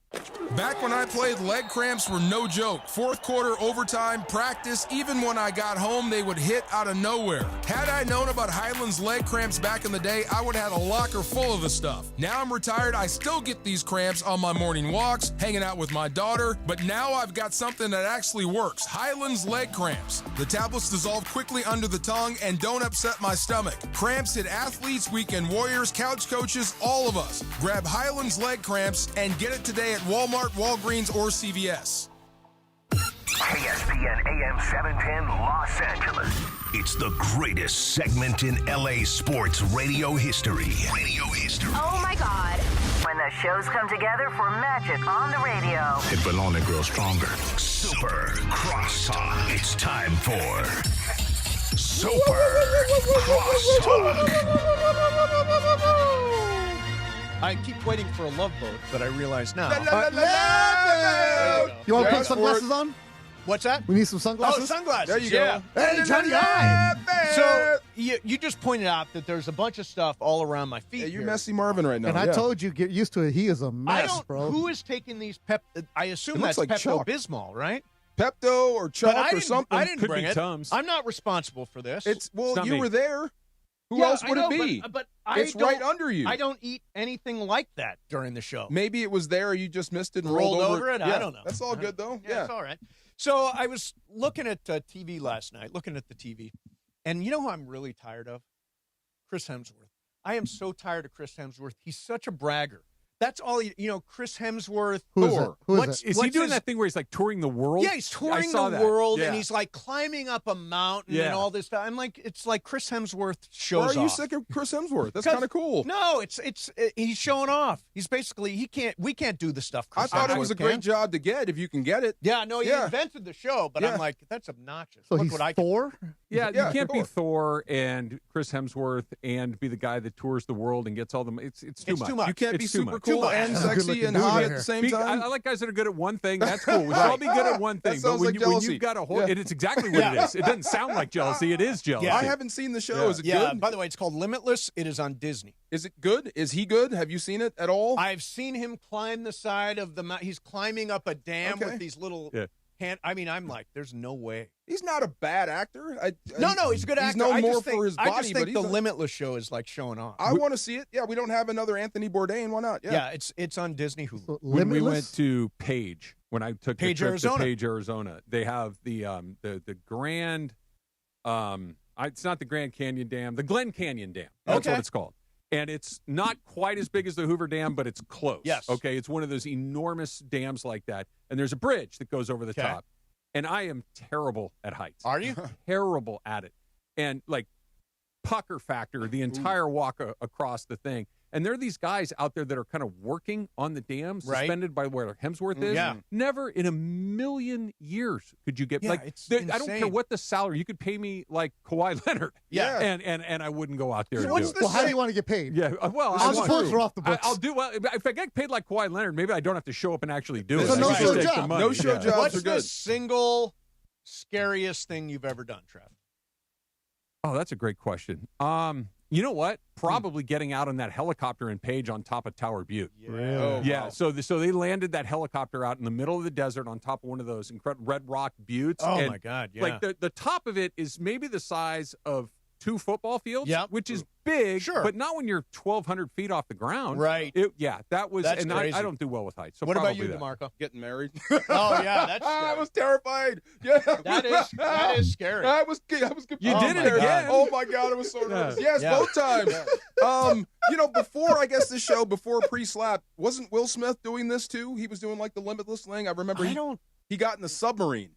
S17: Back when I played, leg cramps were no joke. Fourth quarter, overtime, practice, even when I got home, they would hit out of nowhere. Had I known about Highland's leg cramps back in the day, I would have had a locker full of the stuff. Now I'm retired, I still get these cramps on my morning walks, hanging out with my daughter, but now I've got something that actually works. Highland's leg cramps. The tablets dissolve quickly under the tongue and don't upset my stomach. Cramps hit athletes, weekend warriors, couch coaches, all of us. Grab Highland's leg cramps and get it today at Walmart, Walgreens, or CVS.
S15: ESPN AM 710 Los Angeles. It's the greatest segment in LA sports radio history.
S7: Oh my God. When the shows come together for magic on the radio.
S15: It will only grow stronger. Super Crosstalk. It's time for Super Crosstalk.
S1: I keep waiting for a love boat, but I realize now.
S3: You want to put sunglasses on?
S1: What's that?
S3: We need some sunglasses.
S1: Oh, sunglasses.
S17: There you
S1: go.
S3: Hey, Johnny I.
S1: So you just pointed out that there's a bunch of stuff all around my feet.
S17: Yeah, you're
S1: here.
S17: Messy Marvin right now.
S3: And I told you, get used to it. He is a mess, bro.
S1: Who is taking these I assume
S17: It looks
S1: that's
S17: like chalk.
S1: Pepto-Bismol, right?
S17: Pepto or chalk or something.
S1: I didn't
S20: Could
S1: bring
S20: be
S1: it.
S20: Tums.
S1: I'm not responsible for this.
S17: It's
S20: not
S17: you
S20: me.
S17: were there. Who
S1: Yeah,
S17: else would
S1: I know,
S17: it be?
S1: But
S17: it's right under you.
S1: I don't eat anything like that during the show.
S17: Maybe it was there. You just missed it and
S1: Rolled
S17: rolled
S1: over it?
S17: Yeah,
S1: I don't know.
S17: That's all good though.
S1: Yeah, it's all right. So I was looking at TV last night, looking at the TV, and you know who I'm really tired of? Chris Hemsworth. I am so tired of Chris Hemsworth. He's such a bragger. That's all, Chris Hemsworth.
S3: Who is it? Who is it?
S20: Is he doing that thing where he's like touring the world?
S1: Yeah, he's touring
S20: I saw
S1: the
S20: that.
S1: world,
S20: Yeah.
S1: and he's like climbing up a mountain and all this stuff. I'm like, it's like Chris Hemsworth shows
S17: Why are you
S1: off.
S17: sick of Chris Hemsworth? That's kind of cool.
S1: No, it's he's showing off. He's basically we can't do the stuff Chris
S17: I thought
S1: Hemsworth
S17: it was a
S1: can.
S17: great job to get if you can get it.
S1: Yeah, no, he invented the show, but I'm like, that's obnoxious.
S3: So
S1: Look
S3: he's
S1: what I
S3: Thor?
S20: Yeah,
S17: Yeah,
S20: you can't be
S17: Thor.
S20: Thor and Chris Hemsworth and be the guy that tours the world and gets all the. It's too much.
S17: You can't
S20: It's
S17: be
S20: too
S17: super
S20: much.
S17: cool and
S3: Good
S17: sexy
S3: looking
S17: and
S3: dude
S17: hot
S3: right
S17: at
S3: here.
S17: the same time.
S20: I like guys that are good at one thing. That's cool. We should all be good at one
S17: That
S20: thing.
S17: sounds
S20: But
S17: like
S20: when
S17: jealousy.
S20: you've got a whole,
S17: Yeah.
S20: it's exactly what it is. It doesn't sound like jealousy. It is jealousy.
S17: I haven't seen the show. Is it good?
S1: By the way, it's called Limitless. It is on Disney.
S17: Is it good? Is he good? Have you seen it at all?
S1: I've seen him climb the side of the mountain. He's climbing up a dam
S17: Okay.
S1: with these little I'm like, there's no way.
S17: He's not a bad actor.
S1: No, he's a good actor.
S17: He's known
S1: I
S17: more
S1: just think,
S17: for his
S1: I
S17: body,
S1: just
S17: but
S1: think the
S17: he's
S1: Limitless show is like showing off.
S17: I want to see it. Yeah, we don't have another Anthony Bourdain. Why not?
S1: Yeah, it's on Disney Hulu.
S20: When we went to Page, when I took
S1: Page,
S20: the trip
S1: Arizona.
S20: to Page, Arizona, they have the Grand. It's not the Grand Canyon Dam, the Glen Canyon Dam. That's
S1: Okay.
S20: what it's called. And it's not quite as big as the Hoover Dam, but it's close.
S1: Yes.
S20: Okay. It's one of those enormous dams like that. And there's a bridge that goes over the
S1: Okay.
S20: top. And I am terrible at heights.
S1: Are you?
S20: Terrible at it. And like pucker factor the entire walk across the thing. And there are these guys out there that are kind of working on the dam,
S1: Right.
S20: suspended by where Hemsworth is.
S1: Yeah.
S20: Never in a million years could you get
S1: Yeah,
S20: like
S1: it's
S20: I don't care
S1: insane.
S20: what the salary. You could pay me like Kawhi Leonard.
S1: Yeah.
S20: And I wouldn't go out there and do it.
S3: Well, how do you want to get paid?
S20: Yeah, well,
S3: On
S20: I
S3: the
S20: want
S3: books
S20: to.
S3: or off the books?
S20: I'll do well. If I get paid like Kawhi Leonard, maybe I don't have to show up and actually do
S3: It's
S20: it.
S3: a
S20: I just
S3: no-show
S20: take the
S3: job.
S20: money.
S17: No-show
S20: Yeah.
S17: job.
S1: What's
S17: are
S1: the
S17: good.
S1: single scariest thing you've ever done, Trev?
S20: Oh, that's a great question. You know what? Probably getting out on that helicopter in Page on top of Tower Butte.
S17: Oh,
S20: Yeah,
S17: wow.
S20: so they landed that helicopter out in the middle of the desert on top of one of those incredible red rock buttes.
S1: Oh,
S20: and
S1: my God, yeah.
S20: Like the top of it is maybe the size of 2 football fields,
S1: Yep.
S20: which is big,
S1: Sure.
S20: but not when you're 1,200 feet off the ground.
S1: Right.
S20: That was,
S1: That's
S20: and
S1: crazy.
S20: I don't do well with heights. So
S1: What about you,
S20: probably that.
S1: DeMarco?
S17: Getting married.
S1: Oh, yeah, that's
S17: I
S1: scary.
S17: was terrified. Yeah,
S1: That is scary.
S17: I was confused.
S20: You did it again.
S17: Oh my God, I was so nervous. Yes,
S1: Yeah.
S17: both times. Before I guess this show, before pre-slap, wasn't Will Smith doing this too? He was doing like the Limitless thing. I remember he got in the submarine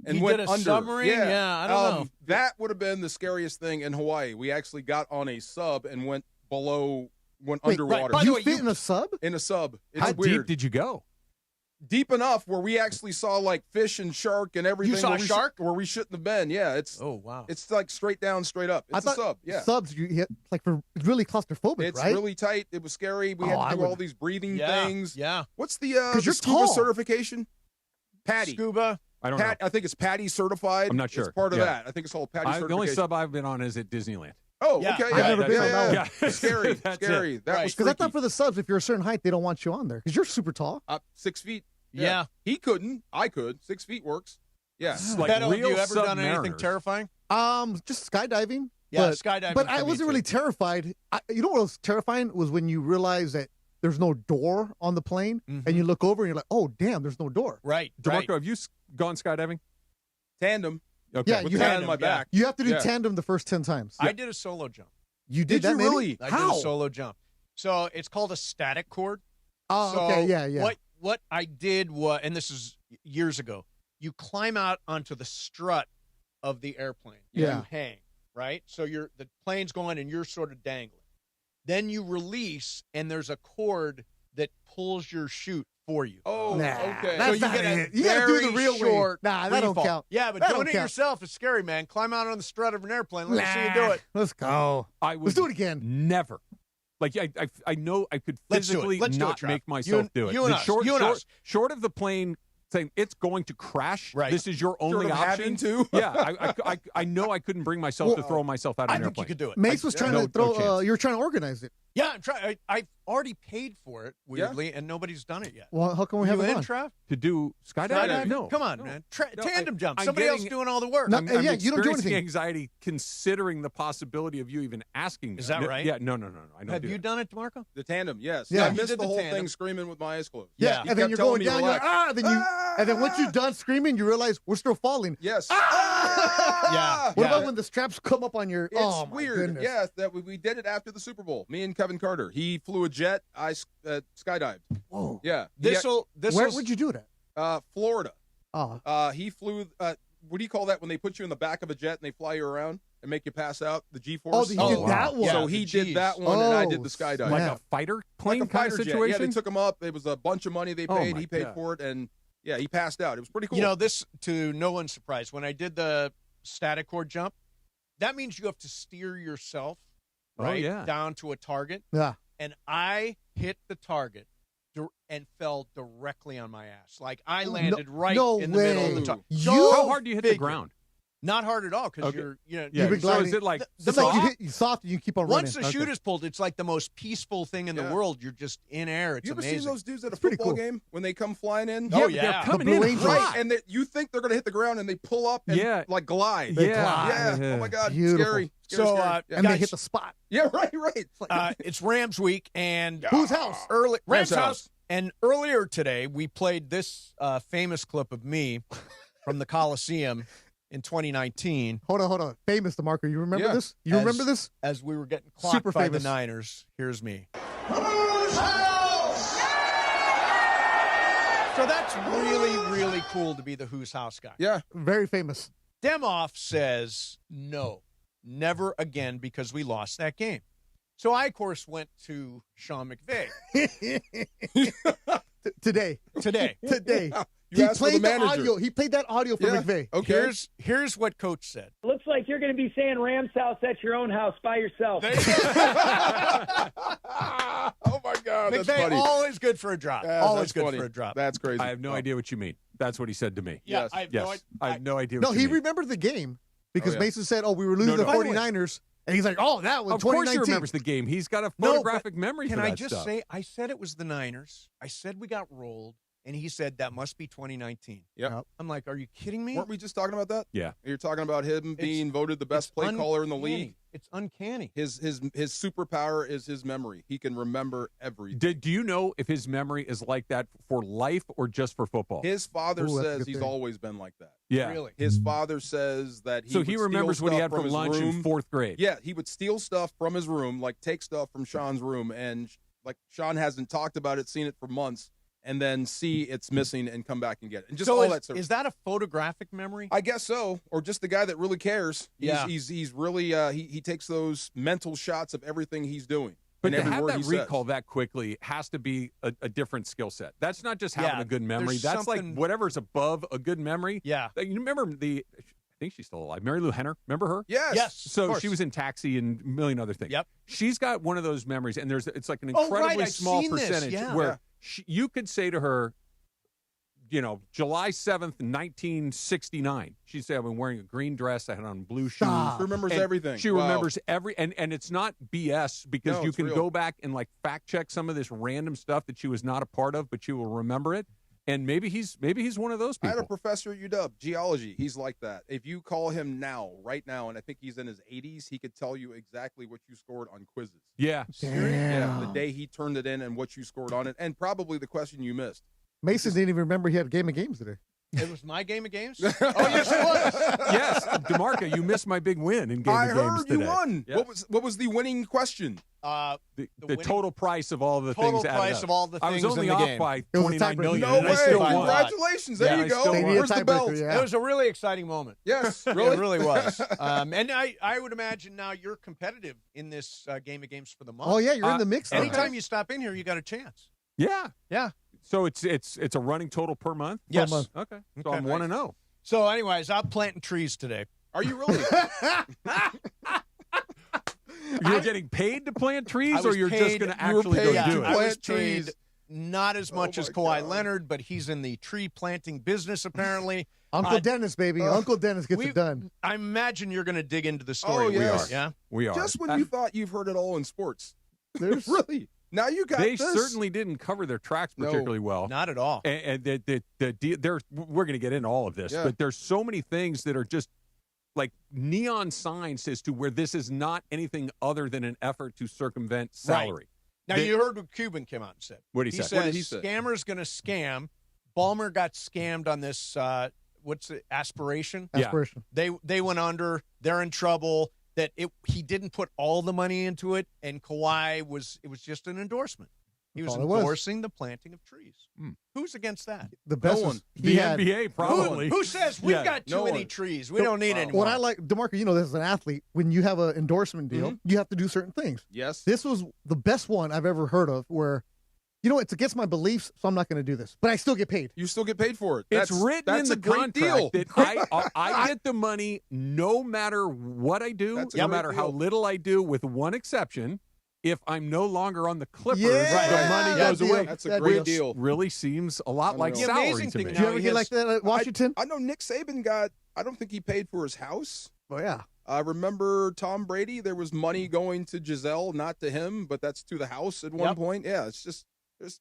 S17: and
S1: He
S17: went
S1: did a
S17: under.
S1: submarine? Yeah, I don't know.
S17: That would have been the scariest thing in Hawaii. We actually got on a sub and went
S3: Wait,
S17: underwater.
S1: By the
S3: You
S1: way,
S3: fit in a sub?
S17: In a sub. It's
S20: How
S17: weird.
S20: deep did you go?
S17: deep enough where we actually saw like fish and shark and everything.
S1: You saw a shark?
S17: Where we shouldn't have been. Yeah, it's.
S1: Oh wow.
S17: It's like straight down, straight up. It's a sub. Yeah.
S3: Subs you hit like for really claustrophobic,
S17: It's
S3: right?
S17: really tight. It was scary. We had to do all these breathing things.
S1: Yeah.
S17: What's the
S3: you're
S17: scuba
S3: tall.
S17: certification? Patty.
S1: Scuba.
S20: I don't know.
S17: I think it's Patty certified.
S20: I'm not sure.
S17: It's part of
S20: Yeah.
S17: that. I think it's called Patty certification.
S20: The only sub I've been on is at Disneyland.
S17: Oh,
S1: Yeah.
S17: okay.
S3: I've never been on that one.
S20: Yeah.
S17: Scary.
S20: That's
S17: Scary.
S20: it.
S17: That was
S3: Because I
S17: freaky.
S3: thought for the subs, if you're a certain height, they don't want you on there because you're super tall.
S17: 6 feet.
S1: Yeah.
S17: He couldn't. I could. 6 feet works. Yeah.
S20: Like
S1: Beto, have
S20: real
S1: you ever done anything
S20: submariners.
S1: terrifying?
S3: Just skydiving.
S1: Yeah,
S3: but,
S1: skydiving
S3: But
S1: for
S3: I
S1: me,
S3: wasn't
S1: too.
S3: really terrified. You know what was terrifying was when you realize that there's no door on the plane, and you look over and you're like, oh damn, there's no door.
S1: Right.
S20: DeMarco, have you gone skydiving?
S17: Tandem.
S20: Okay.
S3: Yeah,
S17: With
S3: you
S17: the hand
S3: have
S17: on my back.
S3: You have to do
S17: Yeah.
S3: tandem the first 10 times.
S1: I did a solo jump.
S3: You did
S17: Did
S3: that
S17: you
S3: many?
S17: really?
S1: I
S17: How?
S1: did a solo jump. So it's called a static cord.
S3: Oh,
S1: So
S3: okay, yeah.
S1: What I did was, and this is years ago, you climb out onto the strut of the airplane.
S3: Yeah.
S1: You hang, right? So the plane's going and you're sort of dangling. Then you release, and there's a cord that pulls your chute for you.
S17: Oh,
S3: Nah,
S17: okay.
S3: that's
S1: you
S3: not
S1: get a
S3: it. You gotta do the
S1: very
S3: real way.
S1: short
S3: Nah, that don't
S1: free fall.
S3: count.
S1: Yeah, but
S3: That
S1: doing
S3: don't
S1: it
S3: count.
S1: yourself is scary, man. Climb out on the strut of an airplane. Let me see you do it.
S3: Let's go.
S20: I would
S3: Let's do it again.
S20: Never. Like I know I could
S1: Let's do it.
S20: physically
S1: Let's do it,
S20: not
S1: Trav.
S20: make myself do it.
S1: you and
S20: The
S1: us.
S20: short,
S1: You and
S20: short,
S1: us.
S20: short of the plane saying it's going to crash.
S1: Right.
S20: This is your only
S17: Short of
S20: option.
S17: having to.
S20: Yeah, I know I couldn't bring myself to throw myself out of
S1: I
S20: an
S1: think you
S20: airplane.
S1: could do it.
S3: Mace was trying
S20: no-
S3: to throw.
S20: no chance.
S3: You were trying to organize it.
S1: Yeah, I'm trying. I've already paid for it, weirdly, and nobody's done it yet.
S3: Well, how come we
S1: You
S3: haven't
S1: in,
S3: gone?
S1: Trav?
S20: To do skydiving?
S1: Skydiving?
S20: No.
S1: Come on,
S20: no.
S1: man.
S20: No,
S1: Tandem jump.
S20: I'm
S1: Somebody else
S20: getting-
S1: doing all the work.
S3: No,
S20: I'm
S3: yeah, you don't do
S20: experiencing
S3: anything.
S20: anxiety considering the possibility of you even asking me.
S1: Is that
S20: No,
S1: right?
S20: Yeah, no. I don't
S1: Have
S20: do
S1: you
S20: that.
S1: done it, DeMarco?
S17: The tandem, yes.
S3: Yeah.
S17: I
S3: You
S17: missed
S1: did
S17: the
S1: the
S17: whole
S1: tandem.
S17: thing screaming with my eyes closed.
S3: Yeah,
S17: He
S3: and then
S17: kept
S3: you're
S17: telling
S3: going
S17: me,
S3: down. You're like,
S17: relax.
S3: and then once you're done screaming, you realize we're still falling.
S17: Yes.
S1: Yeah.
S3: What about when the straps come up on your?
S17: It's
S3: oh my
S17: weird.
S3: goodness.
S17: Yeah, that we did it after the Super Bowl. Me and Kevin Carter. He flew a jet. I skydived.
S3: Whoa.
S17: Yeah.
S3: Where would you do that?
S17: Florida.
S3: Oh.
S17: He flew. What do you call that when they put you in the back of a jet and they fly you around and make you pass out? The G-force.
S3: Oh, he did that one.
S17: So
S1: Yeah,
S17: he
S1: the
S17: did
S1: Gs.
S17: that one, and I did the
S3: Oh,
S17: skydiving.
S20: Like
S3: Yeah.
S20: a fighter plane
S17: Like a
S20: kind of
S17: fighter jet.
S20: situation?
S17: Yeah, they took him up. It was a bunch of money they
S20: Oh,
S17: paid.
S20: my
S17: He paid
S20: God.
S17: for it, and yeah, he passed out. It was pretty cool.
S1: You know, this, to no one's surprise, when I did the static cord jump, that means you have to steer yourself right
S20: yeah.
S1: down to a target.
S3: Yeah.
S1: And I hit the target and fell directly on my ass. Like I landed right
S3: no
S1: in the middle of the
S3: way.
S1: target.
S20: How hard do you hit the
S1: figure.
S20: ground?
S1: Not hard at all because
S20: Okay.
S1: you're,
S20: Yeah,
S3: You've been
S20: so
S3: gliding.
S20: is it like
S3: It's
S20: soft?
S3: like you soft and you keep on
S1: once
S3: running.
S1: the chute is pulled, it's like the most peaceful thing in the world. You're just in air. It's
S17: you ever
S1: amazing.
S17: seen those dudes at a
S3: pretty
S17: football
S3: cool.
S17: game when they come flying in?
S1: Oh,
S20: but
S1: yeah.
S20: They're coming
S3: The
S20: in
S3: Blue Angels.
S20: hot.
S17: Right, and you think they're going to hit the ground, and they pull up and like glide.
S20: Yeah.
S3: glide.
S17: Yeah. Oh my God,
S3: Beautiful.
S17: scary.
S1: So,
S17: scary. Yeah.
S3: And they
S1: guys-
S3: hit the spot.
S17: Yeah, right.
S1: It's Rams week, and
S3: Whose house?
S1: Rams
S17: Rams
S1: house.
S17: house.
S1: And earlier today, we played this famous clip of me from the Coliseum in 2019.
S3: Hold on. Famous, DeMarco. You remember
S17: Yeah.
S3: this? You remember this?
S1: As we were getting clocked
S3: Super
S1: by
S3: famous.
S1: the Niners. Here's me. So that's really, really cool to be the Who's House guy.
S17: Yeah.
S3: Very famous.
S1: Demoff says no, never again because we lost that game. So I, of course, went to Sean McVay.
S3: Today.
S17: You
S3: He
S17: asked for the
S3: played the
S17: manager.
S3: audio. He played that audio for
S17: Yeah.
S3: McVay.
S17: Okay.
S1: Here's what Coach said.
S10: Looks like you're going to be saying Rams house at your own house by yourself.
S17: Oh my God, that's
S1: McVay,
S17: funny.
S1: always good for a drop.
S17: Yeah,
S1: Always
S17: that's
S1: good
S17: funny.
S1: for a drop.
S17: That's crazy.
S20: I have no idea what you mean. That's what he said to me.
S1: Yeah,
S17: Yes.
S1: I have
S20: Yes.
S1: no idea.
S20: I have no idea
S3: No,
S20: what
S3: he
S20: you mean.
S3: remembered the game because
S17: Oh, yeah.
S3: Mason said, we were losing
S20: No,
S3: the
S20: no. By the way-
S3: 49ers. And he's like, that was
S20: Of course
S3: 2019.
S20: he remembers the game. He's got a
S1: No,
S20: photographic
S1: but
S20: memory
S1: Can
S20: for that
S1: I just
S20: stuff.
S1: say, I said it was the Niners. I said we got rolled. And he said, that must be 2019.
S17: Yep.
S1: I'm like, are you kidding me?
S17: Weren't we just talking about that?
S20: Yeah.
S17: You're talking about him being voted the best play caller in the league.
S1: It's uncanny.
S17: His superpower is his memory. He can remember everything.
S20: Do you know if his memory is like that for life or just for football?
S17: His father
S3: Ooh, that's a
S17: says
S3: good
S17: he's
S3: thing.
S17: always been like that.
S20: Yeah.
S1: Really?
S17: His father says that
S20: So he
S17: would steal
S20: remembers what he
S17: stuff
S20: had for
S17: his
S20: lunch
S17: room.
S20: in fourth grade.
S17: Yeah, he would steal stuff from his room, like take stuff from Sean's room, and like Sean hasn't talked about it, seen it for months, and then see it's missing and come back and get it. And just
S1: So
S17: all
S1: is,
S17: that stuff.
S1: is that a photographic memory?
S17: I guess so, or just the guy that really cares.
S1: Yeah.
S17: He's really he takes those mental shots of everything he's doing.
S20: But to have that recall that quickly has to be a different skill set. That's not just having a good memory. That's like whatever's above a good memory.
S1: Yeah.
S20: You remember I think she's still alive. Mary Lou Henner. Remember her?
S1: Yes.
S20: So she was in Taxi and a million other things.
S1: Yep.
S20: She's got one of those memories, and it's like an incredibly small percentage where you could say to her, July 7th, 1969. She'd say, I've been wearing a green dress. I had on blue shoes.
S12: She remembers everything.
S20: She remembers and it's not BS because you can go back and like fact check some of this random stuff that she was not a part of, but she will remember it. And maybe he's one of those people.
S12: I had a professor at UW, geology. He's like that. If you call him right now, and I think he's in his 80s, he could tell you exactly what you scored on quizzes.
S20: Yeah.
S12: Yeah, the day he turned it in and what you scored on it, and probably the question you missed.
S3: Mason didn't even remember he had a game of games today.
S1: It was my game of games? Oh, yes, it was.
S20: Yes, DeMarco, you missed my big win in game of games today.
S12: I heard you won.
S20: Yeah.
S12: What was the winning question?
S20: The total price of all the
S1: total
S20: things.
S1: price of all the things.
S20: I was only
S1: in the
S20: off
S1: game.
S20: by 29 million.
S12: No way!
S20: Congratulations!
S12: There you go. Where's the bell?
S1: It was a really exciting moment.
S12: Yes, really,
S1: it really was. And I would imagine now you're competitive in this game of games for the month.
S3: Oh yeah, you're in the mix.
S1: Anytime you stop in here, you got a chance.
S20: Yeah,
S1: yeah.
S20: So it's a running total per month?
S1: Yes.
S20: Per month. Okay. So I'm 1-0.
S1: So anyways, I'm planting trees today.
S12: Are you really?
S20: You're getting paid to plant trees, or you're just going to actually go do it?
S1: I was paid not as much as Kawhi Leonard, but he's in the tree planting business apparently.
S3: Uncle Dennis, baby. Uncle Dennis gets it done.
S1: I imagine you're going to dig into the story.
S12: Oh, yes.
S1: Yeah?
S20: We are.
S12: Just when you thought you've heard it all in sports. There's really. Now you got
S20: They
S12: this.
S20: certainly didn't cover their tracks particularly well.
S1: Not at all.
S20: And we're going to get into all of this, but there's so many things that are just like neon signs as to where this is not anything other than an effort to circumvent salary.
S1: Now, you heard what Cuban came out and said.
S20: What did he say?
S1: What did he say? Scammer's going to scam. Ballmer got scammed on this, what's it, Aspiration?
S3: Aspiration.
S1: They went under. They're in trouble. That he didn't put all the money into it, and Kawhi it was just an endorsement. He was endorsing the planting of trees. Who's against that?
S3: The best one.
S20: The NBA, probably.
S1: Who says we've got too many trees? We don't need any more.
S3: What I like, DeMarco, you know this as an athlete, when you have an endorsement deal, you have to do certain things.
S12: Yes.
S3: This was the best one I've ever heard of where, it's against my beliefs, so I'm not going to do this. But I still get paid.
S12: You still get paid for it.
S20: It's written in the contract
S12: deal.
S20: that I get the money no matter what I do, no matter how little I do, with one exception. If I'm no longer on the Clippers, the money goes away.
S12: That's a great deal.
S20: Really seems a lot like salary to me.
S3: Did you ever get like that at Washington?
S12: I know Nick Saban I don't think he paid for his house.
S3: Oh, yeah.
S12: I remember Tom Brady, there was money going to Giselle, not to him, but that's to the house at one point. Yeah, it's just,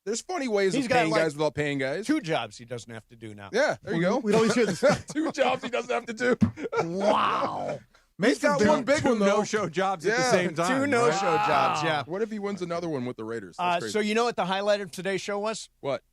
S12: there's funny ways of paying guys without paying guys.
S1: 2 jobs he doesn't have to do now.
S12: Yeah, there you go.
S3: We'd always hear this.
S12: 2 jobs he doesn't have to do.
S3: Wow.
S12: He's got one big one, though.
S20: 2 no-show jobs at the same time.
S1: 2 no-show jobs, yeah.
S12: What if he wins another one with the Raiders?
S1: So you know what the highlight of today's show was?
S12: What?